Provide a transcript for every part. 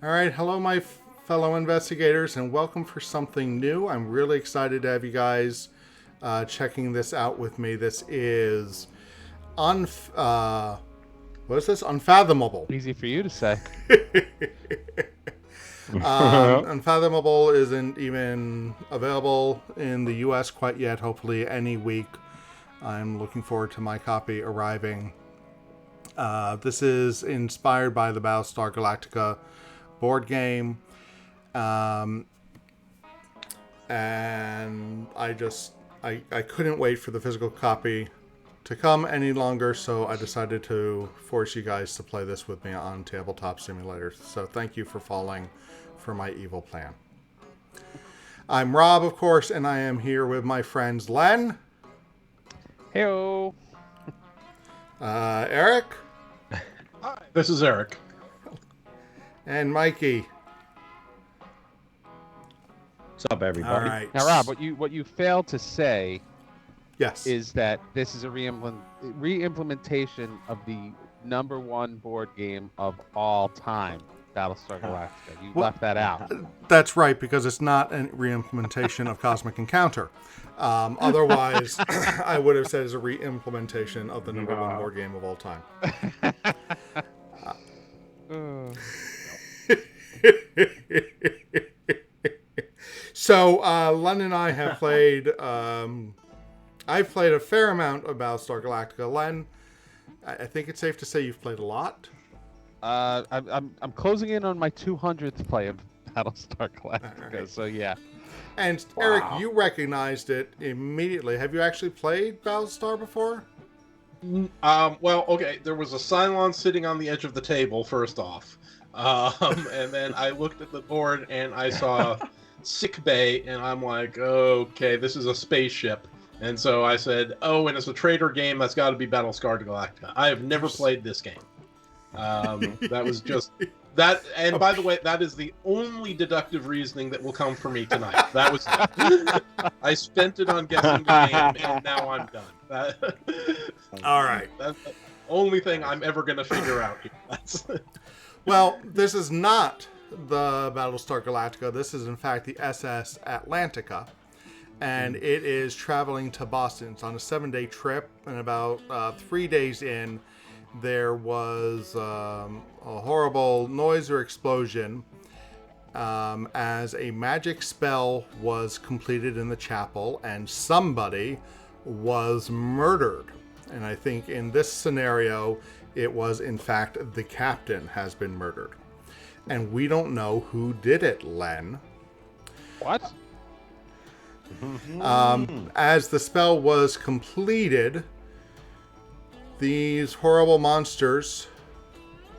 All right, hello, my fellow investigators, and welcome for something new. I'm really excited to have you guys checking this out with me. This is what is this? Unfathomable. Easy for you to say. Unfathomable isn't even available in the U.S. quite yet. Hopefully, any week. I'm looking forward to my copy arriving. This is inspired by the Battlestar Galactica board game, and I couldn't wait for the physical copy to come any longer, so I decided to force you guys to play this with me on Tabletop Simulator. So thank you for falling for my evil plan. I'm Rob, of course, and I am here with my friends Len. Heyo. Eric. Hi, this is Eric. And Mikey. What's up, everybody? All right. Now, Rob, what you failed to say Yes. is that this is a re-implementation of the #1 board game of all time, Battlestar Galactica. You left that out. That's right, because it's not a re-implementation of Cosmic Encounter. Otherwise, I would have said it's a re-implementation of the #1 board game of all time. So, Len and I have played. I've played a fair amount of Battlestar Galactica. Len, I think it's safe to say you've played a lot. I'm closing in on my 200th play of Battlestar Galactica, Right. so yeah. And Eric, you recognized it immediately. Have you actually played Battlestar before? Well, okay, there was a Cylon sitting on the edge of the table, first off. And then I looked at the board and I saw Sick Bay, and I'm like, okay, this is a spaceship. And so I said, oh, and it's a Traitor game, that's got to be Battlestar Galactica. I have never played this game. That was just... That, and by the way, that is the only deductive reasoning that will come for me tonight. That was it. I spent it on guessing the game, and now I'm done. All right. That's the only thing I'm ever going to figure out here. Well, this is not the Battlestar Galactica. This is, in fact, the SS Atlantica. And it is traveling to Boston. It's on a 7-day trip. And about 3 days in, there was a horrible noise or explosion as a magic spell was completed in the chapel. And somebody was murdered. And I think in this scenario, it was, in fact, the captain has been murdered. And we don't know who did it, Len. What? As the spell was completed, these horrible monsters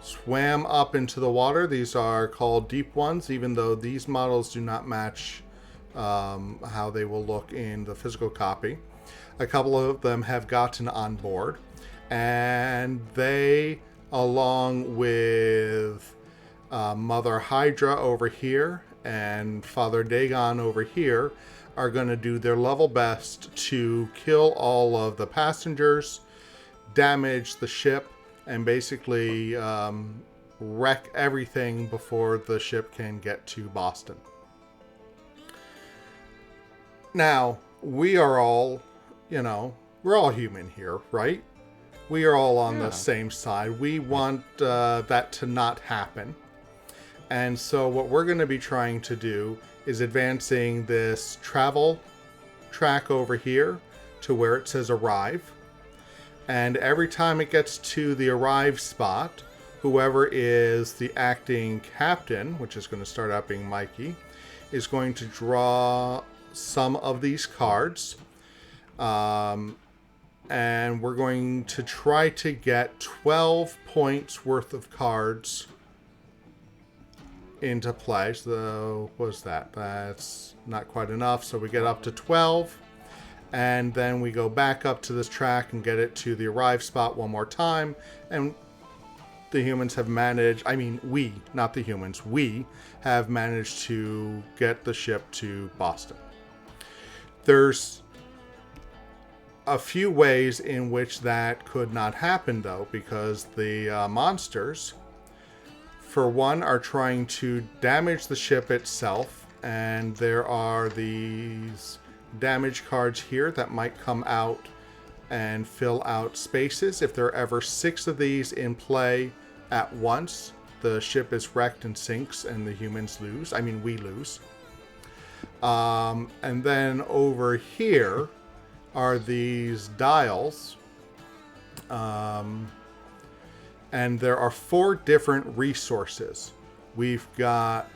swam up into the water. These are called deep ones, even though these models do not match how they will look in the physical copy. A couple of them have gotten on board, and they, along with Mother Hydra over here and Father Dagon over here, are going to do their level best to kill all of the passengers, damage the ship, and basically wreck everything before the ship can get to Boston. Now, we are all, we're all human here, right? We are all on the same side. We want that to not happen. And so what we're going to be trying to do is advancing this travel track over here to where it says arrive. And every time it gets to the arrive spot, whoever is the acting captain, which is going to start out being Mikey, is going to draw some of these cards. And we're going to try to get 12 points worth of cards into play. So what was that? That's not quite enough. So we get up to 12. And then we go back up to this track and get it to the arrive spot one more time. And the humans have managed, we, not the humans, we have managed to get the ship to Boston. There's a few ways in which that could not happen, though, because the monsters for one, are trying to damage the ship itself. And there are these damage cards here that might come out and fill out spaces. If there are ever 6 of these in play at once, the ship is wrecked and sinks and the humans lose. I mean, we lose. And then over here are these dials. And there are 4 different resources. We've got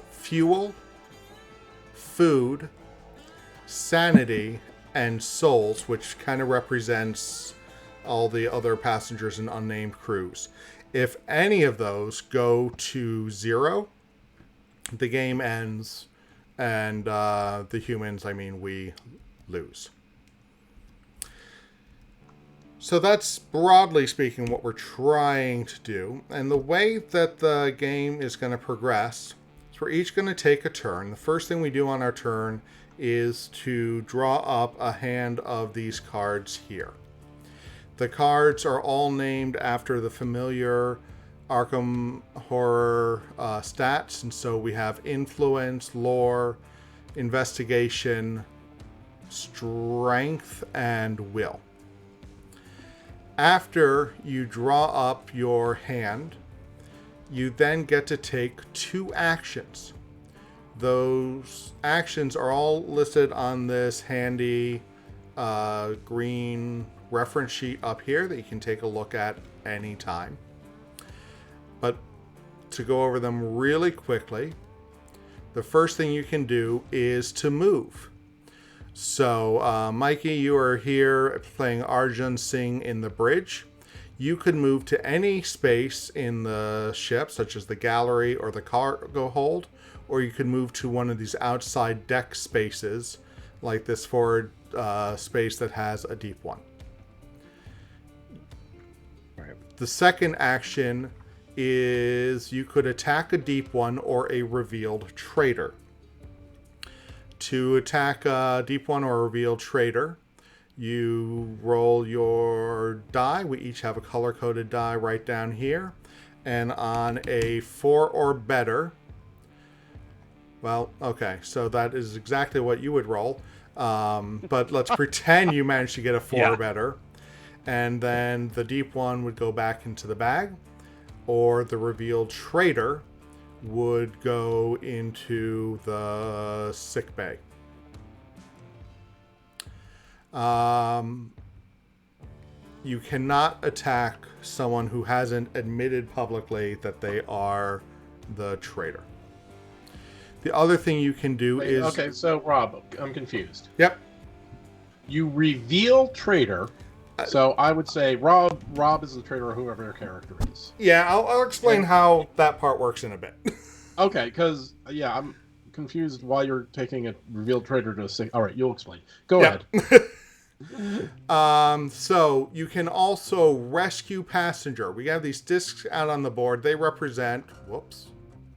fuel, food, sanity, and souls, which kind of represents all the other passengers and unnamed crews. If any of those go to 0, the game ends, and the humans, I mean, we lose. So that's, broadly speaking, what we're trying to do. And the way that the game is going to progress is we're each going to take a turn. The first thing we do on our turn is to draw up a hand of these cards here. The cards are all named after the familiar Arkham horror stats. And so we have influence, lore, investigation, strength, and will. After you draw up your hand, you then get to take 2 actions. Those actions are all listed on this handy green reference sheet up here that you can take a look at anytime. But to go over them really quickly, the first thing you can do is to move. So, Mikey, you are here playing Arjun Singh in the bridge. You could move to any space in the ship, such as the gallery or the cargo hold, or you could move to one of these outside deck spaces, like this forward space that has a deep one. Right. The second action is you could attack a deep one or a revealed traitor. To attack a deep one or a revealed traitor, you roll your die. We each have a color-coded die right down here. And on a 4 or better, well, okay, so that is exactly what you would roll. But let's pretend you managed to get a 4 or better. And then the deep one would go back into the bag. Or the revealed traitor would go into the sick bay. You cannot attack someone who hasn't admitted publicly that they are the traitor. The other thing you can do is... Okay, so Rob, I'm confused. Yep. You reveal traitor, so I would say Rob is the traitor or whoever your character is. Yeah, I'll explain how that part works in a bit. Okay, because, I'm confused why you're taking a revealed traitor to a sick... All right, you'll explain. Go ahead. So you can also rescue passenger. We have these discs out on the board. They represent... Whoops.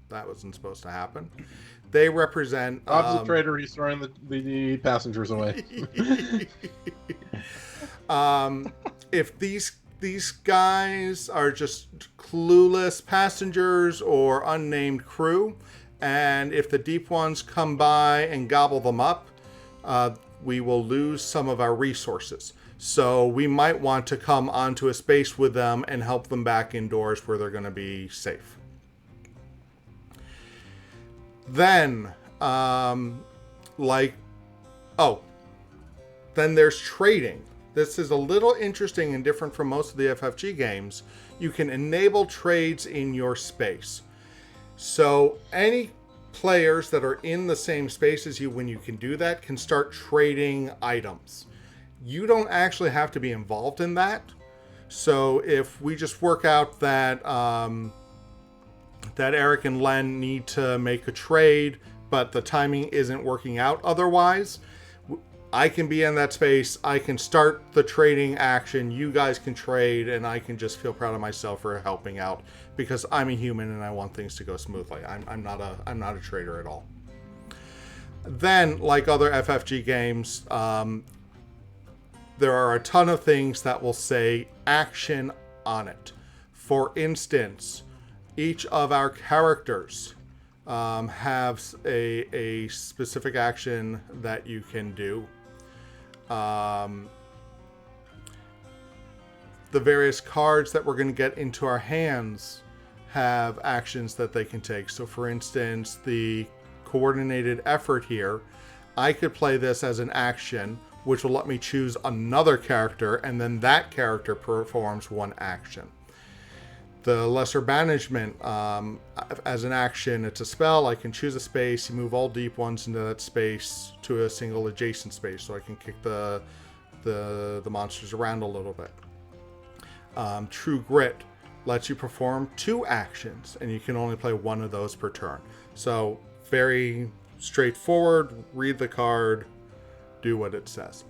That wasn't supposed to happen. They represent... Rob's the traitor. He's throwing the passengers away. If these guys are just clueless passengers or unnamed crew, and if the deep ones come by and gobble them up, we will lose some of our resources. So we might want to come onto a space with them and help them back indoors where they're going to be safe. Then, then there's trading. This is a little interesting and different from most of the FFG games. You can enable trades in your space. So any players that are in the same space as you, when you can do that, can start trading items. You don't actually have to be involved in that. So if we just work out that that Eric and Len need to make a trade, but the timing isn't working out otherwise, I can be in that space. I can start the trading action. You guys can trade, and I can just feel proud of myself for helping out because I'm a human and I want things to go smoothly. I'm not a trader at all. Then, like other FFG games, there are a ton of things that will say action on it. For instance, each of our characters have a specific action that you can do. The various cards that we're going to get into our hands have actions that they can take. So for instance, the coordinated effort here, I could play this as an action, which will let me choose another character, and then that character performs one action. The lesser banishment, as an action, it's a spell. I can choose a space, you move all deep ones into that space to a single adjacent space, so I can kick the monsters around a little bit. True Grit lets you perform 2 actions, and you can only play one of those per turn. So very straightforward. Read the card, do what it says.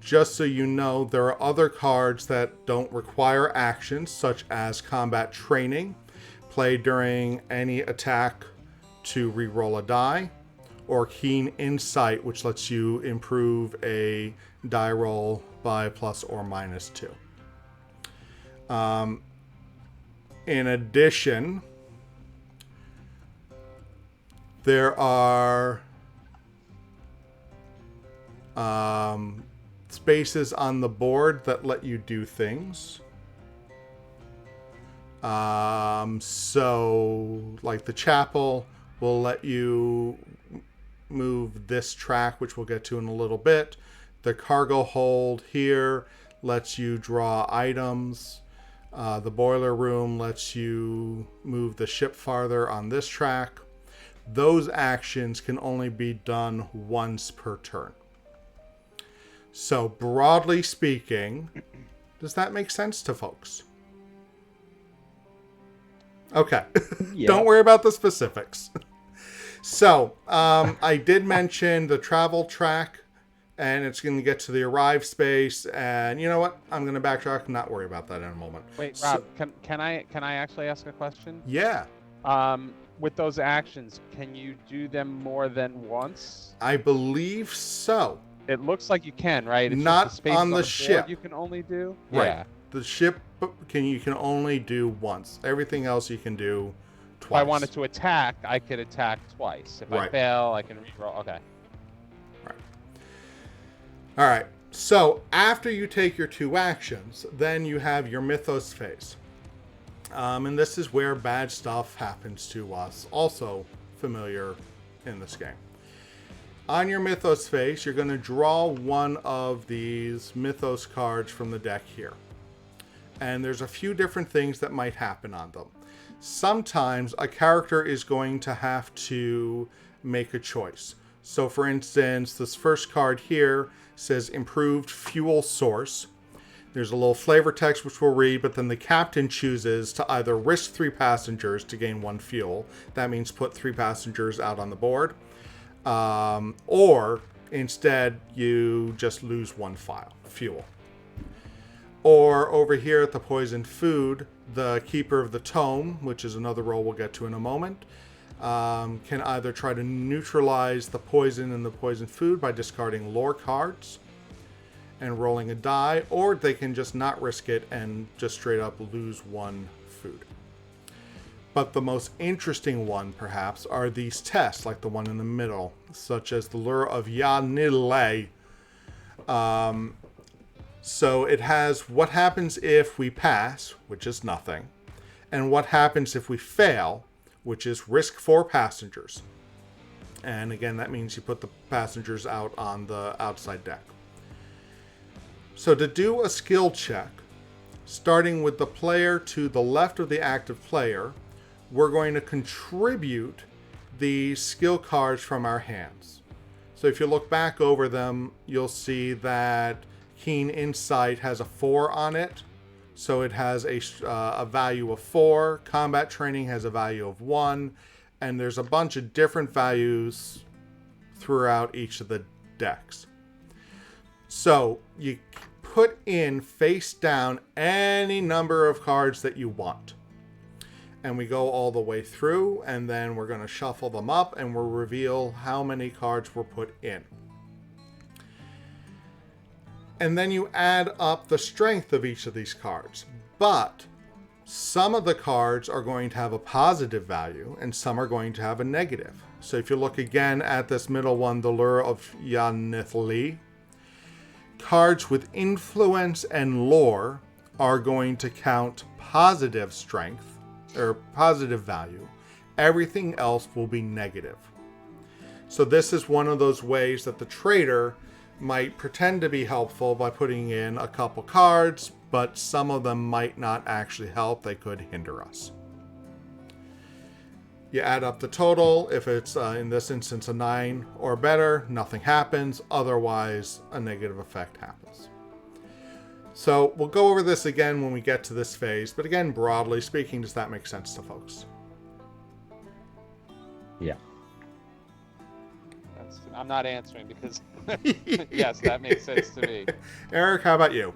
Just so you know, there are other cards that don't require actions, such as Combat Training, played during any attack to reroll a die, or Keen Insight, which lets you improve a die roll by plus or minus 2. In addition, there are spaces on the board that let you do things. So, like the chapel will let you move this track, which we'll get to in a little bit. The cargo hold here lets you draw items. The boiler room lets you move the ship farther on this track. Those actions can only be done once per turn. So, broadly speaking, does that make sense to folks? Okay. Yeah. Don't worry about the specifics. So, I did mention the travel track, and it's going to get to the arrive space. And you know what? I'm going to backtrack and not worry about that in a moment. Wait, Rob, can I actually ask a question? Yeah. With those actions, can you do them more than once? I believe so. It looks like you can, right? It's Not just the spaces on the board ship. you can only do? Right. Yeah. The ship you can only do once. Everything else you can do twice. If I wanted to attack, I could attack twice. If I Right. fail, I can reroll. Okay. All right. So after you take your 2 actions, then you have your Mythos Phase. And this is where bad stuff happens to us. Also familiar in this game. On your Mythos Phase, you're going to draw one of these Mythos cards from the deck here. And there's a few different things that might happen on them. Sometimes a character is going to have to make a choice. So for instance, this first card here says Improved Fuel Source. There's a little flavor text which we'll read, but then the captain chooses to either risk 3 passengers to gain 1 fuel. That means put 3 passengers out on the board. Or instead you just lose 1 fuel. Or over here at the poisoned food, the keeper of the tome, which is another role we'll get to in a moment, can either try to neutralize the poison in the poisoned food by discarding lore cards and rolling a die, or they can just not risk it and just straight up lose 1 food. But the most interesting one, perhaps, are these tests, like the one in the middle, such as the Lure of Yanile. So it has what happens if we pass, which is nothing, and what happens if we fail, which is risk 4 passengers. And again, that means you put the passengers out on the outside deck. So to do a skill check, starting with the player to the left of the active player, we're going to contribute the skill cards from our hands. So if you look back over them, you'll see that Keen Insight has a 4 on it. So it has a value of 4. Combat Training has a value of 1. And there's a bunch of different values throughout each of the decks. So you put in face down any number of cards that you want. And we go all the way through, and then we're going to shuffle them up, and we'll reveal how many cards were put in. And then you add up the strength of each of these cards. But Some of the cards are going to have a positive value, and some are going to have a negative. So if you look again at this middle one, the Lure of Yanithli, cards with influence and lore are going to count positive strength, or positive value. Everything else will be negative. So this is one of those ways that the traitor might pretend to be helpful by putting in a couple cards, but some of them might not actually help. They could hinder us. You add up the total. If it's, in this instance, a 9 or better, nothing happens. Otherwise, a negative effect happens. So we'll go over this again when we get to this phase. But again, broadly speaking, does that make sense to folks? Yeah. I'm not answering because, yes, that makes sense to me. Eric, how about you?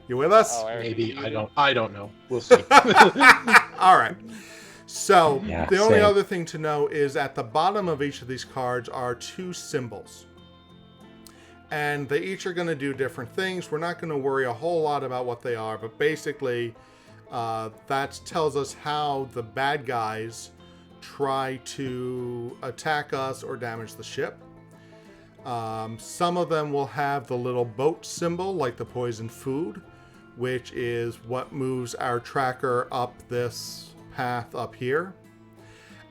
You with us? Oh, Eric, Maybe. I don't know. We'll see. All right. So Yeah, the only same. other thing to know is at the bottom of each of these cards are 2 symbols. And they each are going to do different things. We're not going to worry a whole lot about what they are, but basically that tells us how the bad guys try to attack us or damage the ship. Some of them will have the little boat symbol, like the poison food, which is what moves our tracker up this path up here.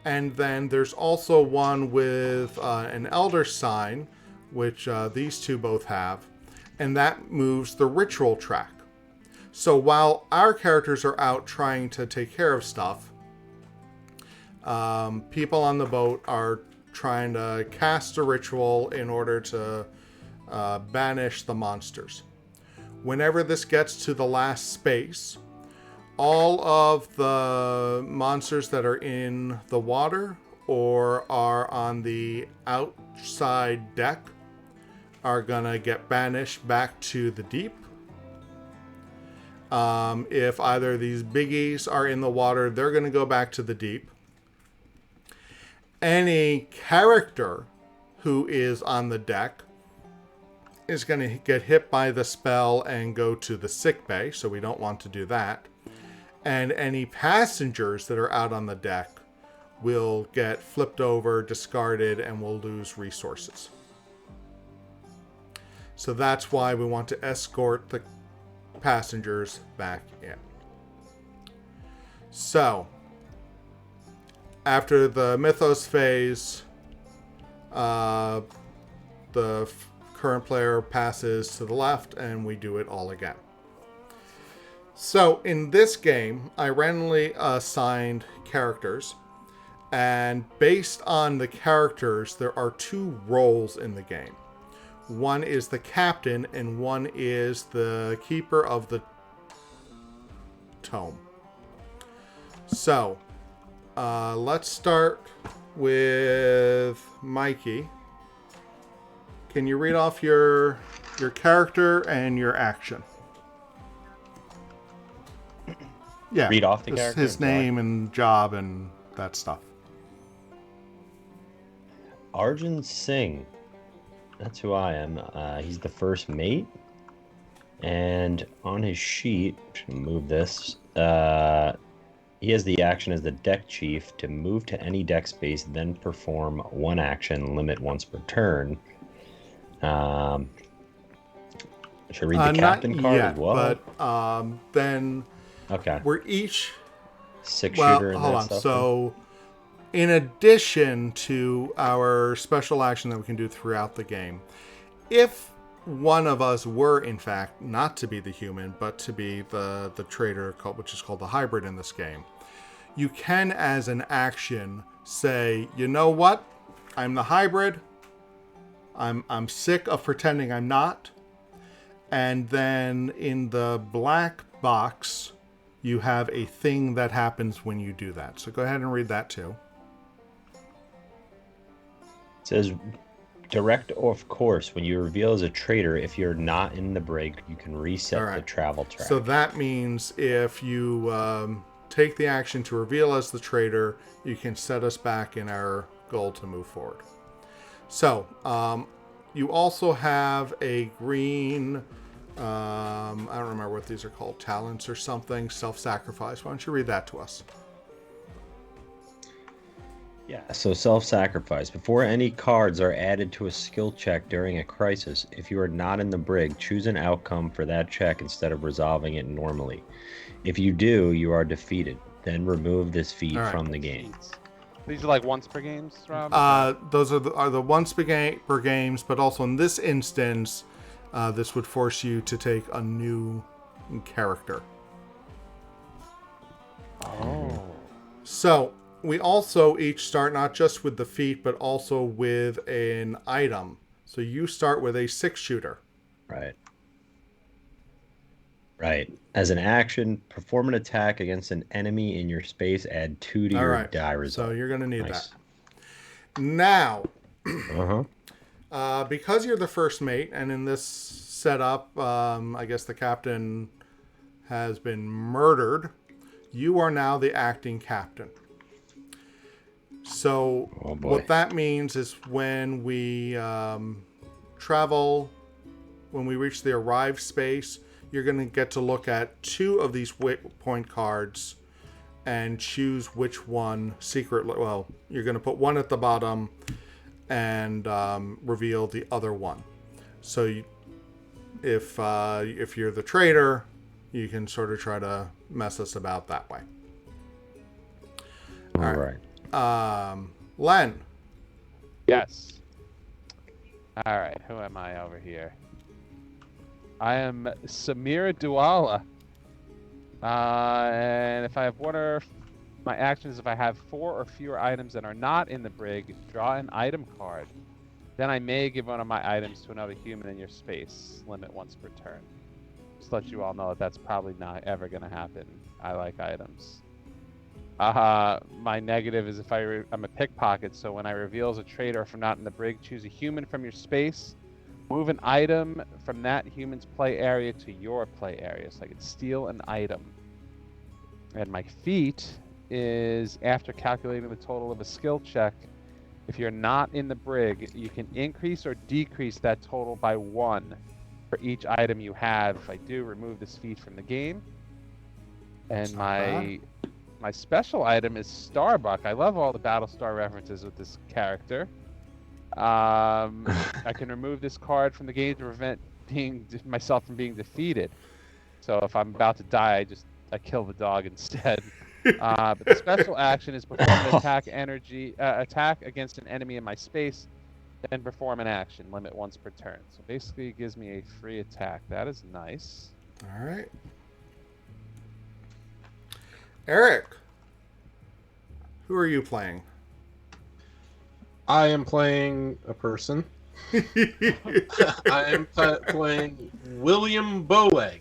And then there's also one with an elder sign, which these two both have, and that moves the ritual track. So while our characters are out trying to take care of stuff, people on the boat are trying to cast a ritual in order to banish the monsters. Whenever this gets to the last space, all of the monsters that are in the water or are on the outside deck are gonna get banished back to the deep. If either of these biggies are in the water, they're gonna go back to the deep. Any character who is on the deck is going to get hit by the spell and go to the sick bay, so we don't want to do that. And any passengers that are out on the deck will get flipped over, discarded, and will lose resources. So that's why we want to escort the passengers back in. So after the Mythos phase, the current player passes to the left and we do it all again. So in this game, I randomly assigned characters, and based on the characters, there are 2 roles in the game. One is the captain and one is the keeper of the tome. So let's start with Mikey. Can you read off your character and your action? Yeah. Read off the just character. his name and job and that stuff. Arjun Singh. That's who I am. He's the first mate. And on his sheet, I'm just gonna move this. He has the action as the deck chief to move to any deck space, then perform 1 action, limit once per turn. Should I read the captain card as well? But then Okay. we're each 6-shooter and hold that on. stuff. So in addition to our special action that we can do throughout the game, if one of us were in fact not to be the human but to be the traitor, which is called the hybrid in this game, you can as an action say, you know what, I'm the hybrid, I'm sick of pretending I'm not, and then in the black box you have a thing that happens when you do that. So go ahead and read that too. It says, direct off course. When you reveal as a traitor, if you're not in the break, you can reset the travel track. So that means if you take the action to reveal as the traitor, you can set us back in our goal to move forward. So you also have a green I don't remember what these are called, talents or something, self-sacrifice. Why don't you read that to us? Yeah, so self-sacrifice. Before any cards are added to a skill check during a crisis, if you are not in the brig, choose an outcome for that check instead of resolving it normally. If you do, you are defeated. Then remove this feat from the game. These are like once per games, Rob? Those are the once per games, but also in this instance, this would force you to take a new character. Oh. So we also each start not just with the feat, but also with an item. So you start with a 6-shooter. Right. Right. As an action, perform an attack against an enemy in your space. Add 2 to your die result. So you're going to need that. Now, because you're the first mate, and in this setup, I guess the captain has been murdered, you are now the acting captain. So what that means is when we travel, when we reach the arrived space, you're going to get to look at 2 of these waypoint cards and choose which one secretly. Well, you're going to put one at the bottom and reveal the other one. So if you're the traitor, you can sort of try to mess us about that way. All right. Len. Yes. All right. Who am I over here? I am Samira Duala. And if I have my actions, if I have 4 or fewer items that are not in the brig, draw an item card. Then I may give one of my items to another human in your space. Limit once per turn. Just let you all know that that's probably not ever going to happen. I like items. My negative is if I'm a pickpocket, so when I reveal as a traitor, if I'm not in the brig, choose a human from your space. Move an item from that human's play area to your play area, so I can steal an item. And my feat is, after calculating the total of a skill check, if you're not in the brig, you can increase or decrease that total by 1 for each item you have. If I do, remove this feat from the game. And my special item is Starbuck. I love all the Battlestar references with this character. I can remove this card from the game to prevent myself from being defeated. So if I'm about to die, I kill the dog instead. But the special action is perform an attack against an enemy in my space, then perform an action, limit once per turn. So basically it gives me a free attack. That is nice. All right. Eric, who are you playing? I am playing a person. I am playing William Bowleg.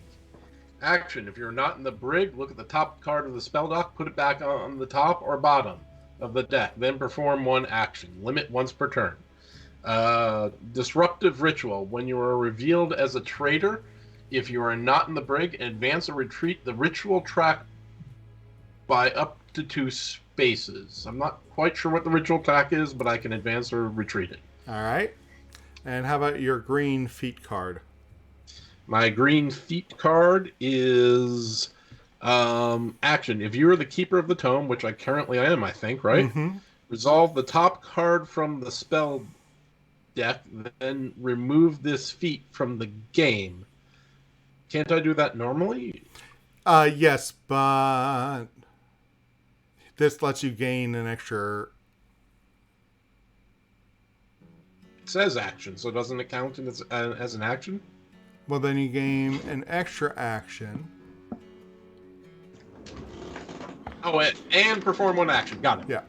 Action. If you're not in the brig, look at the top card of the spell dock, put it back on the top or bottom of the deck, then perform 1 action. Limit once per turn. Disruptive Ritual. When you are revealed as a traitor, if you are not in the brig, advance or retreat the ritual track by up to 2 spaces. I'm not quite sure what the ritual track is, but I can advance or retreat it. All right. And how about your green feat card? My green feat card is action. If you are the keeper of the tome, which I currently am, I think, right? Mm-hmm. Resolve the top card from the spell deck, then remove this feat from the game. Can't I do that normally? Yes, but this lets you gain an extra. It says action, so doesn't it count as an action? Well, then you gain an extra action. Oh, and perform 1 action. Got it. Yeah.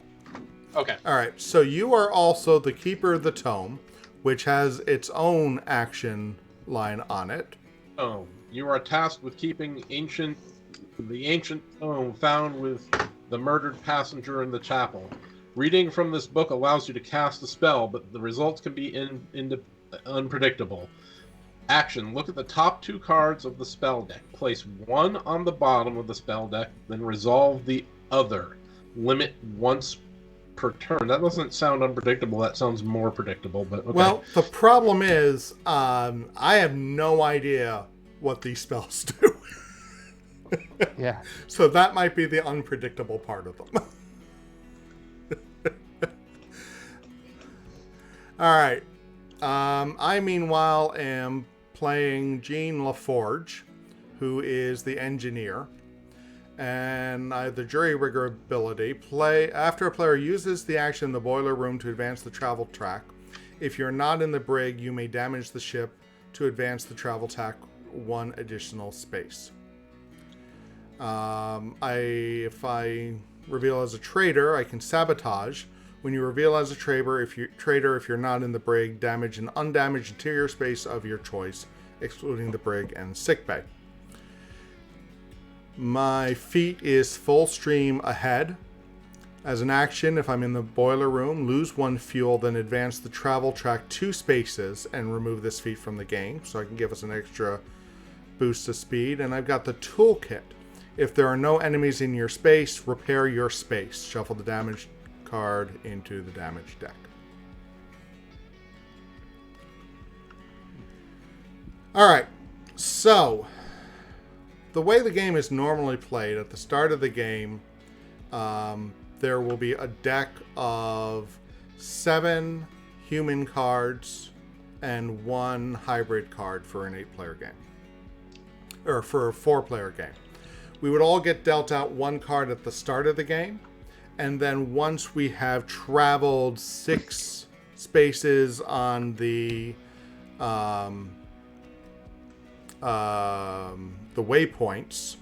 Okay. All right. So you are also the keeper of the tome, which has its own action line on it. Oh, you are tasked with keeping the ancient tome found with the murdered passenger in the chapel. Reading from this book allows you to cast a spell, but the results can be unpredictable. Action. Look at the top 2 cards of the spell deck. Place 1 on the bottom of the spell deck, then resolve the other. Limit once per turn. That doesn't sound unpredictable. That sounds more predictable, but okay. Well, the problem is, I have no idea what these spells do. Yeah. So that might be the unpredictable part of them. All right. I, meanwhile, am playing Jean LaForge, who is the engineer. And I have the jury rigger ability. After a player uses the action in the boiler room to advance the travel track, if you're not in the brig, you may damage the ship to advance the travel track 1 additional space. If I reveal as a traitor, I can sabotage. When you reveal as a traitor, if you're not in the brig, damage an undamaged interior space of your choice, excluding the brig and sickbay. My feat is full stream ahead. As an action, if I'm in the boiler room, lose 1 fuel, then advance the travel track 2 spaces and remove this feat from the game, so I can give us an extra boost of speed. And I've got the toolkit. If there are no enemies in your space, repair your space. Shuffle the damage card into the damage deck. Alright, so the way the game is normally played, at the start of the game, there will be a deck of 7 human cards and 1 hybrid card for an 8-player game. Or for a 4-player game. We would all get dealt out 1 card at the start of the game, and then once we have traveled 6 spaces on the waypoints,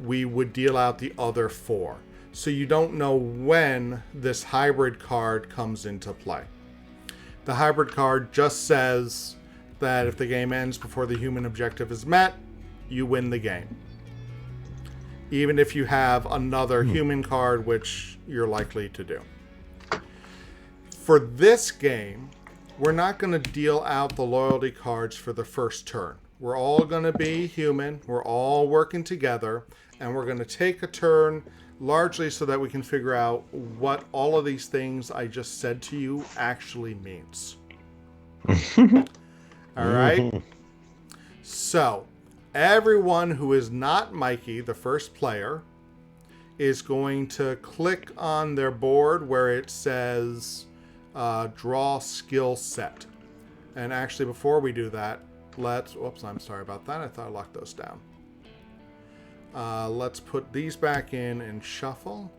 we would deal out the other 4. So you don't know when this hybrid card comes into play. The hybrid card just says that if the game ends before the human objective is met, you win the game. Even if you have another human card, which you're likely to do. For this game, we're not going to deal out the loyalty cards for the first turn. We're all going to be human, we're all working together, and we're going to take a turn largely so that we can figure out what all of these things I just said to you actually means. All right? So, everyone who is not Mikey, the first player, is going to click on their board where it says draw skill set. And actually, before we do that, whoops, I'm sorry about that. I thought I locked those down. Let's put these back in and shuffle.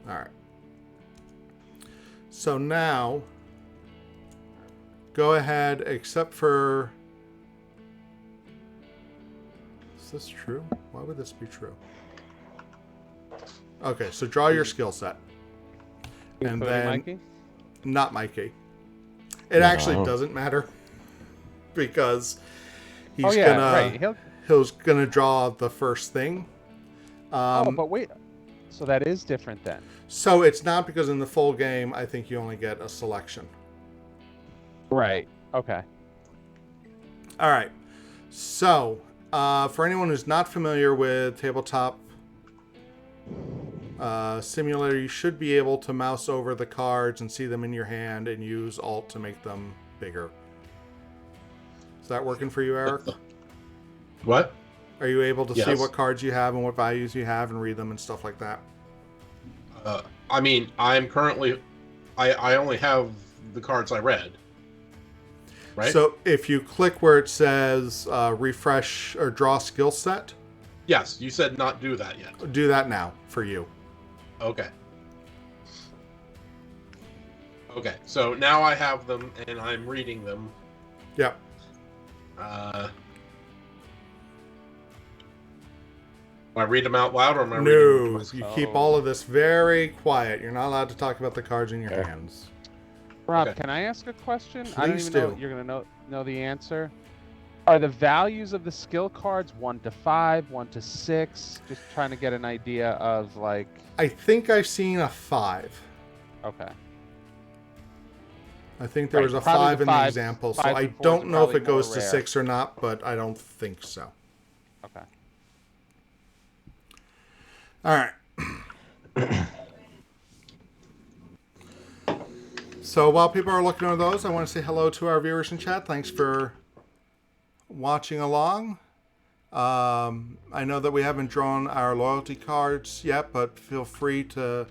All right. So now, go ahead, except for... Is this true? Why would this be true? Okay, so draw your skill set. And then... Mikey? Not Mikey. It actually doesn't matter. Because he's he's gonna draw the first thing. But wait. So that is different then. So it's not, because in the full game, I think you only get a selection. Right. Okay. All right. So, for anyone who's not familiar with Tabletop Simulator, you should be able to mouse over the cards and see them in your hand and use Alt to make them bigger. Is that working for you, Eric? What? Are you able to see what cards you have and what values you have and read them and stuff like that? I mean, I'm currently... I only have the cards I read. Right? So if you click where it says refresh or draw skill set... Yes, you said not do that yet. Do that now for you. Okay. Okay, so now I have them and I'm reading them. Yep. Do I read them out loud, or am I reading them to myself? You keep all of this very quiet. You're not allowed to talk about the cards in your hands. Rob, Okay. can I ask a question? Please I don't even do. know you're going to know the answer. Are the values of the skill cards 1 to 5, 1 to 6? Just trying to get an idea of, like... I think I've seen a 5. Okay. I think there was a probably 5 the in the fives- example, so fives I and fours don't are know if probably it goes more to rare. 6 or not, but I don't think so. Okay. All right. So while people are looking over those, I want to say hello to our viewers in chat. Thanks for watching along. I know that we haven't drawn our loyalty cards yet, but feel free to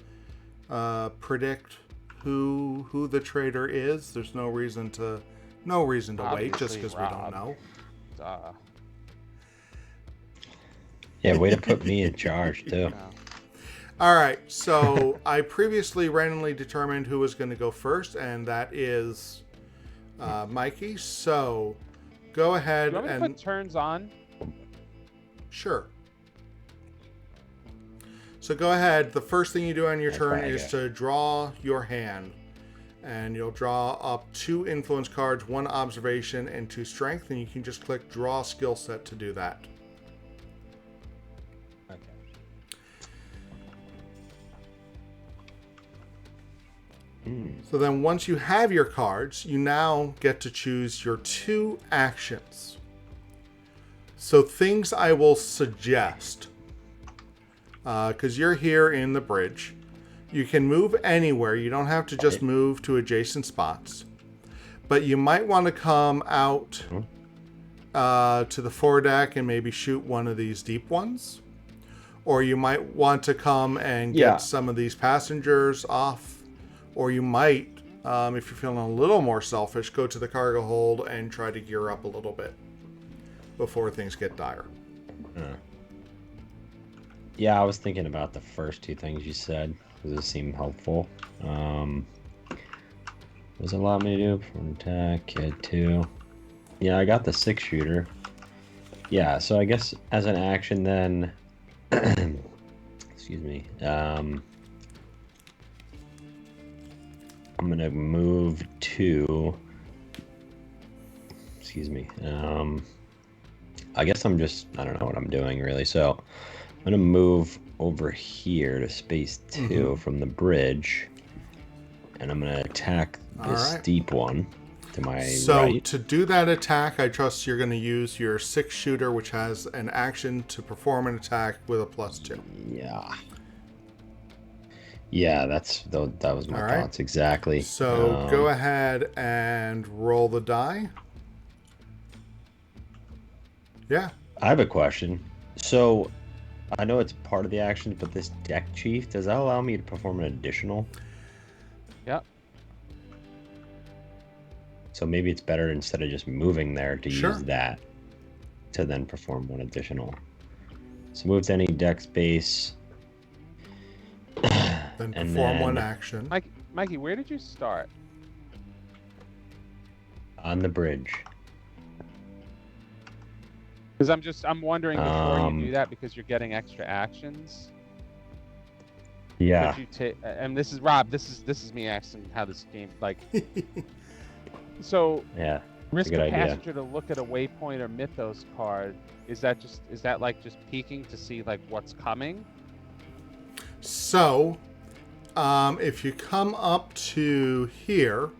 predict who the traitor is. There's no reason to wait just because we don't know. Yeah, way to put me in charge too. All right, so I previously randomly determined who was going to go first, and that is Mikey. So go ahead Do you want me to and put turns on? Sure. So go ahead. The first thing you do on your turn is to draw your hand. And you'll draw up 2 influence cards, 1 observation, and 2 strength. And you can just click draw skill set to do that. Okay. So then once you have your cards, you now get to choose your 2 actions. So things I will suggest, because you're here in the bridge, you can move anywhere. You don't have to just move to adjacent spots. But you might want to come out to the foredeck and maybe shoot one of these deep ones. Or you might want to come and get some of these passengers off. Or you might, if you're feeling a little more selfish, go to the cargo hold and try to gear up a little bit before things get dire. Yeah, I was thinking about the first 2 things you said, because it seemed helpful. What does it allow me to do? For an attack, hit 2. Yeah, I got the 6-shooter. Yeah, so I guess as an action then... excuse me. I'm going to move to... Excuse me. I guess I'm just... I don't know what I'm doing, really. So I'm going to move over here to space 2 from the bridge. And I'm going to attack this deep one to my right. So to do that attack, I trust you're going to use your 6-shooter, which has an action to perform an attack with a +2. Yeah. Yeah, that was my thoughts exactly. So go ahead and roll the die. Yeah. I have a question. So I know it's part of the actions, but this deck chief, does that allow me to perform an additional? Yep. So maybe it's better instead of just moving there to use that to then perform one additional. So move to any deck space. Then perform one action. Mikey, where did you start? On the bridge. Because I'm wondering before you do that, because you're getting extra actions. Yeah. Could you take? And this is Rob. This is me asking how this game like. So yeah. Risk a passenger to look at a waypoint or Mythos card. Is that like just peeking to see like what's coming? So, if you come up to here,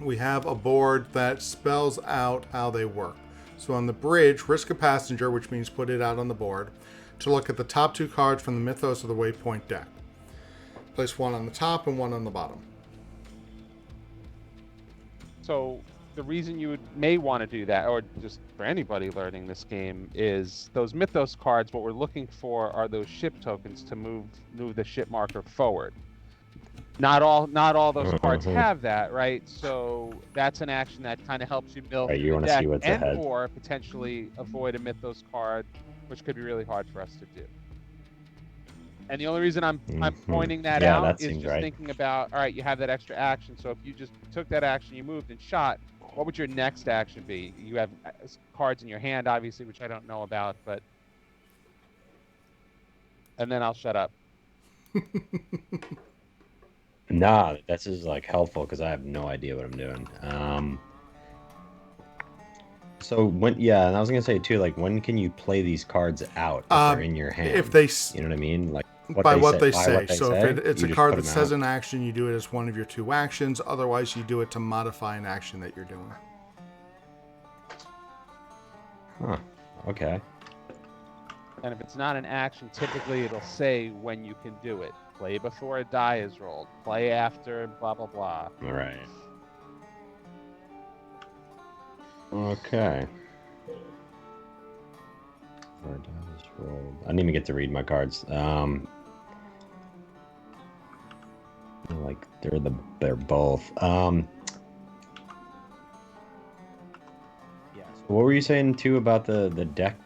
we have a board that spells out how they work. So on the bridge, risk a passenger, which means put it out on the board, to look at the top 2 cards from the Mythos or the Waypoint deck. Place 1 on the top and 1 on the bottom. So the reason you may want to do that, or just for anybody learning this game, is those Mythos cards. What we're looking for are those ship tokens to move the ship marker forward. Not all those cards have that, right? So that's an action that kind of helps you build you the want to deck see what's ahead, or potentially avoid a Mythos card, which could be really hard for us to do. And the only reason I'm pointing that out is just thinking about, all right, you have that extra action. So if you just took that action, you moved and shot, what would your next action be? You have cards in your hand, obviously, which I don't know about, but... And then I'll shut up. Nah, this is like helpful because I have no idea what I'm doing. So when, and I was gonna say too, like when can you play these cards out if they're in your hand? If they, you know what I mean, like what they say. So if it's a card that says an action, you do it as one of your 2 actions. Otherwise, you do it to modify an action that you're doing. Huh. Okay. And if it's not an action, typically it'll say when you can do it. Play before a die is rolled. Play after blah blah blah. All right. Okay. Before a die is rolled. I didn't even get to read my cards. Like they're both. Yeah. So what were you saying too about the deck?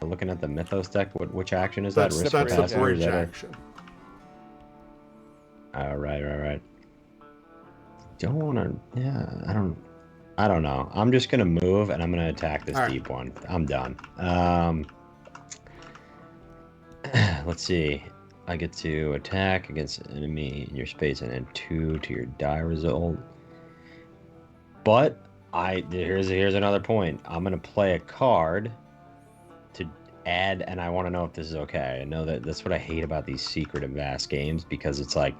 Looking at the Mythos deck, which action is that? That's Risk the capacity, or is bridge that action. Right. Don't want to. Yeah, I don't know. I'm just gonna move and I'm gonna attack this deep one. I'm done. Let's see. I get to attack against an enemy in your space and add 2 to your die result. But here's another point. I'm gonna play a card to add, and I want to know if this is okay. I know that's what I hate about these secret and vast games, because it's like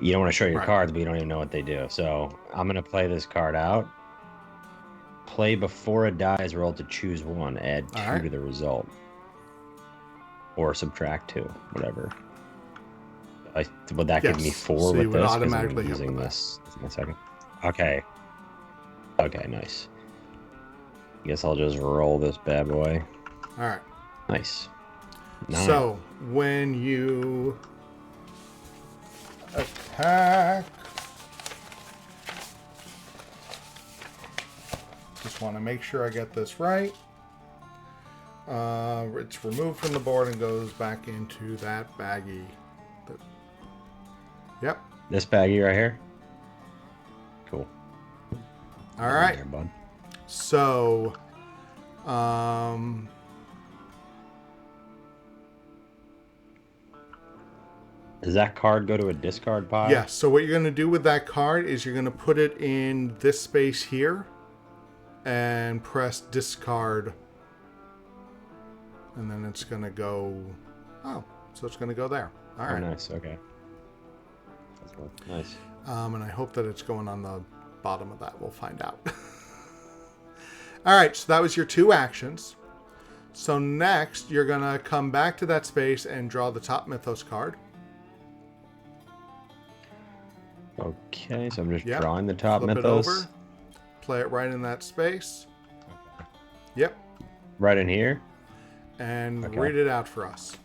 you don't want to show your cards, but you don't even know what they do. So I'm gonna play this card out. Play before a die is rolled to choose one. Add 2 to the result, or subtract 2, whatever. Would that give me 4 so with you would this? automatically I'm hit using with this. One second. Okay, nice. Guess I'll just roll this bad boy. All right. Nice. 9. So when you attack, just want to make sure I get this right. It's removed from the board and goes back into that baggie. Yep. This baggie right here. Cool. All right. There, bud. So, Does that card go to a discard pile? yeah. So what you're going to do with that card is you're going to put it in this space here and press discard. And then it's going to go... Oh, so it's going to go there. All right. Oh, nice. Okay. That's cool. Nice. And I hope that it's going on the bottom of that. We'll find out. All right. So that was your 2 actions. So next, you're going to come back to that space and draw the top Mythos card. Okay, so I'm just drawing the top Flip Mythos. it over. Play it right in that space. Yep. Right in here? And read it out for us.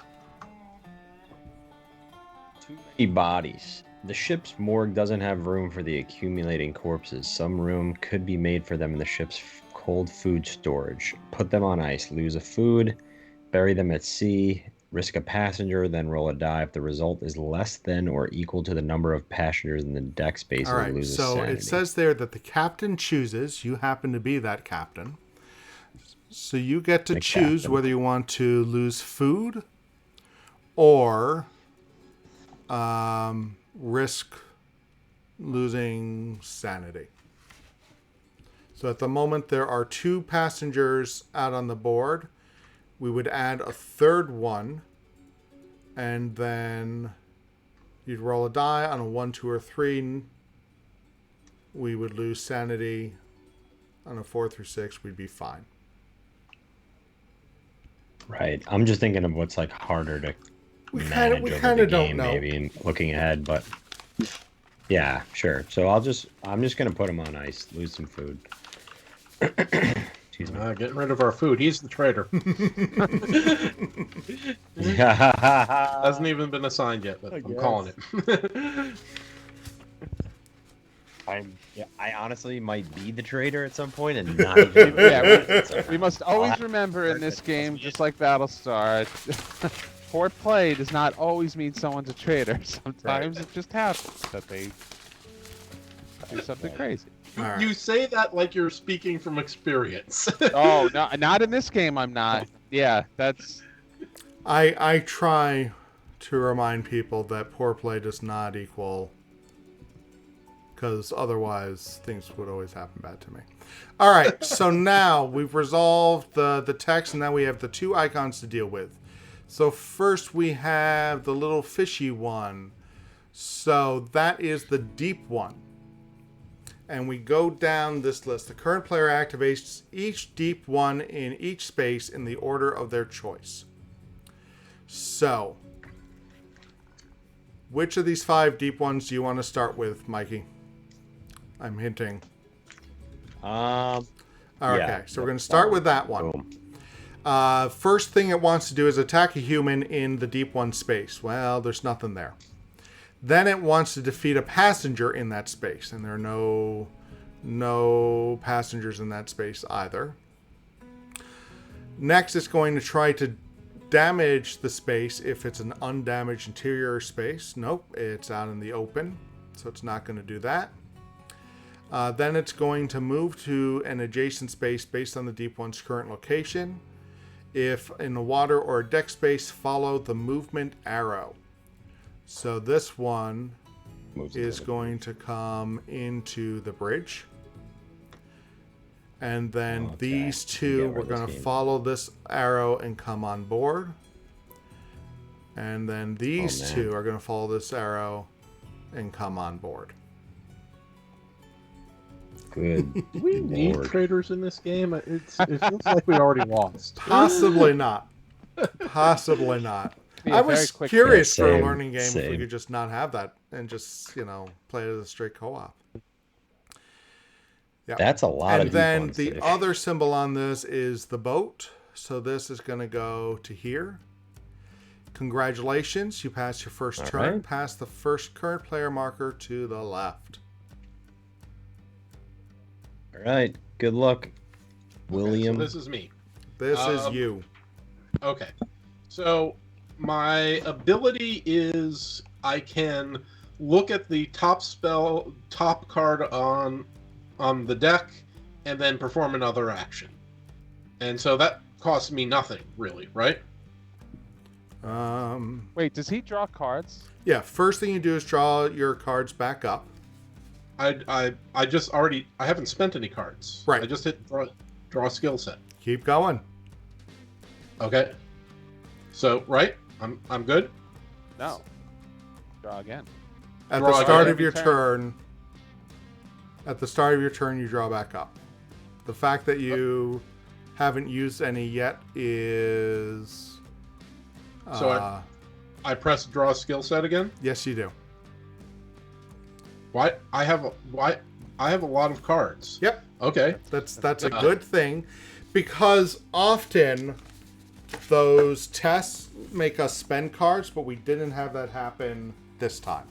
Too many bodies. The ship's morgue doesn't have room for the accumulating corpses. Some room could be made for them in the ship's cold food storage. Put them on ice. Lose a food. Bury them at sea. Risk a passenger, then roll a die. If the result is less than or equal to the number of passengers in the deck space, All right, lose a so sanity. it says there that the captain chooses. You happen to be that captain. So you get to choose whether you want to lose food or risk losing sanity. So at the moment, there are 2 passengers out on the board. We would add a third one, and then you'd roll a die on a 1, 2, or 3. We would lose sanity. On a 4 through 6, we'd be fine. Right. I'm just thinking of what's like harder to We manage over kind the of don't game, know. maybe, and looking ahead. But yeah, sure. So I'm just gonna put him on ice, lose some food. Excuse me. Getting rid of our food. He's the traitor. Hasn't even been assigned yet, but I'm calling it. I honestly might be the traitor at some point and not even. We must always remember in this game, just like Battlestar, poor play does not always mean someone's a traitor. Sometimes it just happens that they do something crazy. Right. You say that like you're speaking from experience. Oh, no, not in this game. I'm not. Yeah, that's. I try to remind people that poor play does not equal, because otherwise things would always happen bad to me. All right, so now we've resolved the text, and now we have the 2 icons to deal with. So first we have the little fishy one. So that is the deep one. And we go down this list. The current player activates each deep one in each space in the order of their choice. So Which of these 5 deep ones do you want to start with, Mikey? I'm hinting. Okay, Yeah, so we're going to start with that one. Boom. First thing it wants to do is attack a human in the deep one space. Well, there's nothing there. Then it wants to defeat a passenger in that space, and there are no passengers in that space either. Next, it's going to try to damage the space if it's an undamaged interior space. Nope, it's out in the open, so it's not going to do that. Then it's going to move to an adjacent space based on the deep one's current location. If in the water or deck space, follow the movement arrow. So this one is going to come into the bridge. And then these two, we're going to follow this arrow and come on board. And then these two are going to follow this arrow and come on board. Good. Do we need traitors in this game? It feels like we already lost. Possibly not. Possibly not. I was curious for a learning game if we could just not have that and just, play it as a straight co-op. Yep. That's a lot of And then the other symbol on this is the boat. So this is going to go to here. Congratulations. You passed your first turn. Right. Pass the first current player marker to the left. All right. Good luck, William. Okay, so this is me. This is you. Okay. So my ability is I can look at the top card on the deck and then perform another action. And so that costs me nothing, really, right? Wait, does he draw cards? Yeah, first thing you do is draw your cards back up. I haven't spent any cards. Right. I just hit draw skill set. Keep going. Okay. So, right? I'm good? No. Draw again. At Draw the start again. of your turn, you draw back up. The fact that you haven't used any yet is... So I press draw skill set again? Yes, you do. Why? I have a lot of cards. Yep. Okay. That's a good thing, because often those tests make us spend cards, but we didn't have that happen this time.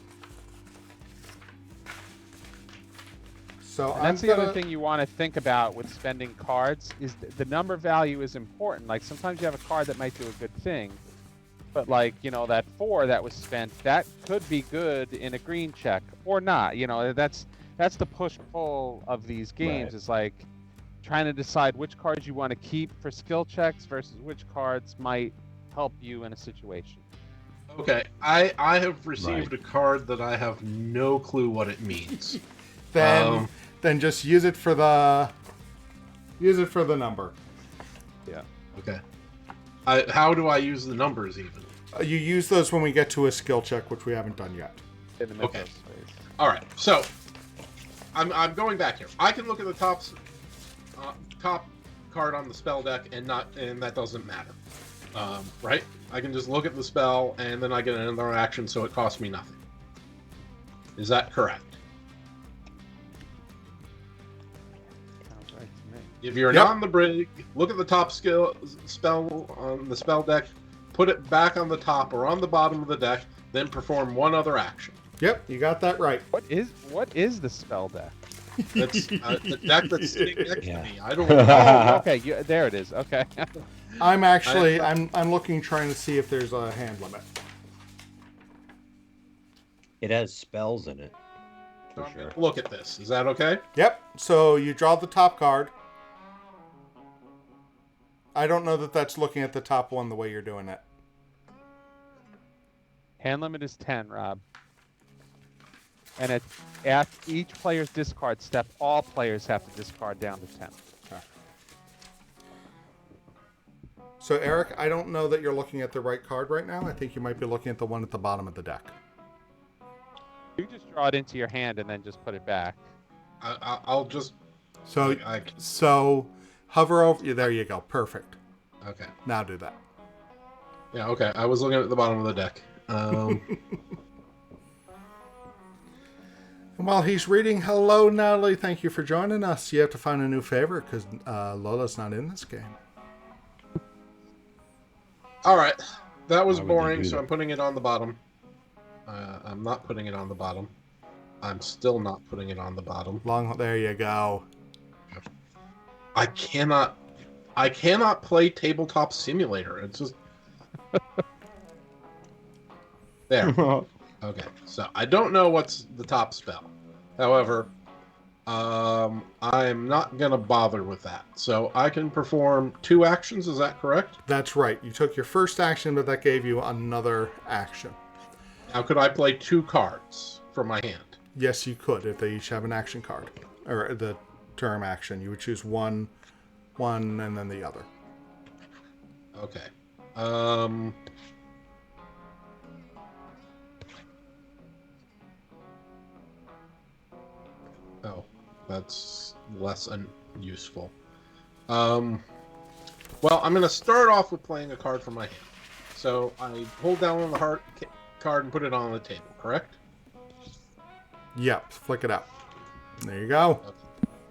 So and that's the other thing you want to think about with spending cards is the number value is important. Like sometimes you have a card that might do a good thing, but like, that 4 that was spent, that could be good in a green check or not. That's the push-pull of these games. Right. Is like trying to decide which cards you want to keep for skill checks versus which cards might help you in a situation. Okay. I have received a card that I have no clue what it means. Then just use it for the number. Yeah. Okay. How do I use the numbers even? You use those when we get to a skill check, which we haven't done yet. In the Mythos phase. All right. So I'm going back here. I can look at the top card on the spell deck and that doesn't matter. Right? I can just look at the spell and then I get another action, so it costs me nothing. Is that correct? Sounds right to me. If you're not on the brig, look at the top spell on the spell deck, put it back on the top or on the bottom of the deck, then perform one other action. Yep, you got that right. What is the spell deck? That's the deck that's sitting next to me. I don't Oh, know. okay, there it is. Okay. I'm actually I'm looking, trying to see if there's a hand limit. It has spells in it. For sure. Look at this. Is that okay? Yep. So you draw the top card. I don't know that that's looking at the top one the way you're doing it. Hand limit is 10, Rob. And at each player's discard step, all players have to discard down to 10. Okay. So Eric, I don't know that you're looking at the right card right now. I think you might be looking at the one at the bottom of the deck. You just draw it into your hand and then just put it back. I'll just... So hover over... Yeah, there you go. Perfect. Okay. Now do that. Yeah, okay. I was looking at the bottom of the deck. And while he's reading, hello, Natalie. Thank you for joining us. You have to find a new favorite because Lola's not in this game. All right. That was Why would they boring, do so that? I'm putting it on the bottom. I'm not putting it on the bottom. I'm still not putting it on the bottom. There you go. I cannot play Tabletop Simulator. It's just there. Okay, so I don't know what's the top spell. However, I'm not gonna bother with that. So I can perform 2 actions. Is that correct? That's right. You took your first action, but that gave you another action. Now, could I play 2 cards from my hand? Yes, you could if they each have an action card. Or the term action. You would choose one, and then the other. Okay. Oh, that's less useful. Well, I'm going to start off with playing a card from my hand. So I hold down on the heart card and put it on the table, correct? Yep, flick it out. There you go. Okay,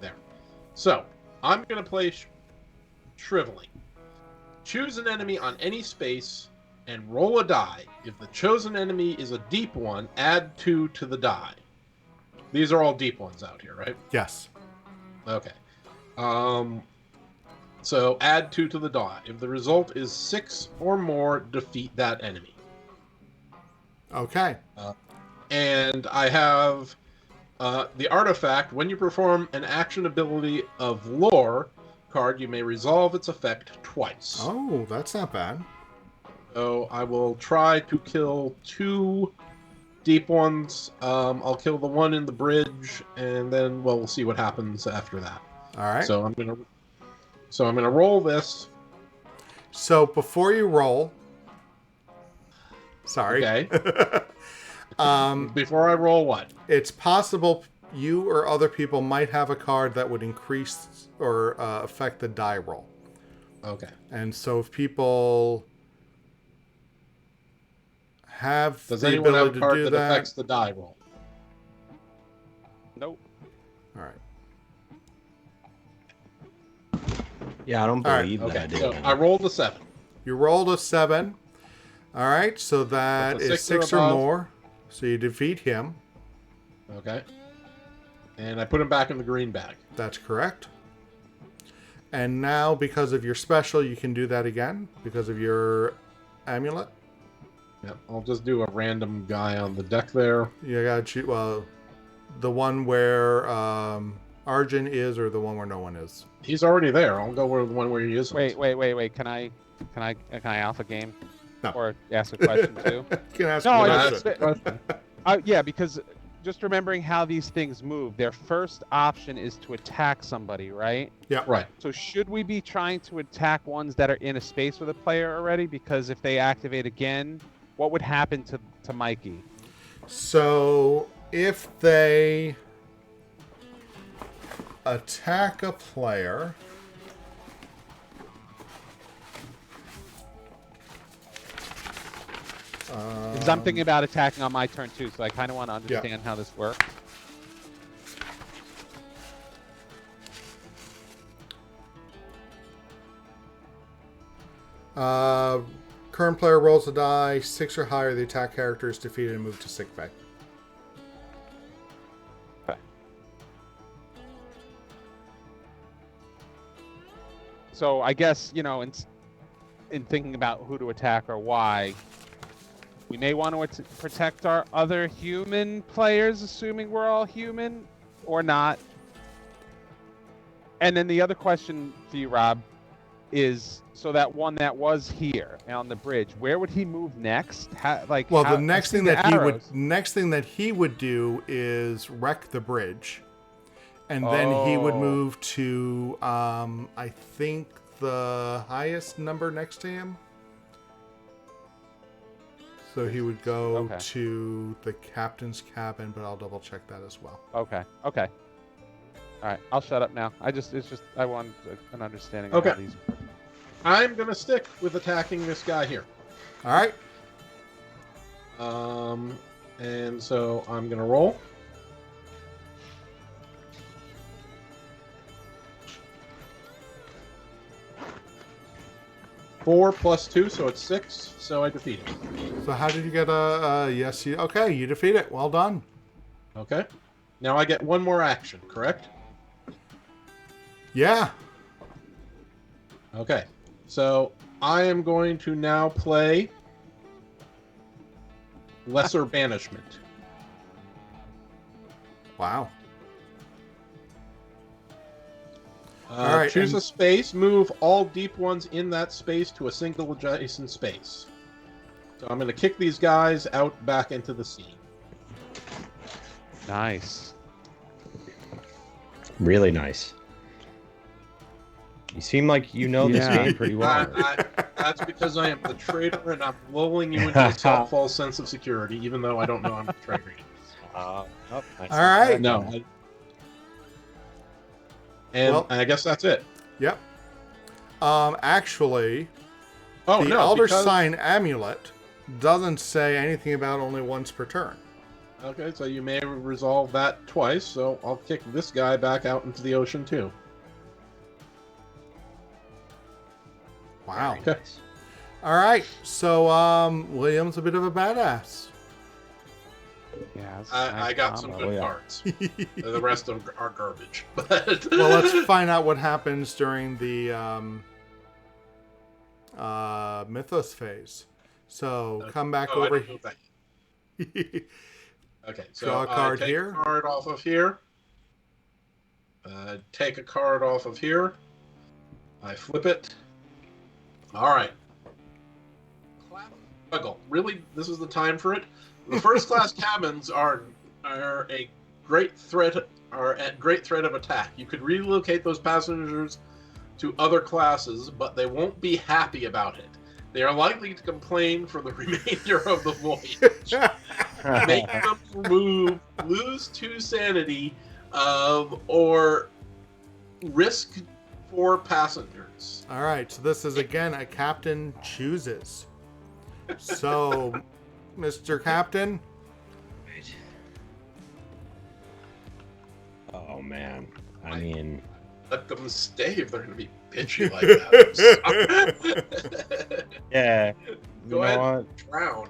there. So I'm going to play Shriveling. Choose an enemy on any space and roll a die. If the chosen enemy is a deep one, add 2 to the die. These are all deep ones out here, right? Yes. Okay. So add 2 to the die. If the result is 6 or more, defeat that enemy. Okay. And I have the artifact. When you perform an action ability of lore card, you may resolve its effect twice. Oh, that's not bad. So I will try to kill 2 deep ones. I'll kill the one in the bridge, and then we'll see what happens after that. All right. So I'm gonna roll this. So before you roll, sorry. Okay. Before I roll what? It's possible you or other people might have a card that would increase or affect the die roll. Okay. And so if people have Does the anyone have ability a to card do that that, affects the die roll? Nope. all right. Yeah, I don't All right, believe that. Okay. Did So I rolled a 7. You rolled a 7. All right, so that That's a is 6 6 or or above. more. So you defeat him. Okay. And I put him back in the green bag. That's correct. And now, because of your special, you can do that again because of your amulet. Yep. I'll just do a random guy on the deck there. You gotta choose. Well, the one where Arjun is, or the one where no one is. He's already there. I'll go with the one where he isn't. Wait. Can I alpha game? No. Or ask a question too? You can ask No, me I that. just, yeah, because just remembering how these things move, their first option is to attack somebody, right? Yeah. Right. So should we be trying to attack ones that are in a space with a player already? Because if they activate again, what would happen to Mikey? So if they attack a player, Because I'm thinking about attacking on my turn too, so I kind of want to understand how this works. current player rolls a die, 6 or higher, the attack character is defeated and moved to sick bay. Okay. So I guess, you know, in thinking about who to attack or why, we may want to protect our other human players, assuming we're all human, or not. And then the other question for you, Rob, is so that one that was here on the bridge, where would he move next? The next thing that he would do is wreck the bridge, and then he would move to I think the highest number next to him. So he would go to the captain's cabin, but I'll double check that as well. Okay. All right, I'll shut up now. I want an understanding of how these work. I'm going to stick with attacking this guy here. All right. And so I'm going to roll. 4 plus 2, so it's 6. So I defeat it. So how did you get a yes? Okay, you defeat it. Well done. Okay. Now I get one more action, correct? Yeah. Okay. So I am going to now play Lesser Banishment. Wow. All right, Choose a space, move all deep ones in that space to a single adjacent space. So I'm going to kick these guys out back into the sea. Nice. Really nice. You seem like you know this Yeah. game pretty well. That's because I am the traitor and I'm lulling you into a false sense of security, even though I don't know I'm the traitor. Oh, nice. All right. No. I guess that's it. Yep. Actually, Oh, the no, Elder because... Sign Amulet doesn't say anything about only once per turn. Okay, so you may resolve that twice, so I'll kick this guy back out into the ocean, too. Wow. Very nice. All right. So, William's a bit of a badass. Yeah. That's I got some combo. good yeah. cards. The rest of them are garbage. But Well, let's find out what happens during the Mythos phase. So, come back Oh, I over don't know here. that. Okay, so Draw a card take here. a card off of here. Take a card off of here. I flip it. All right. Clap Juggle. Really, this is the time for it. The first class cabins are a great threat. Are at great threat of attack. You could relocate those passengers to other classes, but they won't be happy about it. They are likely to complain for the remainder of the voyage. Make them move, lose 2 sanity, or risk 4 passengers. All right. So, this is again a captain chooses. So, Mr. Captain. Oh man, I mean, Let them stay if they're going to be bitchy like that. yeah. Go you ahead. know what? Drown.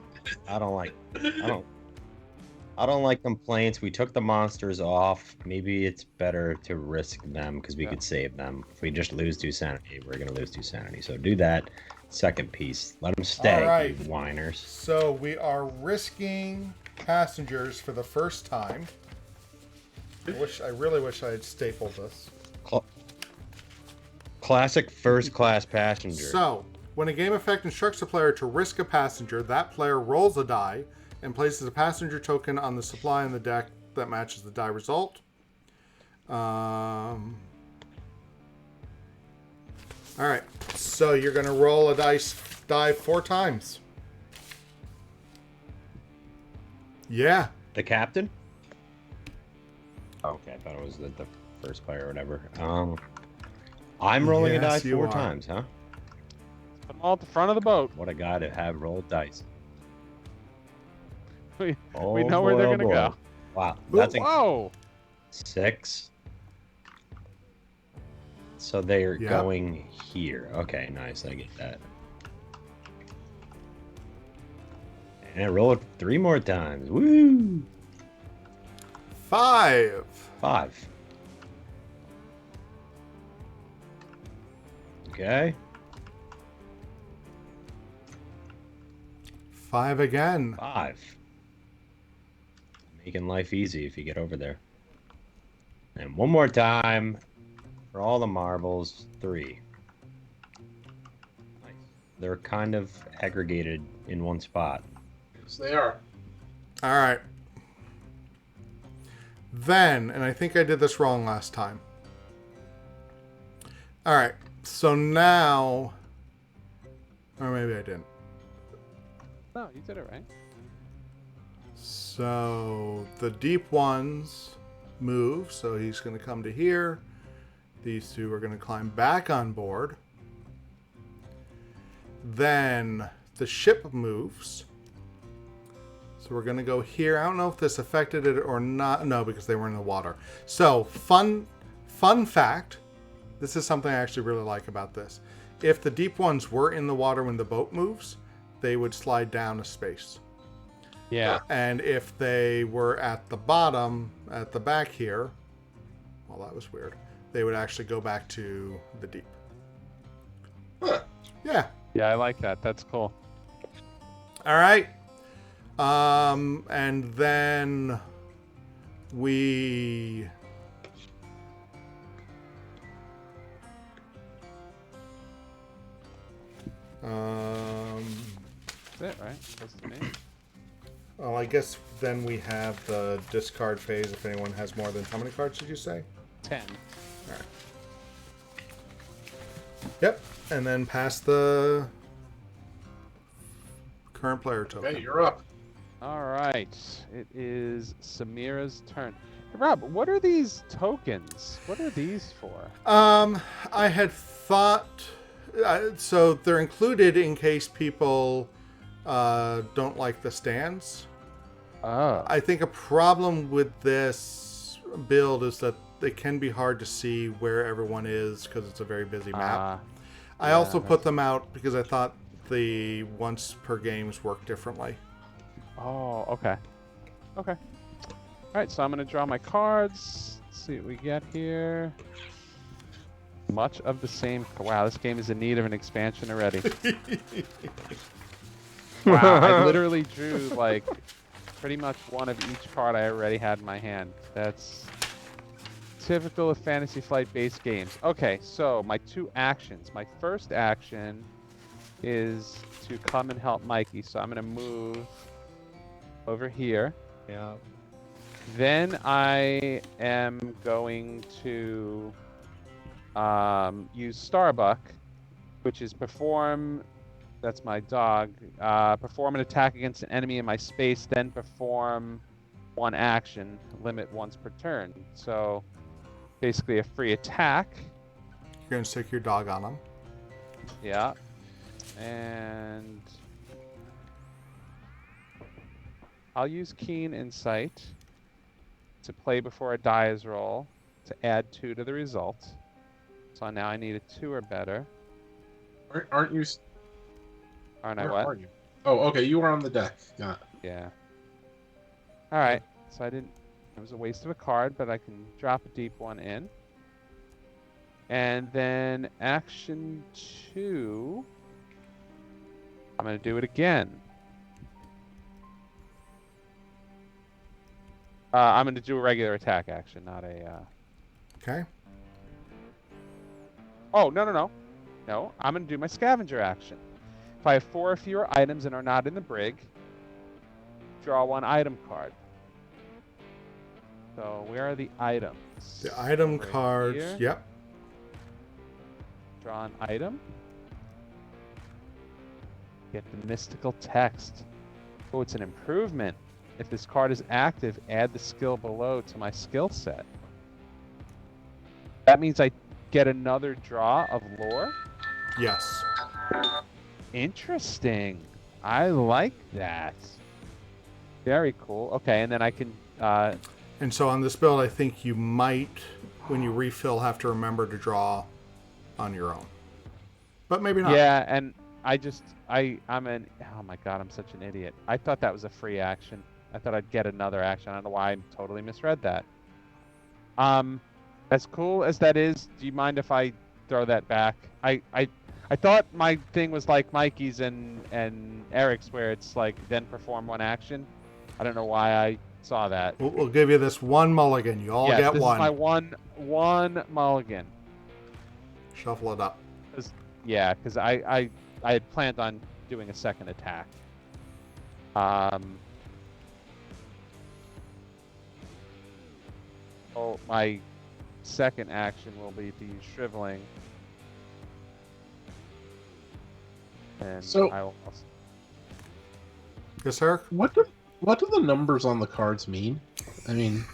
I don't like complaints. We took the monsters off. Maybe it's better to risk them because we could save them. If we just lose 2 sanity, we're gonna lose 2 sanity. So do that. Second piece. Let them stay, All right. you whiners. So, we are risking passengers for the first time. I really wish I had stapled this. Classic first class passenger. So, when a game effect instructs a player to risk a passenger, that player rolls a die and places a passenger token on the supply on the deck that matches the die result. All right, so you're going to roll a die 4 times. Yeah. The captain? Okay, I thought it was the first player or whatever. I'm rolling a die Yes, you 4 are. times, huh? Put them all at the front of the boat. What a guy to have rolled dice. We Oh, know where they're boy, gonna oh, go. boy. Wow, that's Whoa! 6. So they're Yeah. going here. Okay, nice. I get that. And I roll it 3 more times. Woo! 5. 5. Okay. 5 again. 5. Making life easy if you get over there. And one more time for all the marbles. 3. Nice. They're kind of aggregated in one spot. Yes, they are. All right. Then, and I think I did this wrong last time. All right. So now, or maybe I didn't. No, you did it right. So the deep ones move. So he's going to come to here. These 2 are going to climb back on board. Then the ship moves. So we're going to go here. I don't know if this affected it or not. No, because they were in the water. So fun fact. This is something I actually really like about this. If the deep ones were in the water when the boat moves, they would slide down a space. Yeah. And if they were at the bottom, at the back here, well, that was weird. They would actually go back to the deep. Huh. Yeah. Yeah, I like that. That's cool. All right. And then we... That's it, right? That's to me. Well, I guess then we have the discard phase if anyone has more than... How many cards did you say? 10. All right. Yep. And then pass the current player token. Okay, you're up. All right. It is Samira's turn. Hey, Rob, what are these tokens? What are these for? I had thought... so they're included in case people don't like the stands. Oh. I think a problem with this build is that it can be hard to see where everyone is because it's a very busy map. I also put them out because I thought the once per games work differently. Oh, okay. Okay. All right, so I'm going to draw my cards. Let's see what we get here. Much of the same. Wow, this game is in need of an expansion already. Wow, I literally drew like pretty much one of each card I already had in my hand. That's typical of Fantasy Flight based games. Okay, so my 2 actions. My first action is to come and help Mikey. So I'm going to move over here. Yeah. Then I am going to use Starbuck, which is perform... That's my dog. Perform an attack against an enemy in my space, then perform 1 action, limit once per turn. So basically a free attack. You're going to stick your dog on them. Yeah. And I'll use Keen Insight to play before a die is roll to add 2 to the result. So now I need a 2 or better. Aren't you? Aren't I Where what? are you? Oh, okay. You were on the deck. Got it. Yeah. All right. So I didn't. It was a waste of a card, but I can drop a deep one in. And then action 2. I'm going to do it again. I'm going to do a regular attack action, not a... Okay. Oh, no. No, I'm going to do my scavenger action. If I have 4 or fewer items and are not in the brig, draw 1 item card. So where are the items? The item Right cards. here. Yep. Draw an item. Get the mystical text. Oh, it's an improvement. If this card is active, add the skill below to my skill set. That means I get another draw of lore? Yes. Interesting. I like that. Very cool. Okay, and then I can... And so on this build, I think you might, when you refill, have to remember to draw on your own. But maybe not. Yeah, and I just... I'm an... Oh my god, I'm such an idiot. I thought that was a free action. I thought I'd get another action. I don't know why I totally misread that. As cool as that is, do you mind if I throw that back? I thought my thing was like Mikey's and Eric's, where it's like then perform 1 action. I don't know why I saw that. We'll give you this 1 mulligan. You all get this one. Is my one mulligan. Shuffle it up. Yeah, because I had planned on doing a second attack. Oh, my second action will be to use shriveling. And So- I will also... Yes, sir? What do the numbers on the cards mean? I mean,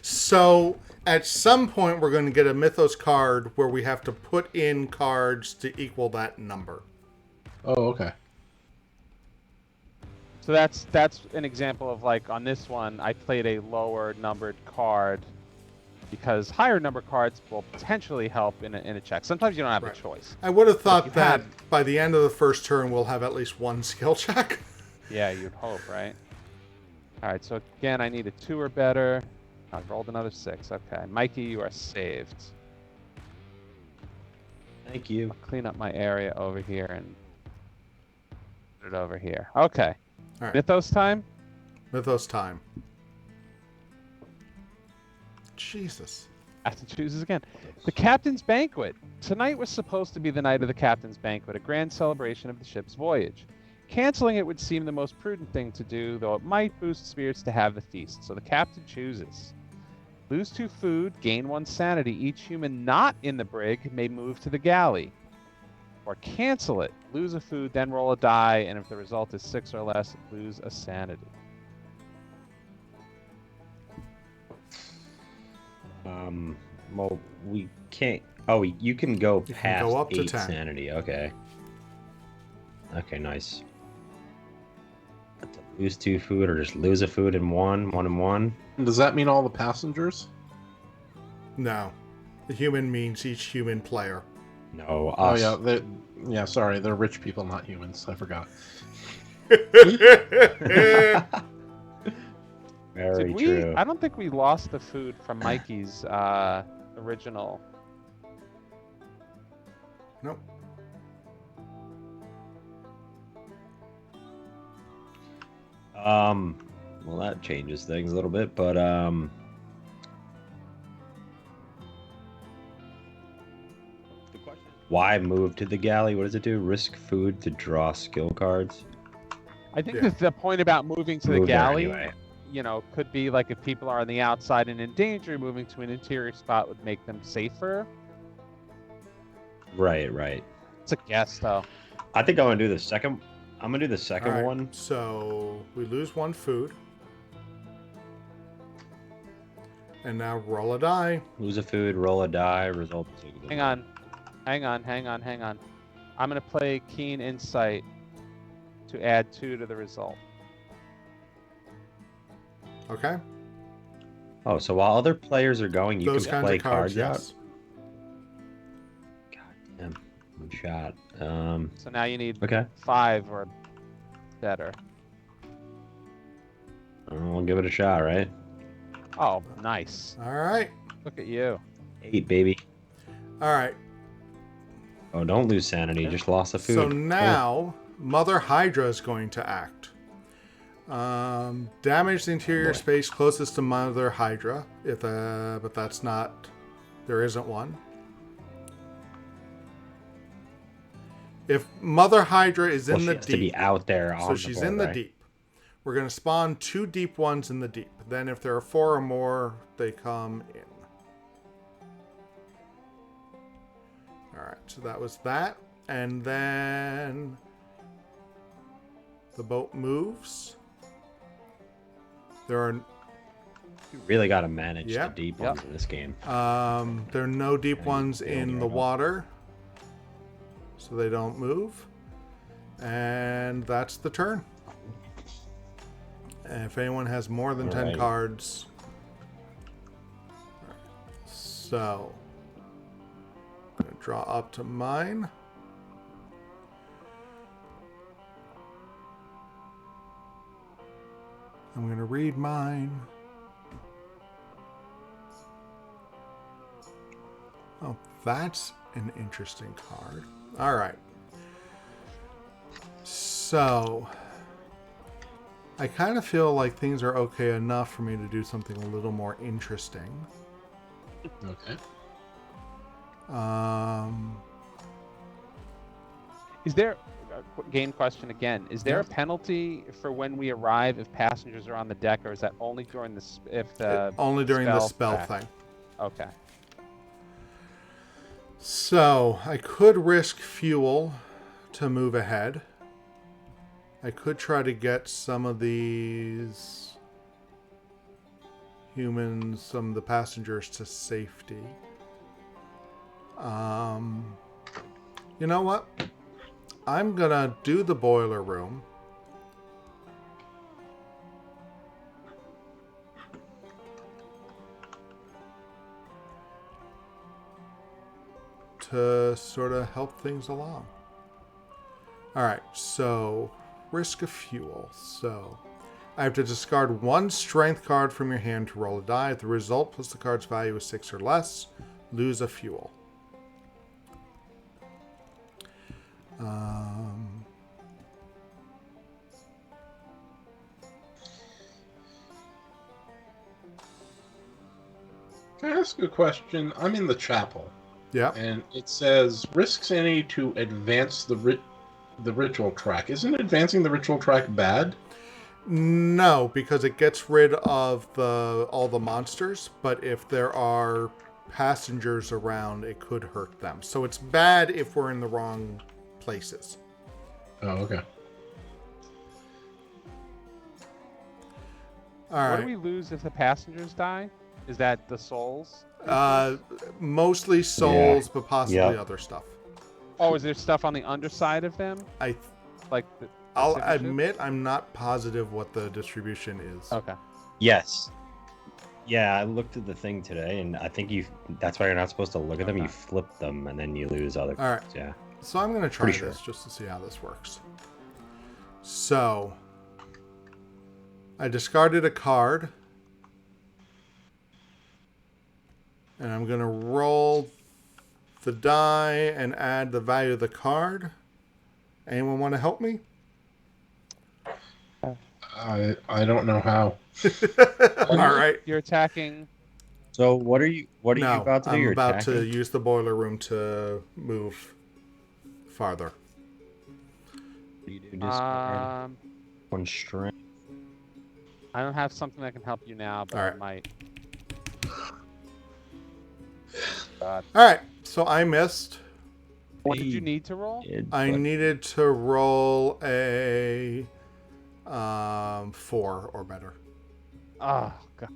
So at some point, we're going to get a Mythos card where we have to put in cards to equal that number. oh, okay. So that's an example of, like, on this one, I played a lower numbered card because higher number cards will potentially help in a check. Sometimes you don't have Right. a choice. I would have you thought that had- by the end of the first turn, we'll have at least one skill check. Yeah, you'd hope, right? All right, so again, I need a 2 or better. I've rolled another 6. Okay, Mikey, you are saved. Thank you. I'll clean up my area over here and put it over here. Okay. All right. Mythos time? Mythos time. Jesus. Captain chooses again. The Captain's Banquet. Tonight was supposed to be the night of the Captain's Banquet, a grand celebration of the ship's voyage. Canceling it would seem the most prudent thing to do, though it might boost spirits to have the feast, so the Captain chooses. Lose 2 food, gain 1 sanity. Each human not in the brig may move to the galley. Or cancel it. Lose a food, then roll a die, and if the result is 6 or less, lose a sanity. Well, we can't. Oh, you can go You past can go up to 8 10. sanity. Okay. Okay, nice. Lose 2 food, or just lose a food and 1 and 1. And does that mean all the passengers? No. The human means each human player. No, Oh us. yeah, sorry, they're rich people, not humans. I forgot. Very Did we? true. I don't think we lost the food from Mikey's original. Nope. Well, that changes things a little bit, but why move to the galley? What does it do? Risk food to draw skill cards. I think Yeah. that the point about moving to the Move there galley, anyway. you know, could be like if people are on the outside and in danger, moving to an interior spot would make them safer. Right, right. It's a guess, though. I think I'm gonna do the second. I'm gonna do the second All right, one. So we lose 1 food. And now roll a die. Lose a food, roll a die, result. Hang on. Hang on. I'm going to play Keen Insight to add 2 to the result. Okay? Oh, so while other players are going, you Those can kinds play of cards, cards yes. out. God damn, one shot. So now you need Okay. 5 or better. We'll give it a shot, right? Oh, nice. All right. Look at you. 8, baby. All right. Oh, don't lose sanity. You just lost the food. So now, Mother Hydra is going to act. Damage the interior Boy. space closest to Mother Hydra, but that's not. There isn't one. If Mother Hydra is Well, in she the has to be deep, out there on so the she's board, in the right? deep. We're going to spawn 2 deep ones in the deep. Then, if there are 4 or more, they come in. All right, so that was that, and then the boat moves. There are You really got to manage Yep. the deep Yep. ones in this game. there are no deep Yeah, ones they don't in even the know. water, so they don't move. And that's the turn. And if anyone has more than 10 Alright. cards, so I'm gonna draw up to mine. I'm gonna read mine. Oh, that's an interesting card. All right. So, I kind of feel like things are okay enough for me to do something a little more interesting. Okay. Is there game question again? Is there Yeah. a penalty for when we arrive if passengers are on the deck, or is that only during the if the Only during the spell back? thing. Okay. So, I could risk fuel to move ahead. I could try to get some of these humans, some of the passengers to safety. You know what? I'm gonna do the boiler room. to sort of help things along. All right, so risk of fuel. So I have to discard 1 strength card from your hand to roll a die. If the result plus the card's value is 6 or less, lose a fuel. Can I ask a question? I'm in the chapel. Yeah. And it says, risks any to advance the ritual track. Isn't advancing the ritual track bad? No, because it gets rid of all the monsters, but if there are passengers around, it could hurt them. So it's bad if we're in the wrong places. Oh, okay. All What right. do we lose if the passengers die? Is that the souls? Mostly souls, Yeah. but possibly Yep. other stuff. Oh, is there stuff on the underside of them? Like I'll signature? admit I'm not positive what the distribution is. Okay. Yes. Yeah, I looked at the thing today, and I think that's why you're not supposed to look at them. Okay. You flip them, and then you lose other All right. cards. Yeah. So I'm going to try Pretty this sure. just to see how this works. So I discarded a card. And I'm going to roll the die and add the value of the card. Anyone want to help me? I don't know how. All right. You're attacking. So what are you about to do? I'm You're about attacking? to use the boiler room to move farther. What do you do? Discard 1 strength. I don't have something that can help you now, but All I right. might. God. All right. So I missed. What did you need to roll? I needed to roll a 4 or better. Oh, God.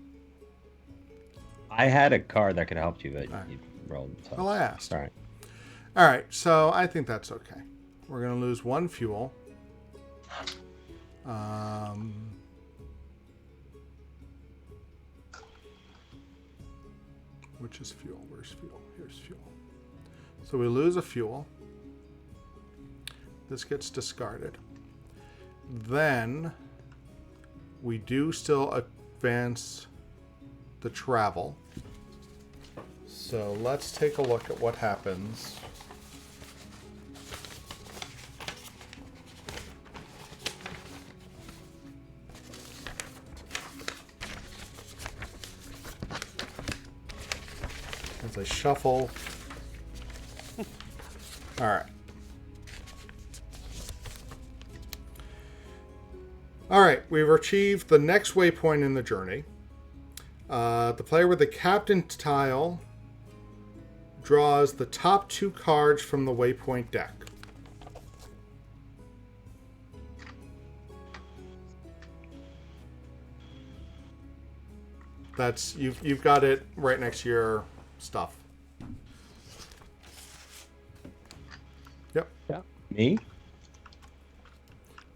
I had a card that could help you, but All right. you rolled. So. Well, I asked. Sorry. All right. So I think that's okay. We're going to lose 1 fuel. Which is fuel? Where's fuel? Here's fuel. So we lose a fuel. This gets discarded. Then we do still advance the travel. So let's take a look at what happens. As I shuffle. All right. All right, we've achieved the next waypoint in the journey. The player with the captain tile draws the top 2 cards from the waypoint deck. That's you've got it right next to your stuff. Yep. Me?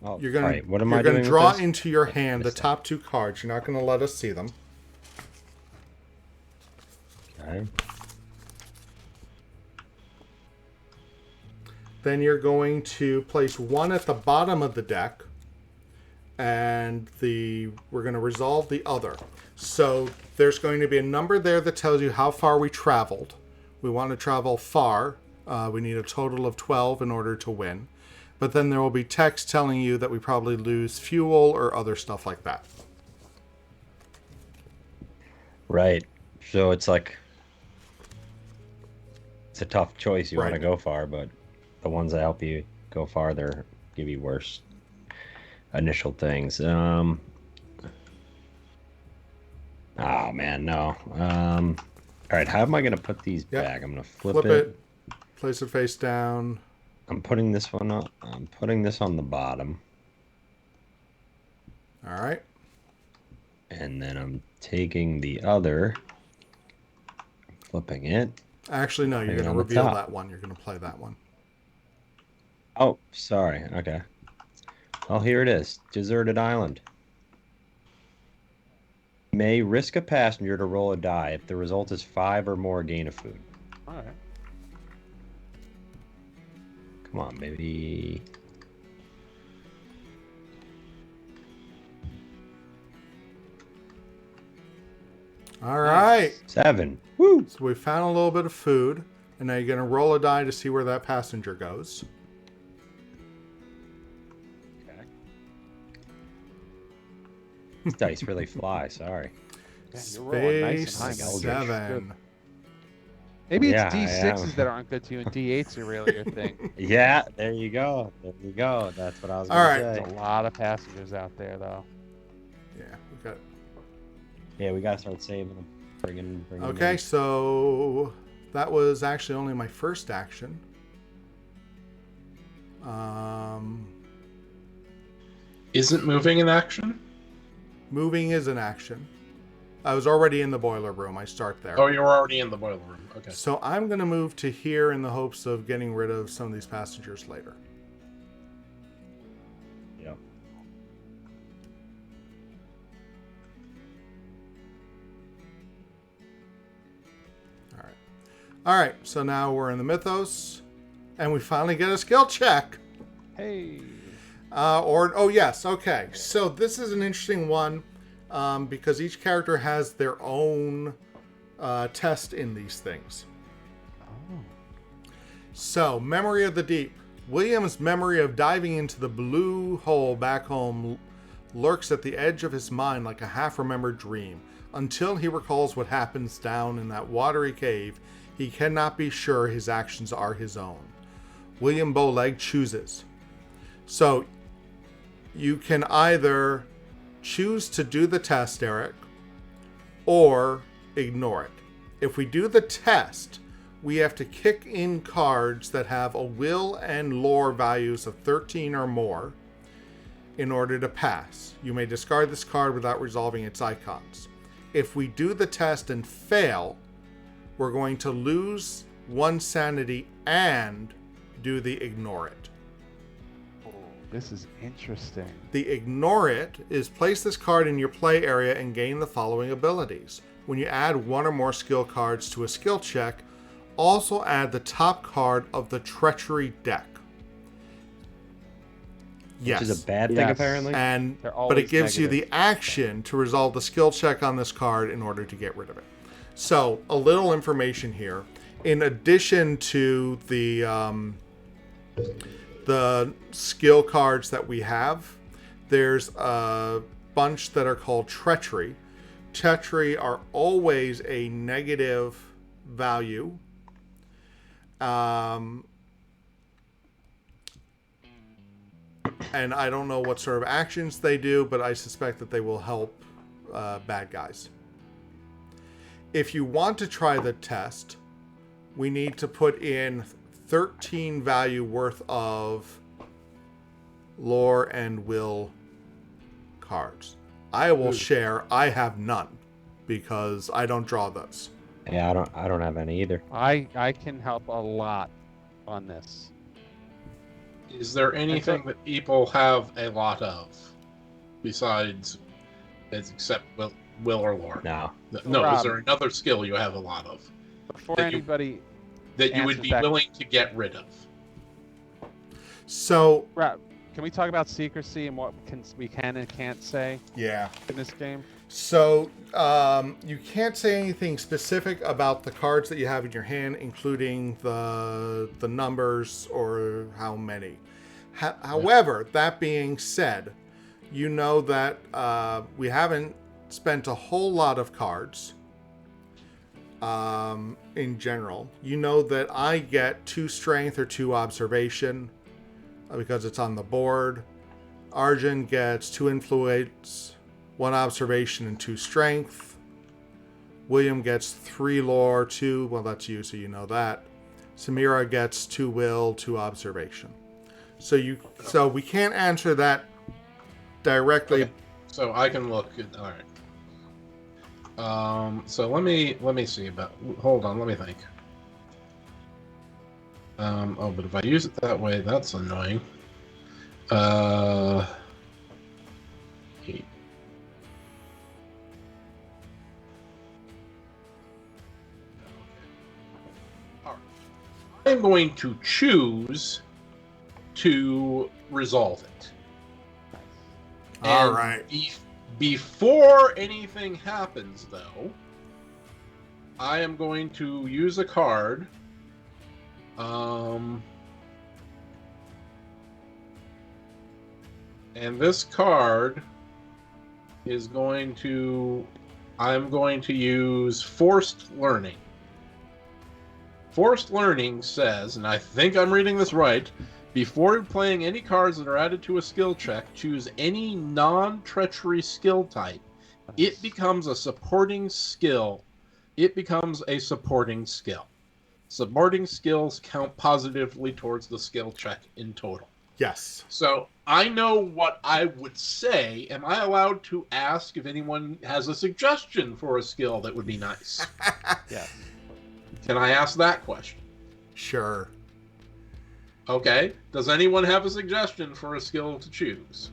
Oh, You're gonna right. What am you're I gonna doing draw with this? into your hand the missed that. top 2 cards. You're not gonna let us see them. Okay. Then you're going to place 1 at the bottom of the deck, and we're going to resolve the other. So there's going to be a number there that tells you how far we traveled. We want to travel far. We need a total of 12 in order to win. But then there will be text telling you that we probably lose fuel or other stuff like that. Right. So it's like it's a tough choice. You want to Right. go far, but the ones that help you go farther give you worse initial things. Oh man, no. All right, how am I gonna put these Yep. back? I'm gonna flip Flip it. it, place it face down. I'm putting this one up. I'm putting this on the bottom, All right. and then I'm taking the other, flipping it. Actually, no, you're Hang going to on the reveal top. that one. You're going to play that one. Oh, sorry. Okay. Well, here it is. Deserted island. May risk a passenger to roll a die. If the result is 5 or more, gain a food. All right. Come on, baby. All right. 7. Woo! So we found a little bit of food, and now you're going to roll a die to see where that passenger goes. Okay. These dice really fly. Sorry. Yeah, you're rolling nice Space and high, Mike. 7. Maybe it's Yeah, I D6s am. that aren't good to you, and D8s are really your thing. Yeah, there you go. There you go. That's what I was All gonna right. say. There's a lot of passengers out there, though. Yeah, we got. Yeah, we gotta start saving them. Bringing Okay, them in. so that was actually only my first action. Isn't moving an action? Moving is an action. I was already in the boiler room. I start there. Oh, you're already in the boiler room. Okay. So I'm going to move to here in the hopes of getting rid of some of these passengers later. Yep. All right, so now we're in the Mythos, and we finally get a skill check. Hey. Oh yes, okay. So this is an interesting one because each character has their own test in these things. Oh. So, Memory of the Deep. William's memory of diving into the blue hole back home lurks at the edge of his mind like a half-remembered dream. Until he recalls what happens down in that watery cave, he cannot be sure his actions are his own. William Bowleg chooses. So, you can either choose to do the test, Eric, or ignore it. If we do the test, we have to kick in cards that have a will and lore values of 13 or more in order to pass. You may discard this card without resolving its icons. If we do the test and fail, we're going to lose 1 sanity and do the ignore it. Oh, this is interesting. The ignore it is place this card in your play area and gain the following abilities. When you add 1 or more skill cards to a skill check, also add the top card of the treachery deck. Yes. Which is a bad thing, Yes. apparently. And They're but always it gives you negative. the action to resolve the skill check on this card in order to get rid of it. So a little information here. In addition to the skill cards that we have, there's a bunch that are called treachery. Treachery are always a negative value. And I don't know what sort of actions they do, but I suspect that they will help bad guys. If you want to try the test, we need to put in 13 value worth of lore and will cards. I will share. I have none because I don't draw those. Yeah, I don't have any either. I can help a lot on this. Is there anything that people have a lot of besides, except will or lore? No. No, Rob, is there another skill you have a lot of Before that you- anybody, that you would answers be that- willing to get rid of? So Rob, can we talk about secrecy and what we can and can't say yeah. in this game? So you can't say anything specific about the cards that you have in your hand, including the numbers or how many. However, that being said, you know that we haven't spent a whole lot of cards in general. You know that I get 2 strength or 2 observation because it's on the board. Arjun gets 2 influence, 1 observation, and 2 strength. William gets 3 lore, 2, well, that's you, so you know that. Samira gets 2 will, 2 observation. So we can't answer that directly. Okay. So I can look at, all right. So let me see about. Hold on, let me think. Oh, but if I use it that way, that's annoying. Eight. All right. I'm going to choose to resolve it. All And right. Before anything happens, though, I am going to use a card. And this card is going to... I'm going to use Forced Learning. Forced Learning says, and I think I'm reading this right, before playing any cards that are added to a skill check, choose any non-treachery skill type. It becomes a supporting skill. It becomes a supporting skill. Supporting skills count positively towards the skill check in total. Yes. So I know what I would say. Am I allowed to ask if anyone has a suggestion for a skill that would be nice? Yes. Can I ask that question? Sure. Okay. Does anyone have a suggestion for a skill to choose?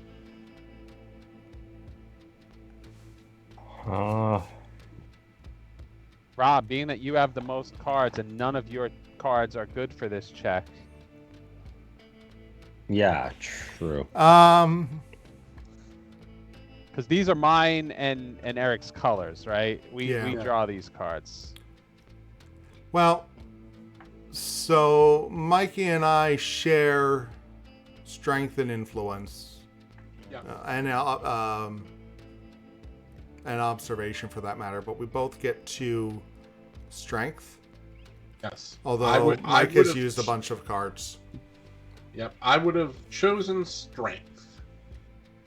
Rob, being that you have the most cards and none of your cards are good for this check. Yeah, true. Because these are mine and Eric's colors, right? We draw these cards. Well, so Mikey and I share strength and influence. Yeah. And observation for that matter, but we both get 2 strength. Yes. Although Mike has used a bunch of cards. Yep, I would have chosen strength.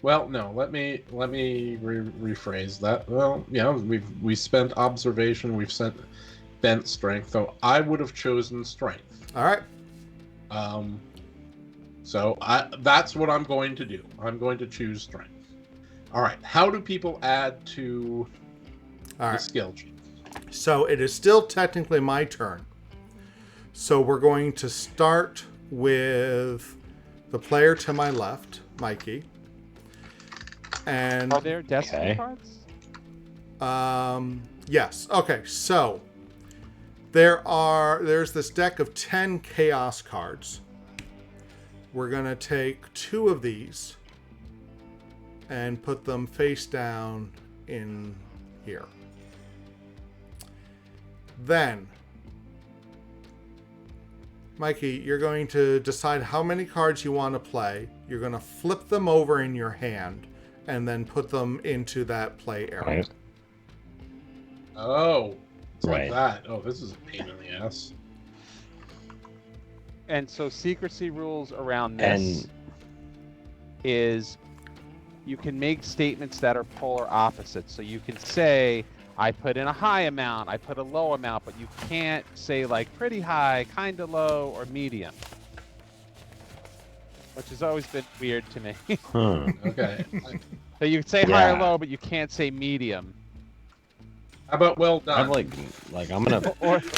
Well, no, let me rephrase that. Well, yeah, we spent observation, we've spent strength, so I would have chosen strength. All right. So that's what I'm going to do. I'm going to choose strength. All right. How do people add to the skill sheet? So it is still technically my turn. So we're going to start with the player to my left, Mikey. And are there destiny cards? Yes. Okay. So there's this deck of 10 chaos cards. We're going to take 2 of these and put them face down in here. Then, Mikey, you're going to decide how many cards you want to play. You're going to flip them over in your hand and then put them into that play area. Right. Oh, it's Right. like that. Oh, this is a pain in the ass. And so secrecy rules around this is you can make statements that are polar opposites. So you can say, I put in a high amount, I put a low amount, but you can't say like pretty high, kind of low, or medium. Which has always been weird to me. Okay. So you can say high or low, but you can't say medium. How about well done? I'm like I'm gonna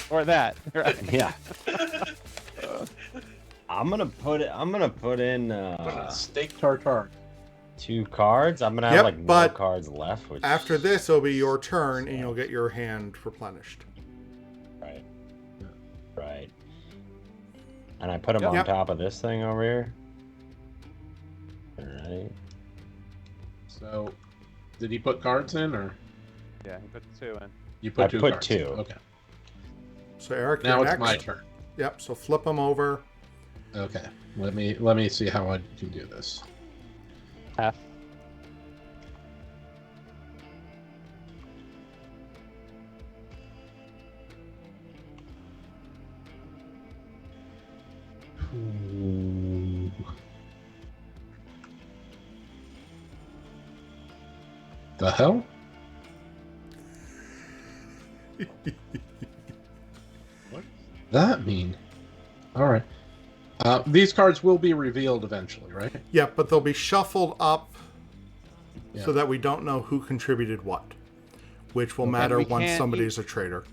or that. Right? yeah. I'm gonna put in steak tartare. 2 cards. I'm gonna have no cards left. Which... After this, it'll be your turn, and you'll get your hand replenished. Right. Right. And I put them on top of this thing over here. Alright. So, did he put cards in, or? Yeah, he put 2 in. You put 2 cards. I put 2. Okay. So Eric, now you're it's next. my turn. Yep. So flip them over. Okay. Let me see how I can do this. F. The hell? What does that mean? All right. These cards will be revealed eventually, right? Yeah, but they'll be shuffled up Yeah. so that we don't know who contributed what, which will matter once somebody's a traitor.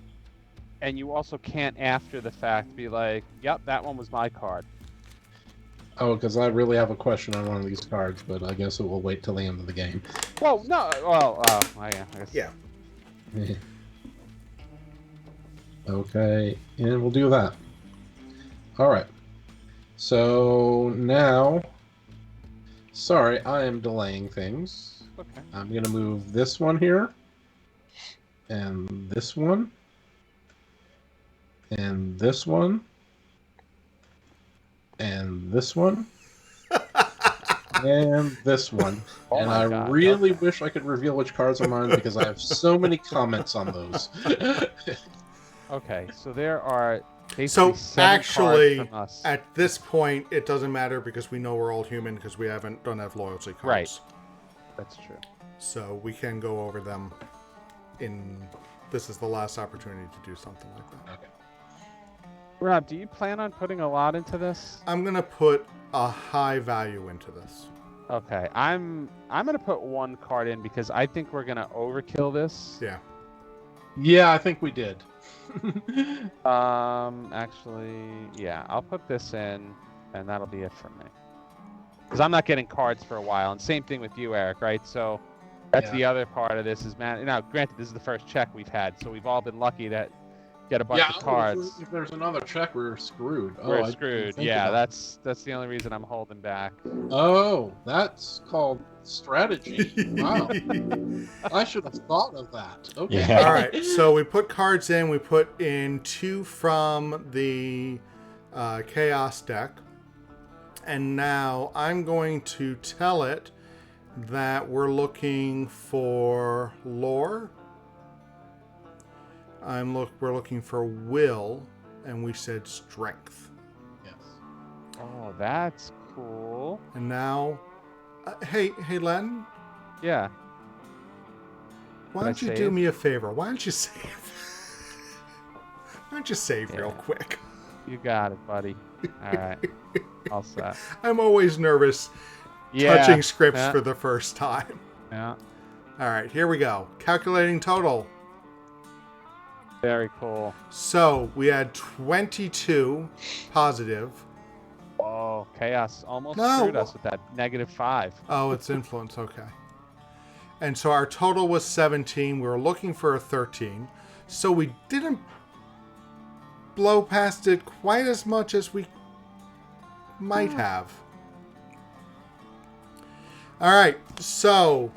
And you also can't, after the fact, be like, yep, that one was my card. Oh, because I really have a question on one of these cards, but I guess it will wait till the end of the game. Well, no, well, I guess. Yeah. Okay, and we'll do that. All right. So now, sorry, I am delaying things. Okay. I'm gonna move this one here, and this one, and this one, and this one, and this one. Oh And my I God, really okay. wish I could reveal which cards are mine because I have so many comments on those. Okay, so there are basically So 7 actually, cards from us. at this point, it doesn't matter because we know we're all human because we don't have loyalty cards. Right. That's true. So we can go over them this is the last opportunity to do something like that. Okay. Rob, do you plan on putting a lot into this? I'm going to put a high value into this. Okay, I'm gonna put 1 card in because I think we're gonna overkill this. Yeah. Yeah, I think we did. Actually, yeah, I'll put this in, and that'll be it for me. Because I'm not getting cards for a while, and same thing with you, Eric, right? So that's the other part of this is, man. Now, granted, this is the first check we've had, so we've all been lucky to get a bunch of cards. If there's another check, we're screwed. We're screwed. Yeah, that's the only reason I'm holding back. Oh, that's called strategy. Wow. I should have thought of that. Okay. Yeah. All right. So we put cards in. We put in 2 from the Chaos deck. And now I'm going to tell it that we're looking for lore. We're looking for will, and we said strength. Yes. Oh, that's cool. And now, hey, Len, Yeah. why Did I don't you do save? me a favor? Why don't you save? Why don't you save real Yeah. quick? You got it, buddy. All right. All set. I'm always nervous Yeah. touching scripts yeah, for the first time. Yeah. All right, here we go. Calculating total. Very cool. So we had 22 positive. Oh, Chaos almost No. screwed us with that -5. Oh, it's influence. Okay. And so our total was 17. We were looking for a 13. So we didn't blow past it quite as much as we might have. All right. So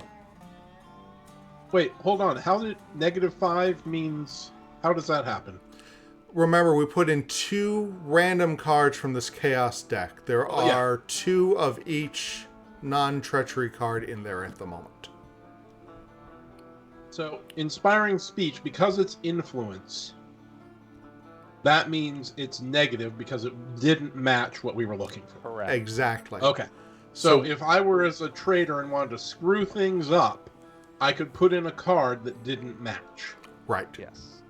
Wait, hold on. How did -5 means? How does that happen? remember, we put in 2 random cards from this Chaos deck. There are 2 of each non-treachery card in there at the moment. So, inspiring speech, because it's influence, that means it's negative because it didn't match what we were looking for. Correct. Exactly. Okay. So if I were as a traitor and wanted to screw things up, I could put in a card that didn't match. Right. Yes.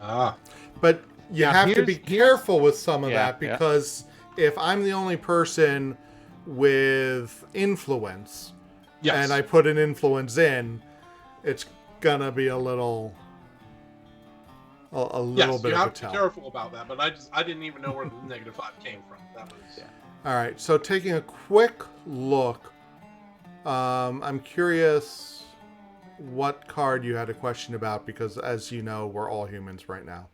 Ah. But you Now, have to be here's- careful with some of Yeah, that because if I'm the only person with influence Yes. and I put an influence in, it's gonna be a little yes, bit you of a have to be tell. careful about that, but I didn't even know where the -5 came from. That was All right, so taking a quick look, I'm curious what card you had a question about because, as you know, we're all humans right now.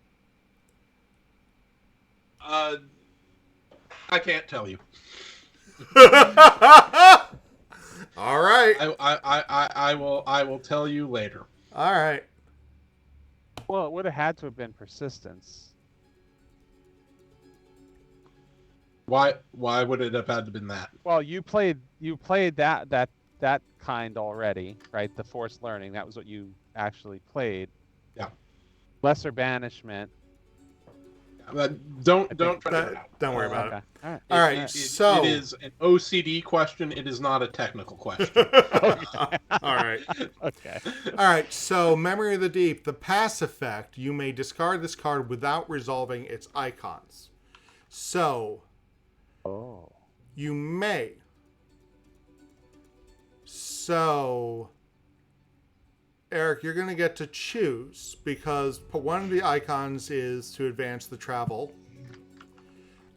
I can't tell you. All right. I will tell you later. All right. Well, it would have had to have been persistence. Why would it have had to been that? Well, you played that kind already, right? The forced learning. That was what you actually played. Yeah. Lesser banishment. Don't try to. Don't worry about Okay. it. All right. All right, so it is an OCD question. It is not a technical question. all right. Okay. All right, so Memory of the Deep, the pass effect, you may discard this card without resolving its icons. So, Oh. you may. So, Eric, you're going to get to choose because one of the icons is to advance the travel.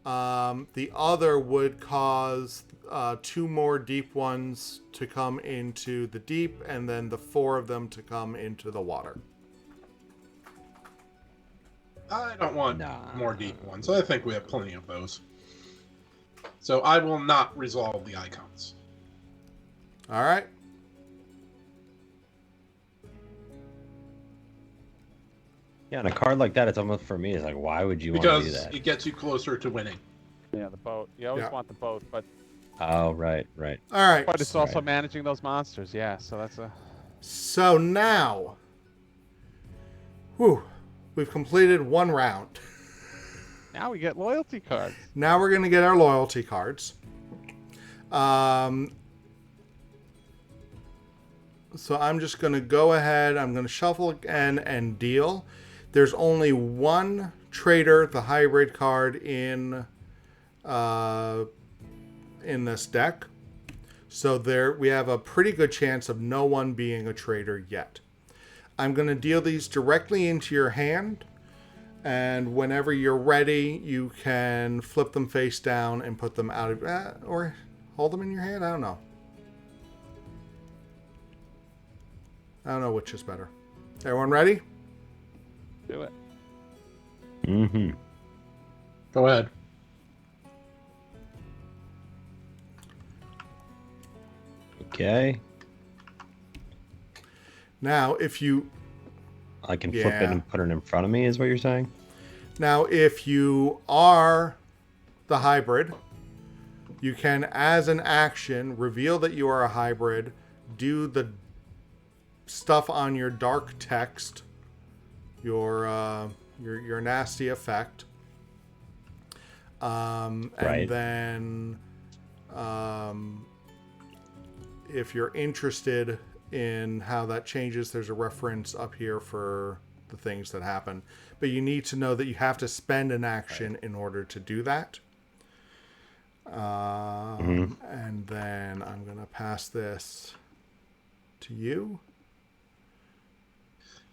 The other would cause 2 more deep ones to come into the deep and then the 4 of them to come into the water. I don't want Nah. more deep ones. I think we have plenty of those. So I will not resolve the icons. All right. Yeah, and a card like that, it's almost for me. It's like, why would you want to do Because that? it gets you closer to winning. Yeah, the boat. You always Yeah. want the boat, but Oh, right. All right. it's also Right. managing those monsters. Yeah, so that's a. So now, we've completed one round. Now we get loyalty cards. Now we're going to get our loyalty cards. So I'm just going to go ahead. I'm going to shuffle again and deal. There's only one traitor, the hybrid card in this deck. So we have a pretty good chance of no one being a traitor yet. I'm going to deal these directly into your hand. And whenever you're ready, you can flip them face down and put them out of... or hold them in your hand? I don't know. I don't know which is better. Everyone ready? Do it. Mm-hmm. Go ahead. Okay. Now, if you... I can flip it and put it in front of me, is what you're saying? Now, if you are the hybrid, you can, as an action, reveal that you are a hybrid, do the stuff on your dark text, your nasty effect, and Right. then if you're interested in how that changes, there's a reference up here for the things that happen. But you need to know that you have to spend an action in order to do that. And then I'm going to pass this to you.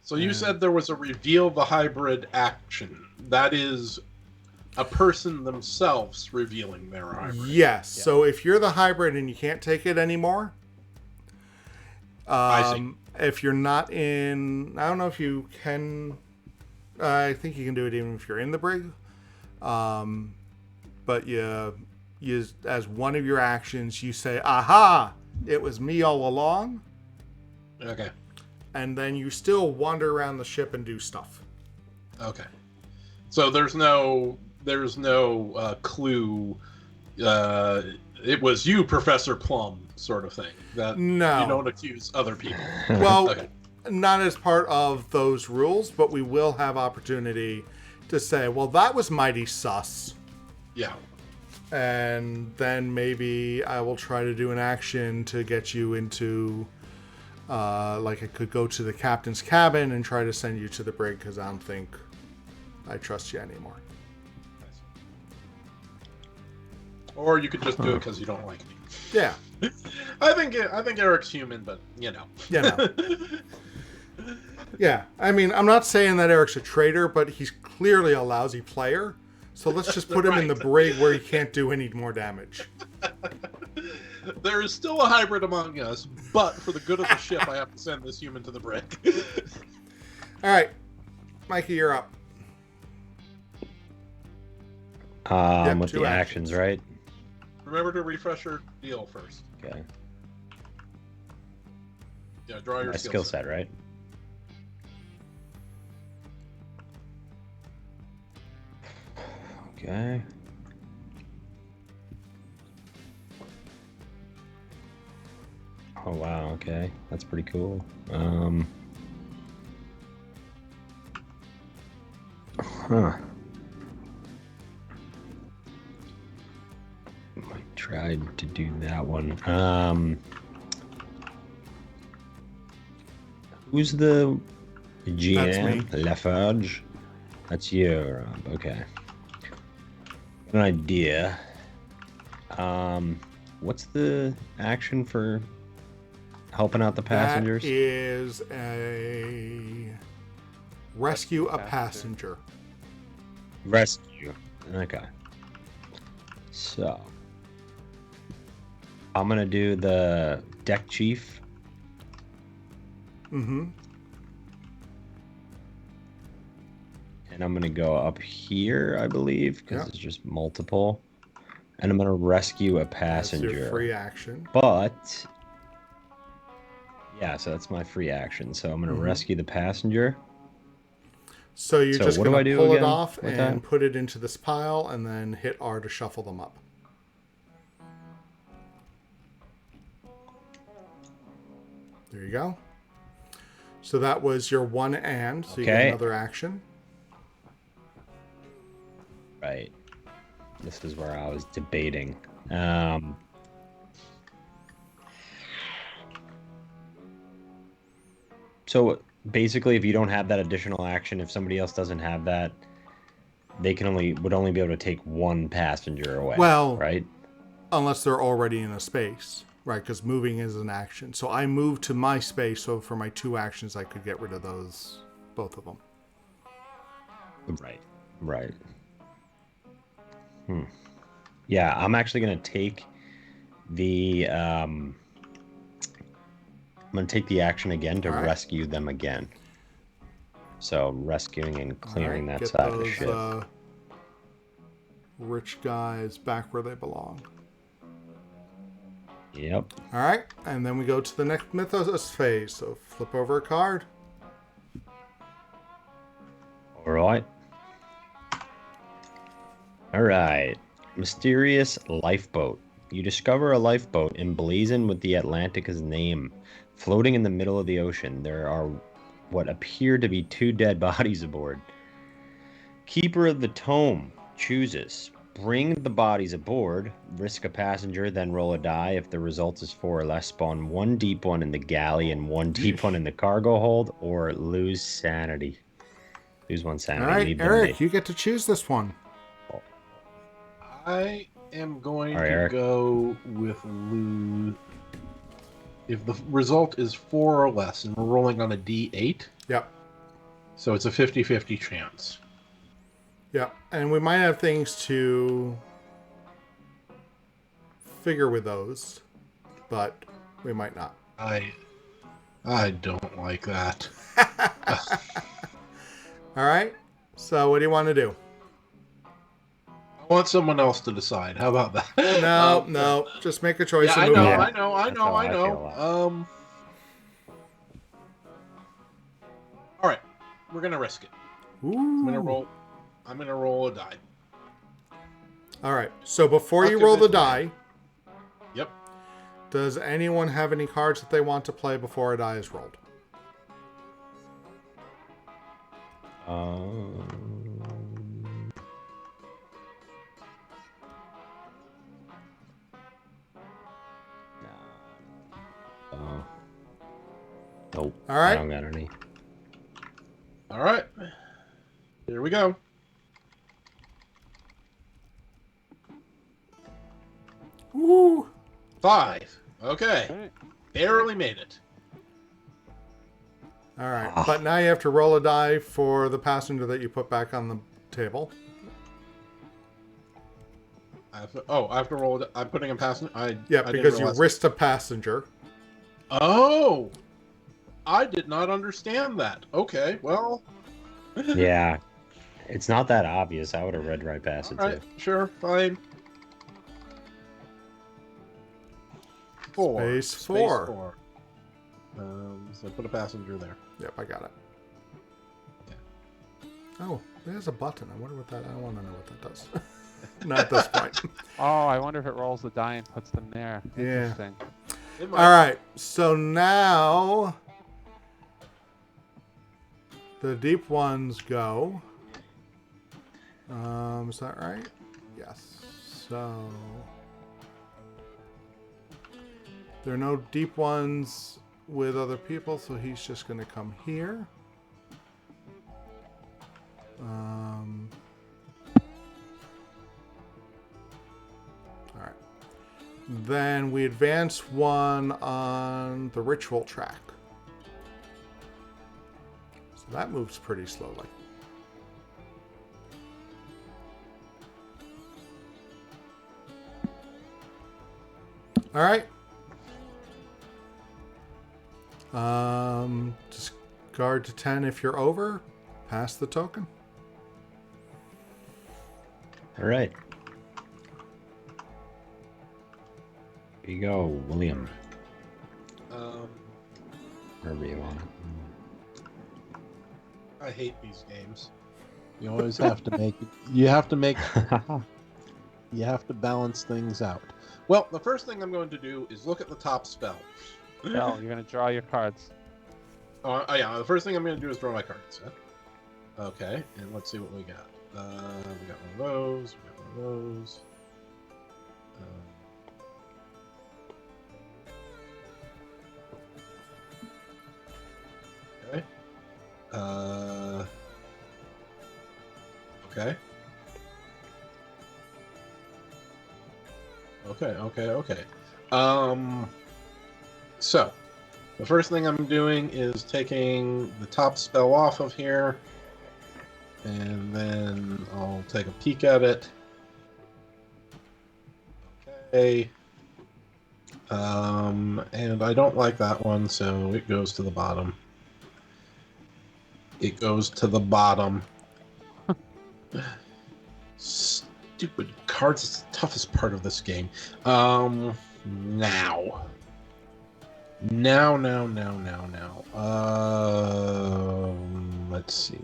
So you said there was a reveal the hybrid action. That is a person themselves revealing their hybrid. Yes. Yeah. So if you're the hybrid and you can't take it anymore, I see. If you're not in, I don't know if you can. I think you can do it even if you're in the brig. But you, as one of your actions, you say, "Aha! It was me all along." Okay. And then you still wander around the ship and do stuff. Okay. So there's no clue. It was you, Professor Plum, sort of thing. That No. You don't accuse other people. Well, Okay. not as part of those rules, but we will have opportunity to say, well, that was mighty sus. Yeah. And then maybe I will try to do an action to get you into, like I could go to the captain's cabin and try to send you to the brig because I don't think I trust you anymore. Or you could just do it because you don't like me. Yeah. I think Eric's human, but you know. Yeah. I mean, I'm not saying that Eric's a traitor, but he's clearly a lousy player. So let's just put him in the brig where he can't do any more damage. There is still a hybrid among us, but for the good of the ship, I have to send this human to the brig. All right. Mikey, you're up. With the actions, right? Remember to refresh your deal first. Okay. Yeah, draw your My skill set, right? Okay. Oh wow, okay. That's pretty cool. Huh. I tried to do that one. Who's the GM? That's me. Lafarge? That's you, Rob. Okay. Got an idea. What's the action for helping out the passengers? That is a rescue a passenger. Rescue. Okay. So I'm gonna do the deck chief. Mm-hmm. And I'm gonna go up here, I believe, because it's just multiple. And I'm going to rescue a That's passenger. your free action. But yeah, so that's my free action. So I'm going to rescue the passenger. So you're just what do going I to do pull it again off with and that? put it into this pile, and then hit R to shuffle them up. There you go. So that was your one and, so you get Okay. another action. Right. This is where I was debating. So basically, if you don't have that additional action, if somebody else doesn't have that, they would only be able to take one passenger away. Well, right? Unless they're already in a space, right? Because moving is an action. So I moved to my space, so for my 2 actions, I could get rid of both of them. Right. Yeah, I'm actually gonna take the I'm gonna take the action again to rescue them again. So rescuing and clearing that side of the ship. Rich guys back where they belong. Yep. All right, and then we go to the next Mythos phase. So flip over a card. All right. Mysterious lifeboat. You discover a lifeboat emblazoned with the Atlantica's name. Floating in the middle of the ocean, there are what appear to be 2 dead bodies aboard. Keeper of the Tome chooses. Bring the bodies aboard, risk a passenger, then roll a die. If the result is 4 or less, spawn 1 deep one in the galley and 1 deep one in the cargo hold, or lose sanity. Lose 1 sanity. All right, Leave Eric, you get to choose this one. I am going All right, to Eric. go with lose. If the result is 4 or less, and we're rolling on a D8. Yep. So it's a 50-50 chance. Yep. And we might have things to figure with those, but we might not. I don't like that. All right. So what do you want to do? I want someone else to decide. How about that? No. Just make a choice. Yeah, and I move know, on. I know. All right, we're gonna risk it. Ooh. I'm gonna roll a die. All right. So before you roll the die, Yep. does anyone have any cards that they want to play before a die is rolled? Nope. All right. I don't got any. All right. Here we go. Woo. 5. Okay. Barely made it. All right. But now you have to roll a die for the passenger that you put back on the table. I have to roll. I'm putting a passenger. Because you risked a passenger. Oh, I did not understand that. Okay, well. Yeah, it's not that obvious. I would have read right past it too. Alright, sure, fine. 4. Space 4. So put a passenger there. Yep, I got it. Oh, there's a button. I wonder what that. I want to know what that does. Not at this point. Oh, I wonder if it rolls the die and puts them there. Yeah. Interesting. All right. So now the deep ones go. Is that right? Yes. So there are no deep ones with other people, so he's just going to come here. All right. Then we advance one on the ritual track. So that moves pretty slowly. All right. Discard to 10 if you're over. Pass the token. All right. Here you go, William. Wherever you want it. I hate these games. You always have to make. You have to make. You have to balance things out. Well, the first thing I'm going to do is look at the top spell. No, you're gonna draw your cards. Oh, yeah, the first thing I'm going to do is draw my cards. Huh? Okay, and let's see what we got. We got one of those. We got one of those. Okay. Okay. Okay. So, the first thing I'm doing is taking the top spell off of here, and then I'll take a peek at it. Okay. And I don't like that one, so it goes to the bottom. It goes to the bottom. Stupid cards is the toughest part of this game. Now. Let's see.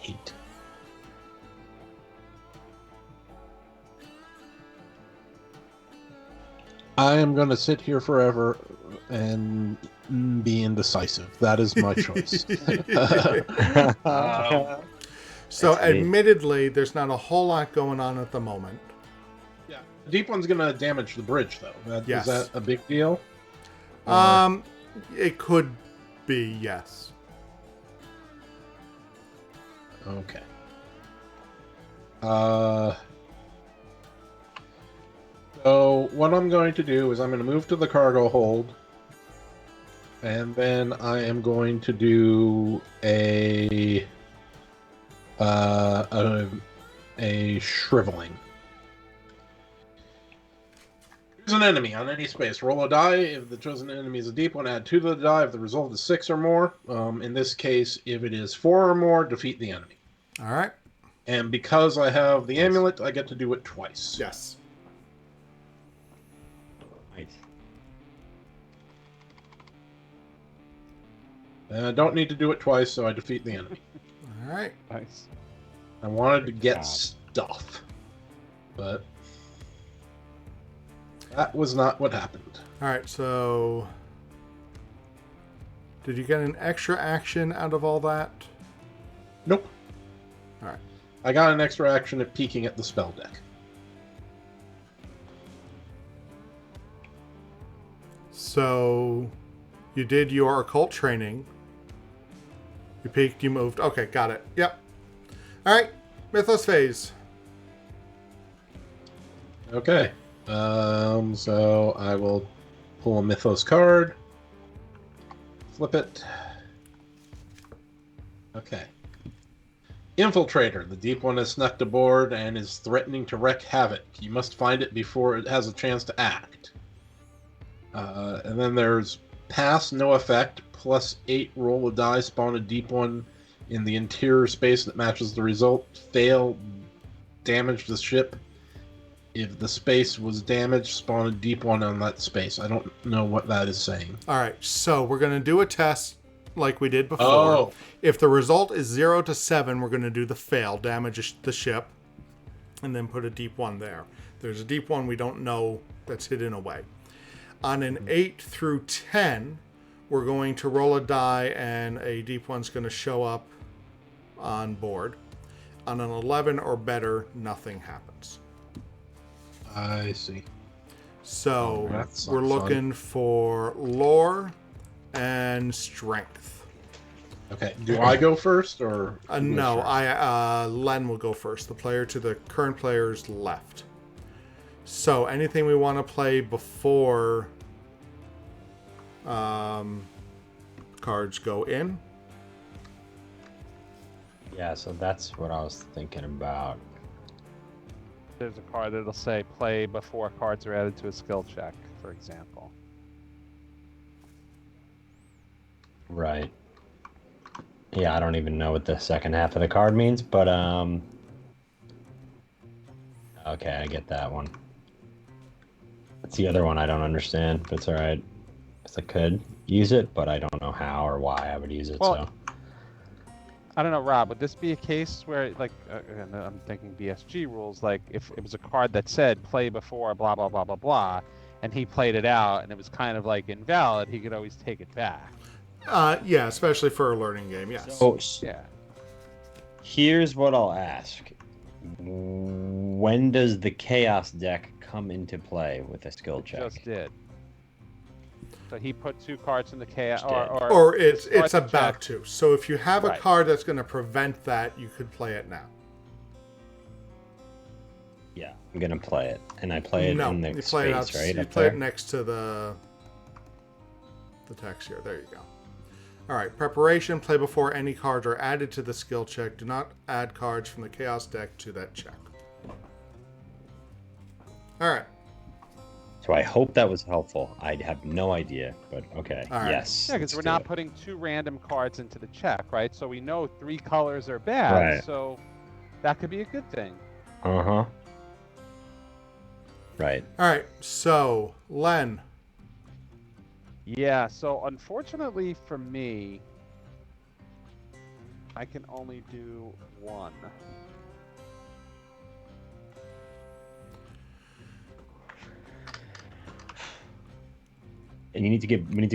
Hate. I am going to sit here forever and be indecisive. That is my choice. So, That's me. admittedly, there's not a whole lot going on at the moment. Yeah, deep one's gonna damage the bridge, though. Yes. Is that a big deal? It could be, yes. Okay. So what I'm going to do is I'm going to move to the cargo hold, and then I am going to do a shriveling. Choose an enemy on any space. Roll a die. If the chosen enemy is a deep one, add 2 to the die. If the result is 6 or more, in this case, if it is 4 or more, defeat the enemy. All right. And because I have the amulet, I get to do it twice. Yes. Nice. And I don't need to do it twice, so I defeat the enemy. All right. Nice. I wanted to Good get job. stuff, but that was not what happened. All right. So, did you get an extra action out of all that? Nope. All right. I got an extra action at peeking at the spell deck. So, you did your occult training. You peeked, you moved. Okay, got it. Yep. All right. Mythos Phase. Okay. So I will pull a Mythos card. Flip it. Okay. Infiltrator. The deep one has snuck aboard and is threatening to wreak havoc. You must find it before it has a chance to act. And then there's pass, no effect, +8, roll a die, spawn a deep one in the interior space that matches the result. Fail, damage the ship. If the space was damaged, spawn a deep one on that space. I don't know what that is saying. All right. So, we're going to do a test like we did before. Oh. If the result is 0 to 7, we're going to do the fail, damage the ship, and then put a deep one there. There's a deep one we don't know that's hidden away. On an 8 through 10, we're going to roll a die, and a deep one's going to show up on board. On an 11 or better, nothing happens. I see. So That's we're not looking for lore and strength. Okay. Do I go first or? No, Len will go first. The player to the current player's left. So anything we want to play before cards go in. Yeah, so that's what I was thinking about. There's a card that'll say play before cards are added to a skill check, for example. Right. Yeah, I don't even know what the second half of the card means, but okay, I get that one. It's the other one I don't understand, but it's all right. Because I could use it, but I don't know how or why I would use it. Well, so I don't know, Rob. Would this be a case where, like, and I'm thinking BSG rules, like if it was a card that said play before blah blah blah blah blah, and he played it out and it was kind of like invalid, he could always take it back. Yeah, especially for a learning game. Yes. So Yeah. here's what I'll ask: when does the Chaos deck come into play with a skill check? Just did. So he put 2 cards in the chaos, Just did. Or to it's start the about check. to. So if you have a Right. card that's going to prevent that, you could play it now. Yeah, I'm gonna play it, and I play it No, in the you space, play it out, right? You Up play there? it next to the text here. There you go. All right, preparation. Play before any cards are added to the skill check. Do not add cards from the Chaos deck to that check. All right. So I hope that was helpful. I have no idea, but okay. All right. Yes. Yeah, because let's we're do not it. putting 2 random cards into the check, right? So we know 3 colors are bad, Right. so that could be a good thing. Uh-huh. Right. All right. So, Len. Yeah, so unfortunately for me, I can only do 1. And we need to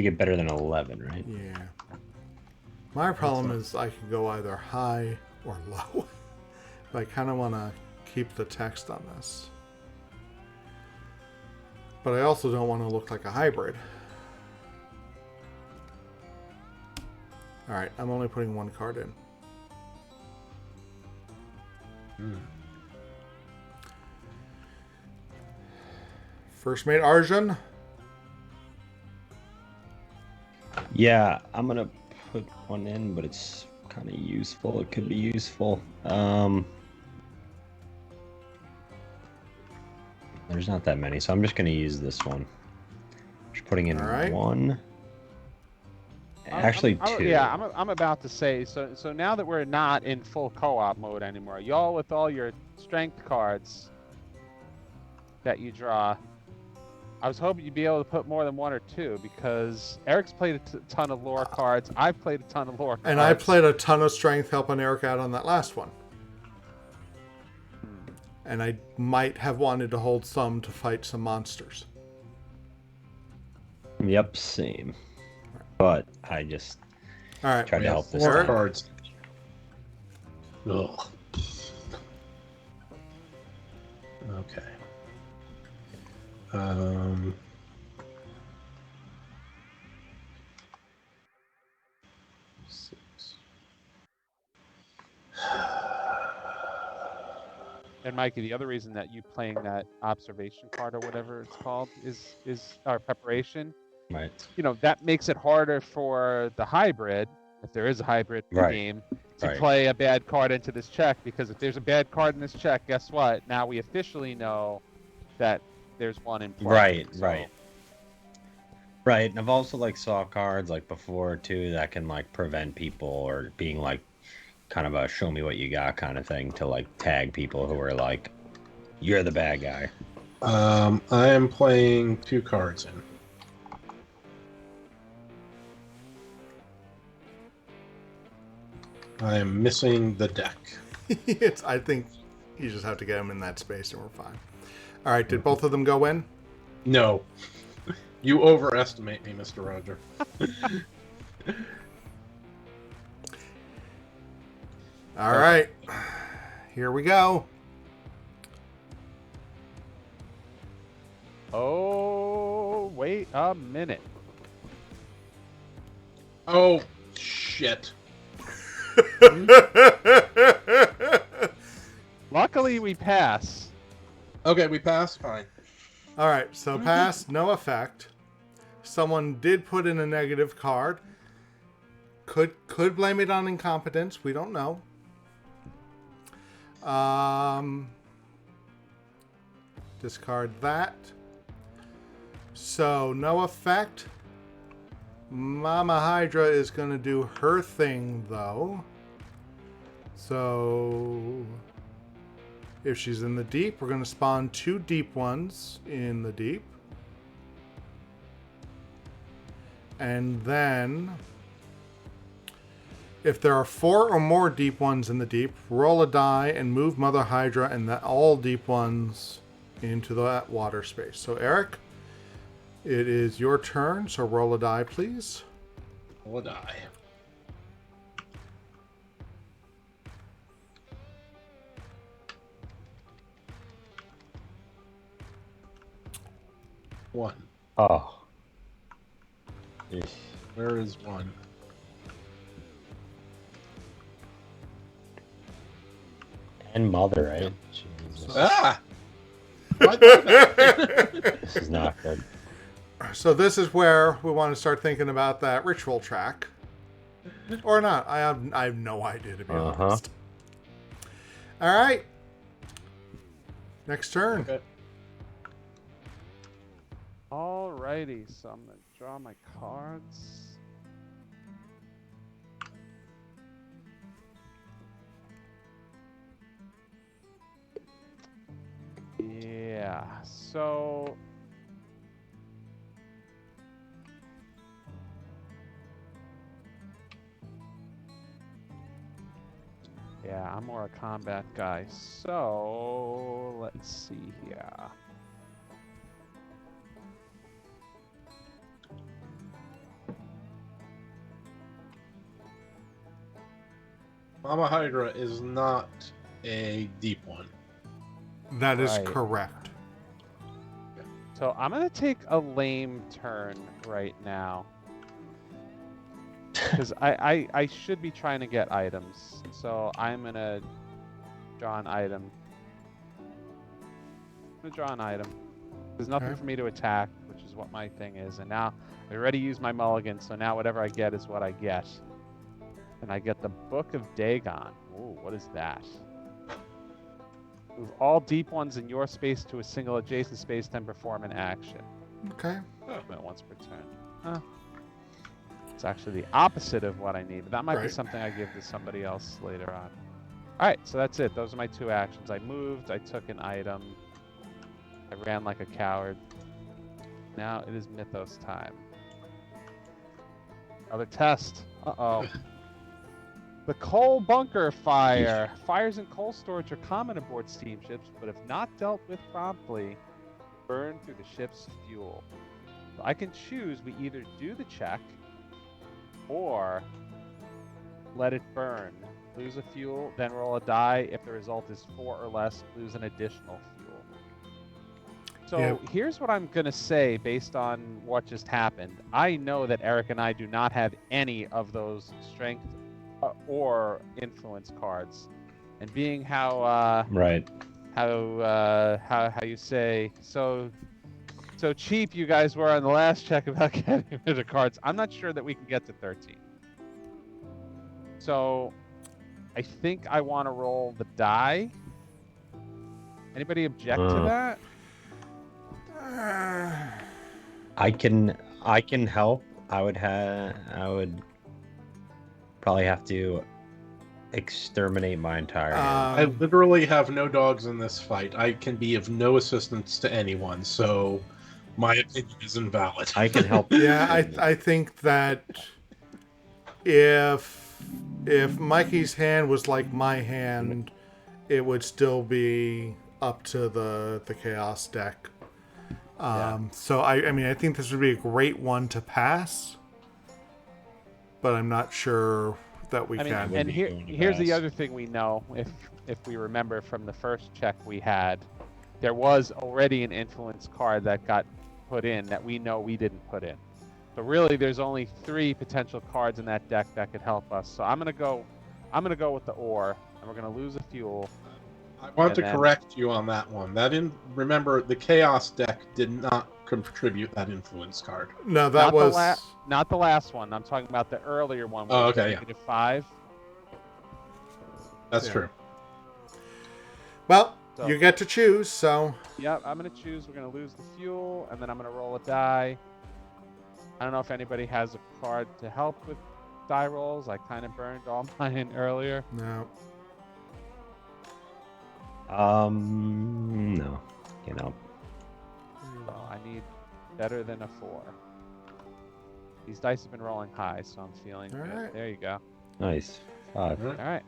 get better than 11, right? Yeah. My problem is I can go either high or low. But I kind of want to keep the text on this. But I also don't want to look like a hybrid. All right, I'm only putting 1 card in. First mate Arjun. Yeah, I'm gonna put 1 in, but it's kind of useful. It could be useful. There's not that many, so I'm just gonna use this one. Just putting in All right. 1. Actually, 2. Yeah, I'm about to say, so now that we're not in full co-op mode anymore, y'all with all your strength cards that you draw, I was hoping you'd be able to put more than 1 or 2, because Eric's played a ton of lore cards, I've played a ton of lore cards. And I played a ton of strength helping Eric out on that last one. And I might have wanted to hold some to fight some monsters. Yep, same. But I just All right. tried We to have help this 4 time. cards. Ugh. Okay. Six. And Mikey, the other reason that you playing that observation card or whatever it's called is our preparation. Right. You know, that makes it harder for the hybrid, if there is a hybrid Right. game, to Right. play a bad card into this check, because if there's a bad card in this check, guess what? Now we officially know that there's 1 in play. Right, So, right. Right, and I've also saw cards before too that can prevent people or being kind of a show me what you got kind of thing to tag people who are you're the bad guy. I am playing 2 cards in. I am missing the deck. I think you just have to get them in that space and we're fine. All right, did both of them go in? No. You overestimate me, Mr. Roger. All right. Here we go. Oh, wait a minute. Oh, shit. Luckily, we pass. Okay, we passed. Fine. All right, so pass, no effect. Someone did put in a negative card. Could blame it on incompetence. We don't know. Discard that. So no effect. Mama Hydra is going to do her thing, though. So, if she's in the deep, we're going to spawn 2 deep ones in the deep. And then, if there are 4 or more deep ones in the deep, roll a die and move Mother Hydra and all deep ones into that water space. So, Eric, it is your turn, so roll a die, please. Roll a die. One. Oh. Eesh. Where is 1? And mother, right? Jesus. Ah! This is not good. So this is where we want to start thinking about that ritual track. Or not. I have no idea, to be honest. All right. Next turn. Okay. Alrighty, so I'm gonna draw my cards. Yeah, so yeah, I'm more a combat guy. So let's see here. Mama Hydra is not a deep one. That is Right. correct. So I'm gonna take a lame turn right now. Because I should be trying to get items. So I'm gonna draw an item. I'm gonna draw an item. There's nothing Okay. for me to attack, which is what my thing is. And now I already used my mulligan, so now whatever I get is what I get. And I get the Book of Dagon. Ooh, what is that? Move all deep ones in your space to a single adjacent space, then perform an action. Okay. Movement once per turn. Huh. It's actually the opposite of what I need, but that might be Right. something I give to somebody else later on. Alright, so that's it. Those are my 2 actions. I moved, I took an item, I ran like a coward. Now it is Mythos time. Another test. Uh-oh. The coal bunker fire. Fires in coal storage are common aboard steamships, but if not dealt with promptly, burn through the ship's fuel. So I can choose we either do the check or let it burn. Lose a fuel, then roll a die. If the result is 4 or less, lose an additional fuel. So Yeah. here's what I'm going to say based on what just happened. I know that Eric and I do not have any of those strength or influence cards. And being how Right. how you say so cheap you guys were on the last check about getting rid of cards, I'm not sure that we can get to 13. So I think I want to roll the die. Anybody object to that? I can help. I would probably have to exterminate my entire I literally have no dogs in this fight. I can be of no assistance to anyone, so my opinion is invalid. I can help. Yeah, I think that if Mikey's hand was like my hand, it would still be up to the chaos deck. So I mean I think this would be a great one to pass, but I'm not sure that we can. And be going to here's the pass. other thing we know, if we remember from the first check we had, there was already an influence card that got put in that we know we didn't put in. So really, there's only 3 potential cards in that deck that could help us. So I'm gonna go with the ore, and we're gonna lose a fuel. I want to And then- correct you on that one. Remember, the Chaos deck did not contribute that influence card. No, that was Not the last one. I'm talking about the earlier one. Oh, where it was okay, yeah. -5. That's Yeah. true. well. So- You get to choose, so Yep, I'm gonna choose. We're gonna lose the fuel, and then I'm gonna roll a die. I don't know if anybody has a card to help with die rolls. I kind of burned all mine earlier. No. No. You know. So I need better than a 4. These dice have been rolling high, so I'm feeling All good. right. There you go. Nice. 5. All right. All right.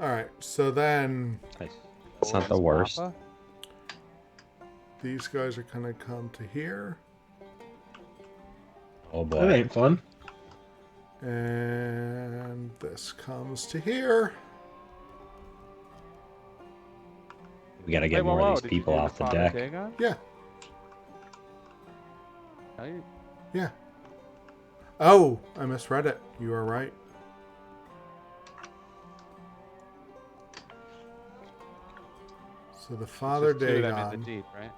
All right. So then Nice. That's not the worst. Papa. these guys are going to come to here. Oh That boy. ain't fun. And this comes to here. We gotta get Wait, whoa, more whoa, of these did you people do off the Father deck. Dagon? Yeah. No, you- Yeah. Oh, I misread it. You are right. So the Father There's 2 of them in Dagon. the deep, right?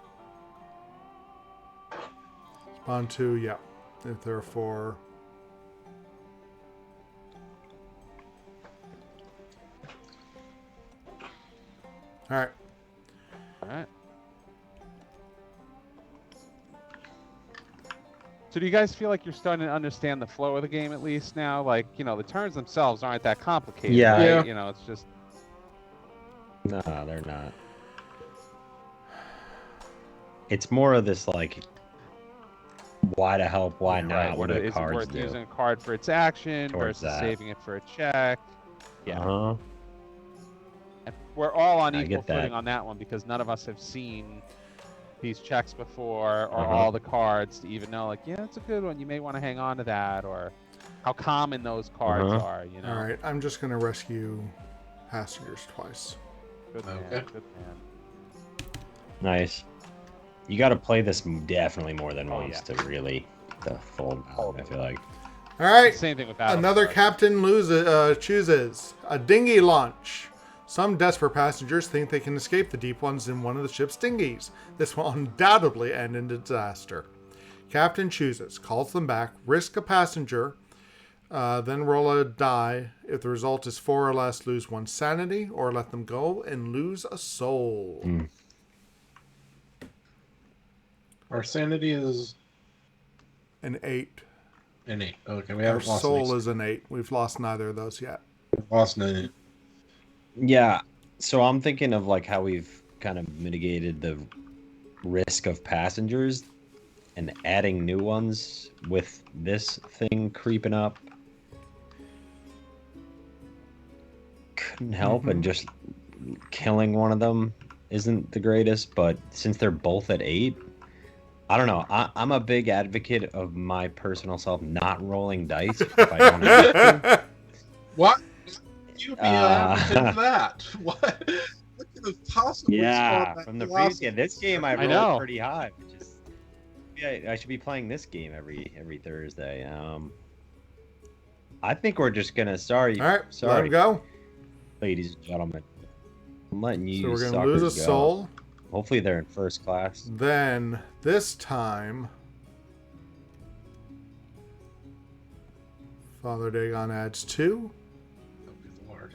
Spawn 2, yeah. If there are 4. Alright. All right. So do you guys feel like you're starting to understand the flow of the game at least now? Like, you know, the turns themselves aren't that complicated, Yeah. right? Yeah. You know, it's just No, they're not. It's more of this like, why to help, why not? right. What do the Is it cards worth do? using a card for its action Towards versus that. saving it for a check? Yeah. Uh-huh. And we're all on I equal get that. footing on that one because none of us have seen these checks before or Uh-huh. all the cards to even know, like, yeah, that's a good one. You may want to hang on to that, or how common those cards Uh-huh. are. You know. Alright, I'm just going to rescue passengers twice. Good man. Okay. Good man. Nice. You got to play this definitely more than Oh, once yeah. to really the full. I feel like. Alright, Same thing with Battle another Card. captain chooses a dinghy launch. Some desperate passengers think they can escape the deep ones in one of the ship's dinghies. This will undoubtedly end in disaster. Captain chooses, calls them back, risk a passenger, then roll a die. If the result is 4 or less, lose 1 sanity, or let them go and lose a soul. Mm. Our sanity is An 8. an 8. Okay, we Our haven't lost soul any. is an 8. We've lost neither of those yet. Lost none. Yeah. So I'm thinking of like how we've kind of mitigated the risk of passengers and adding new ones with this thing creeping up. Couldn't help and just killing one of them isn't the greatest, but since they're both at 8, I don't know. I'm a big advocate of my personal self not rolling dice if I don't have to. What? You be an advocate for that? What? What could have possibly Yeah, spawned that from the philosophy? previous game. This game I I rolled know. pretty high, which is yeah. I should be playing this game every Thursday. I think we're just gonna sorry, Alright, let sorry, him go. ladies and gentlemen. I'm letting you So we're going to lose a suckers go. soul. Hopefully they're in first class. Then, this time, Father Dagon adds 2. Oh, good lord.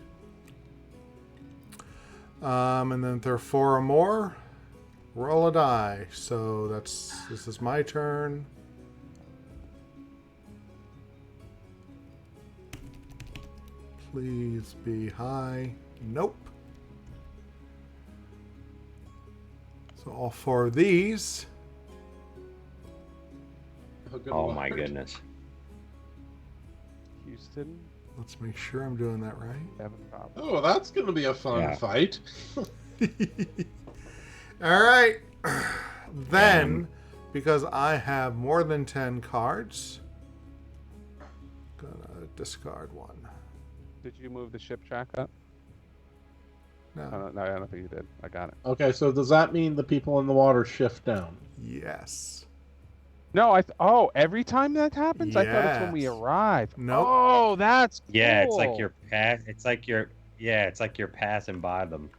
And then if there are 4 or more, roll a die. So this is my turn. Please be high. Nope. So all 4 of these. Good Oh lord. my goodness. Houston, Let's make sure I'm doing that right. Kevin Bob. Oh, that's going to be a fun Yeah. fight. All right. Then, because I have more than 10 cards, gonna discard 1. Did you move the ship track up? No. No, I don't think you did. I got it. Okay, so does that mean the people in the water shift down? Yes. No, every time that happens, I thought it's when we Yes. arrive. Nope. Oh, that's Yeah, it's like cool. it's like you're passing by them.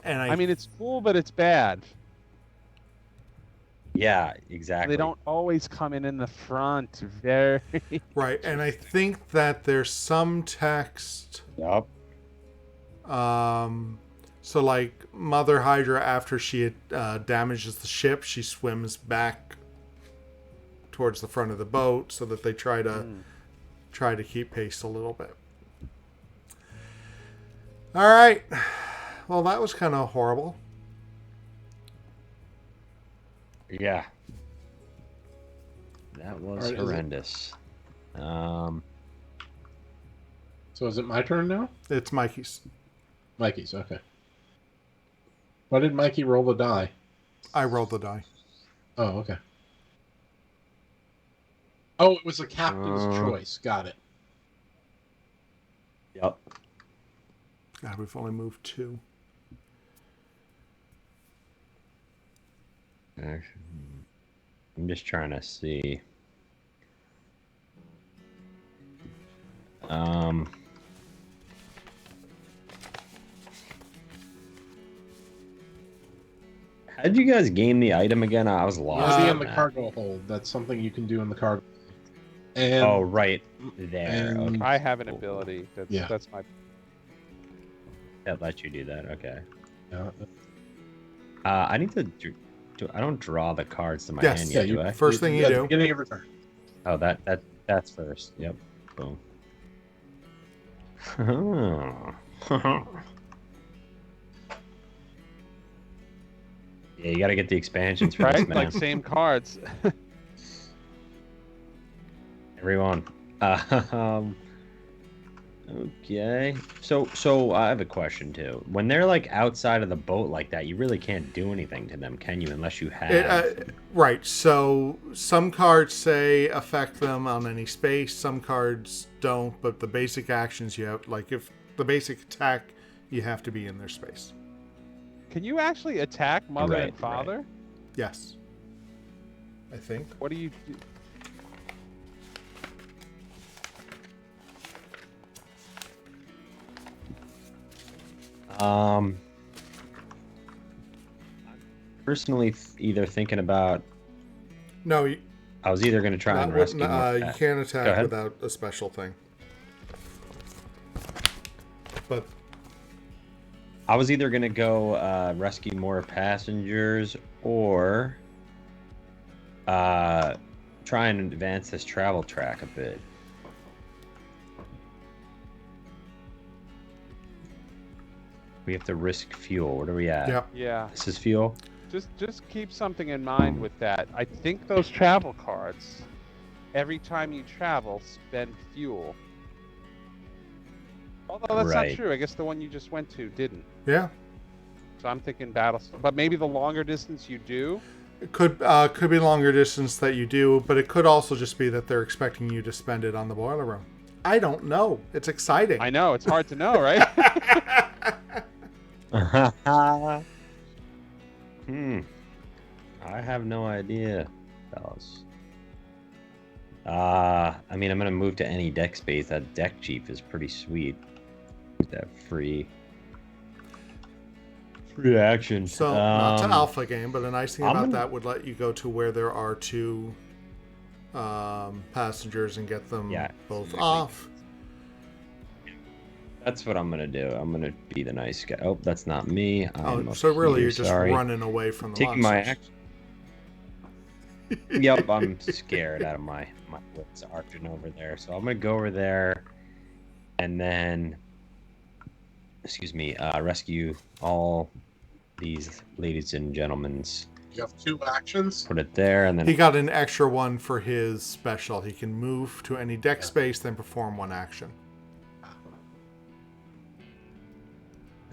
And I mean, it's cool, but it's bad. Yeah, exactly. They don't always come in the front. Very. right. And I think that there's some text Yup. So, like, Mother Hydra, after she damages the ship, she swims back towards the front of the boat so that they try to keep pace a little bit. All right. Well, that was kind of horrible. Yeah. That was Alright, horrendous. So is it my turn now? It's Mikey's. Mikey's, okay. Why did Mikey roll the die? I rolled the die. Oh, okay. Oh, it was a captain's choice. Got it. Yep. God, we've only moved 2. Actually, I'm just trying to see. How did you guys game the item again? I was lost. Be on in the that. cargo hold. That's something you can do in the cargo. And Oh, right there. and- Okay. I have an ability. Yeah. That's my. That lets you do that. Okay. yeah, I need to do. I don't draw the cards to my Yes. hand yeah, yet, do I? First thing you at the do. beginning of your turn. Oh, that's first. Yep. Boom. Yeah, you got to get the expansions for this, Right? man. Like same cards. Everyone. Okay. So I have a question too. When they're like outside of the boat like that, you really can't do anything to them, can you? Unless you have. Right. So some cards say affect them on any space. Some cards don't. But the basic actions you have, like if the basic attack, you have to be in their space. Can you actually attack mother Right, and father? Yes. I think. What do you do? Personally, either thinking about. No, I was either going to try and rescue. you can't Go attack ahead. without a special thing. But I was either going to go rescue more passengers or try and advance this travel track a bit. We have to risk fuel. What are we at? yeah, Yeah. This is fuel? Just keep something in mind with that. I think those travel cards, every time you travel, spend fuel. Although that's Right. not true. I guess the one you just went to didn't. yeah. So I'm thinking battle. But maybe the longer distance you do. It could be longer distance that you do, but it could also just be that they're expecting you to spend it on the boiler room. I don't know. It's exciting. I know it's hard to know, right? I have no idea, fellas. I mean, I'm gonna move to any deck space. That deck chief is pretty sweet. That free action. So not to alpha game, but a nice thing I'm about gonna- that would let you go to where there are 2 passengers and get them Yeah, both exactly. off. That's what I'm gonna do. I'm gonna be the nice guy. Oh, that's not me. I'm Oh, up so really here, you're just sorry. running away from the Taking my monsters. action. Yep, I'm scared out of my wits arching over there. So I'm gonna go over there and then rescue all these ladies and gentlemen's. You have 2 actions. Put it there and He then got an extra one for his special. He can move to any deck space, then perform 1 action.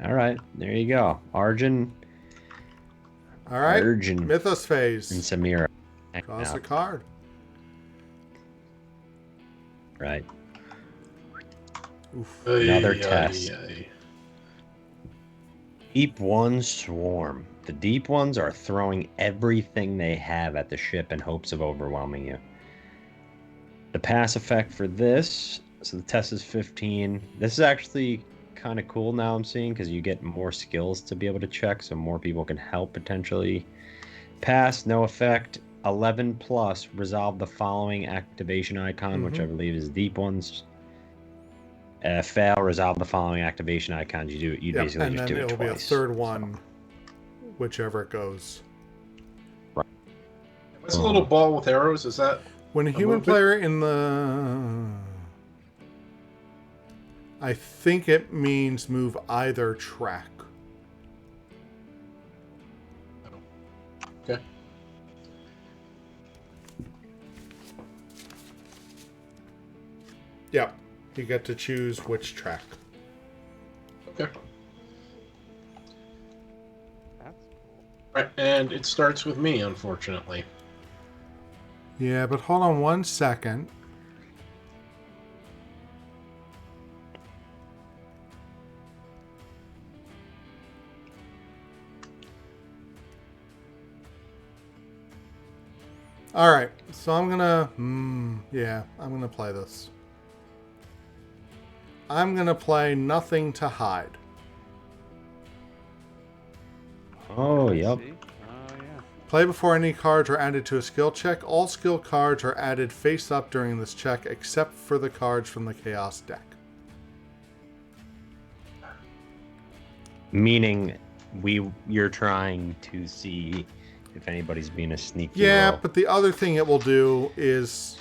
alright, there you go. Arjun All right. Arjun Mythos and Phase. Samira. Toss a Out. card. Right. Oof. Another Ay, test. ay, ay. Deep Ones swarm. The Deep Ones are throwing everything they have at the ship in hopes of overwhelming you. The pass effect for this, so the test is 15. This is actually kind of cool now I'm seeing because you get more skills to be able to check, so more people can help potentially pass. No effect. 11 plus. Resolve the following activation icon, which I believe is Deep Ones. fail, resolve the following activation icons. You Yep, basically and just then do it it'll twice. be a third one, whichever it goes. What's a little ball with arrows? Is that When a human movement? player in the... I think it means move either track. okay? Yep, you get to choose which track. Okay. That's Right, and it starts with me, unfortunately. Yeah, but hold on one second. All right, so I'm gonna, yeah, I'm gonna play this. I'm gonna play Nothing to Hide. Oh, yep. See? Oh, yeah. Play before any cards are added to a skill check. All skill cards are added face up during this check, except for the cards from the Chaos deck. Meaning, you're trying to see if anybody's being a sneaky. Yeah, roll. but the other thing it will do is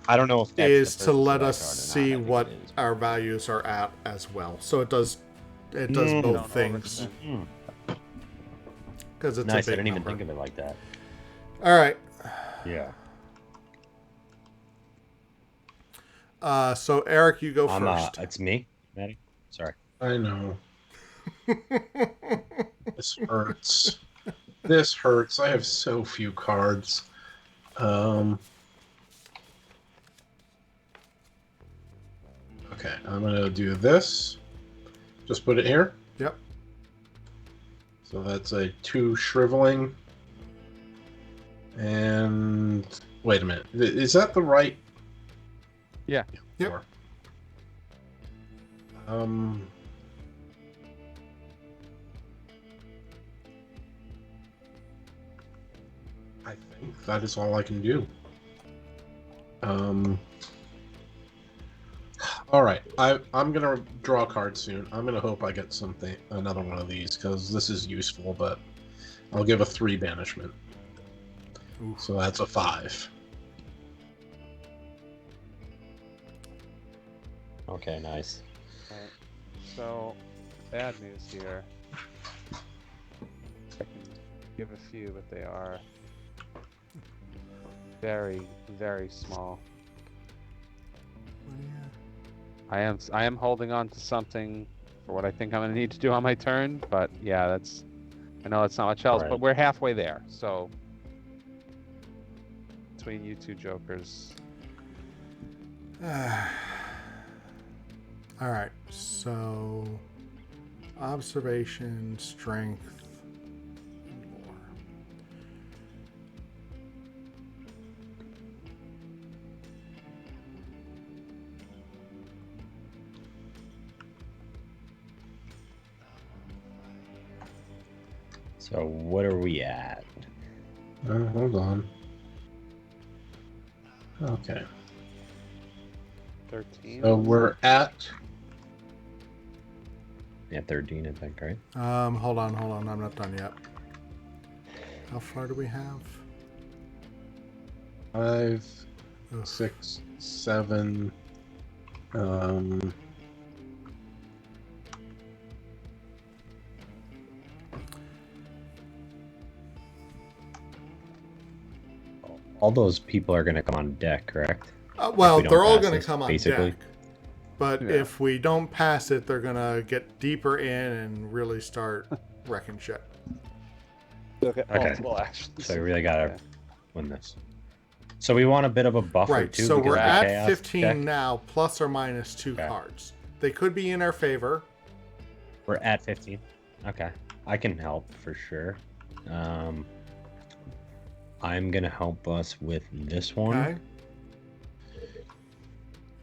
I don't know if that's is the to purpose let of that us card or not. see I think what it is. our values are at as well. So it does Mm. both Don't things overextend. because it's Nice. a I big didn't even number. think of it like that. All right. Yeah. So Eric, you go first. It's me, Maddie. Sorry. I know. This hurts. This hurts. I have so few cards. Okay, I'm gonna do this. Just put it here. Yep. So that's a 2 shriveling. And wait a minute. Is that the right? Yeah. Yep. Four. I think that is all I can do. All right, I'm gonna draw a card soon. I'm gonna hope I get another one of these because this is useful. But I'll give a 3 banishment. Oof. So that's a 5. Okay, nice. Right. So, bad news here. I can give a few, but they are very, very small. I am holding on to something for what I think I'm gonna need to do on my turn, but yeah, I know it's not much else, Right. but we're halfway there. So between you two jokers, All right. So observation, strength, and more. So what are we at? Hold on. Okay. 13. So we're at. Yeah, 13, I think, right? Hold on. I'm not done yet. How far do we have? 5, Ugh. 6, 7. All those people are going to come on deck, correct? Well, we don't they're all pass going to this, come on basically. deck. But Yeah. if we don't pass it, they're going to get deeper in and really start wrecking shit. Look at Okay. multiple actions. So we really got to win this. So we want a bit of a buffer, Right, too. so because we're of the at chaos 15 deck. now, plus or minus 2 Okay. cards. They could be in our favor. We're at 15. Okay. I can help for sure. I'm going to help us with this one. Okay.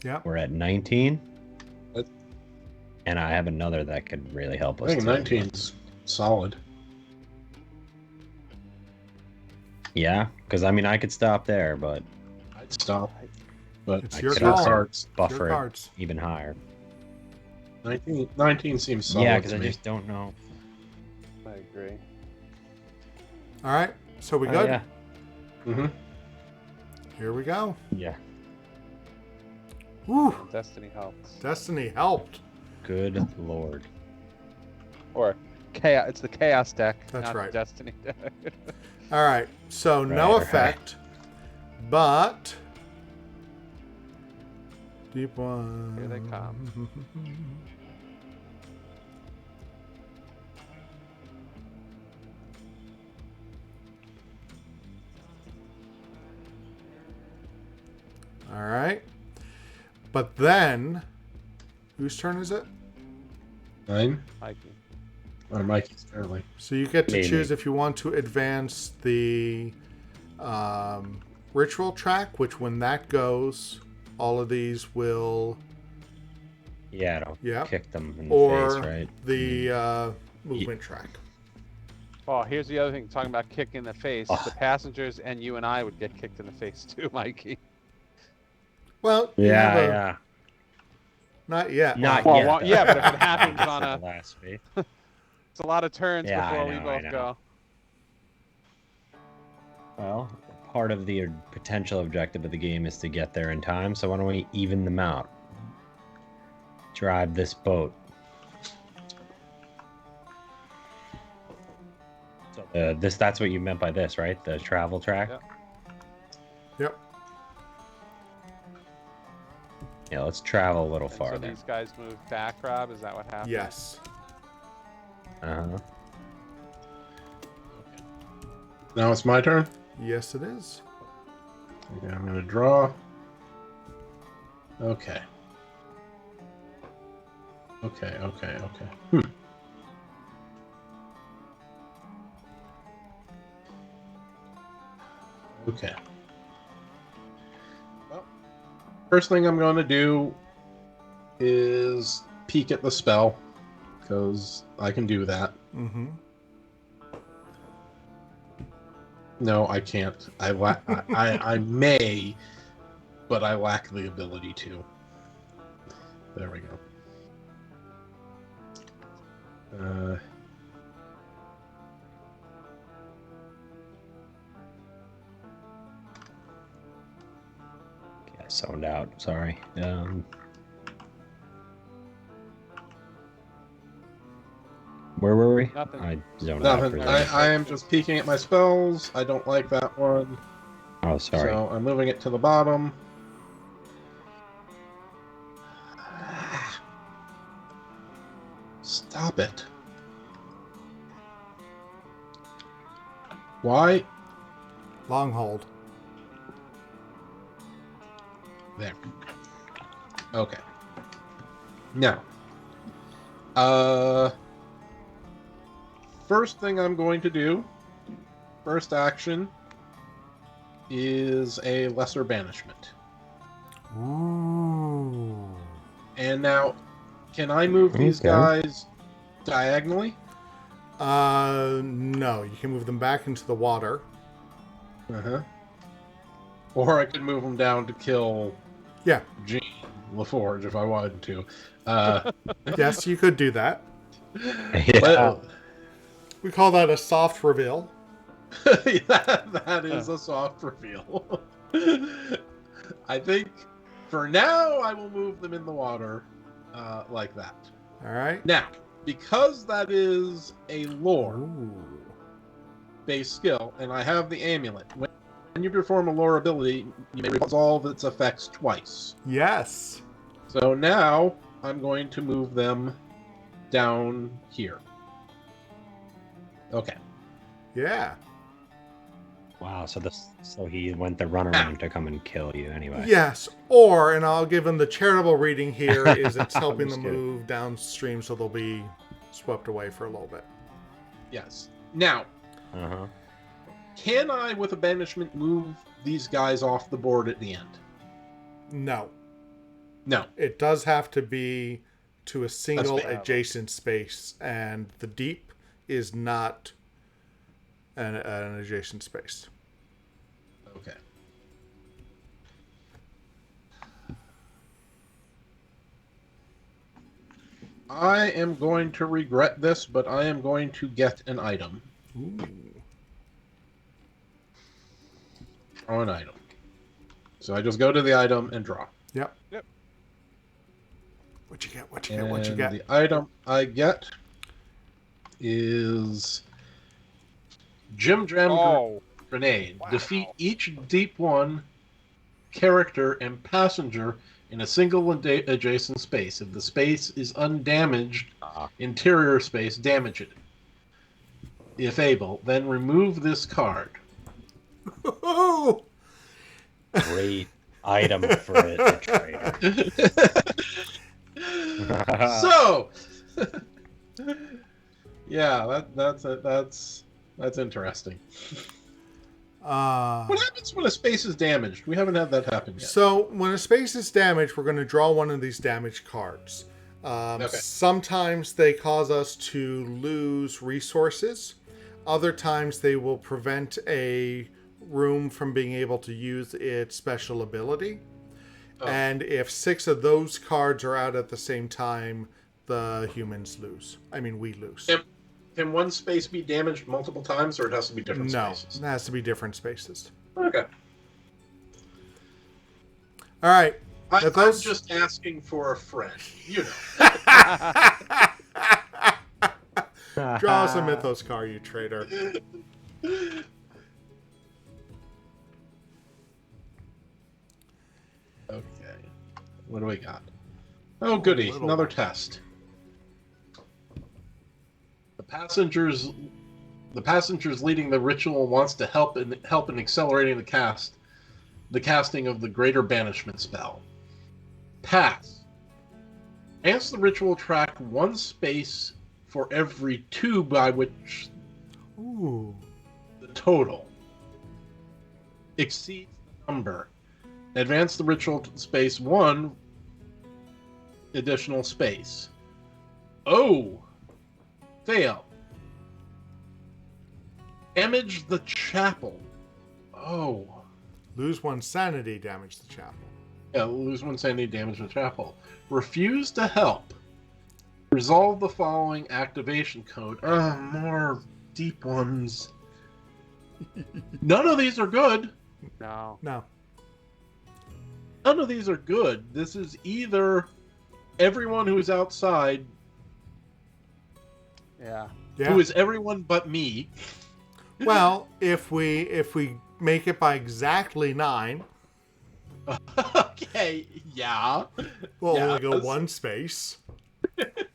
Yep. We're at 19. What? And I have another that could really help I us. think too. 19's solid. Yeah, because I mean, I could stop there, but I'd stop. But It's I your could call. also Your buffer it cards. even higher. 19 seems solid. Yeah, because to I me. just don't know. I agree. All right, so we Oh, good? yeah. Mm-hmm. Here we go. Yeah. Woo! Destiny helps. Destiny helped. Good lord. Or chaos. It's the chaos deck, That's not right. the destiny deck. All right, so no Right. effect, but deep one. Here they come. All right, but then, whose turn is it? 9? Mikey. Or Mikey's, apparently. So you get to Me. choose if you want to advance the ritual track, which when that goes, all of these will, Yeah, it'll Yeah. kick them in the or face, right? the movement track. Oh, here's the other thing. Talking about kick in the face. Oh. The passengers and you and I would get kicked in the face too, Mikey. Well, you Yeah, have a- yeah. not yet. Not Well, yet. well, yeah, but if it happens on The a, last space. it's a lot of turns Yeah, before I we know, I both know. go. Well, part of the potential objective of the game is to get there in time, so why don't we even them out? Drive this boat. So that's what you meant by this, right? The travel track? Yep. Yep. Yeah, let's travel a little And so farther. these guys move back, Rob. Is that what happened? Yes. Uh-huh. Now it's my turn. Yes, it is. Okay, I'm going to draw. Okay. Okay. Okay. Well, first thing I'm going to do is peek at the spell, because I can do that. Mm-hmm. No, I can't. I may, but I lack the ability to. There we go. Okay, I zoned out. Sorry. Where were we? Nothing. I zoned out Nothing. for I am just peeking at my spells. I don't like that one. Oh, sorry. So I'm moving it to the bottom. Stop it. Why? Long hold. There. Okay. Now. First thing I'm going to do, first action, is a lesser banishment. Ooh. And now, can I move these Okay. guys diagonally? No, you can move them back into the water. Uh-huh. Or I could move them down to kill Yeah. Jean LaForge if I wanted to. Yes, you could do that. Yeah. But We call that a soft reveal. that is a soft reveal. I think for now I will move them in the water like that. All right. Now, because that is a lore Ooh. based skill, and I have the amulet, when you perform a lore ability, you may resolve its effects twice. Yes. So now I'm going to move them down here. Okay. Yeah. Wow, so he went the runaround to come and kill you anyway. Yes. Or, and I'll give them the charitable reading here, is it's helping Just them kidding. move downstream so they'll be swept away for a little bit. Yes. Now, Uh-huh. can I, with a banishment, move these guys off the board at the end? No. No. It does have to be to a single fair. adjacent space, and the deep is not an adjacent space. Okay. I am going to regret this, but I am going to get an item. Ooh. Draw an item. So I just go to the item and draw. Yep. Yep. What you get? What you get? What you get? The item I get is Jim Jam Oh, Grenade. wow. Defeat each Deep One character and passenger in a single adjacent space. If the space is undamaged, interior space, damage it. If able, then remove this card. Oh! Great item for a traitor. So, yeah, that's interesting. What happens when a space is damaged? We haven't had that happen yet. So when a space is damaged, we're going to draw one of these damaged cards. Okay. Sometimes they cause us to lose resources. Other times they will prevent a room from being able to use its special ability. Oh. And if 6 of those cards are out at the same time, the humans lose. I mean, we lose. Can one space be damaged multiple times, or it has to be different spaces? No, it has to be different spaces. Okay. All right. I'm just asking for a friend. You know. Draw us a Mythos card, you traitor. Okay. What do we got? Oh, goody. Another test. The passengers leading the ritual wants to help in accelerating the casting of the Greater Banishment spell. Pass. Answer the ritual track one space for every 2 by which Ooh. the total exceeds the number. Advance the ritual space 1 additional space. Oh! Fail. Damage the chapel. Oh. Lose 1 sanity, damage the chapel. Yeah, lose 1 sanity, damage the chapel. Refuse to help. Resolve the following activation code. More deep ones. None of these are good. no. No. None of these are good. This is either everyone who's outside, Yeah. Yeah. who is everyone but me. Well, if we make it by exactly 9, Okay, yeah. we'll only Yes. go 1 space.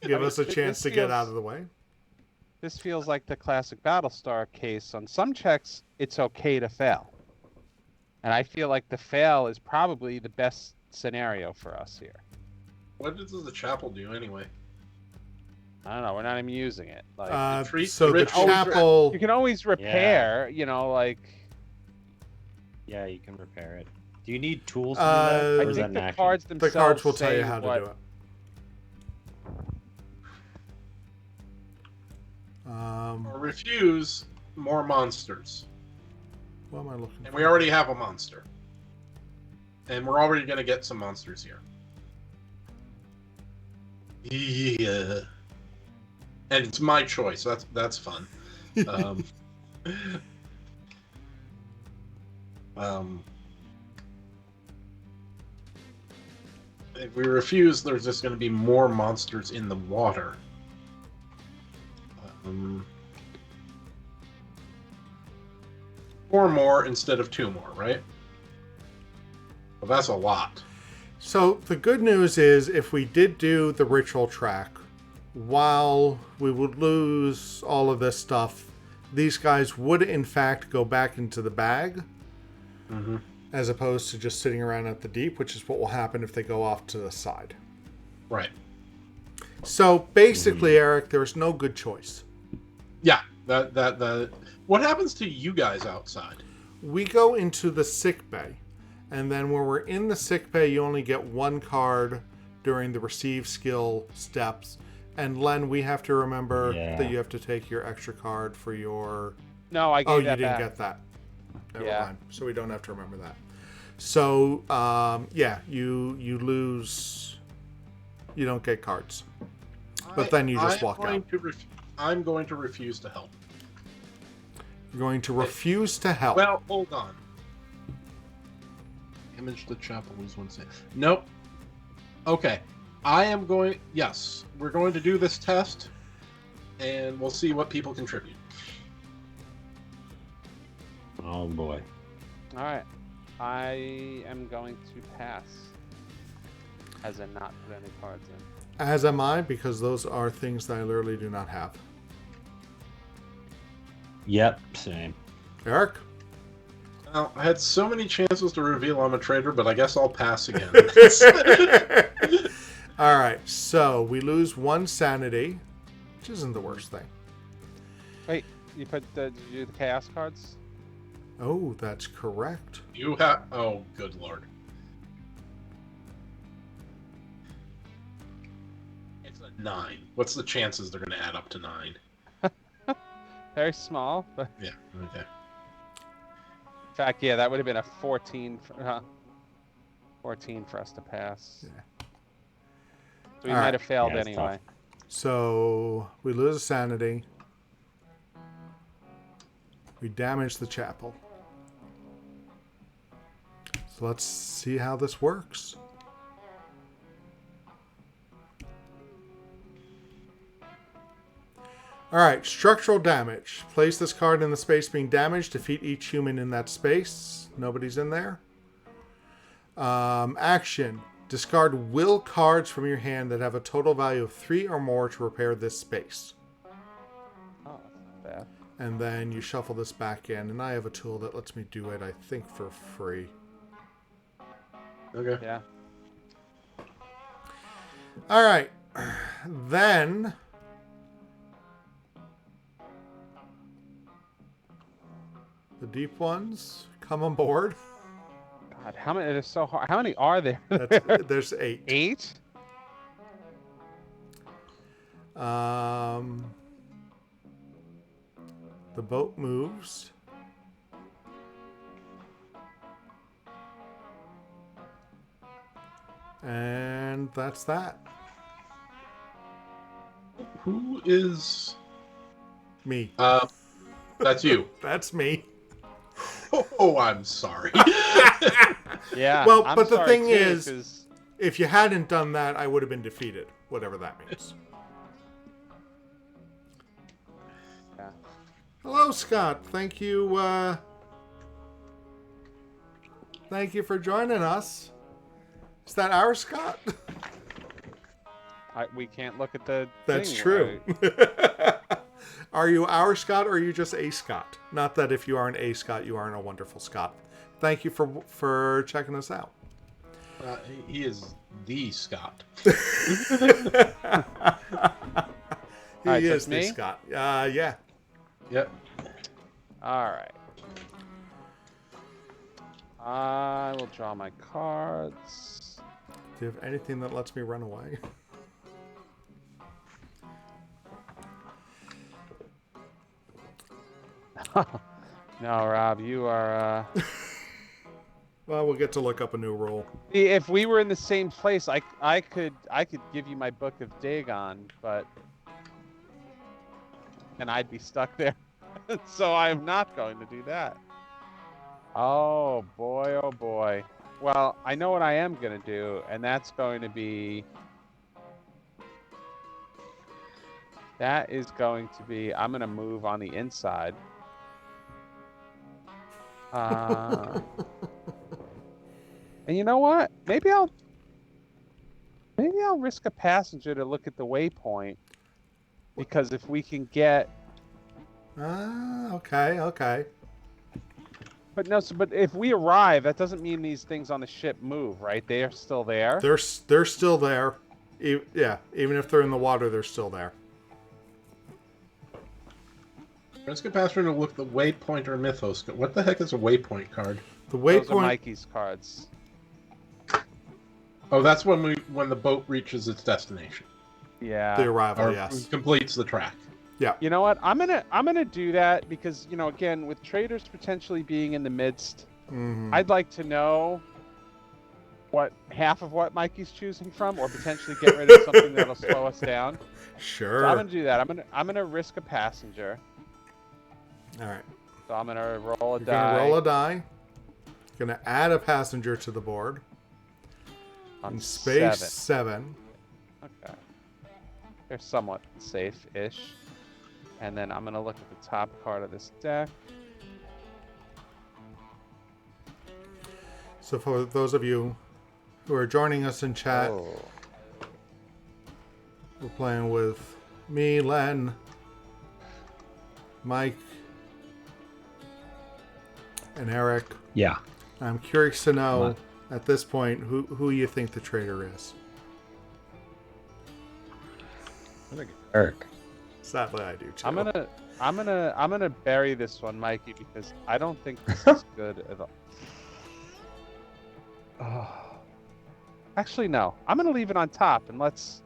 Give us a chance to get out of the way. This feels like the classic Battlestar case. On some checks, it's okay to fail. And I feel like the fail is probably the best scenario for us here. What does the chapel do anyway? I don't know. We're not even using it. Like So the ritual- chapel... you can always repair. You know, like Yeah, you can repair it. Do you need tools to Uh, do that? I Or is that think an the action? cards The themselves. cards will tell say you how to what- do it. Or refuse more monsters. What am I looking And for? we already have a monster. And we're already going to get some monsters here. Yeah. And it's my choice. That's fun. Um, if we refuse, there's just going to be more monsters in the water. 4 more instead of 2 more, right? Well, that's a lot. So the good news is if we did do the ritual track, while we would lose all of this stuff, these guys would in fact go back into the bag, Mm-hmm. as opposed to just sitting around at the deep, which is what will happen if they go off to the side. Right. So basically, Eric, there's no good choice. Yeah. That. What happens to you guys outside? We go into the sick bay, and then when we're in the sick bay, you only get 1 card during the receive skill steps. And Len, we have to remember that you have to take your extra card for your... No, I gave Oh, you that didn't back. get that. Never Yeah. mind. So we don't have to remember that. So, yeah, you lose... You don't get cards. But then you just walk out. I'm going to refuse to help. You're going to refuse to help. Well, hold on. Damage the chapel, lose one save. Nope. Okay. I am going... Yes. We're going to do this test, and we'll see what people contribute. Oh boy. All right. I am going to pass. As in not put any cards in. As am I, because those are things that I literally do not have. Yep, same. Eric? Well, I had so many chances to reveal I'm a traitor, but I guess I'll pass again. All right, so we lose 1 sanity, which isn't the worst thing. Wait, did you do the chaos cards? Oh, that's correct. You have... Oh, good lord. It's a 9. What's the chances they're going to add up to 9? Very small, but Yeah, okay. in fact, yeah, that would have been a 14. 14 for us to pass. Yeah. So we All might right. have failed Yeah, it's anyway. tough. So we lose a sanity. We damage the chapel. So let's see how this works. Alright, structural damage. Place this card in the space being damaged. Defeat each human in that space. Nobody's in there. Action. Discard will cards from your hand that have a total value of 3 or more to repair this space. Oh, that's bad. And then you shuffle this back in. And I have a tool that lets me do it, I think, for free. Okay. Yeah. Alright. Then... the deep ones come on board. God, how many? It is so hard. How many are there? There's 8. 8? The boat moves. And that's that. Who is... Me. That's you. That's me. Oh, I'm sorry. Yeah. Well, I'm but the sorry thing too, is- 'cause- If you hadn't done that, I would have been defeated. Whatever that means. yeah. Hello, Scott. Thank you. Thank you for joining us. Is that our Scott? We can't look at the. That's thing, true. right? Are you our Scott or are you just a Scott? Not that if you aren't a Scott, you aren't a wonderful Scott. Thank you for checking us out. He is the Scott. He Alright, so is it's the me? Scott. Yeah. Yep. All right. I will draw my cards. Do you have anything that lets me run away? No, Rob, you are. Well, we'll get to look up a new rule. If we were in the same place, I could give you my book of Dagon, but and I'd be stuck there. So I'm not going to do that. Oh boy, oh boy. Well, I know what I am going to do, and that's going to be. That is going to be. I'm going to move on the inside. And you know what? Maybe I'll risk a passenger to look at the waypoint, because if we can get. Okay. But no, but if we arrive, that doesn't mean these things on the ship move, right? They are still there. They're still there. Yeah, even if they're in the water, they're still there. Let's get past her to look the waypoint or mythos. What the heck is a waypoint card? The Those are waypoint. Mikey's cards. Oh, that's when the boat reaches its destination Yeah. The arrival. or Yes. completes the track. You know what? I'm gonna do that because, you know, again, with Traitors potentially being in the midst, Mhm. I'd like to know what half of what Mikey's choosing from, or potentially get rid of something that'll slow us down. Sure. So I'm gonna do that. I'm gonna risk a passenger. All right. So I'm gonna roll a You're die. gonna roll a die. You're gonna add a passenger to the board. On In space 7. 7. Okay. They're somewhat safe-ish. And then I'm gonna look at the top card of this deck. So for those of you who are joining us in chat, Oh. we're playing with me, Len, Mike, and Eric. Yeah. I'm curious to know What? at this point who you think the traitor is. Eric. Sadly, I do too. I'm gonna bury this one, Mikey, because I don't think this is good at all. Oh. Actually, no. I'm gonna leave it on top, and let's.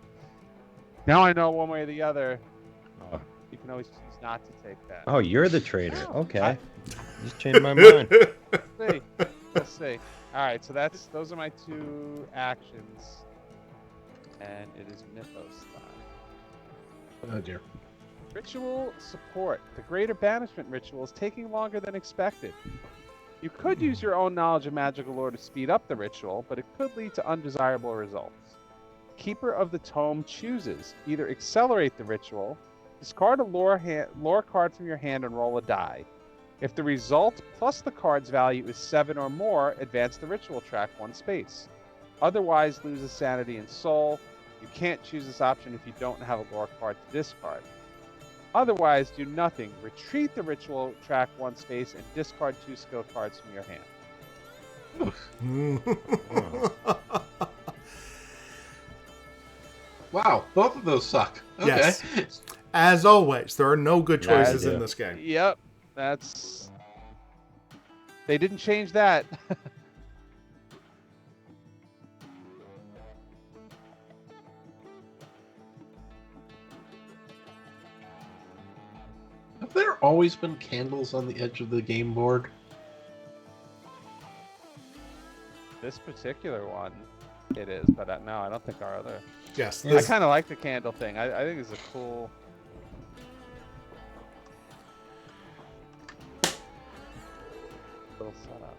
Now I know one way or the other. Oh. You can always choose not to take that. Oh, you're the traitor. Oh, Okay. Just changed my mind. We'll see. We'll see. All right, so those are my 2 actions, and it is Mythos time. Oh dear. Ritual support. The greater banishment ritual is taking longer than expected. You could use your own knowledge of magical lore to speed up the ritual, but it could lead to undesirable results. Keeper of the Tome chooses either accelerate the ritual, discard a lore card from your hand and roll a die. If the result plus the card's value is 7 or more, advance the ritual track 1 space. Otherwise, lose a sanity and soul. You can't choose this option if you don't have a lore card to discard. Otherwise, do nothing. Retreat the ritual track 1 space and discard 2 skill cards from your hand. Wow, both of those suck. Okay. Yes. As always, there are no good choices Yeah. in this game. Yep, that's... They didn't change that. Have there always been candles on the edge of the game board? This particular one, it is, but no, I don't think our other... Yes. I This, kind of like the candle thing. I think it's a cool... little setup.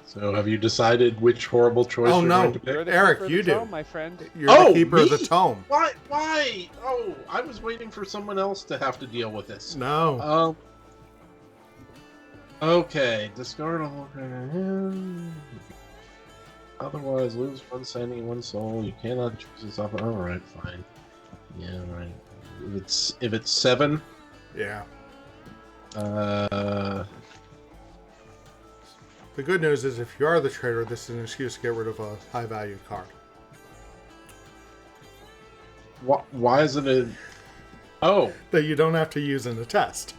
So have you decided which horrible choice Oh, you're no. going to pick? You're the Eric, keeper of you the do. Tome, my friend. you're Oh, the keeper of the me? tome. Why? Why? Oh, I was waiting for someone else to have to deal with this. No. Okay, discard all. Otherwise, lose 1 sanity, 1 soul. You cannot choose this up. All right, fine. Yeah, right. If it's 7, Yeah. uh, The good news is if you are the traitor, this is an excuse to get rid of a high-value card. why isn't it? Oh, That you don't have to use in a test.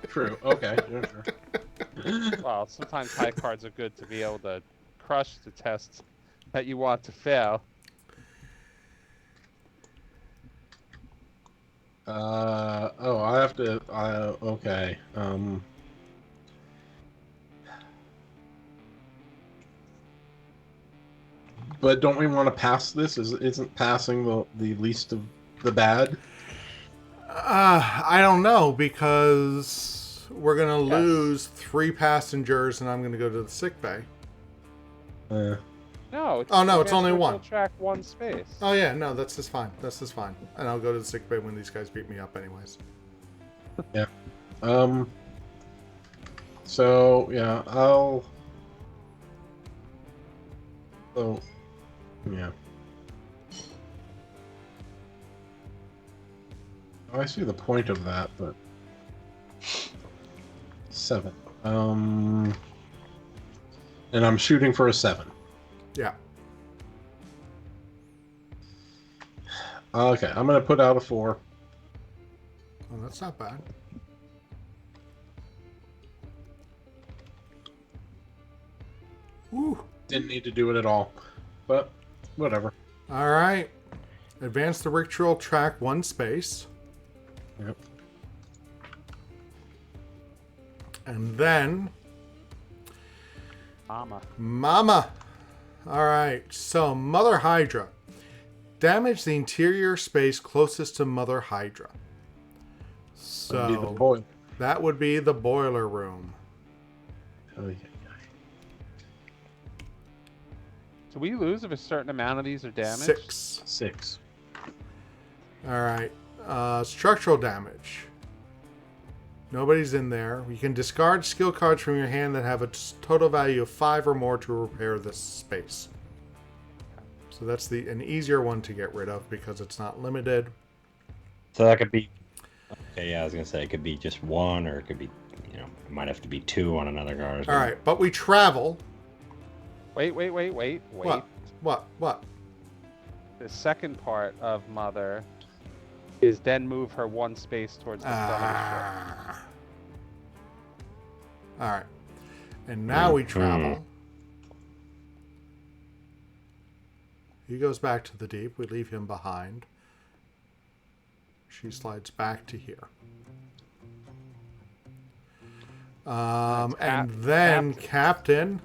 true. Okay, yeah, sure. Well, sometimes high cards are good to be able to crush the test that you want to fail. Oh, I have to. Okay. But don't we want to pass this? Isn't passing the least of the bad? I don't know, because we're going to Yes. lose 3 passengers and I'm going to go to the sick bay. No, it's Oh, no, it's advanced only ritual 1. Track 1 space. Oh, yeah, no, that's just fine. That's just fine. And I'll go to the sick bay when these guys beat me up anyways. So yeah, I'll. So, yeah. Oh, I see the point of that, but 7. And I'm shooting for a 7. Yeah. Okay, I'm gonna put out a 4. Oh, that's not bad. Woo. Didn't need to do it at all, but whatever. All right. Advance the ritual track 1 space. Yep. And then Mama. All right. So Mother Hydra. Damage the interior space closest to Mother Hydra. That'd be the So boy. that would be the boiler room. Oh, yeah. Do we lose if a certain amount of these are damaged? 6. 6. All right. Structural damage. Nobody's in there. You can discard skill cards from your hand that have a total value of 5 or more to repair this space. So that's an easier one to get rid of because it's not limited. So that could be. Okay, yeah, I was gonna say it could be just 1, or it could be, it might have to be 2 on another card. All right, but we travel. Wait. What? The second part of Mother is then move her 1 space towards the front of the ship. All right. And now we travel. He goes back to the deep. We leave him behind. She slides back to here. And then Captain.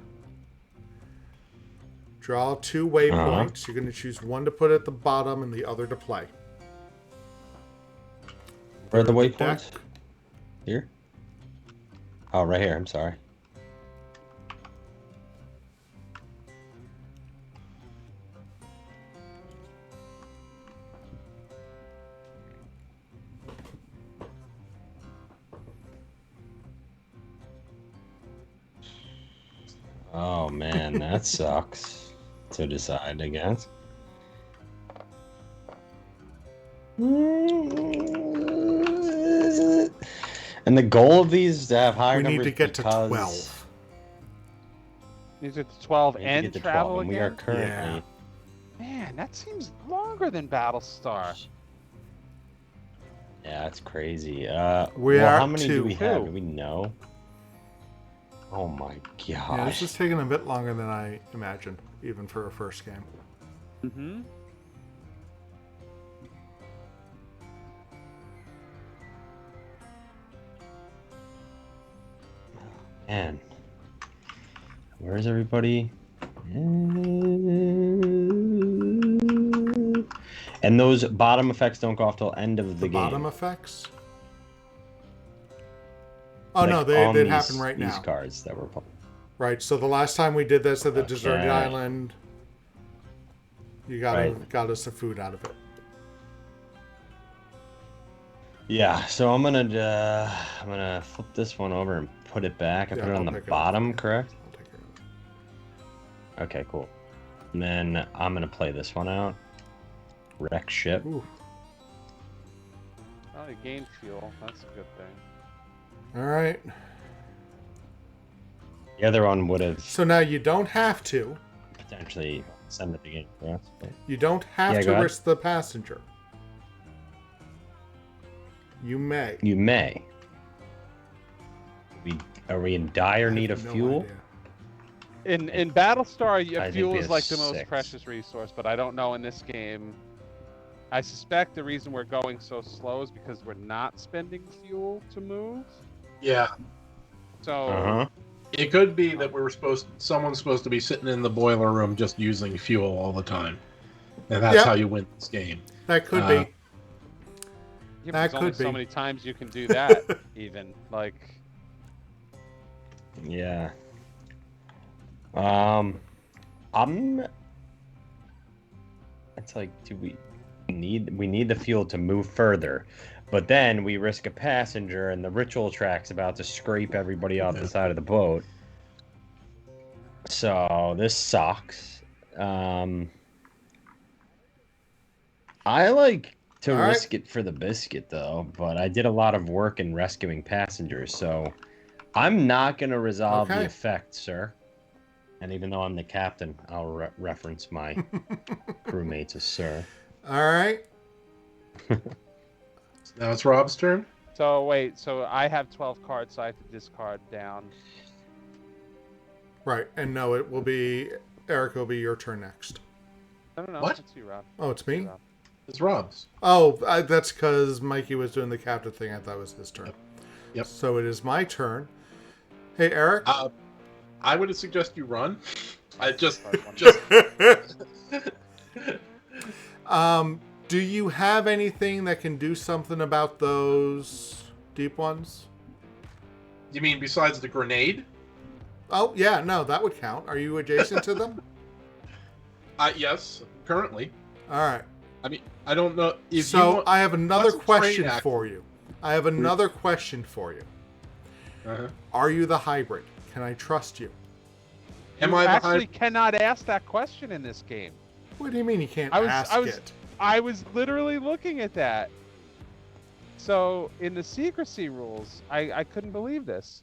Draw 2 waypoints. You're going to choose one to put at the bottom and the other to play. Where are the waypoints? Here? Oh, right here. I'm sorry. Oh, man, that sucks to decide, I guess. And the goal of these is to have higher We numbers need to get to because 12. These are the 12 we need to and get to travel 12, and we are again? currently. Man, that seems longer than Battlestar. Yeah, that's crazy. We well, are how many do we have? 2. Do we know? Oh my Yeah, gosh. this is taking a bit longer than I imagined, even for a first game. Mm-hmm. Man. Where's everybody? And those bottom effects don't go off till end of the game. Bottom effects? Oh, Like, no, on they'd these- happen right these now. cards that were pulled. Right, so the last time we did this at the deserted Okay. island, you got us the food out of it. Yeah, so I'm gonna flip this one over and put it back. I Yeah, put it on I'll the pick it up. bottom, correct? I'll take care of it. Okay, cool. And then I'm gonna play this one out. Wreck ship. Ooh. Oh, you gained fuel. That's a good thing. All right. The other one would have So now you don't have to. potentially sent it the game for us. But... You don't have Yeah, to go ahead. risk the passenger. You may. You may. Are we in dire I have need of no fuel? idea. In Battlestar, I think fuel we is have like the most 6. precious resource, but I don't know in this game. I suspect the reason we're going so slow is because we're not spending fuel to move. Yeah, So Uh-huh. it could be that someone's supposed to be sitting in the boiler room just using fuel all the time, and that's Yep. how you win this game. That could Uh, be. yeah, that there's only could so be. many times you can do that. Even like, Yeah. I'm. It's like, we need the fuel to move further, but then we risk a passenger, and the ritual track's about to scrape everybody off the side of the boat. So this sucks. I like to All right. risk it for the biscuit, though, but I did a lot of work in rescuing passengers, so I'm not going to resolve the Okay. effect, sir. And even though I'm the captain, I'll reference my crewmates as sir. All right. Now it's Rob's turn. so wait, so I have 12 cards, so I have to discard down. Right. And no, it will be... Eric, will be your turn next. No, What? It's you, Rob. Oh, it's me? You, Rob. It's Rob's. Oh, that's because Mikey was doing the captain thing. I thought it was his turn. Yep. So it is my turn. Hey, Eric. I would suggest you run. I just. Do you have anything that can do something about those deep ones? You mean besides the grenade? Oh, yeah, no, that would count. Are you adjacent to them? Yes, currently. All right. I mean, I don't know if so you want, I have another what's a question trade for you. I have another question for you. Uh-huh. Are you the hybrid? Can I trust you? Am I the actually cannot ask that question in this game. What do you mean you can't ask it? I was literally looking at that. So in the secrecy rules, I couldn't believe this.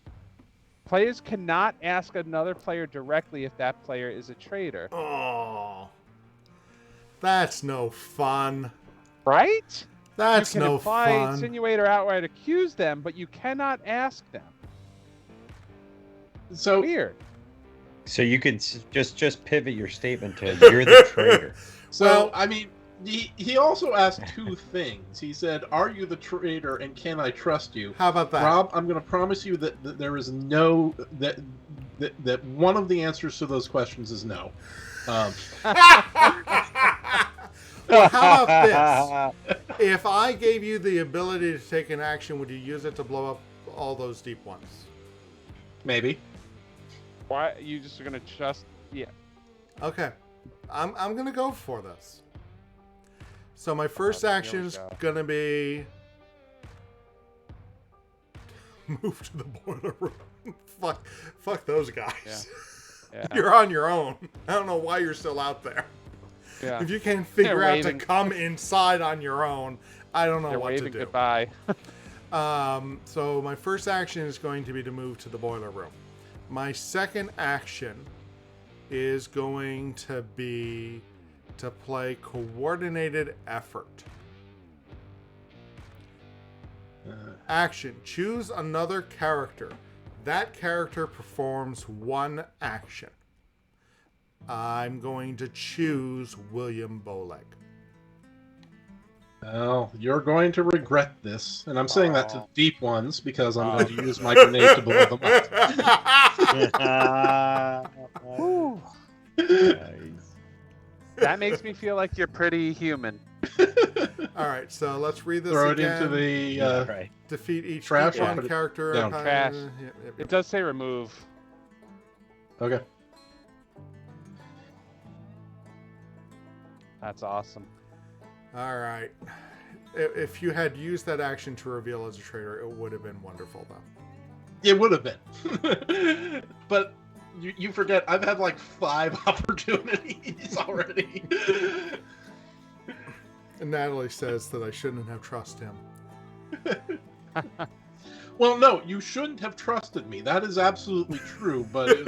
Players cannot ask another player directly if that player is a traitor. Oh, that's no fun. Right? That's you can no imply, fun. insinuate, or outright accuse them, but you cannot ask them. So weird. So you could just pivot your statement to you're the traitor. So Well, I mean, he also asked two things. He said, "Are you the traitor, and can I trust you?" How about that? Rob, I'm going to promise you that there is no that one of the answers to those questions is no. Well, how about this? If I gave you the ability to take an action, would you use it to blow up all those deep ones? Maybe. Why you just are gonna trust? Yeah. Okay, I'm gonna go for this. So my first action is gonna be move to the boiler room. fuck those guys. Yeah. You're on your own. I don't know why you're still out there. Yeah. If you can't figure out to waving. come inside on your own, I don't know They're what to waving do. goodbye. So my first action is going to be to move to the boiler room. My second action is going to be to play coordinated effort. Action. Choose another character. That character performs one action. I'm going to choose William Bowleg. Well, you're going to regret this, and I'm saying that to deep ones because I'm going to use my grenade to blow them up. Nice. That makes me feel like you're pretty human. All right, so let's read this Throw again. it into the Right. Defeat each trash deep or one put it character. down? Trash. Yep. It does say remove. Okay. That's awesome. All right. If you had used that action to reveal as a traitor, it would have been wonderful, though. It would have been. But you forget, I've had like 5 opportunities already. And Natalie says that I shouldn't have trusted him. Well, no, you shouldn't have trusted me. That is absolutely true, but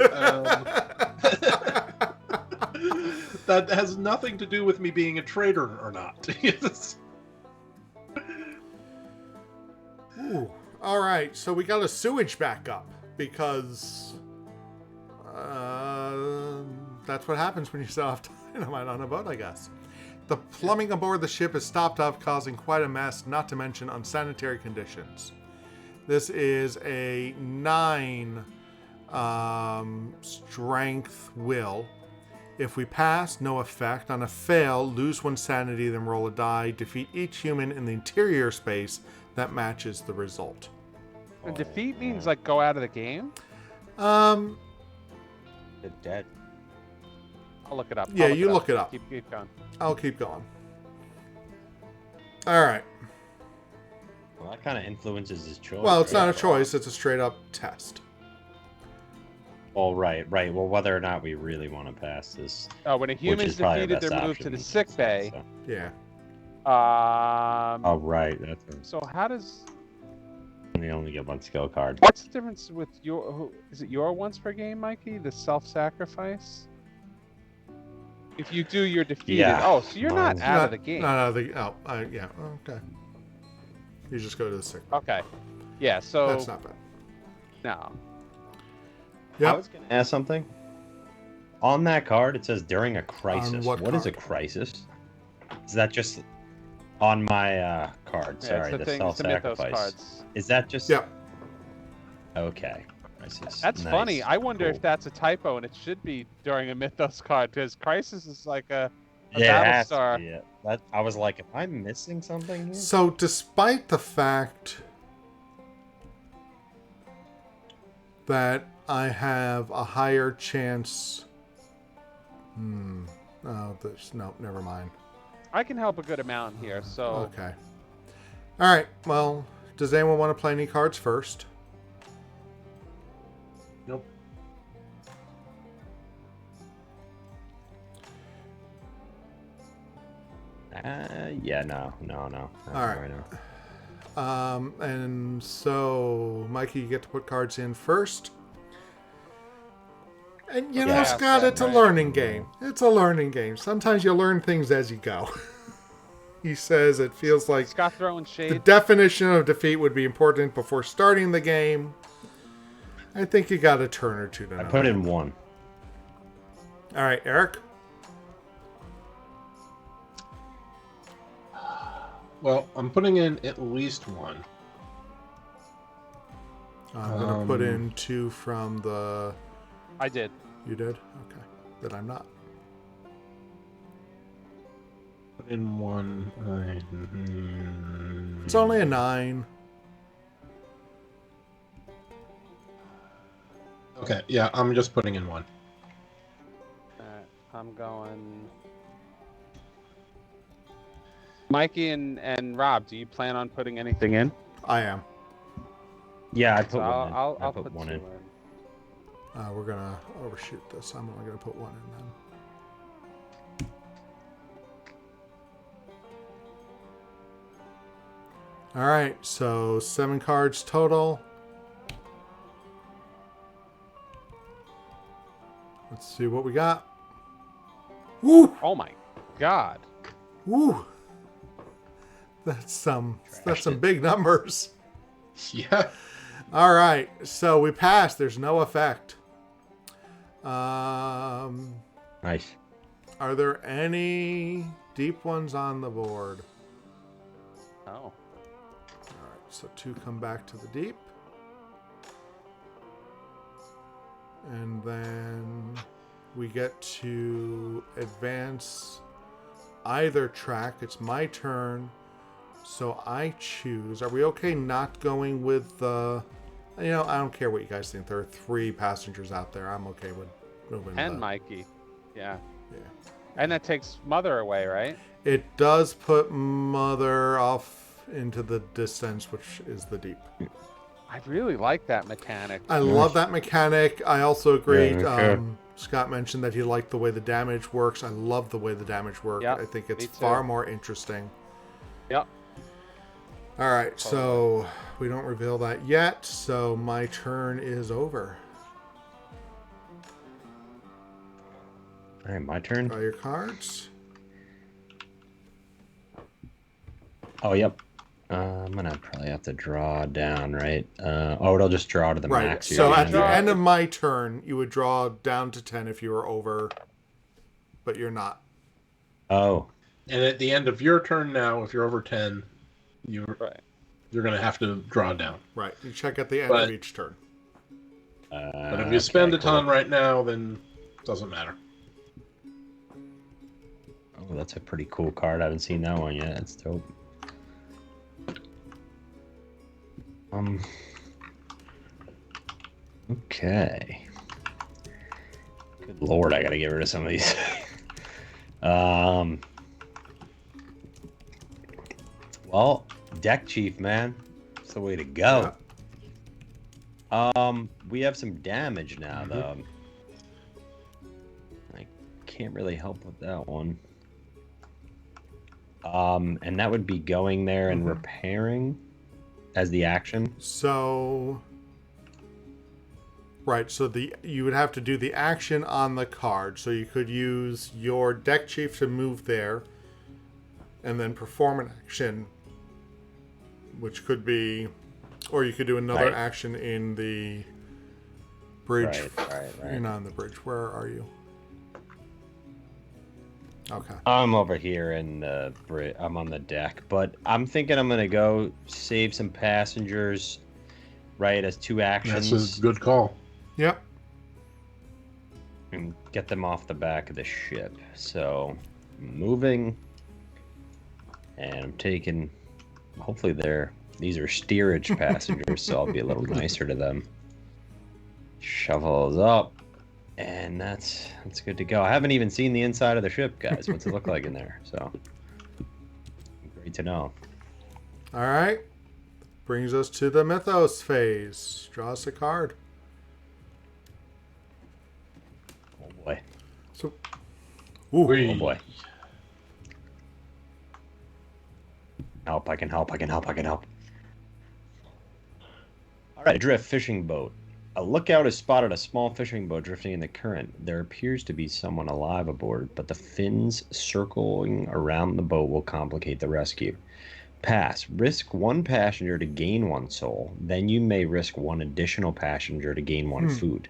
that has nothing to do with me being a traitor or not. Ooh. All right, so we got a sewage backup because that's what happens when you set off dynamite on a boat, I guess. The plumbing aboard the ship is stopped up, causing quite a mess, not to mention unsanitary conditions. This is a 9 strength will. If we pass, no effect. On a fail, lose 1 sanity, then roll a die. Defeat each human in the interior space that matches the result. And defeat means like go out of the game? They're dead. I'll look it up. Yeah, you look it up. Keep going. I'll keep going. All right. Well, that kind of influences his choice. Well, it's right? not a choice. It's a straight up test. Oh, right. Well, whether or not we really want to pass this. Oh, when a which human's is probably our defeated, best they're moved to option the in sick some bay. sense, Yeah. Oh, right. That's So how does... we only get 1 skill card. What's the difference with your... Is it your once per game, Mikey? The self-sacrifice? If you do, you're defeated. Yeah. Oh, so you're not Mine's out of the game. Yeah. Okay. You just go to the sick. Okay. Yeah, so... That's not bad. No. I Yep. was going to ask something. On that card, it says during a crisis. what What is a card? crisis? Is that just on my card? Yeah, Sorry, it's the thing, it's the Mythos self-sacrifice. cards. Is that just... Yep. Okay. Crisis. That's Nice. funny. I wonder Cool. if that's a typo and it should be during a Mythos card because Crisis is like a Yeah, it has to Battlestar. be it. I was like, am I missing something here? So, despite the fact that I have a higher chance. Oh, never mind. I can help a good amount here, so Okay. All right. Well, does anyone want to play any cards first? Nope. Yeah, no. All right. now. And so, Mikey, you get to put cards in first. And you know, Yeah, Scott, it's a right. learning game. It's a learning game. Sometimes you learn things as you go. He says it feels like Scott throwing the shade. definition of defeat would be important before starting the game. I think you got a turn or two to I know. put in 1. All right, Eric. Well, I'm putting in at least 1. I'm going to put in 2 from the... I did. You did? Okay. Then I'm not. Put in 1. It's only a 9. Okay, yeah, I'm just putting in 1. Alright, I'm going. Mikey and Rob, do you plan on putting anything in? I am. Yeah, I put So 1 in. I'll put put 1 2 in. We're going to overshoot this. I'm only going to put 1 in then. All right, so 7 cards total. Let's see what we got. Woo! Oh my god. Woo! That's some big numbers. Yeah. All right, so we passed. There's no effect. Are Nice. there any deep ones on the board? Oh. All right, so 2 come back to the deep. And then we get to advance either track. It's my turn. So I choose. Are we okay not going with the... I don't care what you guys think. There are 3 passengers out there. I'm okay with moving. And Mikey. Yeah. Yeah. And that takes Mother away, right? It does put Mother off into the distance, which is the deep. I really like that mechanic. I love that mechanic. I also agreed. Yeah, okay. Scott mentioned that he liked the way the damage works. I love the way the damage works. Yep, I think it's me too. far more interesting. Yep. All right, so we don't reveal that yet. So my turn is over. All right, my turn. Draw your cards. Oh, yep. I'm gonna probably have to draw down, right? It'll just draw to the Right. max. So here. at the Draw- end of my turn, you would draw down to 10 if you were over, but you're not. Oh, And at the end of your turn now, if you're over 10, you're going to have to draw down. Right. You check at the end But- of each turn. But if you spend a ton right now, then it doesn't matter. Oh, that's a pretty cool card. I haven't seen that one yet. That's dope. Okay. Good lord, I gotta get rid of some of these. Well, deck chief, man. That's the way to go. We have some damage now, though. I can't really help with that one. And that would be going there and repairing as the action. So, right. So you would have to do the action on the card. So you could use your deck chief to move there, and then perform an action, which could be, or you could do another Right. action in the bridge. Right. You're not on the bridge. Where are you? Okay. I'm over here in the I'm on the deck, but I'm thinking I'm gonna go save some passengers right, as 2 actions. That's a good call. Yep. And get them off the back of the ship. So, moving, and I'm taking. Hopefully, these are steerage passengers, so I'll be a little nicer to them. Shovel those up, and that's good to go. I haven't even seen the inside of the ship, guys. What's it look like in there? So, great to know. All right. Brings us to the Mythos phase. Draw us a card. Oh boy. So, ooh. Oh boy. Help, I can help. All right, adrift fishing boat. A lookout has spotted a small fishing boat drifting in the current. There appears to be someone alive aboard, but the fins circling around the boat will complicate the rescue. Pass. Risk 1 passenger to gain 1 soul. Then you may risk 1 additional passenger to gain 1 food.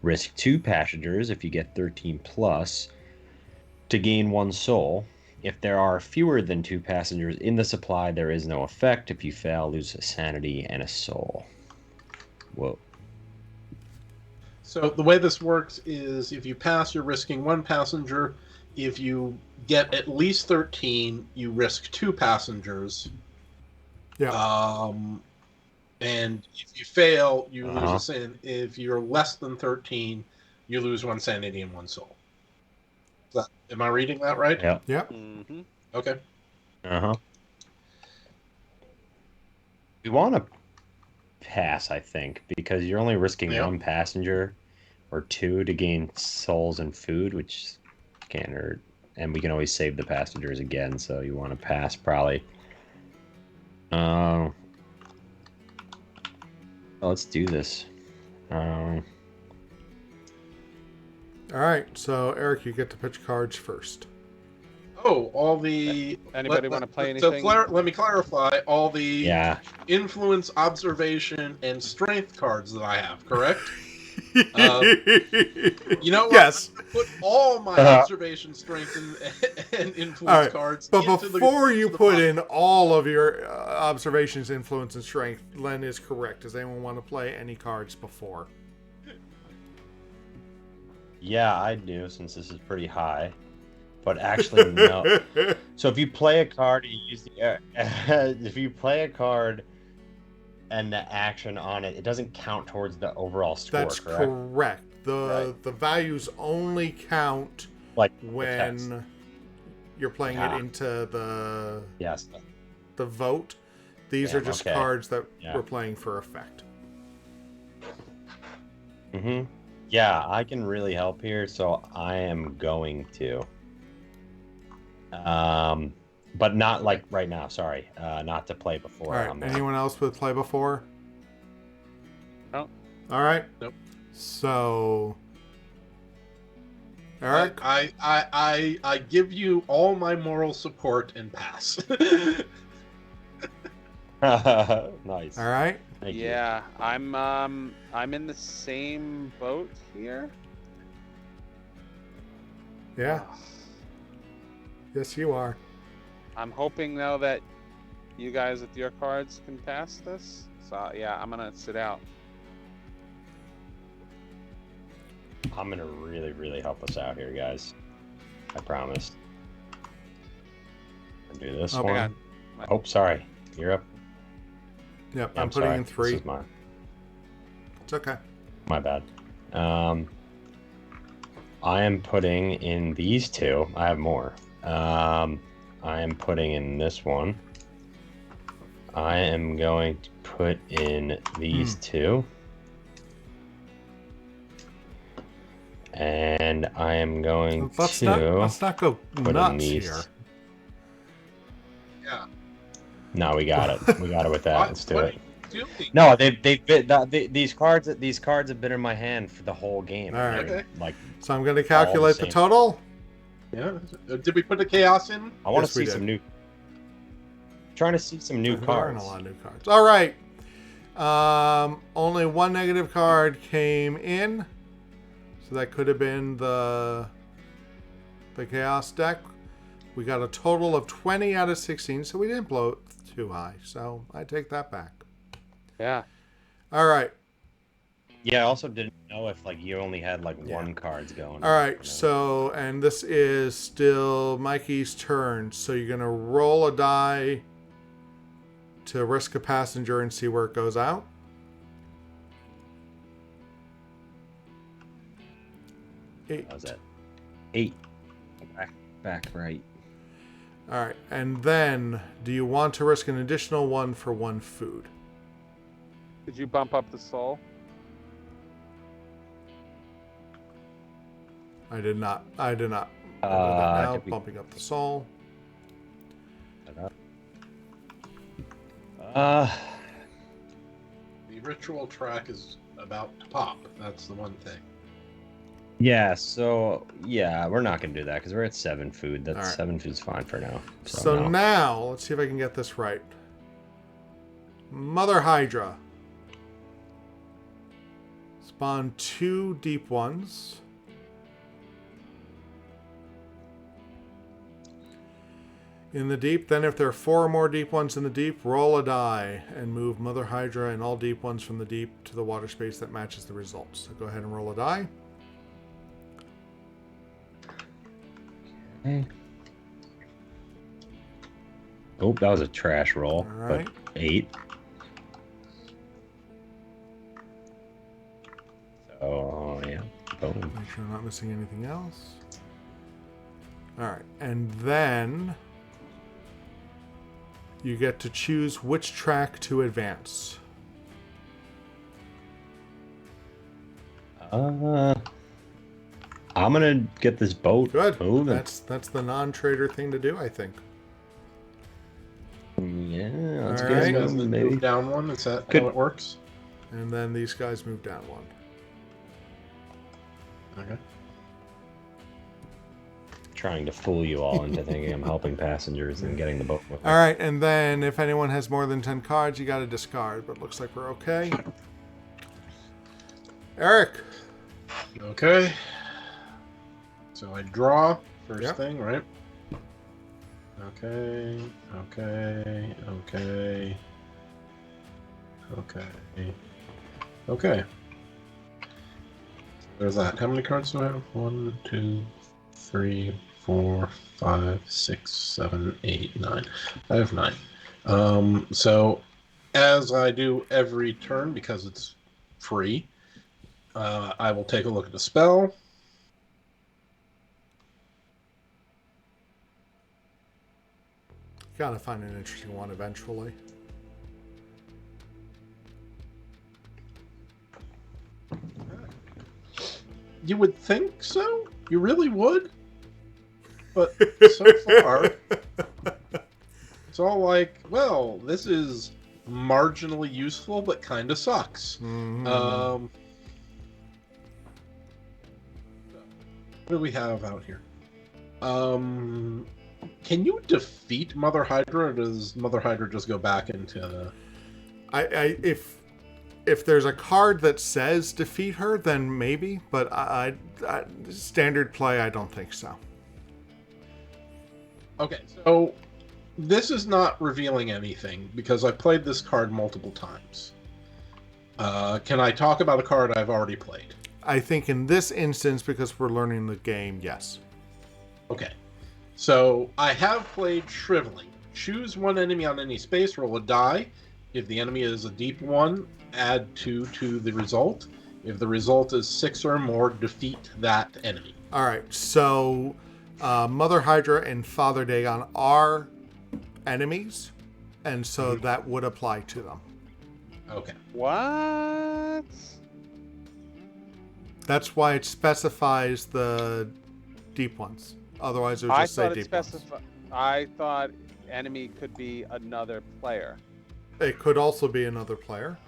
Risk 2 passengers if you get 13 plus to gain 1 soul. If there are fewer than 2 passengers in the supply, there is no effect. If you fail, lose a sanity and a soul. Whoa. So the way this works is if you pass, you're risking 1 passenger. If you get at least 13, you risk 2 passengers. Yeah. And if you fail, you lose a sanity. If you're less than 13, you lose 1 sanity and 1 soul. Am I reading that right? Yeah. Yep. Mm-hmm. Okay. We want to pass, I think, because you're only risking 1 passenger or 2 to gain souls and food, which can't hurt. And we can always save the passengers again, so you want to pass probably. Let's do this. All right. So, Eric, you get to pitch cards first. Oh, all the... Anybody want to play anything? So let me clarify. All the influence, observation, and strength cards that I have, correct? You know what? Yes. I put all my observation, strength, and influence cards. But before you put in all of your observations, influence, and strength, Len is correct. Does anyone want to play any cards before? Yeah, I do, since this is pretty high. But actually, no. So if you play a card, you use the if you play a card and the action on it, it doesn't count towards the overall score. That's correct. The values only count when you're playing it into the the vote. These are just cards that we're playing for effect. Yeah, I can really help here, so I am going to. But not like right now. Sorry, not to play before. All right. Anyone else would play before? No. All right. Nope. So, Eric, I give you all my moral support and pass. Nice. All right. Thank you. Yeah, I'm in the same boat here. Yeah. Yes, you are. I'm hoping though that you guys with your cards can pass this. So yeah, I'm gonna sit out. I'm gonna really, really help us out here, guys. I promise. I'll do this one. Oh, sorry. You're up. Yep, Yeah, I'm putting sorry. in 3. This is mine. It's okay. My bad. I am putting in these 2. I have more. I am putting in this one. I am going to put in these 2. And I am going let's to... not go nuts here. Yeah. No, we got it. We got it with that. Let's do it. Doing? No, these cards have been in my hand for the whole game. All right. Okay. Like, So I'm going to calculate the total. Yeah. Did we put the chaos in? I want Yes, to we see did. some new. Trying to see some new There aren't cards. a lot of new cards. All right. Only 1 negative card came in. So that could have been the chaos deck. We got a total of 20 out of 16, so we didn't blow it too high. So I take that back. Yeah. All right. Yeah, I also didn't know if like you only had like one cards going. All right. So, and this is still Mikey's turn. So you're gonna roll a die to risk a passenger and see where it goes out. Eight. How's that? 8. Back right. All right. And then, do you want to risk an additional 1 for 1 food? Did you bump up the soul? I did not. I did not. Now, bumping up the soul. The ritual track is about to pop. That's the one thing. Yeah, so yeah, we're not gonna do that because we're at 7 food. That's right. 7 food's fine for now. So no. now, let's see if I can get this right. Mother Hydra. Spawn 2 deep ones. In the deep, then if there are 4 or more deep ones in the deep, roll a die and move Mother Hydra and all deep ones from the deep to the water space that matches the results. So go ahead and roll a die. Okay. Oh, that was a trash roll. All right. But 8. So yeah, boom. Make sure I'm not missing anything else. All right, and then you get to choose which track to advance. I'm gonna get this boat Good. moving. That's the non-trader thing to do, I think. Yeah, let's All get right. it You guys moving, baby. move down one. Is that Good. how it works? And then these guys move down 1. Okay. Trying to fool you all into thinking I'm helping passengers and getting the boat moving. All right, and then if anyone has more than 10 cards, you got to discard. But looks like we're okay. Eric. Okay. So I draw first Yep. thing, right? Okay. Okay. Okay. Okay. Okay. There's that. How many cards do I have? 1, 2, 3, 4, 5, 6, 7, 8, 9. I have 9. So as I do every turn, because it's free, I will take a look at the spell. Gotta find an interesting one eventually. You would think so? You really would? But so far, it's all like, well, this is marginally useful, but kind of sucks. Mhm. What do we have out here? Can you defeat Mother Hydra, or does Mother Hydra just go back into... If there's a card that says defeat her, then maybe. But I standard play, I don't think so. Okay, so this is not revealing anything, because I played this card multiple times. Can I talk about a card I've already played? I think in this instance, because we're learning the game, yes. Okay. So I have played Shriveling. Choose one enemy on any space, roll a die. If the enemy is a deep one, add 2 to the result. If the result is 6 or more, defeat that enemy. All right, so Mother Hydra and Father Dagon are enemies, and so that would apply to them. Okay. What? That's why it specifies the deep ones. Otherwise, it would just say deep ones. I thought enemy could be another player. It could also be another player.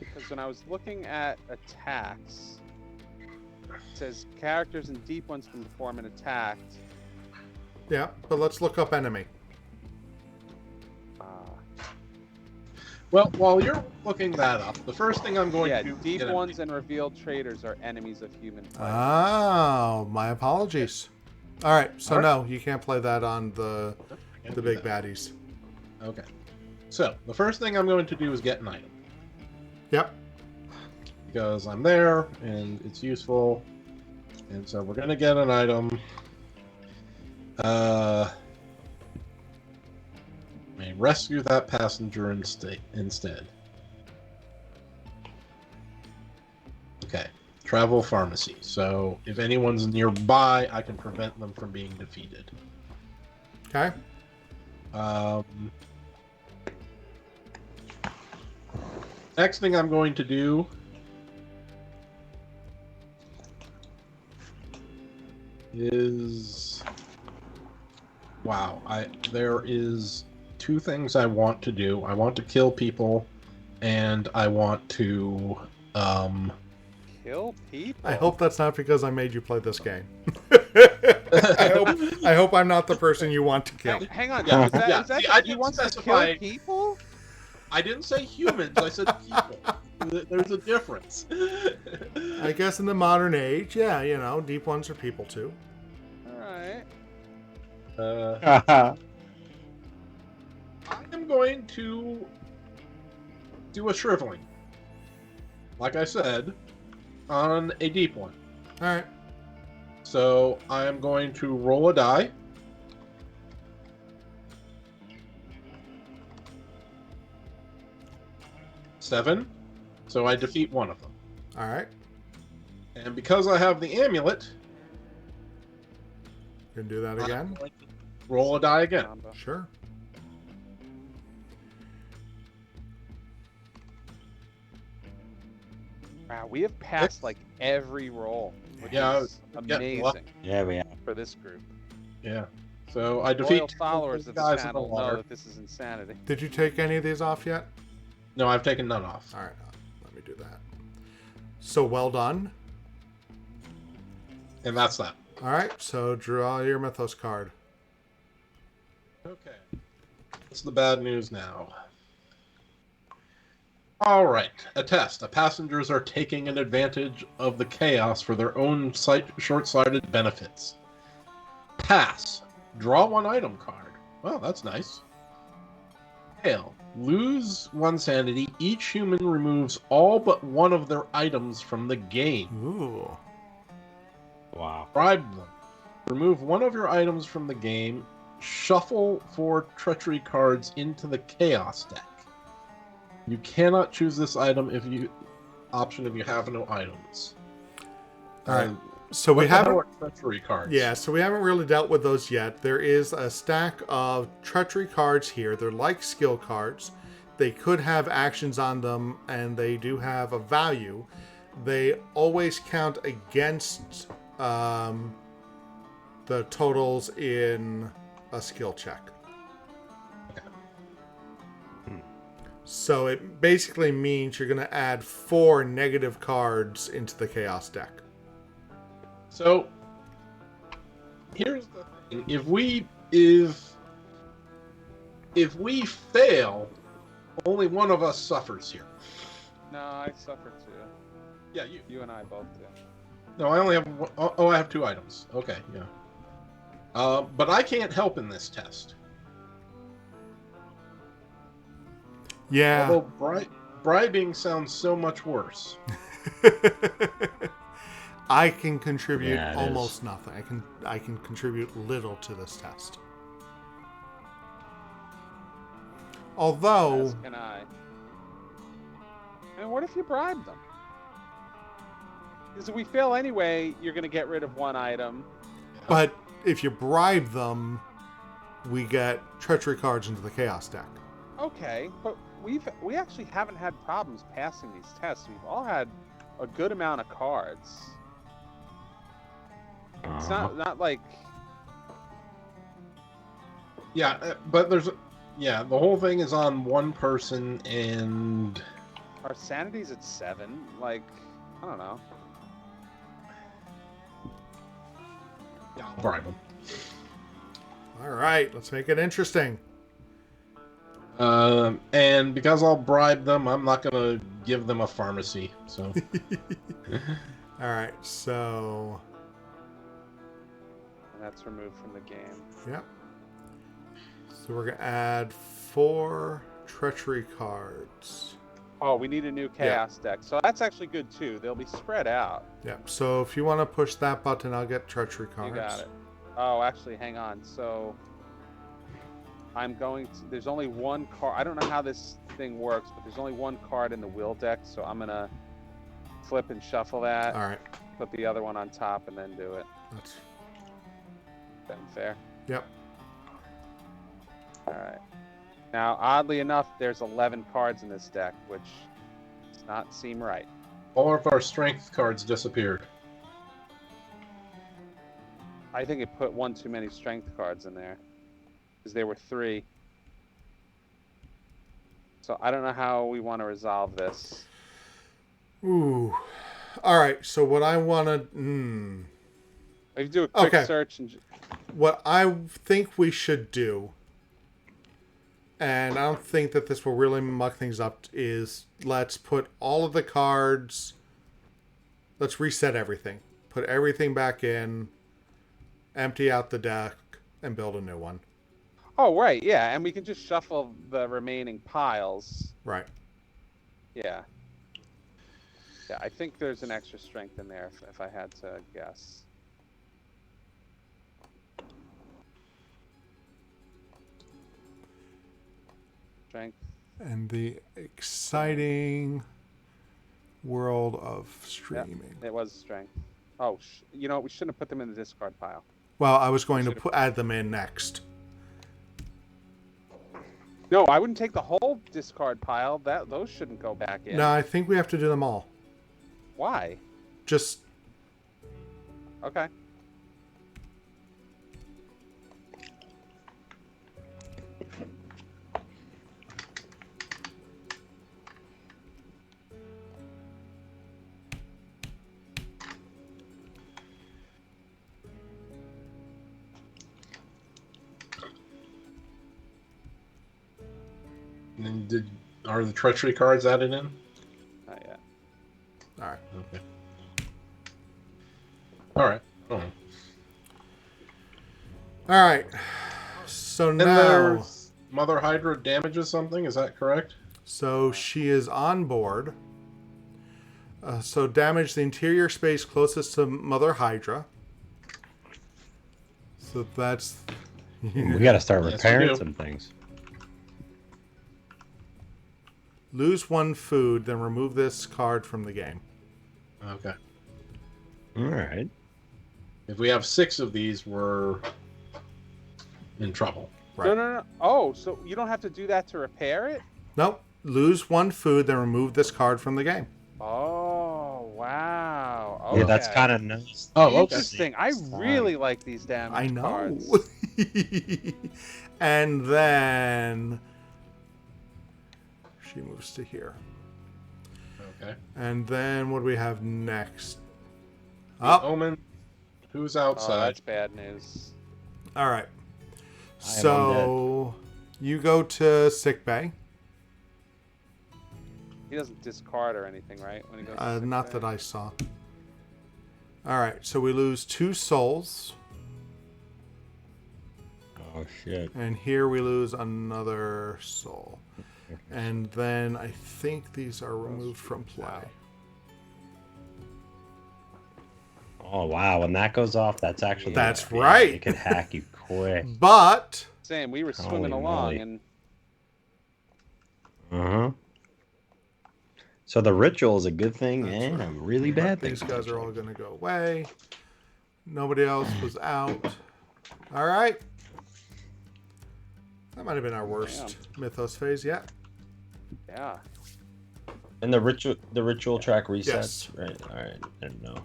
Because when I was looking at attacks, it says characters and deep ones can perform an attack. Yeah, but let's look up enemy. Well, while you're looking that up, the first thing I'm going to do... deep ones and revealed traitors are enemies of human players. Oh, my apologies. All right, so All right. no, you can't play that on the big baddies. Okay. So the first thing I'm going to do is get an item. Yep. Because I'm there and it's useful. And so we're going to get an item. May rescue that passenger instead. Okay. Travel pharmacy. So if anyone's nearby, I can prevent them from being defeated. Okay. Next thing I'm going to do is there is two things I want to do. I want to kill people, and I want to Kill people. I hope that's not because I made you play this game. I hope I'm not the person you want to kill. Hang on. Yeah, Is that see, he I didn't wants to specify- kill people? I didn't say humans, I said people. There's a difference. I guess in the modern age, yeah, you know, deep ones are people too. Alright. I am going to do a shriveling. Like I said, on a deep one. Alright. So I am going to roll a die. Seven. So I defeat one of them. Alright. And because I have the amulet, You can do that I'm again? going to roll a die again. Sure. Wow, we have passed like every roll, which Yeah, is yeah, amazing Yeah, we have. for this group. Yeah. So I defeat Loyal two followers of the guys in the channel know water. that this is insanity. Did you take any of these off yet? No, I've taken none off. Alright, let me do that. So well done. And that's that. Alright, so draw your Mythos card. Okay. What's the bad news now? All right. A test. The passengers are taking an advantage of the chaos for their own short-sighted benefits. Pass. Draw one item card. Well, that's nice. Fail. Lose one sanity. Each human removes all but one of their items from the game. Ooh. Wow. Bribe them. Remove one of your items from the game. Shuffle 4 treachery cards into the chaos deck. You cannot choose this item if you have no items. Alright. So we What the hell haven't. are treachery cards. Yeah, so we haven't really dealt with those yet. There is a stack of treachery cards here. They're like skill cards. They could have actions on them, and they do have a value. They always count against the totals in a skill check. So it basically means you're going to add 4 negative cards into the chaos deck. So here's the thing: if we fail, only one of us suffers here. No, I suffer too. Yeah, You and I both do. No, I only have one. Oh, I have 2 items. Okay, yeah. But I can't help in this test. Yeah. Although bribing sounds so much worse. I can contribute Yeah, it almost nothing. I can contribute little to this test. Although As can I. And what if you bribe them? Because if we fail anyway, you're going to get rid of one item. but if you bribe them, we get treachery cards into the chaos deck. Okay, but we actually haven't had problems passing these tests. We've all had a good amount of cards. It's not like Yeah, but the whole thing is on one person, and our sanity's at 7. Like, I don't know. yeah, I'll bribe them. All right, let's make it interesting. And because I'll bribe them, I'm not gonna give them a pharmacy. So All right, so And that's removed from the game. yep. So we're gonna add 4 treachery cards. Oh, we need a new chaos deck. So that's actually good too. They'll be spread out. Yep. So if you want to push that button, I'll get treachery cards. You got it. Oh, actually, hang on. So I'm going to. There's only one card. I don't know how this thing works, but there's only one card in the will deck. So I'm gonna flip and shuffle that. All right. Put the other one on top and then do it. That's. Fair. Yep. All right. Now, oddly enough, there's 11 cards in this deck, which does not seem right. All of our strength cards disappeared. I think it put one too many strength cards in there, because there were 3. So I don't know how we want to resolve this. Ooh. All right. So what I want to. We can do a quick Okay. search and. What I think we should do, and I don't think that this will really muck things up, is let's put all of the cards. Let's reset everything. Put everything back in. Empty out the deck and build a new one. Oh, right, yeah, and we can just shuffle the remaining piles. Right. Yeah. Yeah, I think there's an extra strength in there if I had to guess. Strength. And the exciting world of streaming. It was strength. Oh, you know what? We shouldn't have put them in the discard pile. Well, I was going to add them in next. No, I wouldn't take the whole discard pile. Those shouldn't go back in. No, I think we have to do them all. Why? Just Okay. And are the treachery cards added in? Not yet. all right. Okay. All right. Oh. All right. So And now, there's Mother Hydra damages something. Is that correct? so she is on board. So damage the interior space closest to Mother Hydra. So that's. We got to start Yes, we repairing do. some things. Lose 1 food, then remove this card from the game. Okay. All right. If we have 6 of these, we're in trouble. Right. No. Oh, so you don't have to do that to repair it? Nope. Lose 1 food, then remove this card from the game. Oh, wow. Okay. Yeah, that's kind of nice. Oh, okay. Interesting. I really like these damage I know. cards. And then she moves to here. Okay. And then what do we have next? The Oh, Omen, who's Oh, outside? that's bad news. all right. I am So you go to sick bay. He doesn't discard or anything, right? When he goes to Not sick that bay? I saw. All right. So we lose 2 souls. Oh, shit. And here we lose another soul. And then I think these are removed from play. Oh, wow. When that goes off, that's actually... That's yeah, right. It can hack you quick. But Same. We were swimming Holy along, moly. and Uh-huh. So the ritual is a good thing That's and right. a really bad thing. these guys are all going to go away. Nobody else was out. All right. That might have been our worst Mythos phase yet. yeah. And the ritual track resets, Yes. right? All right. I didn't know.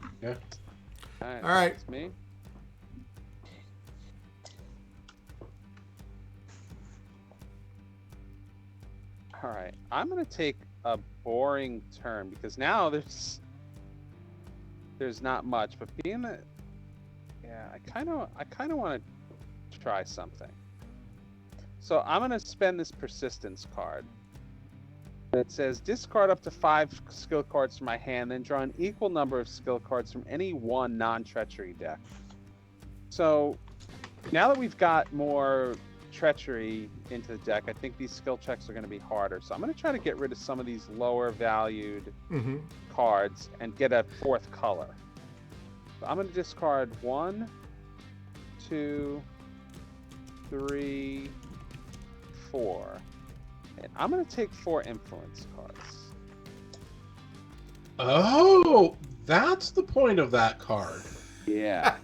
All right. That's me. All right. I'm gonna take a boring turn because now there's not much. But being that, yeah, I kind of want to try something. So I'm gonna spend this persistence card. It says discard up to 5 skill cards from my hand, then draw an equal number of skill cards from any one non-treachery deck. So now that we've got more treachery into the deck, I think these skill checks are going to be harder. So I'm going to try to get rid of some of these lower valued cards and get a fourth color. So I'm going to discard 1, 2, 3, 4. And I'm going to take 4 influence cards. Oh, that's the point of that card. Yeah.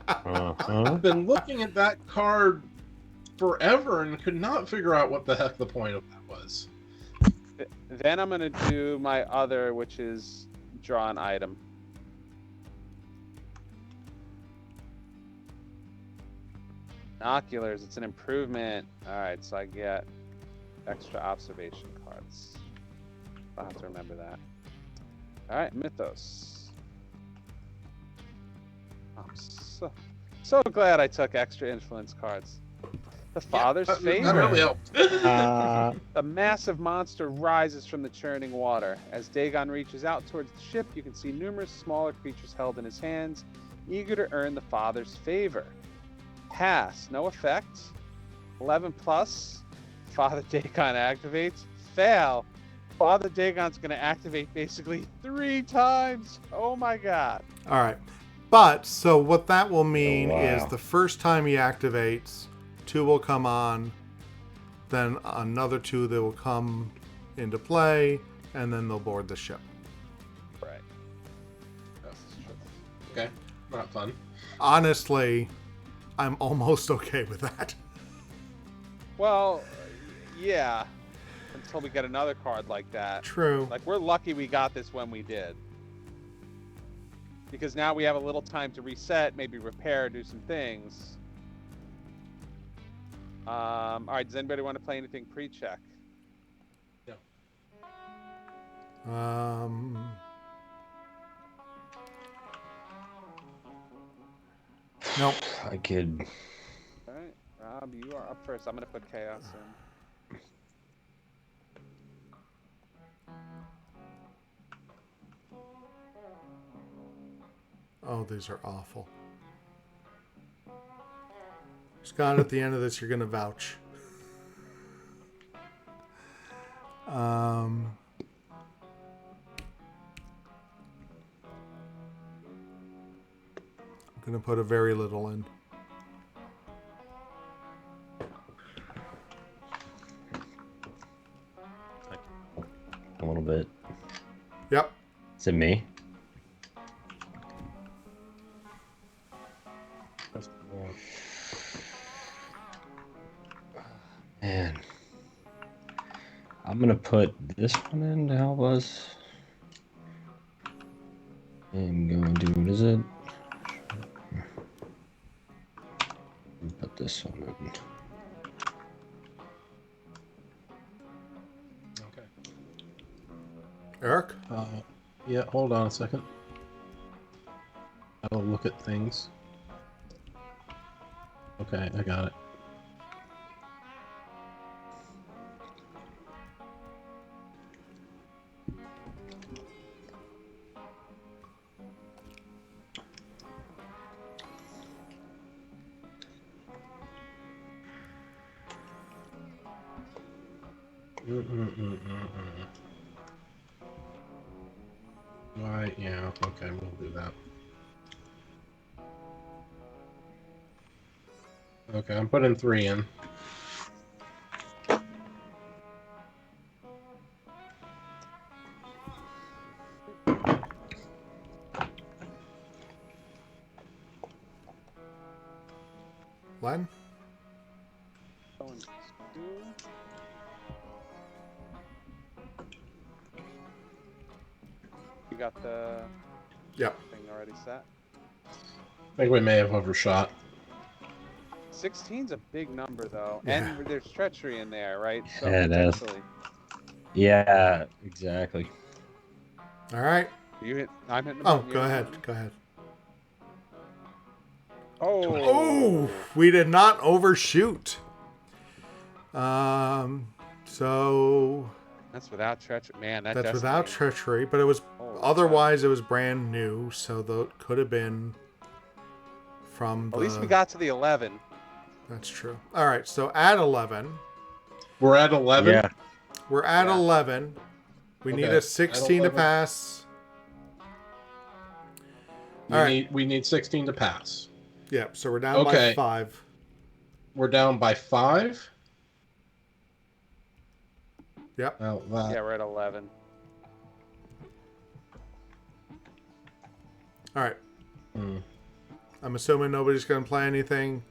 I've been looking at that card forever and could not figure out what the heck the point of that was. Then I'm going to do my other, which is draw an item. Binoculars, it's an improvement. Alright, so I get extra observation cards. I'll have to remember that. Alright, Mythos. I'm so glad I took extra influence cards. The Father's Favor. That really helped. A massive monster rises from the churning water. As Dagon reaches out towards the ship, you can see numerous smaller creatures held in his hands, eager to earn the Father's favor. Pass, no effect. 11 plus. Father Dagon activates. Fail. Father Dagon's going to activate basically 3 times. Oh my god. All right. But, so what that will mean Oh, wow. is the first time he activates, 2 will come on, then another 2 that will come into play, and then they'll board the ship. Right. Okay, not fun. Honestly, I'm almost okay with that. Well, yeah. Until we get another card like that. True. Like, we're lucky we got this when we did. Because now we have a little time to reset, maybe repair, do some things. Alright, does anybody want to play anything pre-check? Nope. I could. Alright, Rob, you are up first. I'm going to put Chaos in. Oh, these are awful. Scott, at the end of this, you're going to vouch. I'm going to put a very little in. A little bit. Yep. Is it me? Man. I'm gonna put this one in to help us. I'm going to, what is it? Put this one in. Okay. Eric? Yeah, hold on a second. I'll look at things. Okay, I got it. Right, yeah, okay, we'll do that. Okay, I'm putting 3 in. Len? Going 2. You got the Yep. thing already set? I think we may have overshot. 16's a big number, though. Yeah. And there's treachery in there, right? So Yeah, it is. potentially. Yeah, exactly. All right. You hit. I'm hitting the Oh, button, go you hit the ahead. button. Go ahead. Oh. Oh, we did not overshoot. So That's without treachery. Man, that that's without decimated. treachery, but it was Holy otherwise it was brand new, so that could have been from crap. At least we got to the 11. That's true. All right, so at 11. We're at 11? Yeah. We're at Yeah. 11. We need Okay, a 16 to 11. pass. We need 16 to pass. Yep, so we're down by Okay. 5. We're down by 5? Yep. Well, Yeah, we're at 11. All right. Hmm. I'm assuming nobody's going to play anything.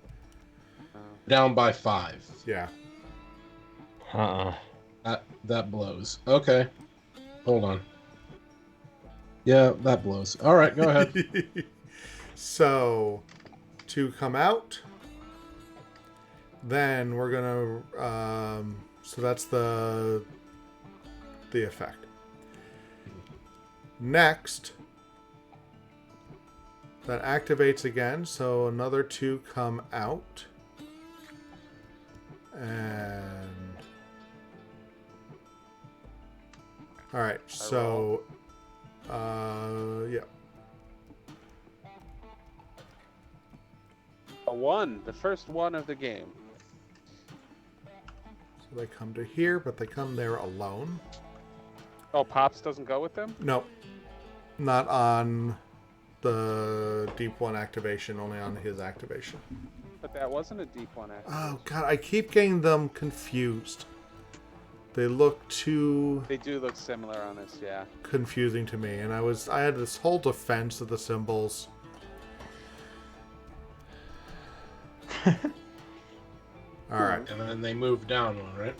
Down by 5. Yeah. That blows. Okay. Hold on. Yeah, that blows. All right, go ahead. So, 2 come out. Then we're going to... so that's the effect. Next, that activates again, so another 2 come out. And... Alright, so... yeah. A 1, the first 1 of the game. So they come to here, but they come there alone. Oh, Pops doesn't go with them? Nope. Not on the deep 1 activation, only on his activation. But that wasn't a deep 1, actually. Oh god, I keep getting them confused. They look too They do look similar on this, yeah. confusing to me, and I had this whole defense of the symbols. Alright. And then they move down one, right?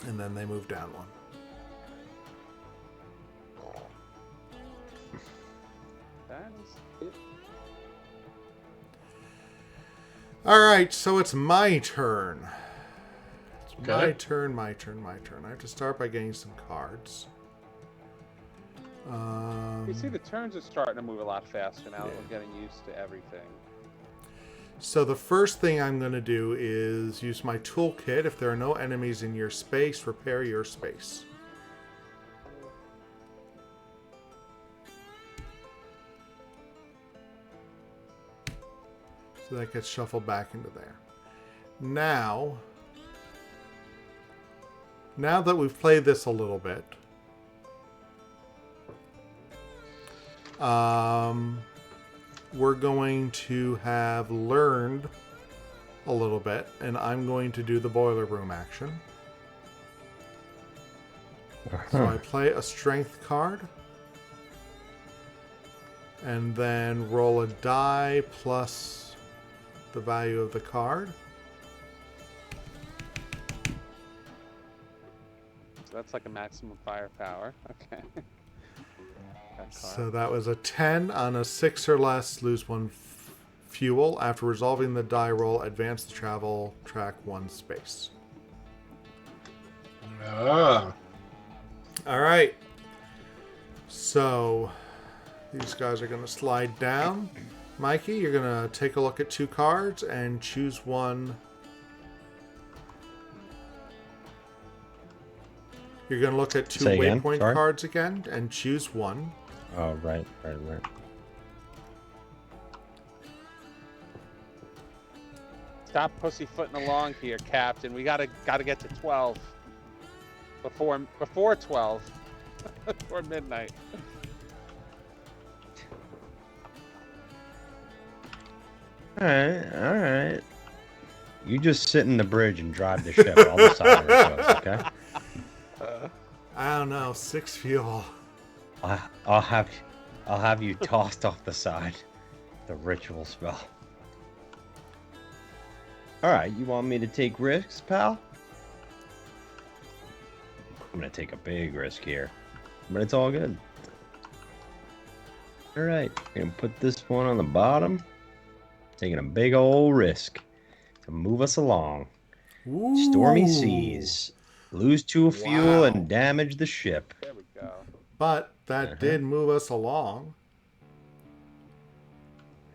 And then they move down 1. That is it. Alright, so it's my turn. It's my Okay. turn. I have to start by getting some cards. You see, the turns are starting to move a lot faster now that Yeah. we're getting used to everything. So the first thing I'm going to do is use my toolkit. If there are no enemies in your space, repair your space. So that gets shuffled back into there. Now that we've played this a little bit, we're going to have learned a little bit, and I'm going to do the boiler room action. So I play a strength card, and then roll a die plus the value of the card. So that's like a maximum firepower. Okay. So that was a 10 on a 6 or less, lose 1 fuel. After resolving the die roll, advance the travel track 1 space. Ah. All right. So these guys are going to slide down. Mikey, you're going to take a look at 2 cards and choose one. You're going to look at 2 Say again? waypoint Sorry? cards again and choose one. Oh, right. Stop pussyfooting along here, Captain. We gotta get to 12 before 12, before midnight. All right. You just sit in the bridge and drive the ship. I'll decide where it goes, okay? I don't know, 6 fuel. I'll have you tossed off the side. The ritual spell. All right, you want me to take risks, pal? I'm gonna take a big risk here, but it's all good. All right, gonna put this one on the bottom. Taking a big old risk to move us along. Stormy Ooh. seas. Lose 2 fuel Wow. and damage the ship. There we go. But that did move us along.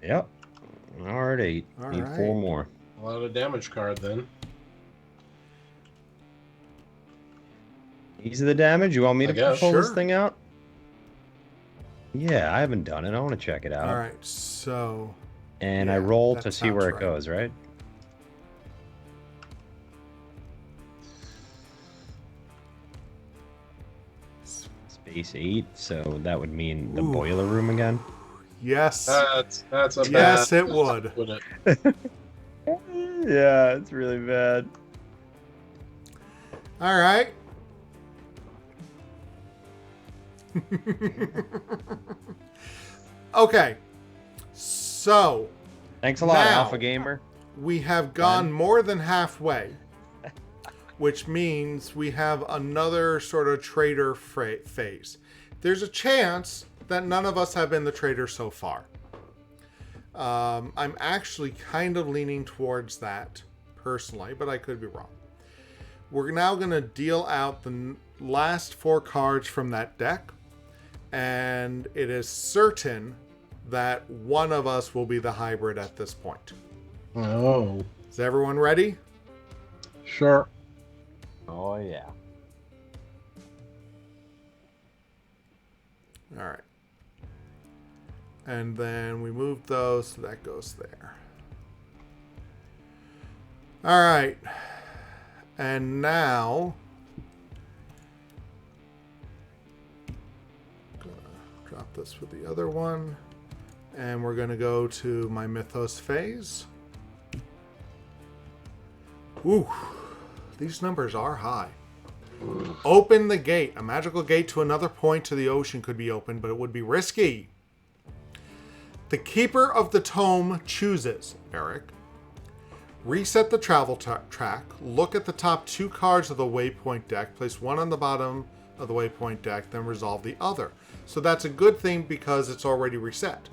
Yep. All right, 8. All Need right. 4 more. A lot of damage card then. Easy the damage. You want me I to guess. pull this Sure. thing out? Yeah, I haven't done it. I want to check it out. All right, so And I Yeah, roll that to see where sounds it right. goes, right? base 8, so that would mean the Ooh. boiler room again. Yes. That's a Yes, bad. it would. Wouldn't Yeah, it's really bad. All right. Okay. So Thanks a lot, Now- Alpha Gamer. we have gone more than halfway, which means we have another sort of traitor phase. There's a chance that none of us have been the traitor so far. I'm actually kind of leaning towards that personally, but I could be wrong. We're now going to deal out the last 4 cards from that deck, and it is certain that one of us will be the hybrid at this point. Oh, Is everyone ready? sure. Oh, yeah. All right. And then we move those, so that goes there. All right. And now, gonna drop this for the other one. And we're going to go to my Mythos Phase. Ooh, these numbers are high. Open the gate. A magical gate to another point to the ocean could be opened, but it would be risky. The keeper of the tome chooses, Eric. Reset the travel track. Look at the top 2 cards of the waypoint deck. Place one on the bottom of the waypoint deck, then resolve the other. So that's a good thing because it's already reset.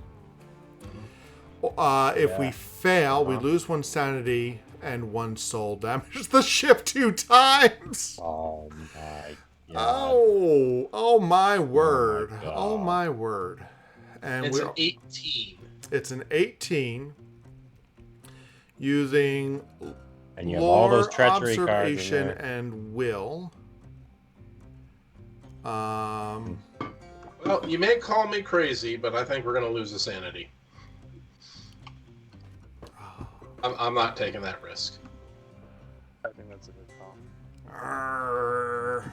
If we fail, we lose 1 sanity and 1 soul. Damage the ship 2 times. Oh, my God. Oh my word. God. Oh my word. And It's an 18. It's an 18 using And you have all those lore, treachery cards in observation, there. and will. Well, you may call me crazy, but I think we're going to lose a sanity. I'm not taking that risk. I think that's a good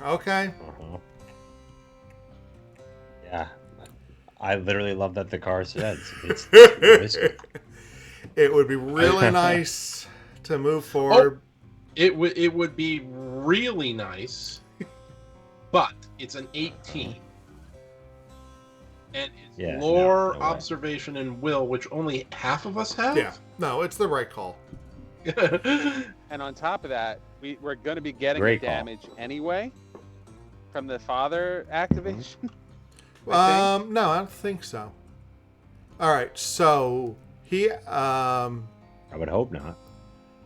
call. Okay. Uh-huh. Yeah. I literally love that the card says it's risky. It would be really nice to move forward. It would be really nice, but it's an 18. And it's Yeah, lore, no way. observation, and will, which only half of us have? Yeah. No, it's the right call. And on top of that, we're going to be getting Great the call. damage anyway from the father activation. No, I don't think so. All right, so he I would hope not.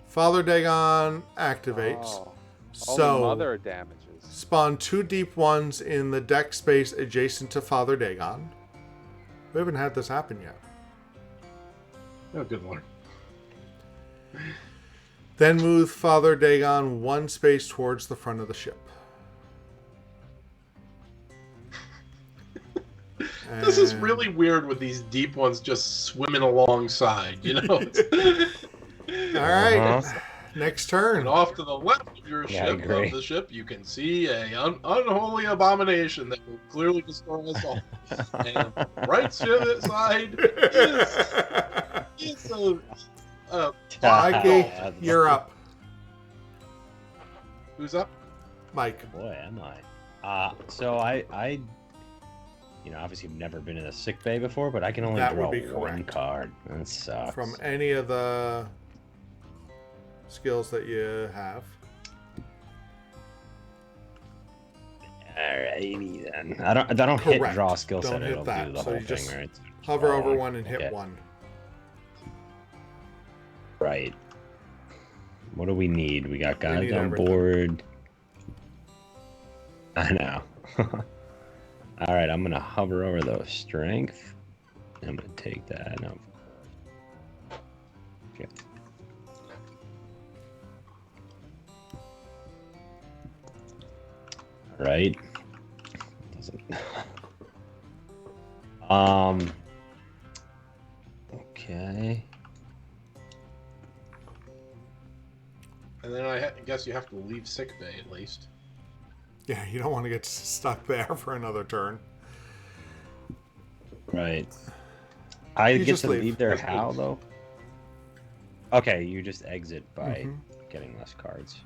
Father Dagon activates. Oh, So mother damages. spawn 2 deep ones in the deck space adjacent to Father Dagon. We haven't had this happen yet. Oh, good lord. Then move Father Dagon 1 space towards the front of the ship. This is And- really weird with these deep ones just swimming alongside, you know? All right. Uh-huh. Next turn. And off to the left of your Yeah, I ship, agree. of the ship, you can see a unholy abomination that will clearly destroy us all. And right to the side is a Mikey, God. you're up. who's up? Mike. Boy, am I. So I obviously have never been in a sick bay before, but I can only That draw would be one correct. card. That sucks. From any of the skills that you have. Alrighty then. I don't hit Correct. draw skill Don't set. hit It'll that. do the So whole you thing, just right? Hover over Oh, one and hit okay. one. Right. What do we need? We got guys need on everything. board. I know. All right, I'm gonna hover over those strength. I'm gonna take that. No. Okay. All right. Doesn't. Okay. And then I guess you have to leave sick bay at least. Yeah, you don't want to get stuck there for another turn. Right. I You get just to leave. leave there how, though? Okay, you just exit by getting less cards.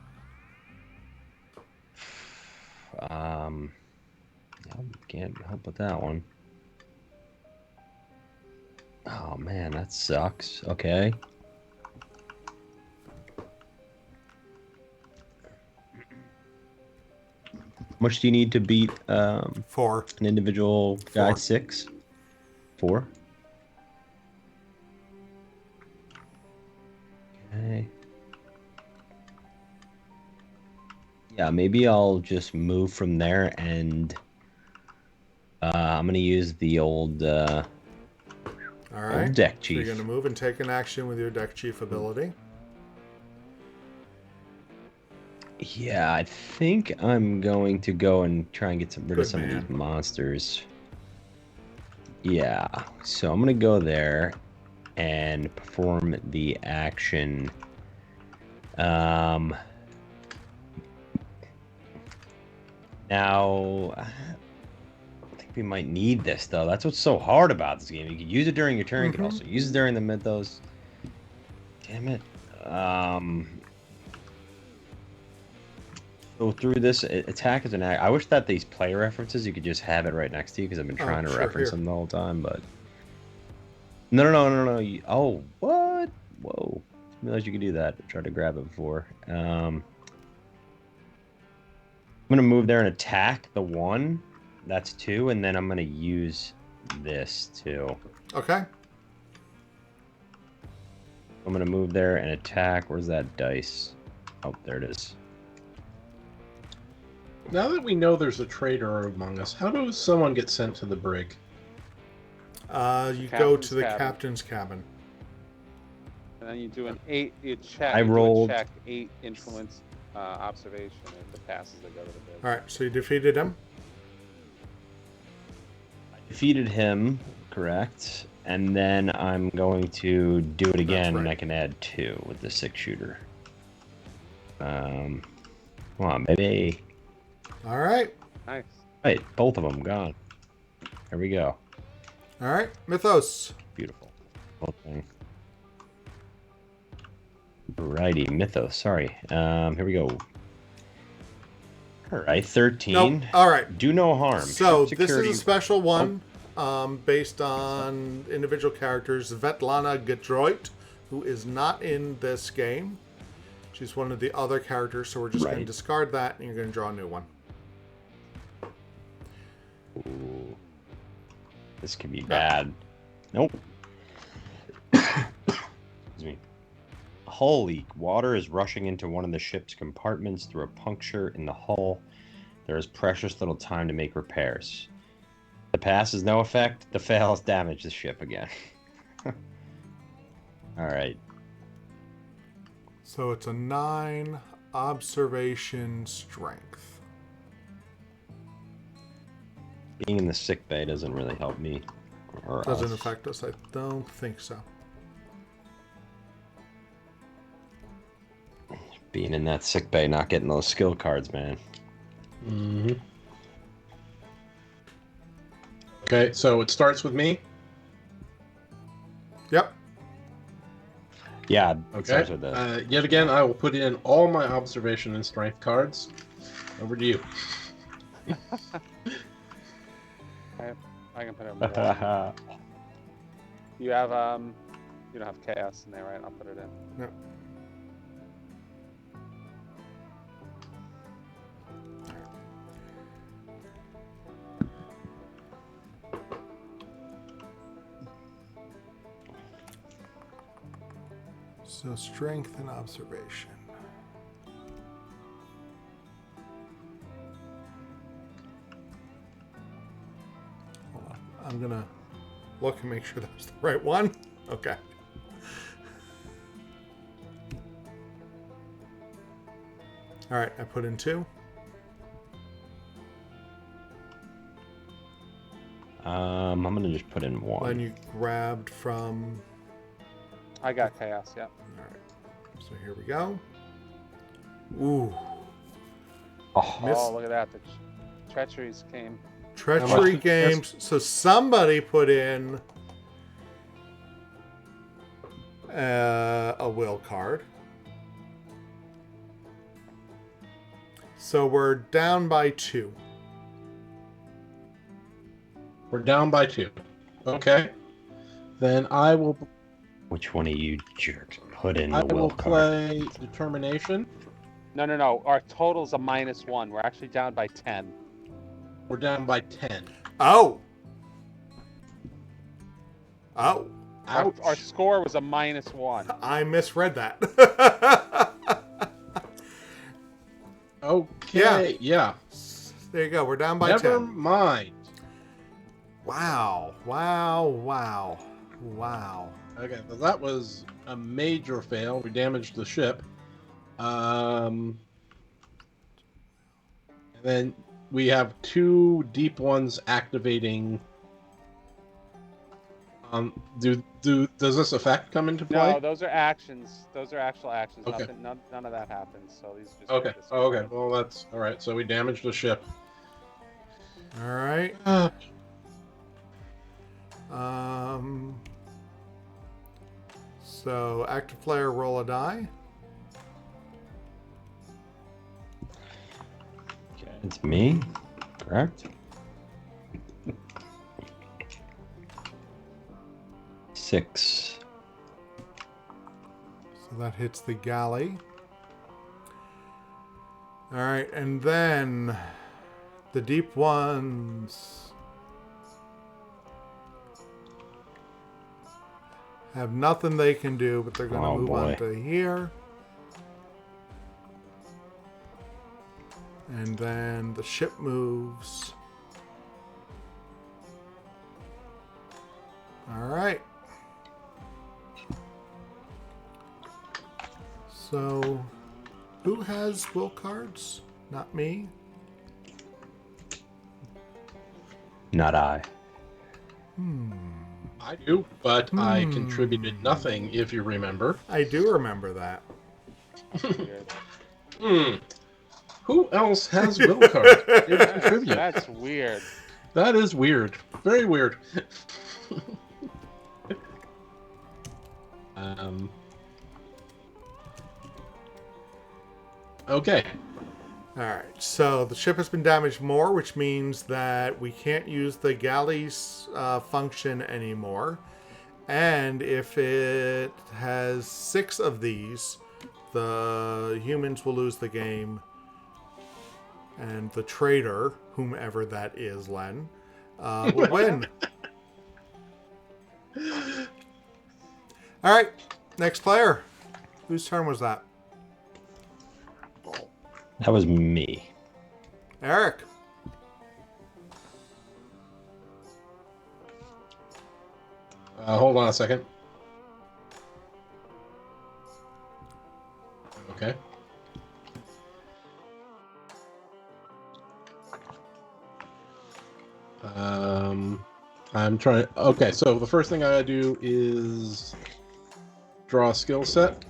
Can't help with that one. Oh man, that sucks. Okay. How much do you need to beat 4. an individual guy? 4. 6? 4? Okay. Yeah, maybe I'll just move from there, and I'm gonna use the old All right. old deck So chief. you're going to move and take an action with your deck chief ability. Yeah, I think I'm going to go and try and get rid of Good some of man. these monsters. Yeah, so I'm gonna go there and perform the action. Now, I think we might need this though. That's what's so hard about this game. You can use it during your turn. You can also use it during the Mythos. Damn it. So through this attack is an act. I wish that these play references you could just have it right next to you because I've been trying to sure, reference here. them the whole time, but no. Oh, what? Whoa! Didn't realize you could do that. I tried to grab it before. I'm gonna move there and attack the 1. That's 2, and then I'm gonna use this too. Okay. I'm gonna move there and attack. Where's that dice? Oh, there it is. Now that we know there's a traitor among us, how does someone get sent to the brig? You go to the captain's cabin. And then you do an 8. You check. I you do a rolled- check 8 influence observation. If it passes, they go to the bridge. All right. So you defeated him. Defeated him, correct. And then I'm going to do it again, right. and I can add 2 with the 6-shooter. Come on, baby. All right. Nice. Right, both of them gone. Here we go. All right. Mythos. Beautiful. Both thing. Alrighty, Mythos. Sorry. Here we go. All right, 13. Nope. All right. Do no harm. So Shoot this is security. a special one based on individual characters. Svetlana Gedroit, who is not in this game. She's one of the other characters, so we're just going to Right. discard that, and you're going to draw a new one. Ooh. This could be bad. Nope. Excuse me. Hull leak. Water is rushing into one of the ship's compartments through a puncture in the hull. There is precious little time to make repairs. The pass has no effect. The fail has damaged the ship again. Alright. So it's a 9 observation strength. Being in the sick bay doesn't really help me. Or Doesn't us. affect us. I don't think so. Being in that sick bay, not getting those skill cards, man. Mm-hmm. Okay, so it starts with me. Yep. Yeah, it Okay. starts with this. Yet again, I will put in all my observation and strength cards. Over to you. I can put it in my You have you don't have chaos in there, right? I'll put it in. Yep. So strength and observation. Hold on. I'm gonna look and make sure that's the right one. Okay. All right, I put in 2. I'm gonna just put in 1. One you grabbed from. I got chaos. Yep. All right. So here we go. Ooh. Oh, Miss- Oh, look at that. The treacheries came. Treachery games. So somebody put in a will card. So we're down by 2. We're down by 2. Okay. Then I will which one of you jerks put in I the will will card? play Determination. No. Our total's a -1. We're actually down by 10. We're down by 10. Oh. Oh. Ouch. Our score was a -1. I misread that. Okay. Yeah. There you go. We're down by Never 10. mind. Wow. Okay, well, that was a major fail. We damaged the ship. And then we have 2 deep ones activating. Does this effect come into play? No, those are actions. Those are actual actions. Okay. None of that happens. So these just Okay. Okay. Well, that's all right. So we damaged the ship. All right. So active player, roll a die. It's me, correct? 6. So that hits the galley. All right, and then the deep ones have nothing they can do, but they're going to Oh, move boy. on to here. And then the ship moves. All right. So, who has will cards? Not me. Not I. I do, but I contributed nothing, if you remember. I do remember that. Who else has will cards? Did contribute? That's weird. That is weird. Very weird. Okay. All right, so the ship has been damaged more, which means that we can't use the galley's function anymore. And if it has 6 of these, the humans will lose the game. And the traitor, whomever that is, Len, will win. All right, next player. Whose turn was that? That was me. Eric. Hold on a second. Okay. I'm trying. Okay, so the first thing I gotta do is draw a skill set.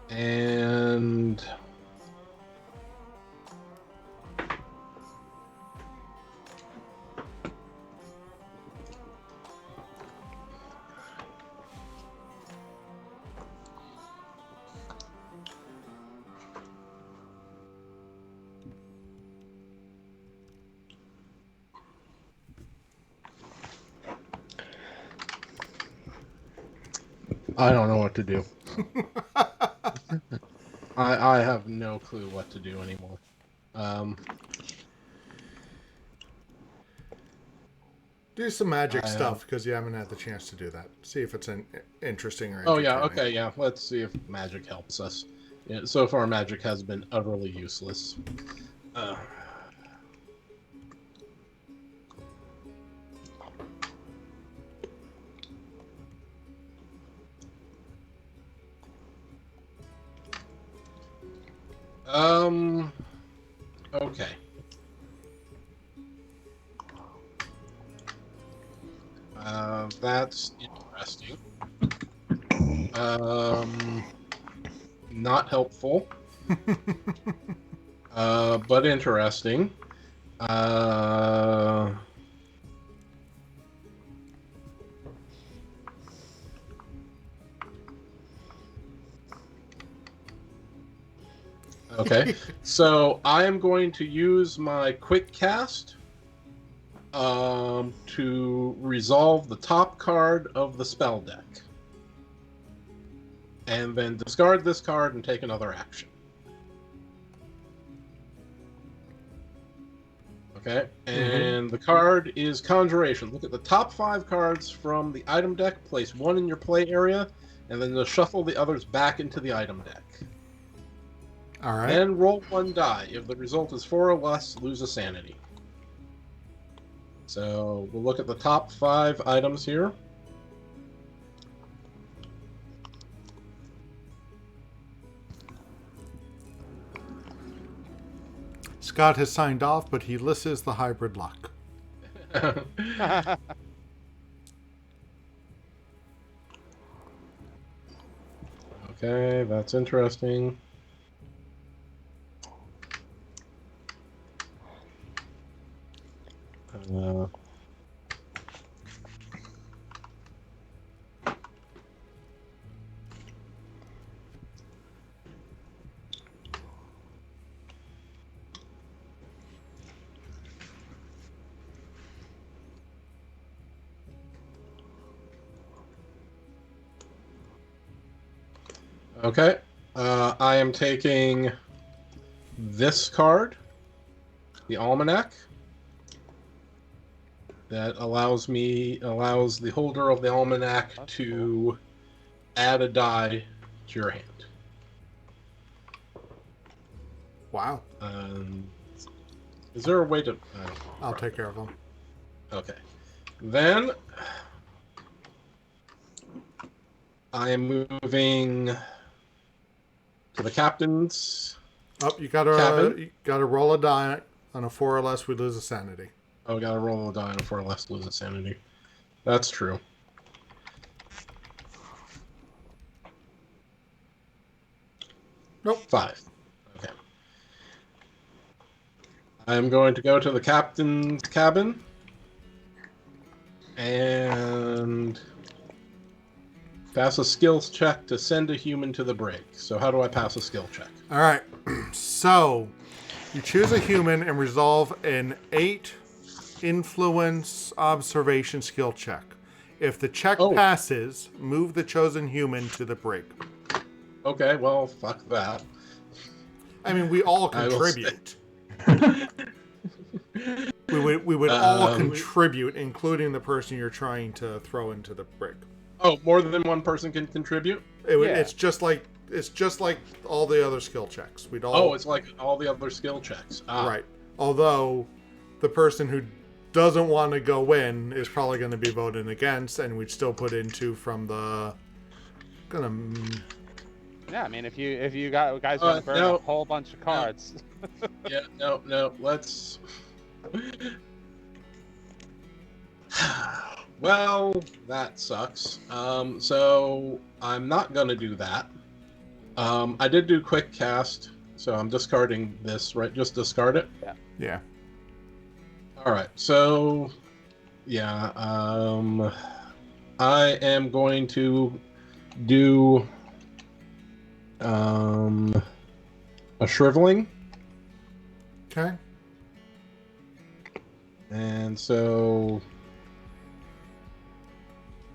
And I don't know what to do. I have no clue what to do anymore. Do some magic stuff because you haven't had the chance to do that. See if it's interesting or Oh yeah, entertaining. okay, yeah. Let's see if magic helps us. Yeah, so far, magic has been utterly useless. Okay. That's interesting. Not helpful. But interesting. Okay, so I am going to use my quick cast to resolve the top card of the spell deck. And then discard this card and take another action. Okay, and the card is Conjuration. Look at the top 5 cards from the item deck, place one in your play area, and then just shuffle the others back into the item deck. All right. Then roll 1 die. If the result is 4 or less, lose a sanity. So we'll look at the top 5 items here. Scott has signed off, but he lists the hybrid luck. Okay, that's interesting. Okay, I am taking this card, the Almanac. That allows the holder of the Almanac to add a die to your hand. Wow. Is there a way to... I'll take care of them. Okay. Then I am moving to the captain's. Oh, you cabin. gotta roll a die. On a 4 or less, we lose a sanity. Oh, gotta roll a die on a 4 or less, lose a sanity. That's true. Nope. 5. Okay. I'm going to go to the captain's cabin and pass a skills check to send a human to the brig. So how do I pass a skill check? All right. So you choose a human and resolve an 8 influence observation skill check. If the check passes, move the chosen human to the brig. Okay, well, fuck that. I mean, we all contribute. we would all contribute, including the person you're trying to throw into the brig. Oh, more than one person can contribute? It's just like all the other skill checks. We'd all. Oh, it's like all the other skill checks. Right. Although the person who doesn't want to go in is probably going to be voted against, and we'd still put in 2 from the. Yeah, I mean, if you guys want to burn a whole bunch of cards. Yeah, no, let's. Well, that sucks. So I'm not gonna do that. I did do quick cast, so I'm discarding this, right? Just discard it? Yeah. Alright, so yeah, I am going to do a shriveling. Okay. And so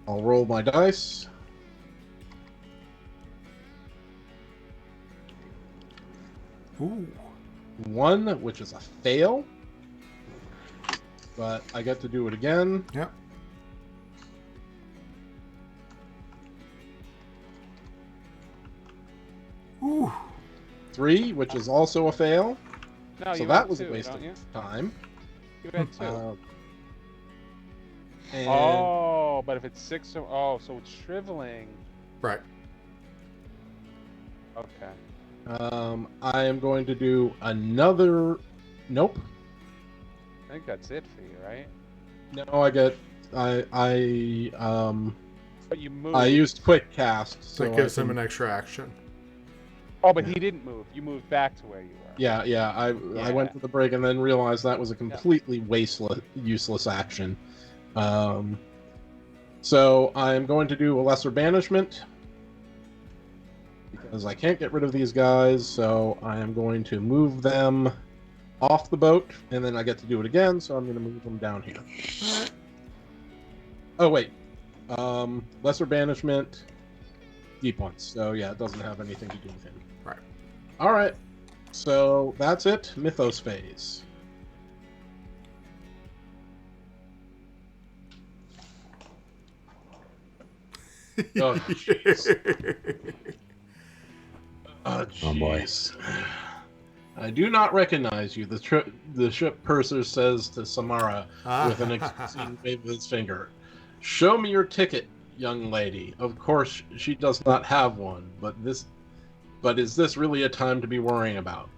I'll roll my dice. Ooh. 1, which is a fail. But I get to do it again. Yep. Ooh. 3, which is also a fail. No, So you that had was 2, a waste don't of you? time. You had 2. And Oh, but if it's 6, so it's shriveling. Right. Okay. I am going to do another Nope. I think that's it for you, right? No, But you moved. I used quick cast, so That gives I him can- an extra action. Oh, but Yeah. he didn't move. You moved back to where you were. Yeah. I Yeah. went to the brig and then realized that was a completely useless action. So I'm going to do a lesser banishment because I can't get rid of these guys. So I am going to move them off the boat, and then I get to do it again. So I'm going to move them down here. Oh wait, lesser banishment, deep ones. So yeah, it doesn't have anything to do with him. Right. All right. So that's it. Mythos Phase. Oh, jeez. Oh, boy. jeez. I do not recognize you, the ship purser says to Samara with an accusing wave of his finger. Show me your ticket, young lady. Of course, she does not have one, but is this really a time to be worrying about?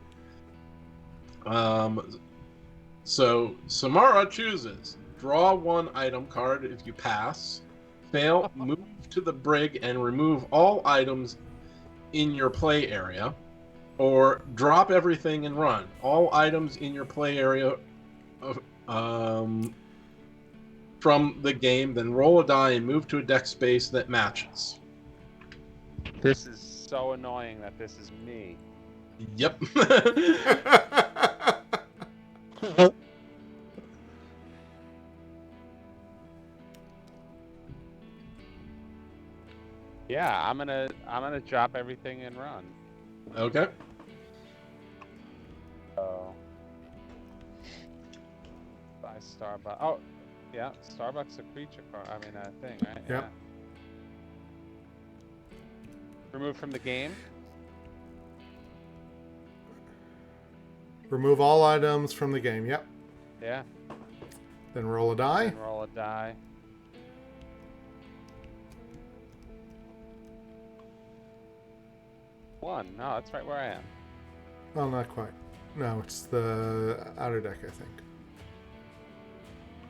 So Samara chooses. Draw one item card if you pass. Fail, move to the brig and remove all items in your play area. Or drop everything and run. All items in your play area from the game, then roll a die and move to a deck space that matches. This is so annoying that this is me. Yep. Yeah, I'm gonna drop everything and run. Okay. So, buy Starbucks. Oh, yeah, Starbucks a creature card. I mean, a thing, right? Yep. Yeah. Remove from the game. Remove all items from the game. Yep. Yeah. Then roll a die. And roll a die. One. No, that's right where I am. Well, not quite. No, it's the outer deck, I think.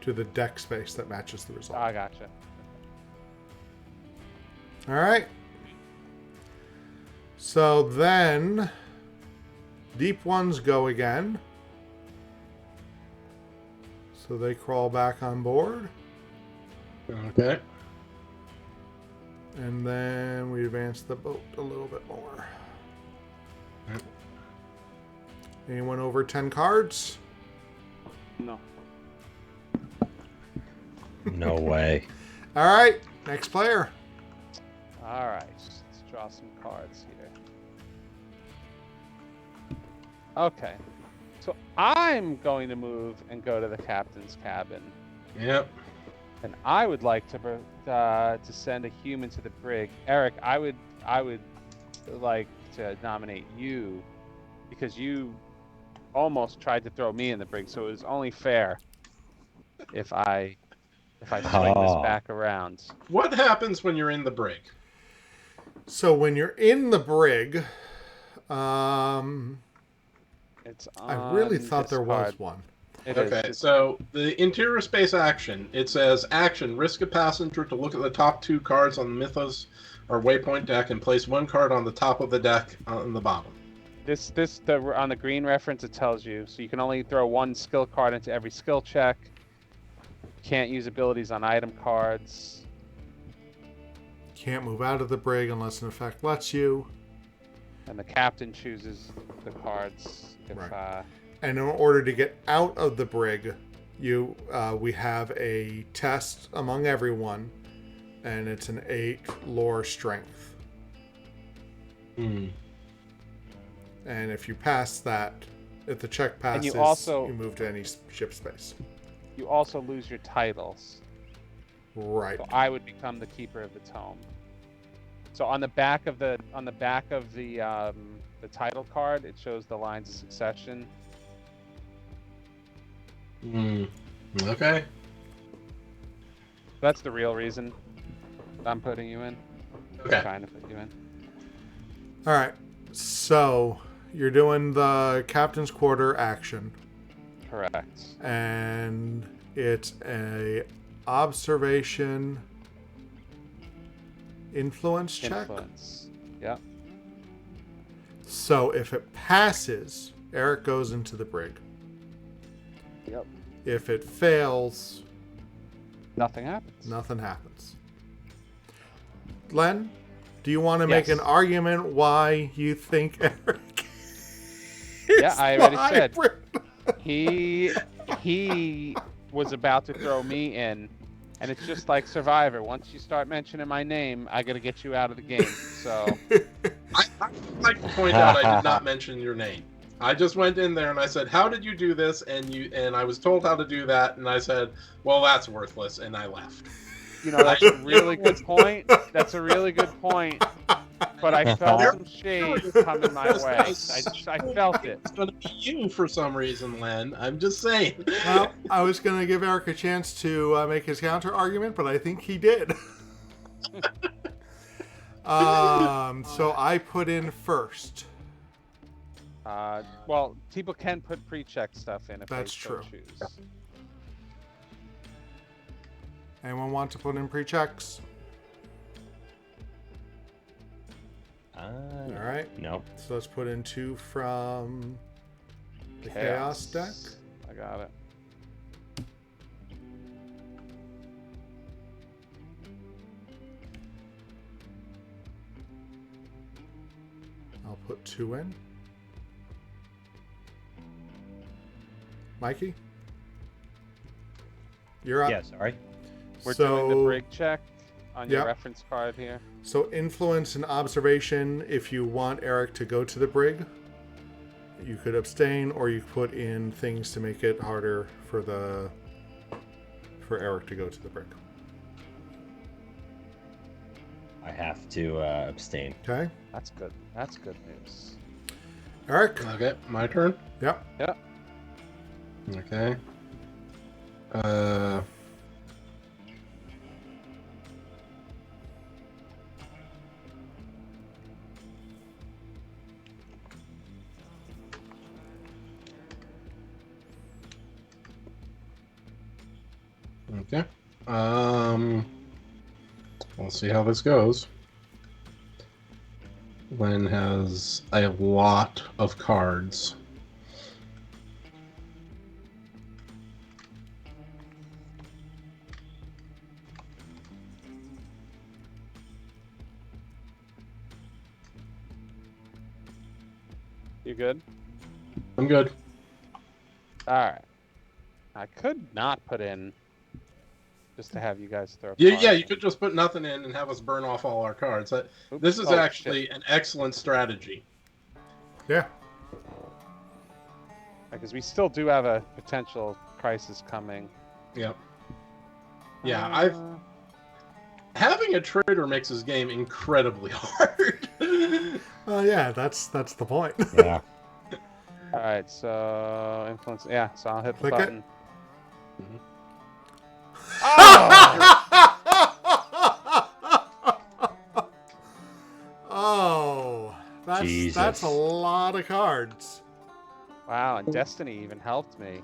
To the deck space that matches the result. I gotcha. All right. So then, deep ones go again. So they crawl back on board. Okay. And then we advance the boat a little bit more. Yep. Anyone over 10 cards? No. No way. All right, next player. All right. Let's draw some cards here. Okay. So I'm going to move and go to the captain's cabin. Yep. And I would like to send a human to the brig. Eric, I would like to nominate you because you almost tried to throw me in the brig, so it was only fair if I swing this back around. What happens when you're in the brig? So when you're in the brig, It's I really on thought this there was card. one. It is. Okay, so the interior space action, it says action, risk a passenger to look at the top two cards on the Mythos or Waypoint deck and place one card on the top of the deck on the bottom. On the green reference it tells you, so you can only throw one skill card into every skill check. Can't use abilities on item cards. Can't move out of the brig unless an effect lets you. And the captain chooses the cards if Right. And in order to get out of the brig, we have a test among everyone, and it's an 8 lore strength. Hmm. And if you pass that, if the check passes, you move to any ship space. You also lose your titles. Right. So I would become the keeper of the tome. So on the back of the title card, it shows the lines of succession. Hmm. Okay. That's the real reason I'm putting you in. Okay. Trying to put you in. All right. So you're doing the captain's quarter action. Correct. And it's a observation influence check. Influence. Yep. So if it passes, Eric goes into the brig. Yep. If it fails, Nothing happens. nothing happens. Len, do you want to make Yes. an argument why you think Eric Yeah, I already the said. hybrid? He was about to throw me in, and it's just like Survivor. Once you start mentioning my name, I gotta get you out of the game. So I'd like to point out I did not mention your name. I just went in there and I said, "How did you do this?" And I was told how to do that, and I said, "Well, that's worthless," and I left. you know that's a really good point. That's a really good point. But I felt some shade coming my way. I felt it. It's going to be you for some reason, Len. I'm just saying. Well, I was going to give Eric a chance to make his counter argument, but I think he did. So I put in first. Well, people can put pre-check stuff in if That's they so true. choose. Anyone want to put in pre-checks? All right. Nope. So let's put in 2 from the Chaos deck. I got it. I'll put 2 in. Mikey? You're up. Yeah, sorry. We're doing the brig check on your Yep. reference card here. So influence and observation, if you want Eric to go to the brig, you could abstain, or you put in things to make it harder for Eric to go to the brig. I have to abstain. Okay? That's good. That's good news. Eric? Okay, my turn. Yep. Yep. Okay. Okay. We'll see how this goes. Len has a lot of cards. You good? I'm good. All right. I could not put in just to have you guys throw. Yeah, cards you in. could just put nothing in and have us burn off all our cards. Oops. This is Oh, actually shit. an excellent strategy. Yeah. Because we still do have a potential crisis coming. Yep. Yeah, having a traitor makes this game incredibly hard. Well, yeah, that's the point. Yeah. All right, so influence. Yeah, so I'll hit the Click it. button. Oh, Jesus. that's a lot of cards. Wow, and Destiny even helped me.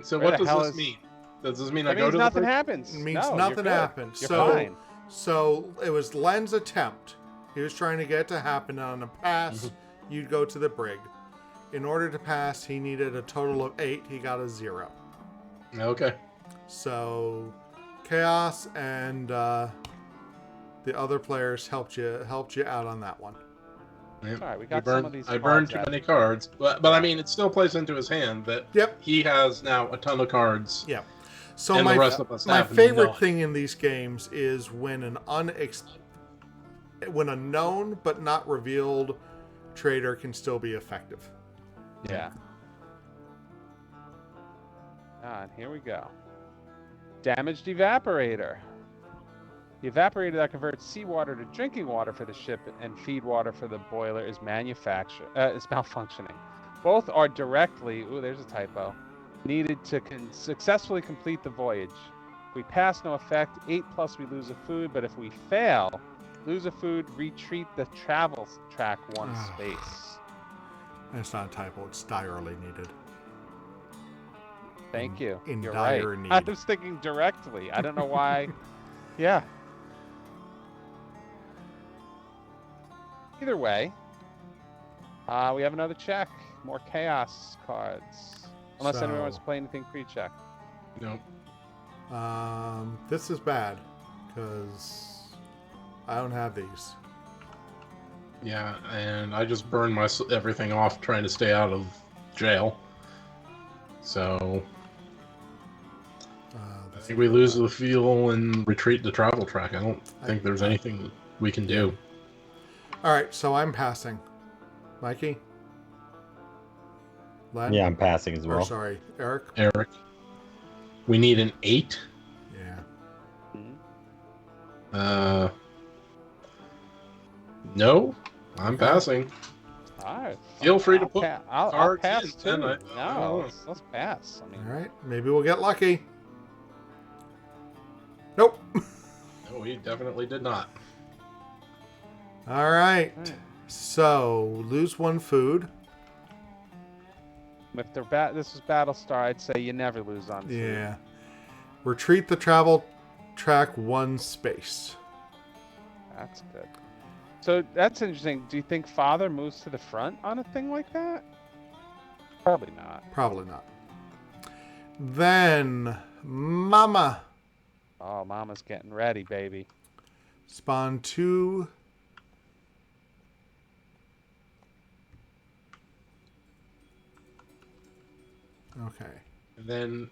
So Where what the does hell this is- mean? Does this mean I That go means to nothing the happens. It means No, you're nothing good. happens. You're So- fine. So it was Len's attempt. He was trying to get it to happen. On a pass, you'd go to the brig. In order to pass, he needed a total of 8. He got a 0. Okay. So Chaos and the other players helped you out on that one. Yep. All right, we I got burned, some of these I burned cards too out. many cards, but I mean, it still plays into his hand that Yep. he has now a ton of cards. Yeah. So And my the rest of us my have favorite none. thing in these games is when when a known but not revealed traitor can still be effective. Yeah. And here we go. Damaged evaporator. The evaporator that converts seawater to drinking water for the ship and feed water for the boiler is is malfunctioning. Both are directly, ooh, there's a typo, needed to successfully complete the voyage. If we pass, no effect. 8+ we lose a food, but if we fail, lose a food, retreat the travel track 1 space. And it's not a typo, it's direly needed. Thank you. in You're dire right. need. I was thinking directly. I don't know why. Yeah. Either way, we have another check. More chaos cards. Unless anyone wants to play anything pre-check. Nope. This is bad because I don't have these. Yeah, and I just burned everything off trying to stay out of jail. So I think we lose the fuel and retreat to travel track. I don't think there's anything we can do. All right, so I'm passing. Mikey? Len? Yeah, I'm passing as well. Or sorry, Eric? Eric, we need an 8. Yeah. No, I'm passing. All right. Feel free to put I'll cards pass in, too. then No, I don't know. let's pass. I mean, All right, maybe we'll get lucky. Nope. No, we definitely did not. All right. All right. So, lose 1 food. if they're this is Battlestar, I'd say you never lose on food. Yeah. Retreat the travel track 1 space. That's good. So that's interesting. Do you think Father moves to the front on a thing like that? Probably not. Probably not. Then, Mama. Oh, Mama's getting ready, baby. Spawn 2. Okay. And then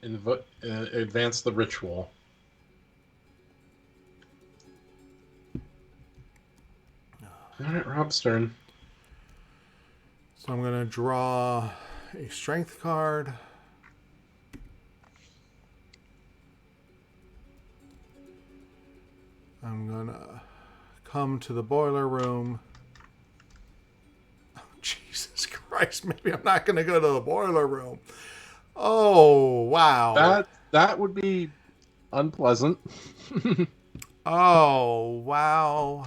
advance the ritual. Alright, Rob's turn. So I'm going to draw a strength card. I'm going to come to the boiler room. Oh, Jesus Christ, maybe I'm not going to go to the boiler room. Oh, wow. That would be unpleasant. Oh, wow.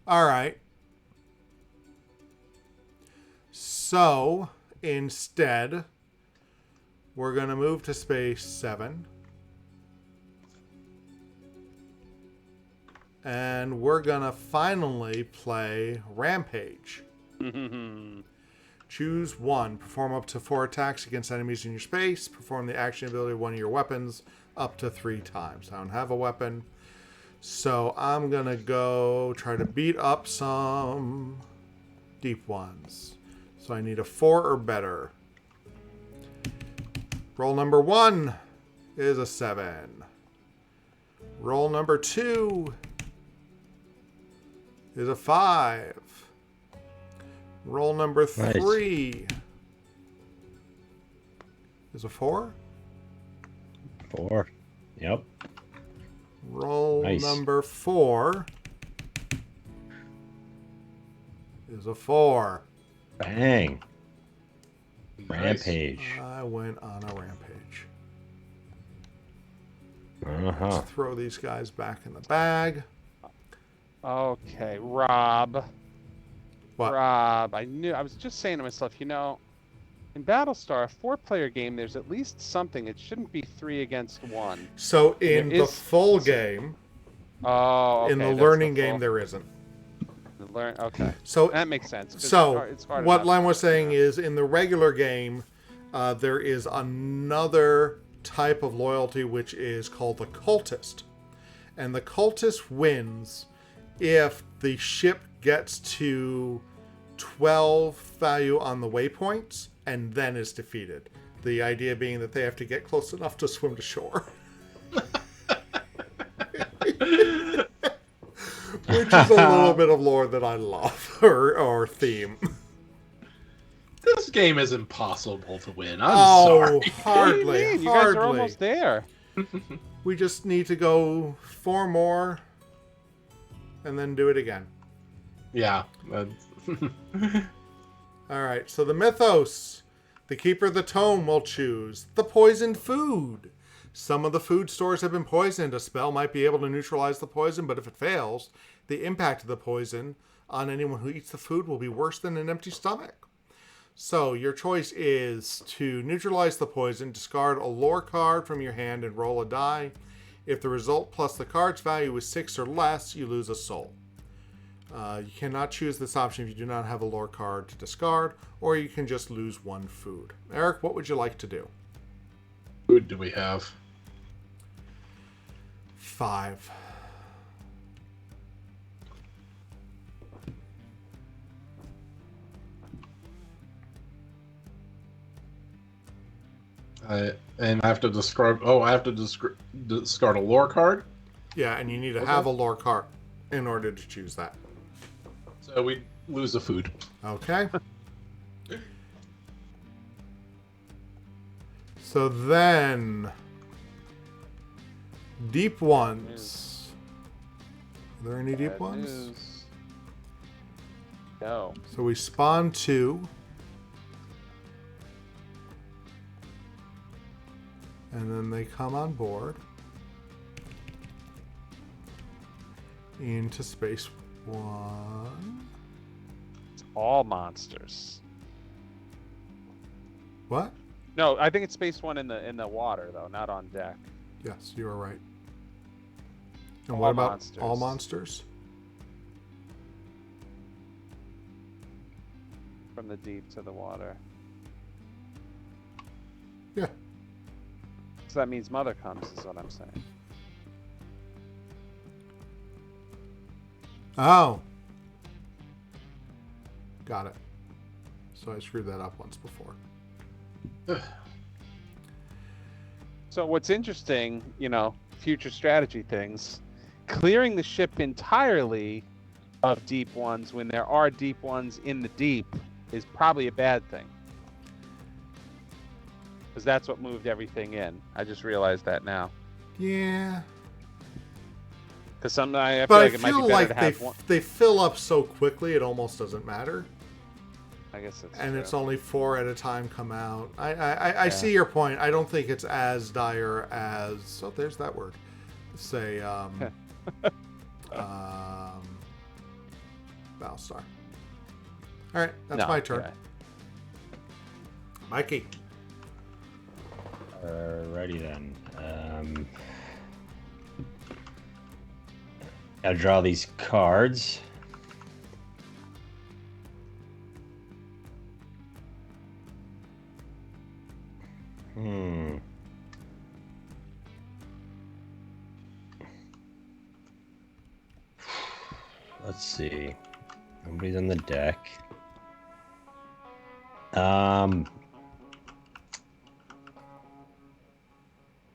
All right. So, instead, we're going to move to space 7. And we're going to finally play Rampage. Choose 1. Perform up to 4 attacks against enemies in your space. Perform the action ability of one of your weapons up to 3 times. I don't have a weapon. So I'm going to go try to beat up some deep ones. So I need a 4 or better. Roll number 1 is a 7. Roll number 2 is a 5. Roll number 3 is a 4. 4. Yep. Roll Nice. number 4 is a 4. Bang. Nice. Rampage. I went on a rampage. Uh-huh. Let's throw these guys back in the bag. Okay, Rob. What? Rob, I was just saying to myself, in Battlestar, a 4-player game, there's at least something. It shouldn't be 3 against 1. So in There the is- full game, Oh, okay. in the that's learning full- game, there isn't. Okay, So that makes sense. 'cause So, it's hard what enough Len to was figure saying out. is, in the regular game, there is another type of loyalty which is called the cultist. And the cultist wins if the ship gets to 12 value on the waypoints and then is defeated. The idea being that they have to get close enough to swim to shore. Which is a little bit of lore that I love, or theme. This game is impossible to win. I'm sorry. What do you Hardly, mean? You hardly. guys are almost there. We just need to go 4 more and then do it again. Yeah. All right, so the Mythos. The Keeper of the Tome will choose the poisoned food. Some of the food stores have been poisoned. A spell might be able to neutralize the poison, but if it fails, the impact of the poison on anyone who eats the food will be worse than an empty stomach. So your choice is to neutralize the poison, discard a lore card from your hand, and roll a die. If the result plus the card's value is 6 or less, you lose a soul. You cannot choose this option if you do not have a lore card to discard, or you can just lose 1 food. Eric, what would you like to do? Food do we have? 5. And I have to discard. Oh, I have to discard a lore card. Yeah, and you need to have a lore card in order to choose that. So we lose the food. Okay. So then, deep ones. Are there any deep Bad ones? news. No. So we spawn 2. And then they come on board into space 1. It's all monsters. What? No, I think it's space 1 in the water though, not on deck. Yes, you are right. And All what about monsters. all monsters? From the deep to the water. Yeah. So that means Mother comes, is what I'm saying. Oh. Got it. So I screwed that up once before. So what's interesting, future strategy things, clearing the ship entirely of deep ones when there are deep ones in the deep is probably a bad thing. Because that's what moved everything in. I just realized that now. Yeah. Because sometimes I feel But like I it might feel be better like to have one. they fill up so quickly it almost doesn't matter. I guess that's And true. it's only 4 at a time come out. I see your point. I don't think it's as dire as... Oh, there's that word. Say, Battlestar. Alright, that's No, my turn. yeah. Mikey. Alrighty then. Gotta draw these cards. Let's see. Nobody's on the deck.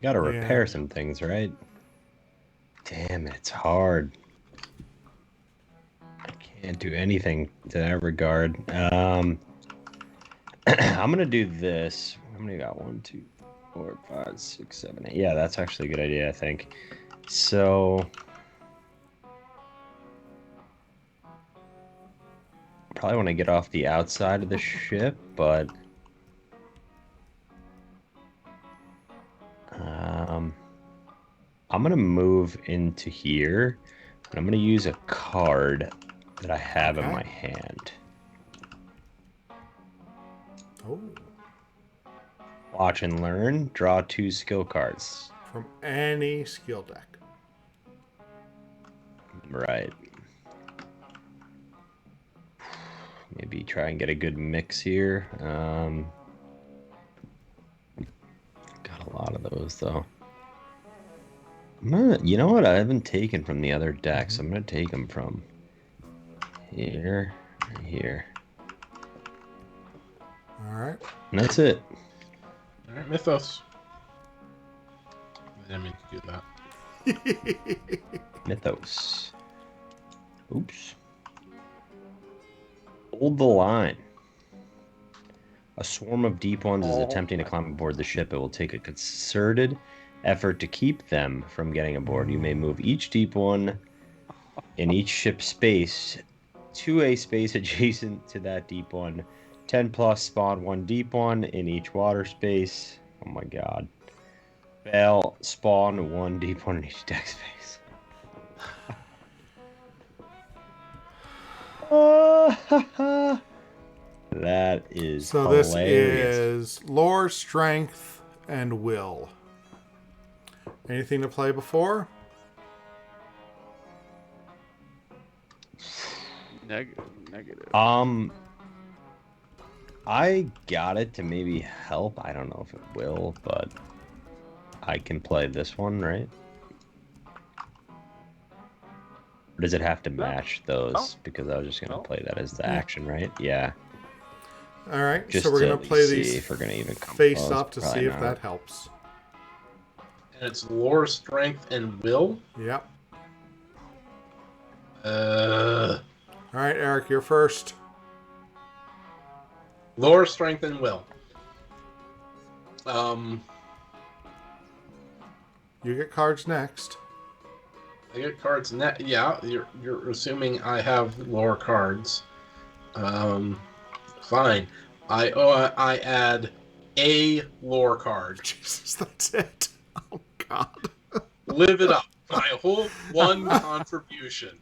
Gotta repair some things, right? Damn it, it's hard. I can't do anything to that regard. I'm gonna do this. How many got? 1, 2, 4, 5, 6, 7, 8. Yeah, that's actually a good idea, I think. So probably want to get off the outside of the ship, but I'm gonna move into here, and I'm gonna use a card that I have in my hand. Oh. Watch and learn. Draw 2 skill cards. From any skill deck. Right. Maybe try and get a good mix here. Got a lot of those though. You know what? I haven't taken from the other decks. I'm gonna take them from here, and here. All right. And that's it. All right, Mythos. I didn't mean to do that. Mythos. Oops. Hold the line. A swarm of deep ones is attempting to climb aboard the ship. It will take a concerted effort to keep them from getting aboard. You may move each deep one in each ship space to a space adjacent to that deep one. 10 plus spawn 1 deep one in each water space. Oh my god. Fail, spawn 1 deep one in each deck space. That is So hilarious. this is lore, strength, and will. Anything to play before? Negative. I got it to maybe help. I don't know if it will, but I can play this one, right? Or does it have to match those? Because I was just gonna play that as the action, right? Yeah. All right, Just so we're to going at to play least see these if we're gonna even come face close. up to Probably see if not. that helps. And it's lore, strength, and will. Yep. Uh, All right, Eric, you're first. Lore, strength, and will. You get cards next. I get cards net. Yeah, you're assuming I have lore cards. Fine. I add a lore card. Jesus, that's it. Oh, God. Live it up. My whole one contribution.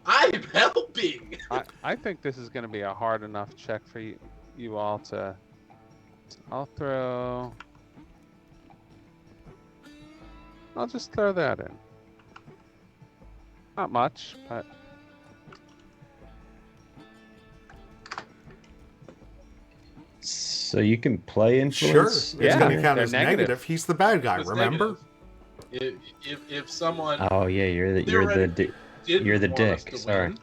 I'm helping. I think this is going to be a hard enough check for you all to. I'll just throw that in. Not much, but So you can play Sure. influence. It's Yeah, going to count they're as negative. negative. He's the bad guy, It's remember? negative. If someone Oh yeah, you're the didn't want us dick. to Sorry. win,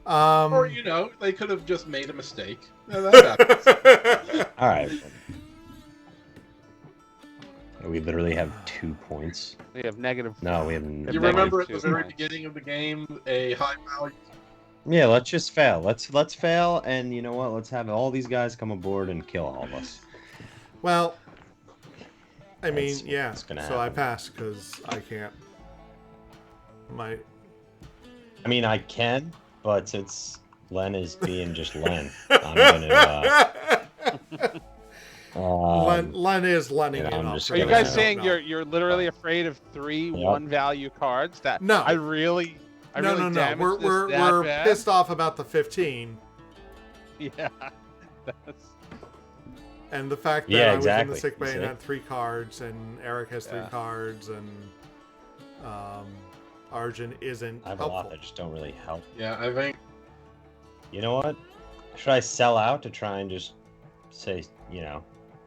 or Um, they could have just made a mistake. Yeah, that happens. All right. We literally have 2 points. we have negative. No, we have. You Negative remember at the 2 very points. beginning of the game, a high value. Yeah, let's just fail. Let's fail, and you know what? Let's have all these guys come aboard and kill all of us. well, I mean, That's yeah. what's gonna So I happen. pass because I can't. My I mean, I can, but since Len is being just Len, I'm gonna. Len is lenning yeah, it I'm up. just Are you gonna- guys I saying No. you're literally afraid of 3 Yep. 1-value cards? That No. I really No. damaged We're this that we're bad? pissed off about the 15 Yeah, that's and the fact that Yeah, I was in exactly. the sick bay You and see? had 3 cards, and Eric has 3 Yeah. cards, and Arjun isn't I have a lot helpful. that just don't really help. Yeah, I think You know what? Should I sell out to try and just say,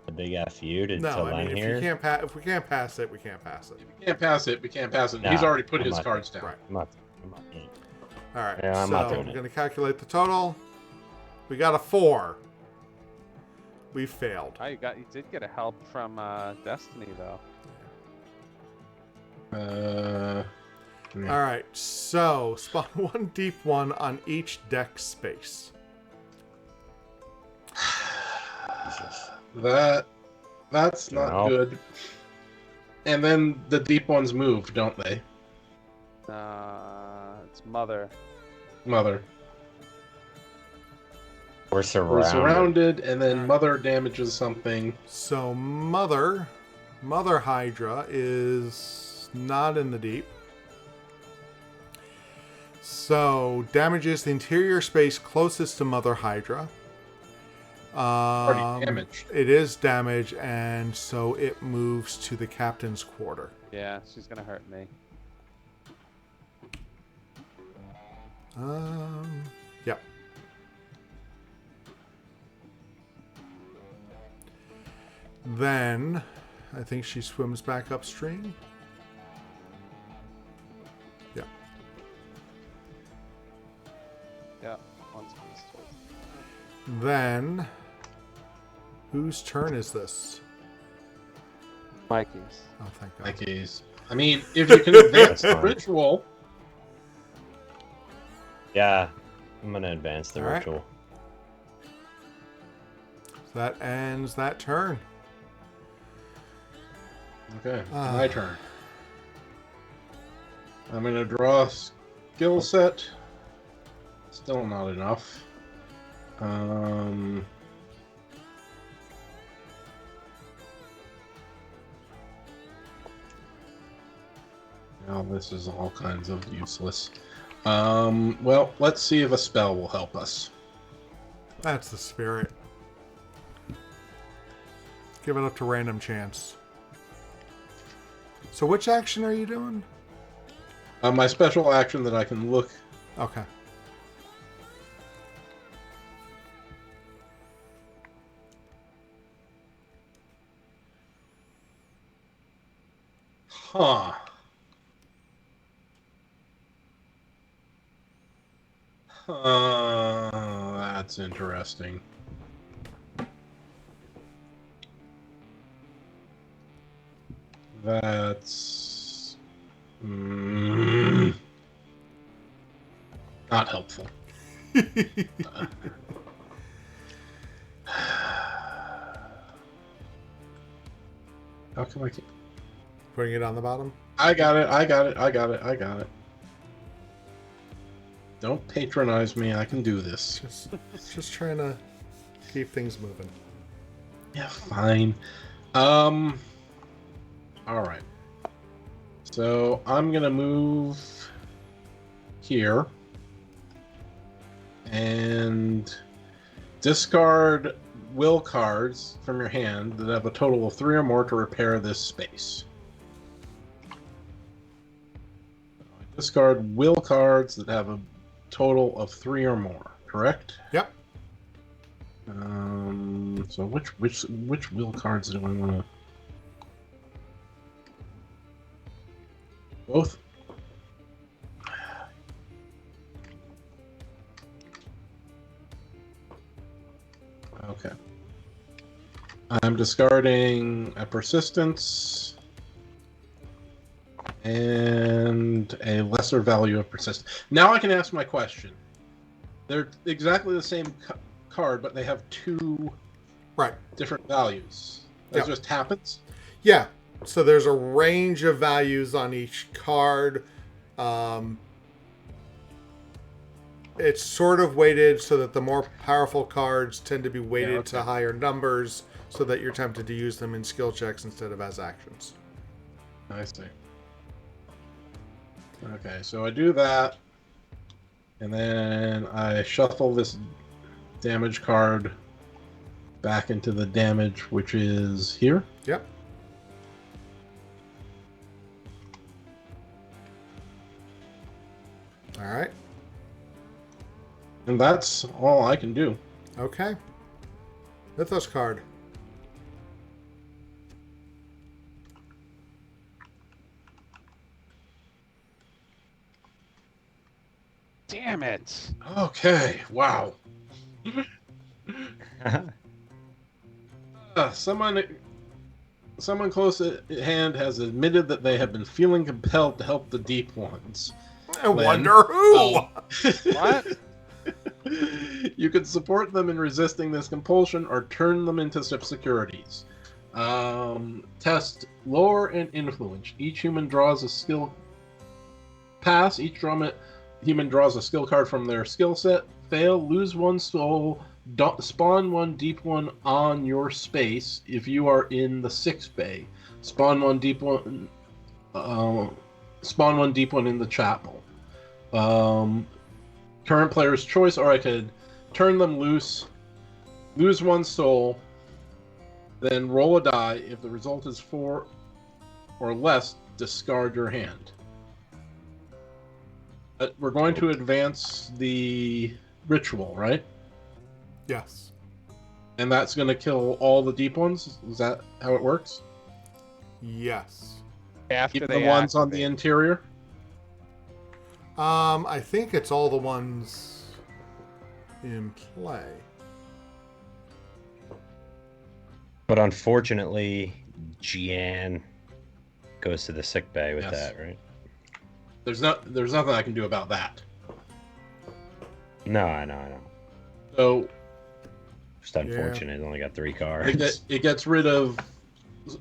a big F you to No, I Len mean, here? if we can't pass it, we can't pass it. if we can't pass it, we can't pass it. Nah, He's already put I'm his not cards down. Right. I'm not doing it. All right. Yeah, I'm so not doing I'm it. going to calculate the total. We got a 4. We failed. oh, you did get a help from Destiny though. Yeah. All right. So spawn 1 deep 1 on each deck space. That's not No. good. And then the deep ones move, don't they? It's Mother. Mother. We're We're surrounded. surrounded, and then Mother damages something. So Mother Hydra is not in the deep. So damages the interior space closest to Mother Hydra. Already damaged. It is damage, and so it moves to the captain's quarter. Yeah, she's gonna hurt me. Yep. Then I think she swims back upstream. Yeah. Yeah, one's missed. Then whose turn is this? Mikey's. Oh, thank God. Nikes. I mean, if you can advance the fine. ritual, Yeah, I'm gonna advance the All right. ritual. So that ends that turn. okay, my turn. I'm gonna draw a skill set. Still not enough. Now this is all kinds of useless. Well, let's see if a spell will help us. That's the spirit. Give it up to random chance. So which action are you doing? My special action that I can look. Okay. Huh. That's interesting. That's not helpful. How can I keep... Putting it on the bottom? I got it. Don't patronize me. I can do this. Just trying to keep things moving. Yeah, fine. All right. So I'm gonna move here and discard will cards from your hand that have a total of 3 or more to repair this space. Discard will cards that have a total of 3 or more. Correct? Yep. So which will cards do I want to? Both. Okay. I'm discarding a persistence and a lesser value of persistence. Now I can ask my question. They're exactly the same card, but they have 2 different values. That just happens? Yeah. So there's a range of values on each card. It's sort of weighted so that the more powerful cards tend to be weighted to higher numbers so that you're tempted to use them in skill checks instead of as actions. I see. Okay, so I do that, and then I shuffle this damage card back into the damage, which is here. Yep. All right. And that's all I can do. Okay. Mythos card. Damn it. Okay, wow. Someone close at hand has admitted that they have been feeling compelled to help the deep ones. I wonder who. What? You can support them in resisting this compulsion or turn them into securities. Test lore and influence. Each human draws a skill pass. Each human draws a skill card from their skill set. Fail, lose 1 soul. Spawn 1 deep one on your space if you are in the 6th bay. Spawn 1 deep one. Spawn 1 deep one in the chapel. Current player's choice, or I could turn them loose, lose 1 soul, then roll a die. If the result is 4 or less, discard your hand. But we're going to advance the ritual, right? Yes. And that's going to kill all the deep ones? Is that how it works? Yes. After Even they the ones on activate. the interior? I think it's all the ones in play. But unfortunately, Gian goes to the sick bay with Yes. that, right? There's nothing I can do about that. No, I know. So Just unfortunate. It's only got 3 it, cards. it gets rid of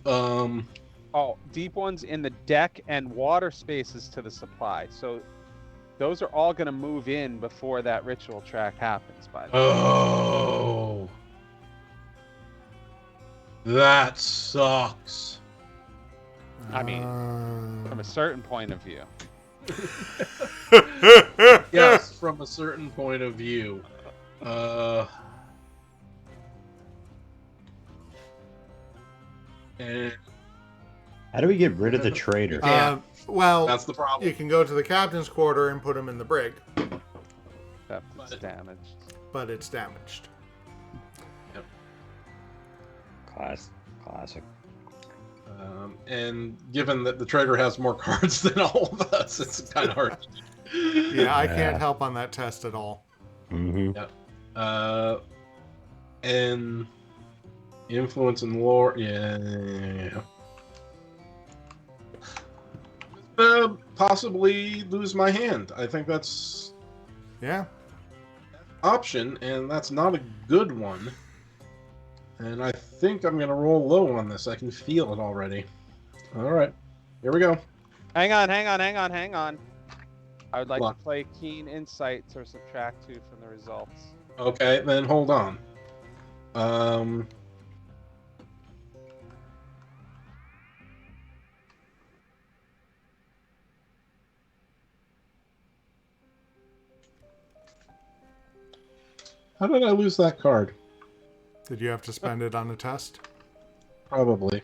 Oh, deep ones in the deck and water spaces to the supply. So those are all going to move in before that ritual track happens, by the way. Oh, that sucks. I mean, from a certain point of view. Yes, from a certain point of view. And How do we get rid of the traitor? Yeah. Well, that's the problem. you can go to the captain's quarter and put him in the brig, That's damaged. but it's damaged. Classic. And given that the traitor has more cards than all of us, it's kind of hard. Yeah, I can't help on that test at all. Mm-hmm. And influence and lore, yeah. Possibly lose my hand. I think that's Yeah. option, and that's not a good one. And I think I'm gonna roll low on this. I can feel it already. All right, here we go. Hang on. I would like What? to play Keen Insight to subtract 2 from the results. Okay, then hold on. How did I lose that card? Did you have to spend it on a test? Probably.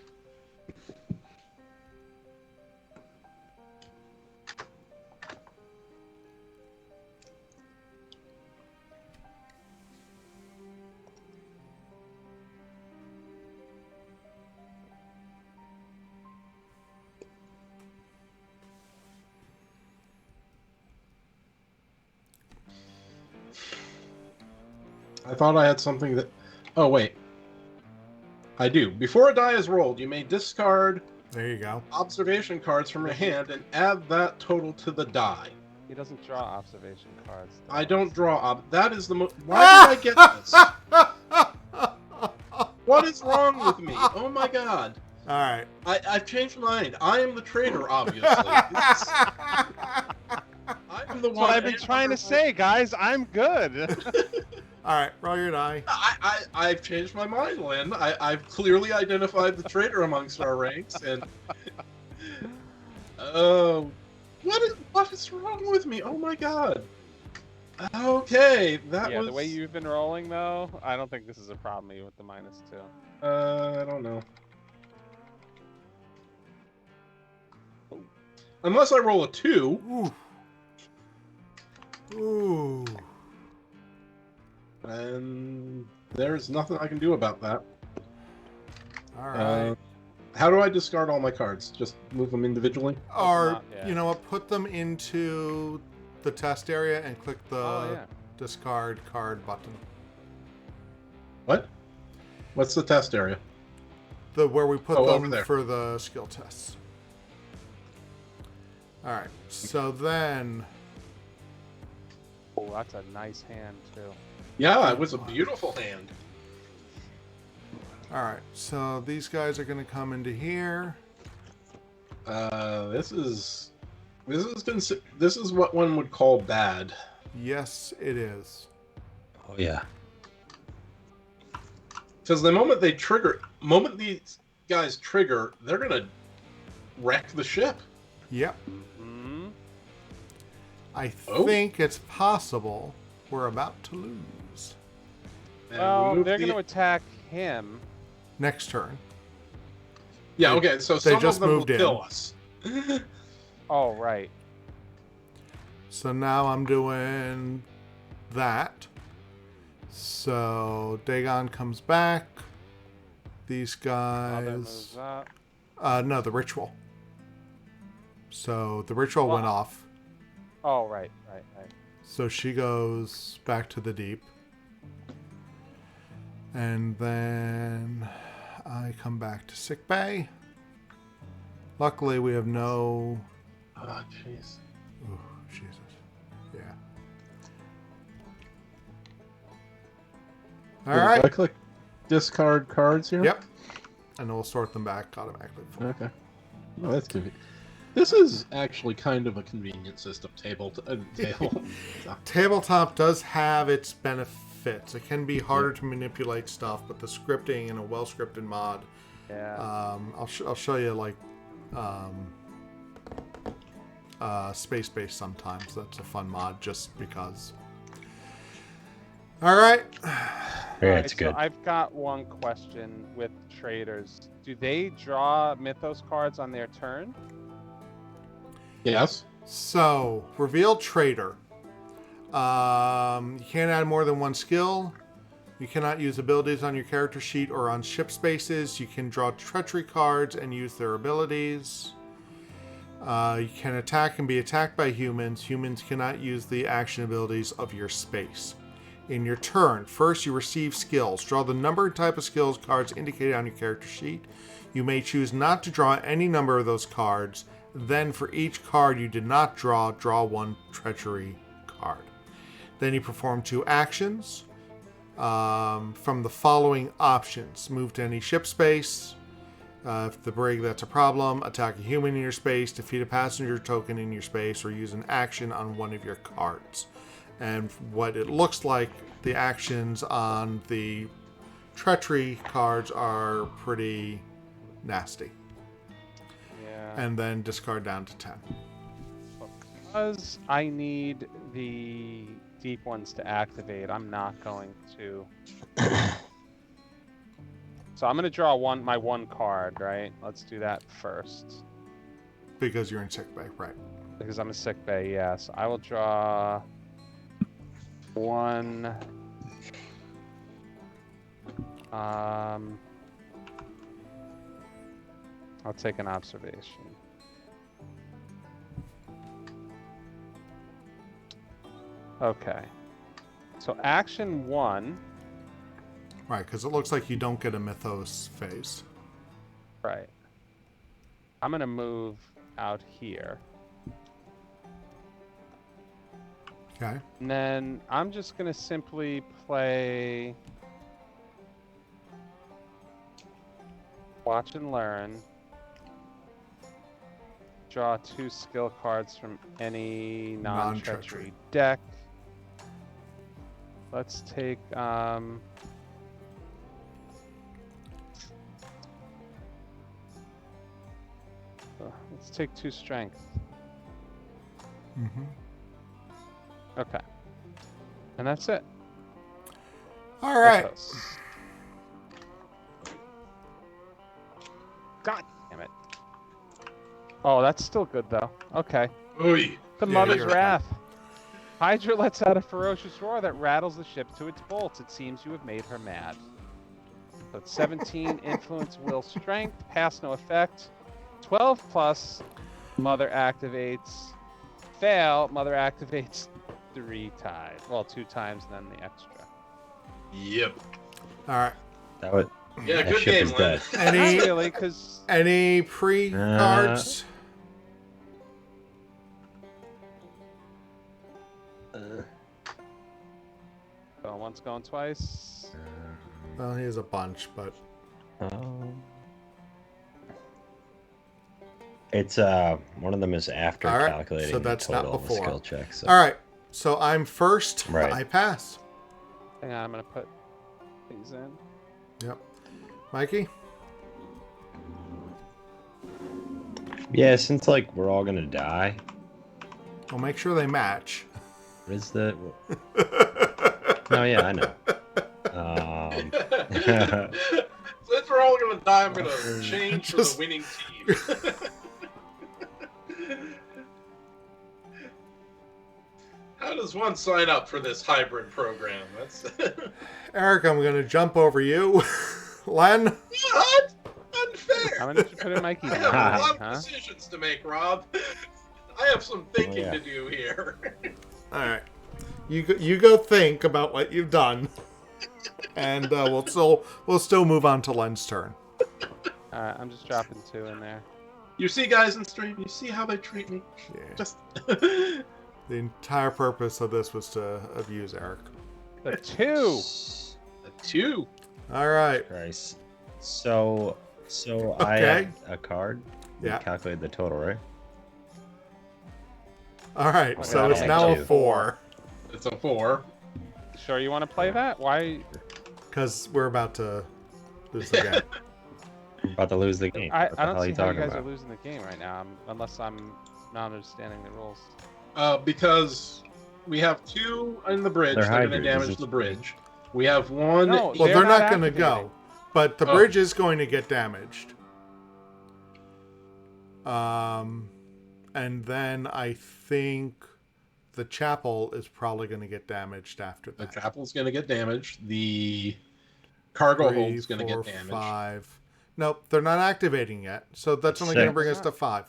I thought I had something that... Oh, wait. I do. Before a die is rolled, you may discard There you go. observation cards from your hand and add that total to the die. He doesn't draw observation cards. though. I don't draw... That is the most... Why did I get this? What is wrong with me? Oh my god. All right. I've changed my mind. I am the traitor, obviously. I am the That's one... what I've been trying to say, guys. I'm good. All right. Roll your die. I've changed my mind, Len. I've clearly identified the traitor amongst our ranks, and what is wrong with me? Oh my god. Okay, that Yeah, was the way you've been rolling, though, I don't think this is a problem even with the -2. I don't know. Unless I roll a 2, Ooh. Ooh. and there's nothing I can do about that. All right. How do I discard all my cards? Just move them individually? Or, not, yeah. you know what? Put them into the test area and click the Oh, yeah. discard card button. What? What's the test area? Where we put over them there. for the skill tests. All right. So then, Oh, that's a nice hand, too. Yeah, it was a beautiful hand. all right. So these guys are going to come into here. This is what one would call bad. Yes, it is. Oh yeah. Because the moment these guys trigger, they're gonna wreck the ship. Yep. Hmm. I Oh. think it's possible we're about to lose And Well, remove they're the- going to attack him. next turn. Yeah, they- okay. So they some just of them will moved in. kill us. Oh, right. So now I'm doing that. So Dagon comes back. These Other guys. moves up. No, the ritual. So the ritual went Wow. off. Oh, right. So she goes back to the deep. And then I come back to sick bay. Luckily, we have no. Oh, jeez. Oh, Jesus. Yeah. All Wait, right. do I click discard cards here? Yep. And we'll sort them back automatically. Okay. Oh, that's convenient. This is actually kind of a convenient system. Table. Tabletop does have its benefits. It can be harder to manipulate stuff, but the scripting in a well-scripted mod, Yeah. I'll show you like space-based sometimes. That's a fun mod just because. All right. Yeah, Alright, it's good. So I've got one question with Traitors. Do they draw Mythos cards on their turn? Yes. So, reveal traitor. You can't add more than one skill. You cannot use abilities on your character sheet or on ship spaces. You can draw treachery cards and use their abilities. You can attack and be attacked by humans. Humans cannot use the action abilities of your space. In your turn, first you receive skills. Draw the number and type of skills cards indicated on your character sheet. You may choose not to draw any number of those cards. Then for each card you did not draw, draw one treachery card. Then you perform 2 actions from the following options. Move to any ship space. If the brig, that's a problem. Attack a human in your space. Defeat a passenger token in your space. Or use an action on one of your cards. And what it looks like, the actions on the treachery cards are pretty nasty. Yeah. And then discard down to 10. Because I need the deep ones to activate, I'm not going to. So I'm going to draw my one card, right? Let's do that first. Because you're in sick bay, right. Because I'm a sick bay, yeah. So I will draw one. I'll take an observation. Okay. So action 1. Right, because it looks like you don't get a Mythos phase. Right. I'm going to move out here. Okay. And then I'm just going to simply play Watch and Learn. Draw 2 skill cards from any non-treachery deck. Let's take let's take 2 strength. Mm-hmm. Okay. And that's it. All right. Mythos. God damn it. Oh, that's still good though. Okay. Oy. The Yeah, Mother's you're okay. Wrath. Hydra lets out a ferocious roar that rattles the ship to its bolts. It seems you have made her mad. So it's 17, influence, will, strength, pass no effect. 12 plus, Mother activates. Fail, Mother activates 3 times. Well, 2 times, and then the extra. Yep. All right. That would. Yeah, that good ship game, is Len. dead. Not Any really, because any pre cards? once going twice. Well, he has a bunch, but it's one of them is after All right, calculating so that's the not total of the before. skill check. So. all right. So I'm first. Right. I pass. Hang on, I'm gonna put these in. Yep. Mikey. Yeah, since like we're all gonna die, Well, make sure they match. what is the? No, yeah, I know. Since we're all gonna die, I'm gonna change for Just- the winning team. How does one sign up for this hybrid program? That's Eric, I'm going to jump over you. Len. what? Unfair. How many did you put in Mikey's? I have a lot of Huh? decisions to make, Rob. I have some thinking yeah. to do here. All right. You go think about what you've done, and we'll still move on to Len's turn. Alright, I'm just dropping 2 in there. You see, guys in stream, you see how they treat me? Yeah. Just The entire purpose of this was to abuse Eric. The 2. a 2. All right. Christ. So I Okay. had a card. We Yeah. calculated the total, right? All right. Okay, So I it's don't now a think 4 It's a 4. Sure you want to play that? Why? because we're about to lose the game. I'm about to lose the game. I What the hell don't are see you how you talking guys about? are losing the game right now, unless I'm not understanding the rules. Because we have 2 in the bridge. They're They're going to hydras, damage isn't the it? bridge. We have 1. No, Well, they're not going to activating. go, but the Oh. bridge is going to get damaged. And then I think the chapel is probably going to get damaged after The that. chapel's going to get damaged. The cargo 3, hold's going to 4, get damaged. 5. Nope, they're not activating yet. So that's only going to 6. bring us to 5.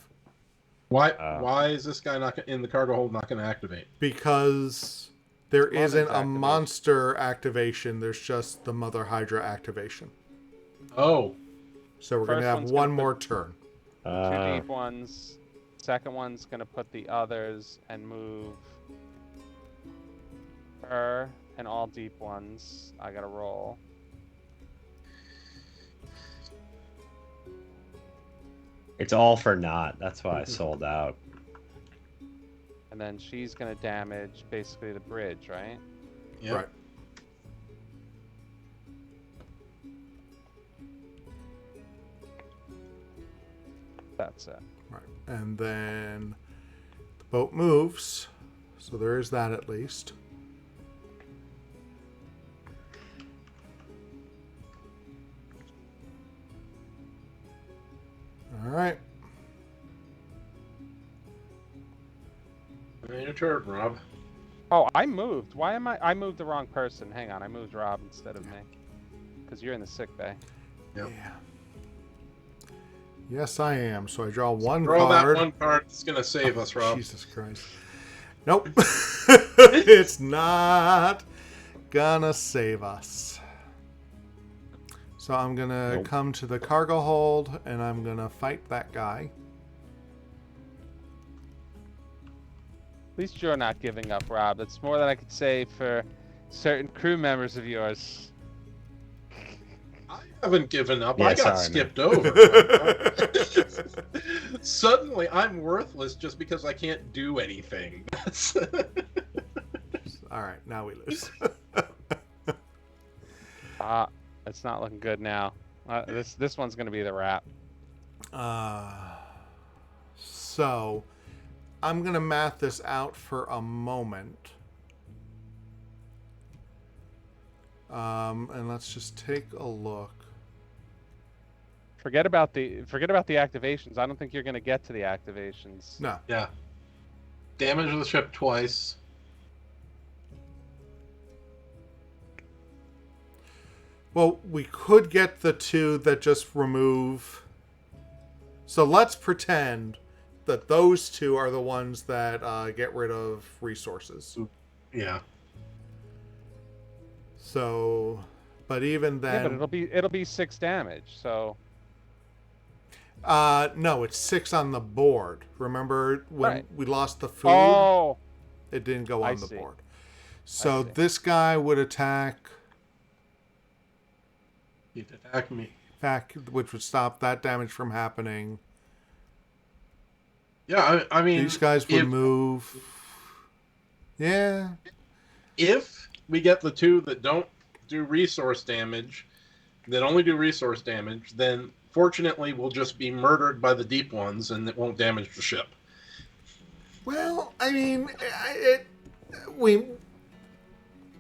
Why is this guy not in the cargo hold not going to activate? Because there isn't a activation. monster activation. There's just the Mother Hydra activation. Oh, So we're going to First have one's one gonna more turn. 2 deep ones. Second one's gonna put the others and move her and all deep ones. I gotta roll. It's all for naught. That's why I sold out. And then she's gonna damage basically the bridge, right? yeah. Right. That's it. Right. And then the boat moves. So there is that at least. All right. Your turn, Rob. Oh, I moved. Why am I moved the wrong person. Hang on, I moved Rob instead of me. Because you're in the sick bay. Yep. Yeah. Yes, I am. So I draw one Draw card. that one card. It's going to save us, Rob. Jesus Christ. Nope. It's not gonna save us. So I'm gonna Nope. come to the cargo hold and I'm gonna fight that guy. At least you're not giving up, Rob. That's more than I could say for certain crew members of yours. I haven't given up. Yeah, I got sorry, skipped over. Suddenly, I'm worthless just because I can't do anything. All right, now we lose. It's not looking good now. This one's gonna be the wrap. So I'm gonna math this out for a moment. And let's just take a look. Forget about the activations. I don't think you're gonna get to the activations. No. Yeah. Damage the ship twice. Well, we could get the 2 that just remove. So let's pretend that those 2 are the ones that get rid of resources. Yeah. So, but even Yeah, then, but it'll be 6 damage. So no, it's 6 on the board. Remember when Right. we lost the food? oh, It didn't go on I the see. board. So see. this guy would attack He'd attack me. back, which would stop that damage from happening. Yeah, I mean, These guys would if, move. Yeah. if we get the 2 that don't do resource damage, that only do resource damage, then fortunately we'll just be murdered by the deep ones and it won't damage the ship. Well, I mean, we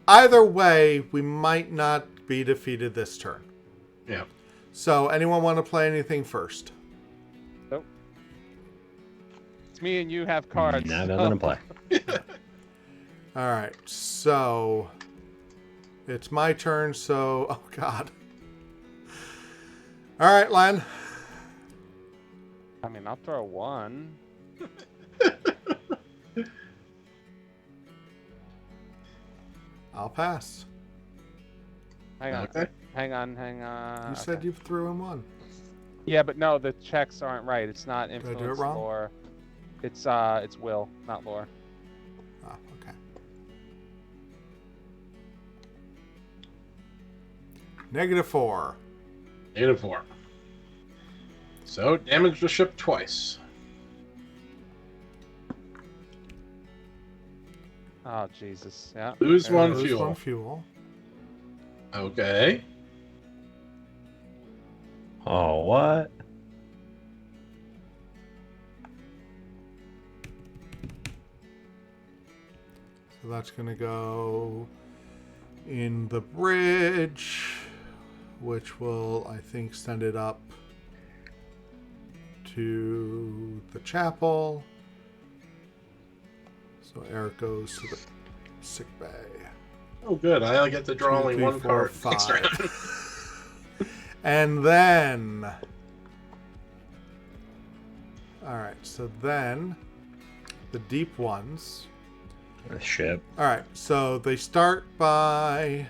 either way, we might not be defeated this turn. Yeah. So, anyone want to play anything first? nope. It's me and you have cards. Now they're gonna play. All right. So, it's my turn. So, oh God. All right, Len. I mean, I'll throw 1. I'll pass. Hang on. Okay. Hang on. You said okay. you threw in 1. Yeah, but no, the checks aren't right. It's not I do it influence wrong? lore. It's will, not lore. Oh, okay. -4. -4. So, damage the ship twice. Oh Jesus. Yeah. Lose There it one is. Lose fuel. 1 fuel. Okay. Oh, what? So that's going to go in the bridge, which will, I think, send it up to the chapel. So Eric goes to the sick bay. Oh, good. I get to draw 2, only 3, one 4, card 5. next round. And then... Alright, so then... The deep ones... The ship. Alright, so they start by...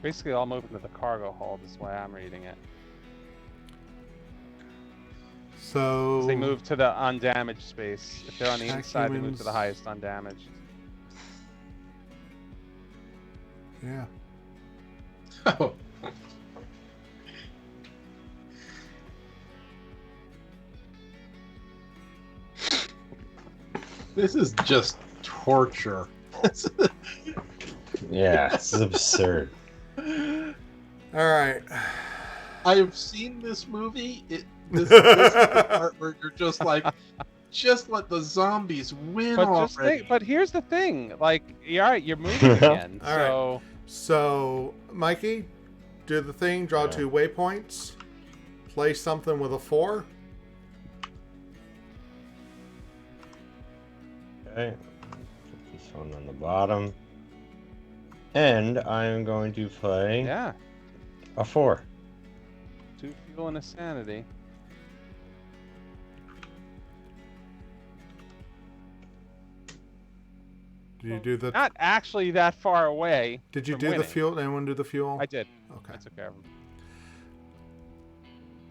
Basically, all moving to the cargo hold is the way I'm reading it. So... 'Cause they move to the undamaged space. If they're on the Attack inside, they move humans. to the highest undamaged. Yeah. Oh. This is just torture. Yeah, this is absurd. Alright. I have seen this movie. This is the part where you're just like, just let the zombies win already. But here's the thing. Like, you're moving again. All right. So So, Mikey, do the thing, draw Yeah. 2 waypoints, play something with a 4. Okay. Put this one on the bottom. And I'm going to play yeah, a 4. 2 fuel and a sanity. Did you do the... Not actually that far away. Did you from do the winning. fuel? Anyone do the fuel? I did. Okay. I took care of them.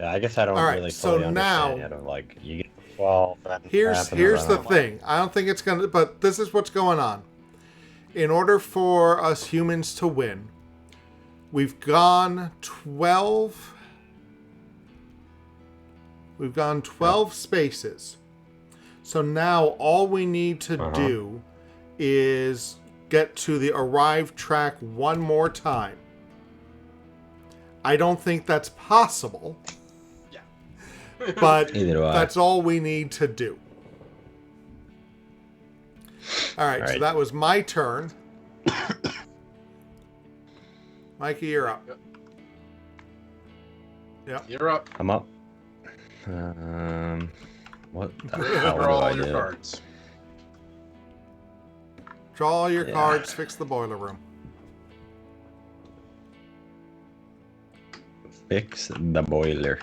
Yeah, I guess I don't All right, really so fully now- understand yet of like you get 12. Then Here's happens, here's I the don't know. thing. I don't think it's gonna, but this is what's going on. In order for us humans to win, we've gone 12. We've gone 12 spaces. So now all we need to do is get to the arrive track one more time. I don't think that's possible. Yeah. But Neither do I. that's all we need to do. All right, so Alright. that was my turn. Mikey, you're up. Yep. You're up. I'm up. What the hell do Draw I all your do? cards. Draw all your Yeah. cards, fix the boiler room. Fix the boiler.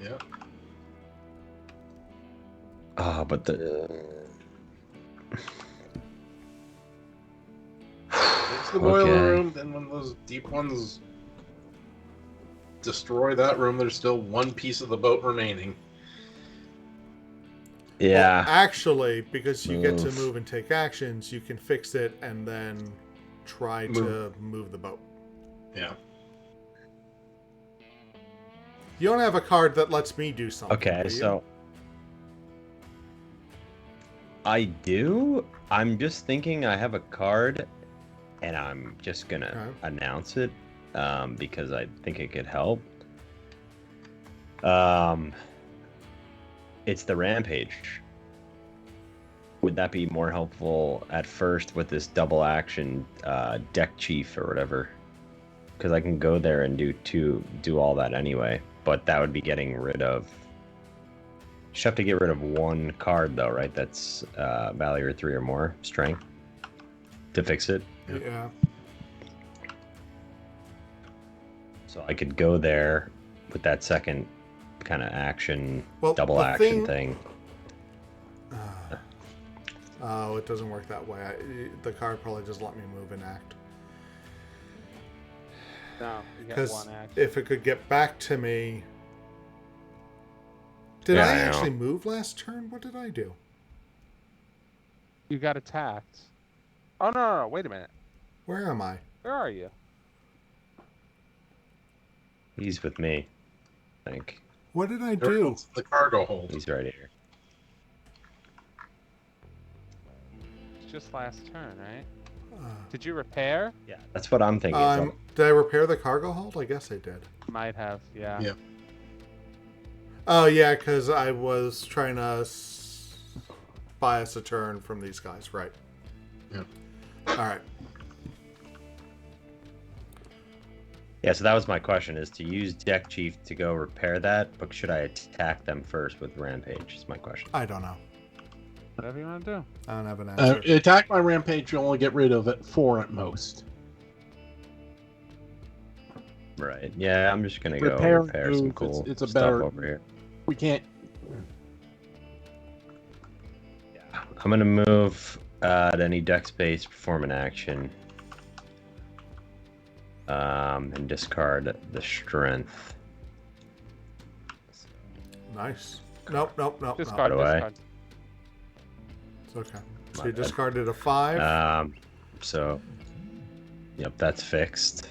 Yeah. Ah, but the Fix the boiler Okay. room. Then when those deep ones destroy that room, there's still one piece of the boat remaining. yeah. Well, actually, because you get to Move. move and take actions, you can fix it and then try to move the boat. Yeah. You don't have a card that lets me do something. Okay, do you? so I do. I'm just thinking I have a card, and I'm just gonna Okay. announce it because I think it could help. It's the Rampage. Would that be more helpful at first with this double action deck chief or whatever? Because I can go there and do all that anyway, but that would be getting rid of. Just have to get rid of one card though, right? That's value 3 or more strength to fix it. Yeah. So I could go there with that second kind of action, Well, double the action thing. Oh, it doesn't work that way. The card probably just let me move and act. No, you get Because one action. if it could get back to me... Did Yeah, I I know. actually move last turn? What did I do? You got attacked. Oh, no, wait a minute. Where am I? Where are you? He's with me, I think. What did I There do? goes the cargo hold. He's right here. It's just last turn, right? Uh, Did you repair? Yeah, that's what I'm thinking. So- did I repair the cargo hold? I guess I did. Might have, yeah. Yeah. Oh, yeah, because I was trying to buy us a turn from these guys, right. Yeah. All right. Yeah, so that was my question: is to use Deck Chief to go repair that, but should I attack them first with Rampage? Is my question. I don't know. Whatever you want to do. I don't have an answer. Attack by rampage, you only get rid of it 4 at most. Right. Yeah, I'm just gonna Repair go repair some move, cool it's a stuff better- over here. We can't. Yeah, I'm gonna move at any deck space, perform an action, and discard the strength. Nice. Nope. Discard, By the way. discard. It's okay. So My you bad. discarded a 5. So, yep, that's fixed.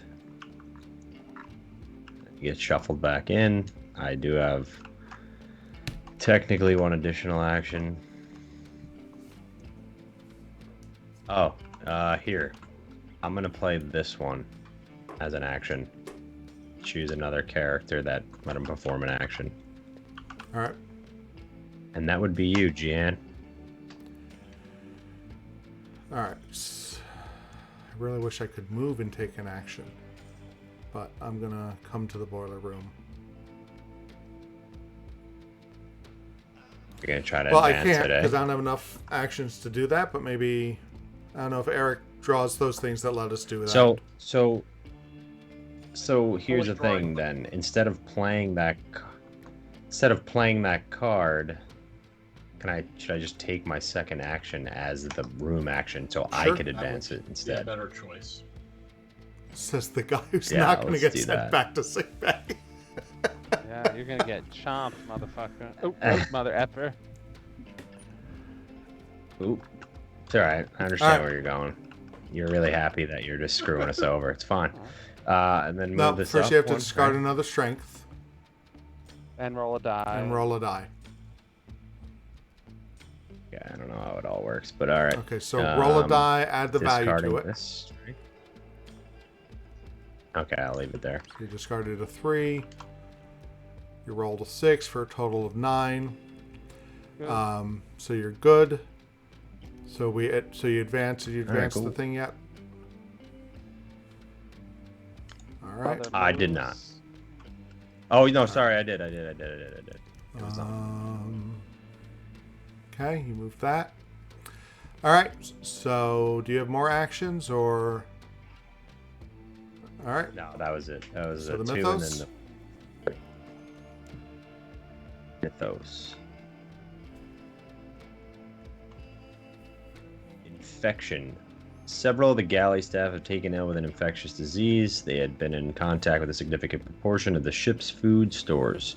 You get shuffled back in. I do have technically 1 additional action. Oh, here. I'm gonna play this one as an action. Choose another character that let him perform an action. All right. And that would be you, Gian. All right. I really wish I could move and take an action, but I'm gonna come to the boiler room. You're gonna try to Well, I advance can't today. because I don't have enough actions to do that. But maybe I don't know if Eric draws those things that let us do that. So here's the thing then. Instead of playing that card, should I just take my second action as the room action so I Sure. could advance it Be a instead? better choice. Says the guy who's Yeah, not going to let's get do sent that. back to sick bay. Yeah, you're gonna get chomped, motherfucker. Oh, mother effer. Oop. It's alright. I understand Alright. where you're going. You're really happy that you're just screwing us over. It's fine. And then move No, this first up you have to one discard frame. another strength And roll a die. and roll a die. Yeah, I don't know how it all works, but alright. Okay, so roll a die, add the value Discarding to it. this. Okay, I'll leave it there. You discarded a 3. You rolled a 6 for a total of 9. Good. So you're good. So you advance. Did you All right, advance cool. the thing yet? All right. Mother I did moves. not. Oh no, sorry, I did. It was done. Okay, you move that. All right. So do you have more actions or? All right. No, that was it. That was So the the 2 Mythos? and then the Mythos. Infection. Several of the galley staff have taken ill with an infectious disease. They had been in contact with a significant proportion of the ship's food stores,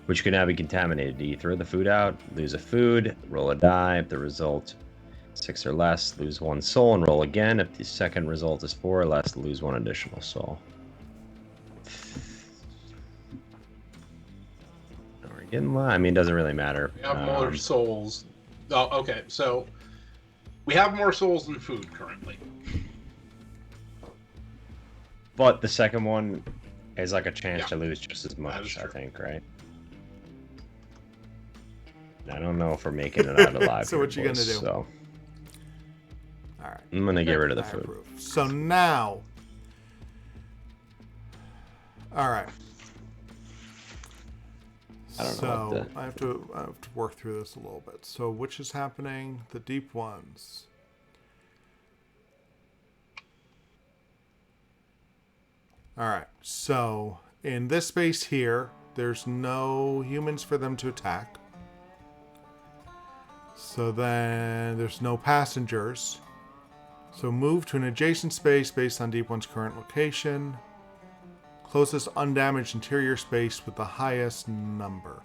which could now be contaminated. You throw the food out, lose a food, roll a die. If the result 6 or less, lose 1 soul and roll again. If the second result is 4 or less, lose 1 additional soul. Are we getting low? I mean, it doesn't really matter. We have more souls. Oh, okay. So we have more souls than food currently. But the second one is like a chance Yeah. to lose just as That much, is I true. think, right? I don't know if we're making it out alive. So here, what you gonna boys, do? So All right. I'm gonna get rid of the I food. approve. So now. All right. I don't know So what the- I have to work through this a little bit. So which is happening? The deep ones. All right. So in this space here, there's no humans for them to attack. So then there's no passengers. So move to an adjacent space based on Deep One's current location. Closest undamaged interior space with the highest number.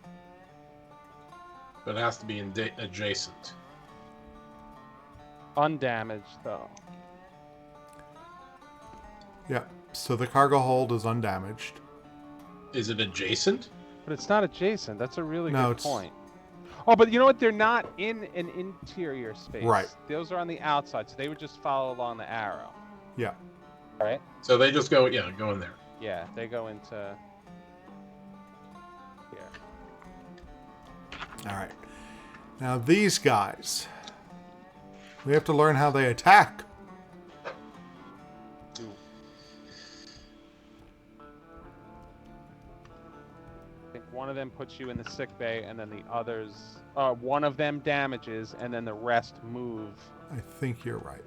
But it has to be adjacent. Undamaged, though. Yeah. So the cargo hold is undamaged. Is it adjacent? But it's not adjacent. That's a really No, good it's- point. Oh, but you know what? They're not in an interior space. Right. Those are on the outside, so they would just follow along the arrow. Yeah. Right? So they just go in there. Yeah, they go into here. All right. Now these guys. We have to learn how they attack. Ooh. I think one of them puts you in the sick bay, and then the others, one of them damages, and then the rest move. I think you're right.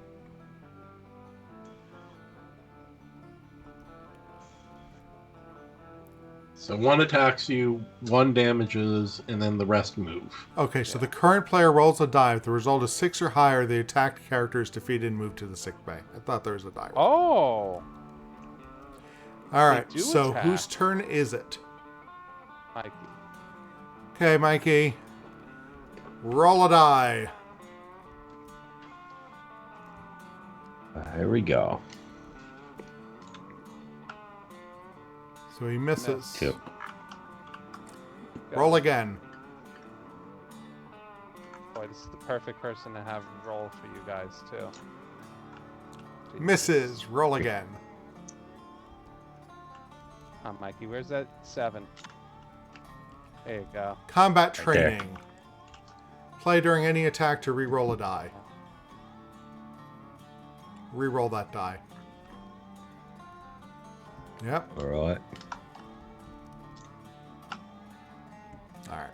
So one attacks you, one damages, and then the rest move. Okay, so the current player rolls a die. If the result is 6 or higher, the attacked character is defeated and moved to the sick bay. I thought there was a die roll. Oh, All right, do so attack. whose turn is it? Mikey. Okay, Mikey. Roll a die. Here we go. So he misses. 2. Roll again. Boy, this is the perfect person to have roll for you guys too. Misses. Roll again. Mikey, where's that 7? There you go. Combat Right there. training. Play during any attack to re-roll a die. Re-roll that die. Yep. All right. All right.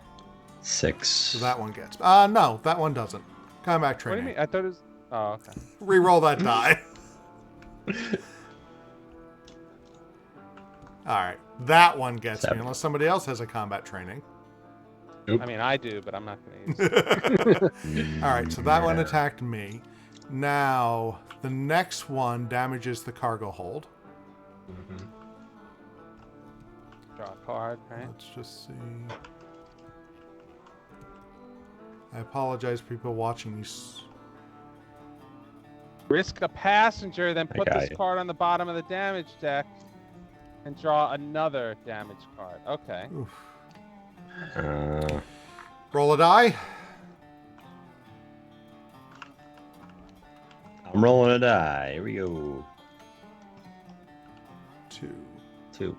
6. So that one gets. No, that one doesn't. Combat What do training. you mean? I thought it was. Oh, okay. Re-roll that die. All right. That one gets me, 7. unless somebody else has a combat training. I mean, I do, but I'm not going to use it. All right, so that one attacked me. Now, the next one damages the cargo hold. Mm-hmm. Draw a card, right? Let's just see. I apologize, people watching these. Risk a passenger, then put got this you. card on the bottom of the damage deck and draw another damage card. Okay. Oof. Uh, Roll a die. I'm rolling a die. Here we go. 2. 2.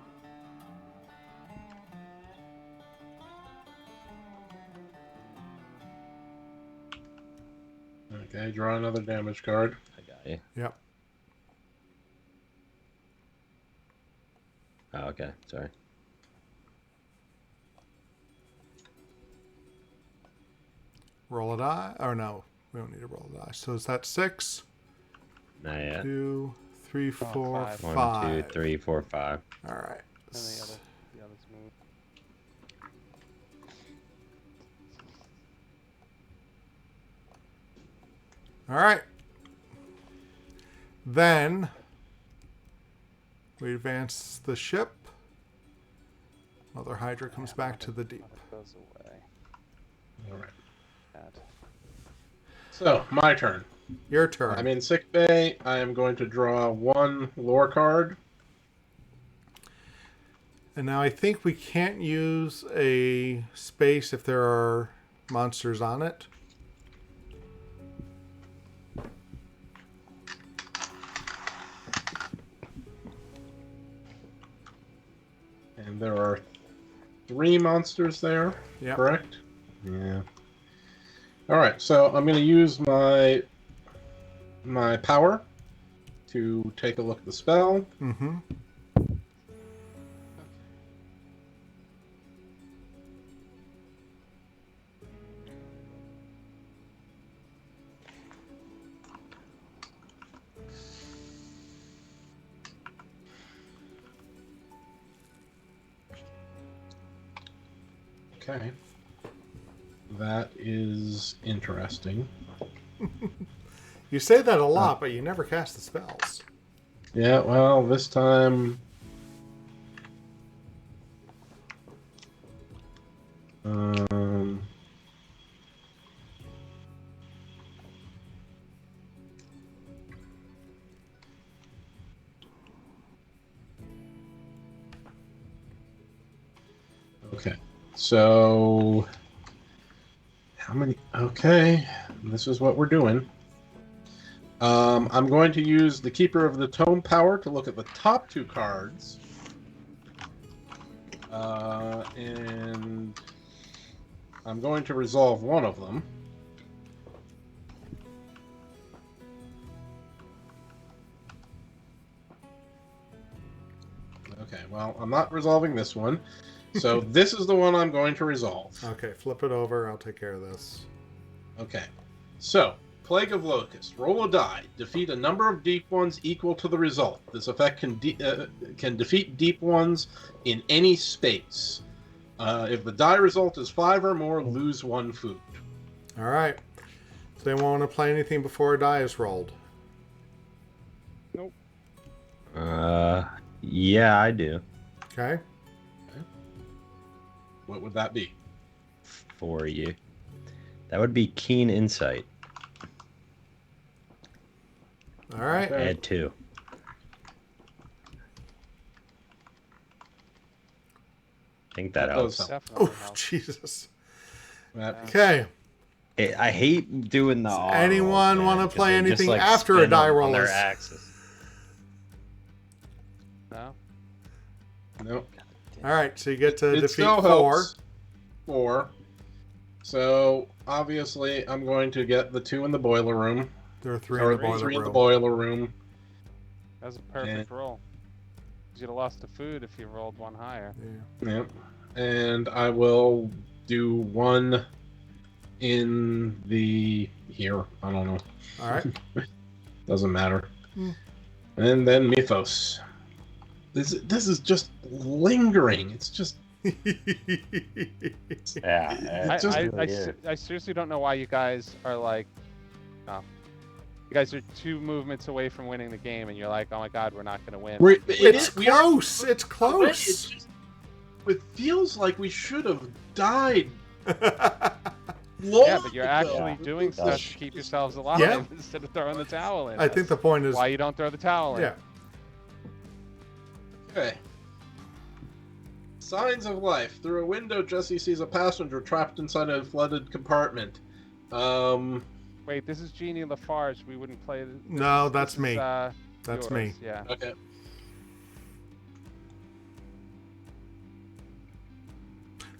Okay, draw another damage card. I got you. Yep. Oh, okay. Sorry. Roll a die. Or no, we don't need to roll a die. So is that 6? Not yet. 2, 3, 4, 5. 5. 1, 2, 3, 4, 5. All right. And the others move. All right. Then we advance the ship. Mother Hydra comes back to the deep. Goes away. All right. Bad. So, my turn. Your turn. I'm in sick bay. I am going to draw 1 lore card. And now I think we can't use a space if there are monsters on it. And there are 3 monsters there, Yep. correct? Yeah. Alright, so I'm going to use my power to take a look at the spell. Mm-hmm. Okay. That is interesting. You say that a lot, but you never cast the spells. Yeah, well, this time... Okay, so... How many... Okay, this is what we're doing. I'm going to use the Keeper of the Tome power to look at the top 2 cards. And I'm going to resolve one of them. well, I'm not resolving this one. So this is the one I'm going to resolve. Okay, flip it over. I'll take care of this. Okay. So, Plague of Locusts. Roll a die. Defeat a number of deep ones equal to the result. This effect can defeat deep ones in any space. If the die result is 5 or more, lose 1 food. All right. Does anyone want to play anything before a die is rolled? Nope. Yeah, I do. Okay. What would that be? For you. That would be keen insight. All right. Okay. Add 2. I think that That helps. does Definitely Oh, helps. Jesus. That- Okay. I hate doing the auto anyone rolls, wanna man, 'cause play they just, anything like, after a spin die on roll their is- axis. No? No. All right. So you get to It defeat still 4. helps. 4. So, obviously, I'm going to get the 2 in the boiler room. There are 3 Or in the boiler 3 in the room. boiler room. That was a perfect roll. 'Cause you'd have lost the food if you rolled 1 higher. Yeah. Yep. And I will do 1 in the here. I don't know. All right. Doesn't matter. Hmm. And then Mythos. This is just lingering. It's just Yeah, It it just really is. I seriously don't know why you guys are like, no. You guys are 2 movements away from winning the game, and you're like, oh my god, we're not going to win. It's we are- close. It's close. It's just, it feels like we should have died long Yeah, but you're ago. actually doing It stuff does. to keep yourselves alive Yeah. instead of throwing the towel in. I think the point is, why you don't throw the towel in. yeah. Okay. Signs of life. Through a window, Jesse sees a passenger trapped inside a flooded compartment. Wait, this is Jeannie Lafarge. We wouldn't play. No, that's me. That's That's me. Yeah. Okay.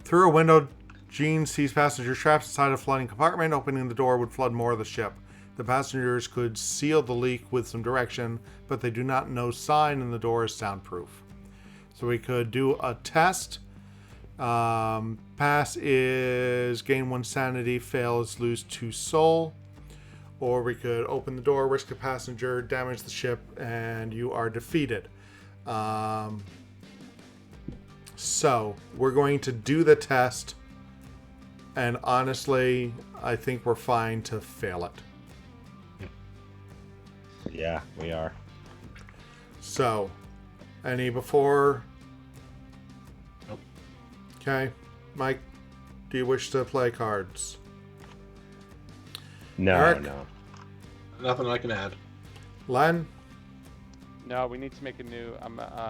Through a window, Jean sees passengers trapped inside a flooding compartment. Opening the door would flood more of the ship. The passengers could seal the leak with some direction, but they do not know sign, and the door is soundproof. So we could do a test. Pass is gain 1 sanity, fail is lose 2 soul. Or we could open the door, risk a passenger, damage the ship, and you are defeated. So we're going to do the test, and honestly, I think we're fine to fail it. Yeah, we are. So, any before? Nope. Okay, Mike, do you wish to play cards? No, Eric? no. Nothing I can add. Len? No, we need to make a new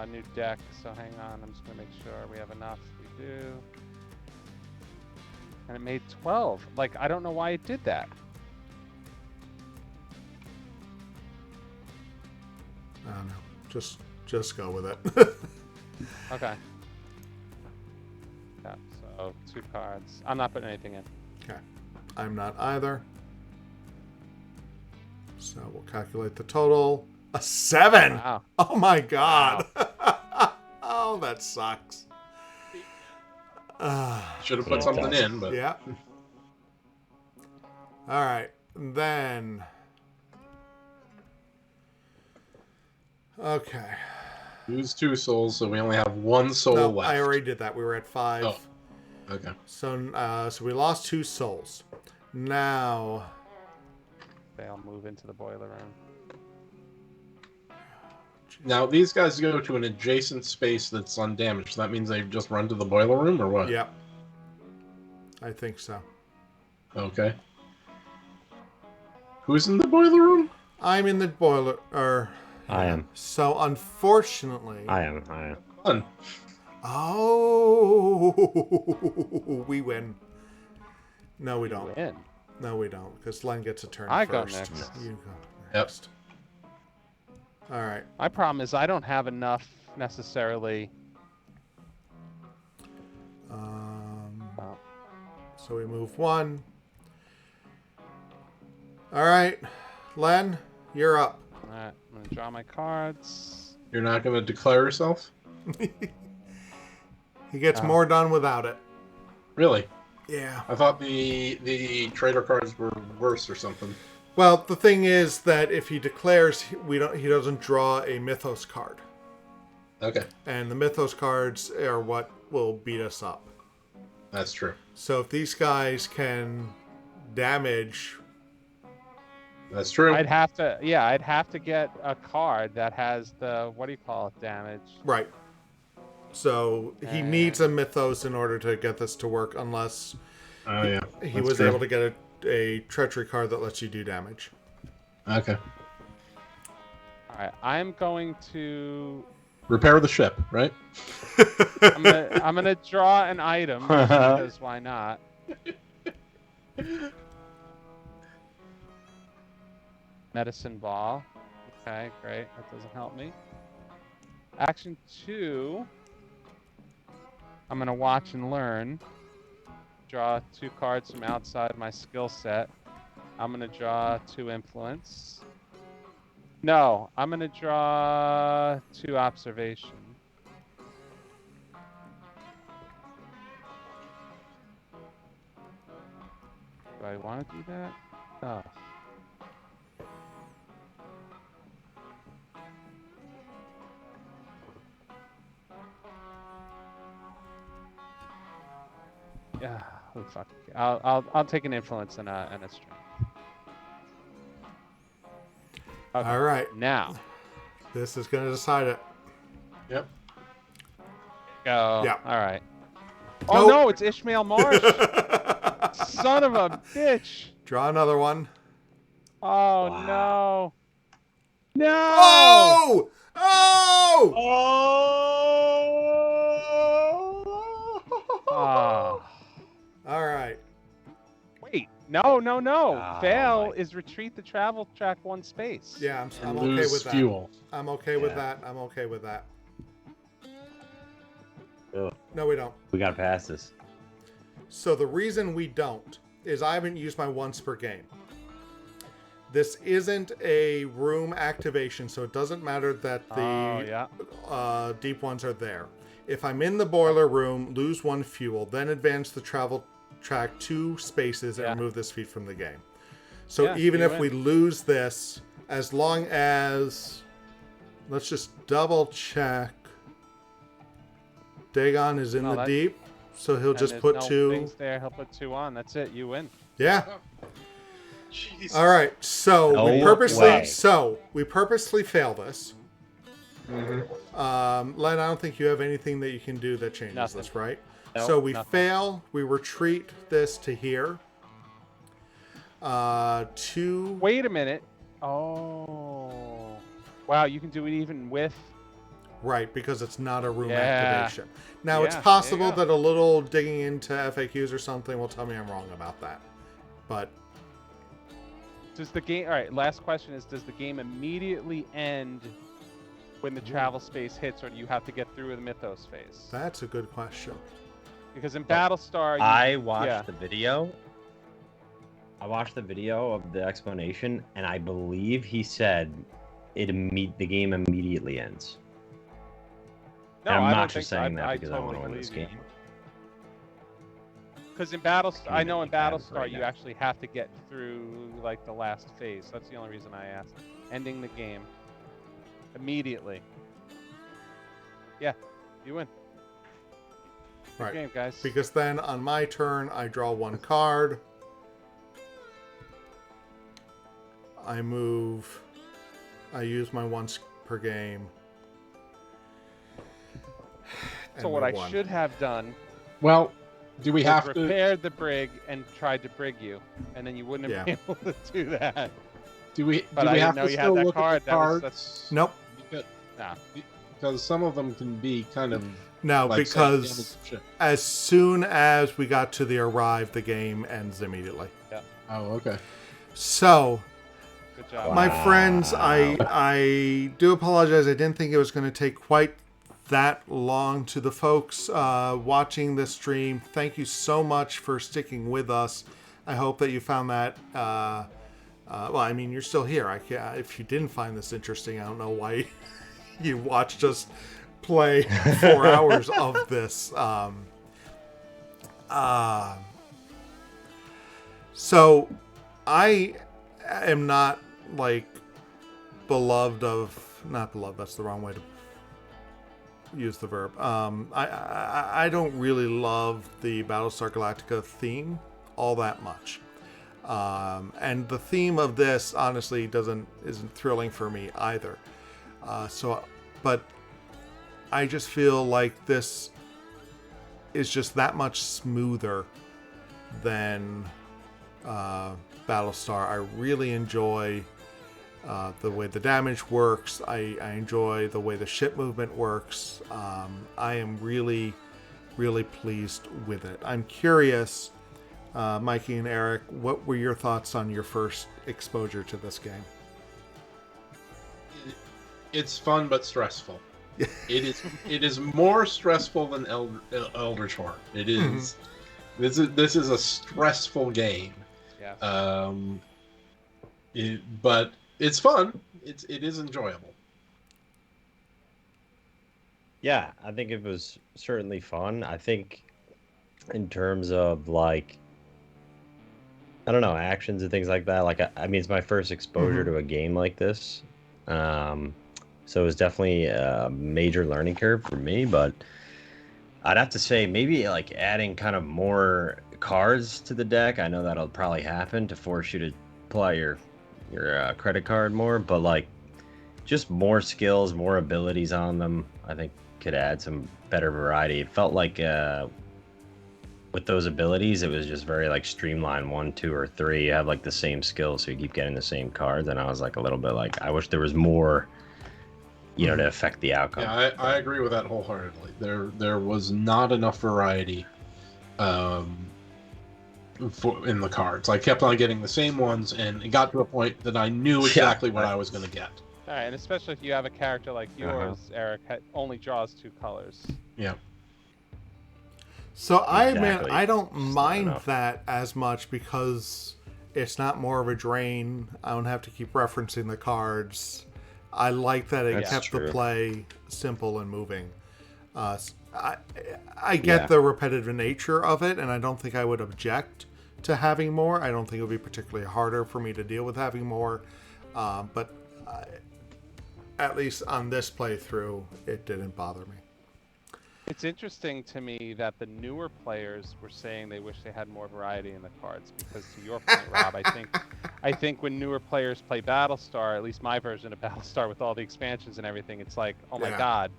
new deck. So hang on, I'm just gonna make sure we have enough. We do. And it made 12. Like, I don't know why it did that. I don't know. Just go with it. Okay. Yeah, so 2 cards. I'm not putting anything in. Okay. I'm not either. So we'll calculate the total. A 7! Wow. Oh my god! Oh, that sucks. Should have put something in, but Yeah. Alright. Then. Okay. lose 2 souls, so we only have 1 soul No, left. I already did that. We were at 5. Oh. Okay. So we lost 2 souls. Now. They'll move into the boiler room. Now these guys go to an adjacent space that's undamaged. That means they just run to the boiler room, or what? Yep. I think so. Okay. Who's in the boiler room? I'm in the boiler. I am. So unfortunately. I am. Fun. Oh, we win. No, we don't. Win. No, we don't, because Len gets a turn I go first. next. You go Yep. next. All right. My problem is I don't have enough necessarily. Oh. So we move 1. All right, Len, you're up. Alright, I'm gonna draw my cards. You're not going to declare yourself? He gets more done without it. Really? Yeah. I thought the traitor cards were worse or something. Well, the thing is that if he declares, he doesn't draw a Mythos card. Okay. And the Mythos cards are what will beat us up. That's true. So if these guys can damage... That's true. I'd have to get a card that has the, what do you call it, damage. Right. So he needs a Mythos in order to get this to work, unless he was able to get a treachery card that lets you do damage. Okay. All right, I'm going to Repair the ship, right? I'm gonna draw an item because why not? Medicine ball. Okay, great. That doesn't help me. Action 2. I'm gonna watch and learn. Draw 2 cards from outside my skill set. I'm gonna draw 2 influence. No, I'm gonna draw 2 observation. Do I want to do that? Oh. Yeah, oh fuck. I'll take an influence and a strength. Okay. All right. Now. This is going to decide it. Yep. Go. Yeah. All right. Oh Nope. no, it's Ishmael Marsh. Son of a bitch. Draw another one. Oh no. No. Oh! Oh! Ah. All right. Wait. No. Oh, Fail my- is retreat the travel track 1 space. Yeah, I'm And okay lose with that. fuel. I'm okay with Yeah. that. I'm okay with that. Ugh, No, we don't. we gotta pass this. So the reason we don't is I haven't used my once per game. This isn't a room activation, so it doesn't matter that the deep ones are there. If I'm in the boiler room, lose 1 fuel, then advance the travel track 2 spaces and remove this feat from the game. So even if we lose this, as long as... Let's just double check. Dagon is in the deep, so he'll just put 2. Things there. He'll put 2 on. That's it. You win. Yeah. Jeez. All right. So No we purposely way. fail this. Mm-hmm. Len, I don't think you have anything that you can do that changes Nothing. this, right? Nope, So we nothing. fail. We retreat this to here. 2. Wait a minute. Oh. Wow, you can do it even with... Right, because it's not a room Yeah. activation. Now, it's Yeah, possible there you go. that a little digging into FAQs or something will tell me I'm wrong about that. But Does the game... All right, last question is, does the game immediately end when the travel space hits, or do you have to get through the Mythos phase? that's a good question. Because in Battlestar... I watched the video. I watched the video of the explanation, and I believe he said the game immediately ends. No, And I'm I not don't just think so. saying that I because I want to totally win this believe game. Because in Battlestar, I know in Bad Battlestar right you now. actually have to get through like the last phase. That's the only reason I asked. Ending the game immediately. Yeah, you win. Good Right. game, guys. Because then on my turn, I draw 1 card. I move. I use my once per game. So and what my I 1. should have done Well, do we was have to? repaired the brig and tried to brig you, and then you wouldn't have been able to do that. Do we? But Do I we didn't have know to you had still that look card. at the That was- cards? that's- Nope. Because, Nah. because some of them can be kind of No, like because shit. as soon as we got to the arrive, the game ends immediately. Oh, okay. So, Good job. my friends, I do apologize. I didn't think it was going to take quite that long. To the folks watching this stream, thank you so much for sticking with us. I hope that you found that well, I mean, you're still here. If you didn't find this interesting, I don't know why you watched us play 4 hours of this. So I am not like not beloved. That's the wrong way to use the verb. I don't really love the Battlestar Galactica theme all that much. And the theme of this honestly isn't thrilling for me either. But I just feel like this is just that much smoother than Battlestar. I really enjoy the way the damage works. I enjoy the way the ship movement works. I am really, really pleased with it. I'm curious, Mikey and Eric, what were your thoughts on your first exposure to this game? It's fun but stressful. It is more stressful than Eldritch Horn. It is. This is a stressful game. Yeah. But it's fun. It is enjoyable. Yeah, I think it was certainly fun. I think in terms of like, I don't know, actions and things like that. Like, I mean, it's my first exposure to a game like this. So it was definitely a major learning curve for me, but I'd have to say maybe like adding kind of more cards to the deck. I know that'll probably happen to force you to pull out your credit card more, but like just more skills, more abilities on them, I think could add some better variety. It felt like with those abilities, it was just very like streamlined, 1, 2, or 3. You have like the same skills, so you keep getting the same cards. And I was like a little bit like, I wish there was more, to affect the outcome. Yeah, I agree with that wholeheartedly. There was not enough variety in the cards. I kept on getting the same ones, and it got to a point that I knew exactly what I was going to get. All right, and especially if you have a character like yours, Eric, only draws 2 colors. Yeah. So Exactly. I don't mind enough. that as much because it's not more of a drain. I don't have to keep referencing the cards. I like that it That's kept the true. play simple and moving. I get the repetitive nature of it, and I don't think I would object to having more. I don't think it would be particularly harder for me to deal with having more. But at least on this playthrough, it didn't bother me. It's interesting to me that the newer players were saying they wish they had more variety in the cards because, to your point, Rob, I think when newer players play Battlestar, at least my version of Battlestar with all the expansions and everything, it's like, oh my god,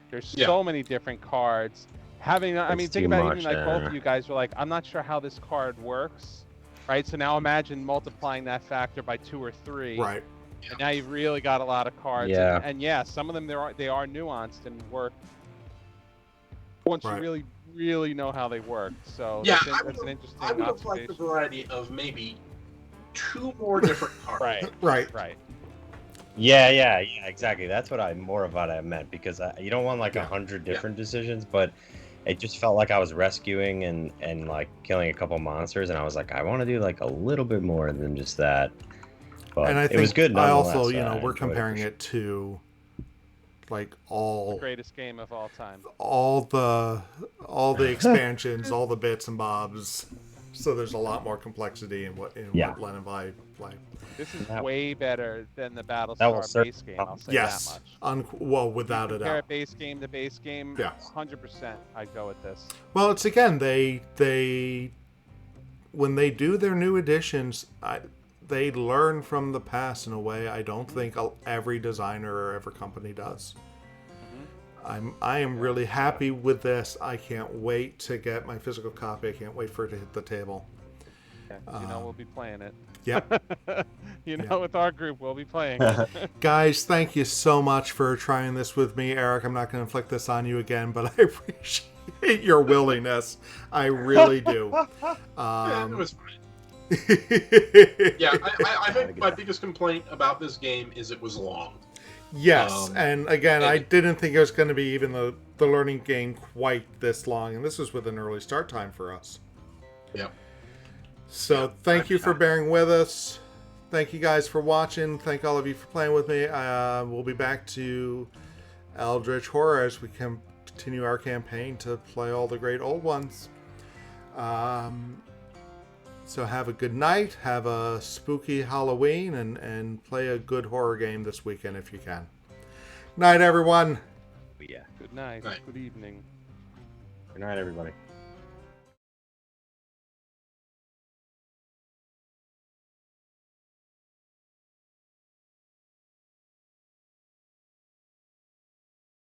there's so many different cards. I mean, think about even like both of you guys were like, I'm not sure how this card works, right? So now imagine multiplying that factor by 2 or 3, Right. And now you've really got a lot of cards. Yeah. And yeah, some of them they are nuanced and work once you really, really know how they work. So Yeah, that's an interesting I would have liked the observation. variety of maybe 2 more different cards. Right. Yeah, exactly. That's what I meant, because you don't want like 100 different decisions, but it just felt like I was rescuing and like killing a couple monsters, and I was like, I want to do like a little bit more than just that. But And I think it was good. I also, nonetheless. we're enjoyed comparing for it to like The greatest game of all time. all the expansions, all the bits and bobs. So there's a lot more complexity in what Len and I play. This is That- way better than the That will Battlestar base game. I'll say Yes, that much. well, without a Compare doubt. base game to base game. Yeah. 100%. I'd go with this. Well, it's again they when they do their new editions, they learn from the past in a way I don't think every designer or every company does. I am really happy with this. I can't wait to get my physical copy. I can't wait for it to hit the table. Yeah, we'll be playing it. Yep. With our group, we'll be playing it. Guys, thank you so much for trying this with me. Eric, I'm not going to inflict this on you again, but I appreciate your willingness. I really do. It was fine. I think my biggest complaint about this game is it was long. Yes, and again, I didn't think it was going to be even the learning game quite this long, and this was with an early start time for us. Yep. So thank you for bearing with us. Thank you guys for watching. Thank all of you for playing with me. We'll be back to Eldritch Horror as we continue our campaign to play all the great old ones. So have a good night, have a spooky Halloween, and play a good horror game this weekend if you can. Night, everyone. Yeah. Good night. Night. Good evening. Good night, everybody.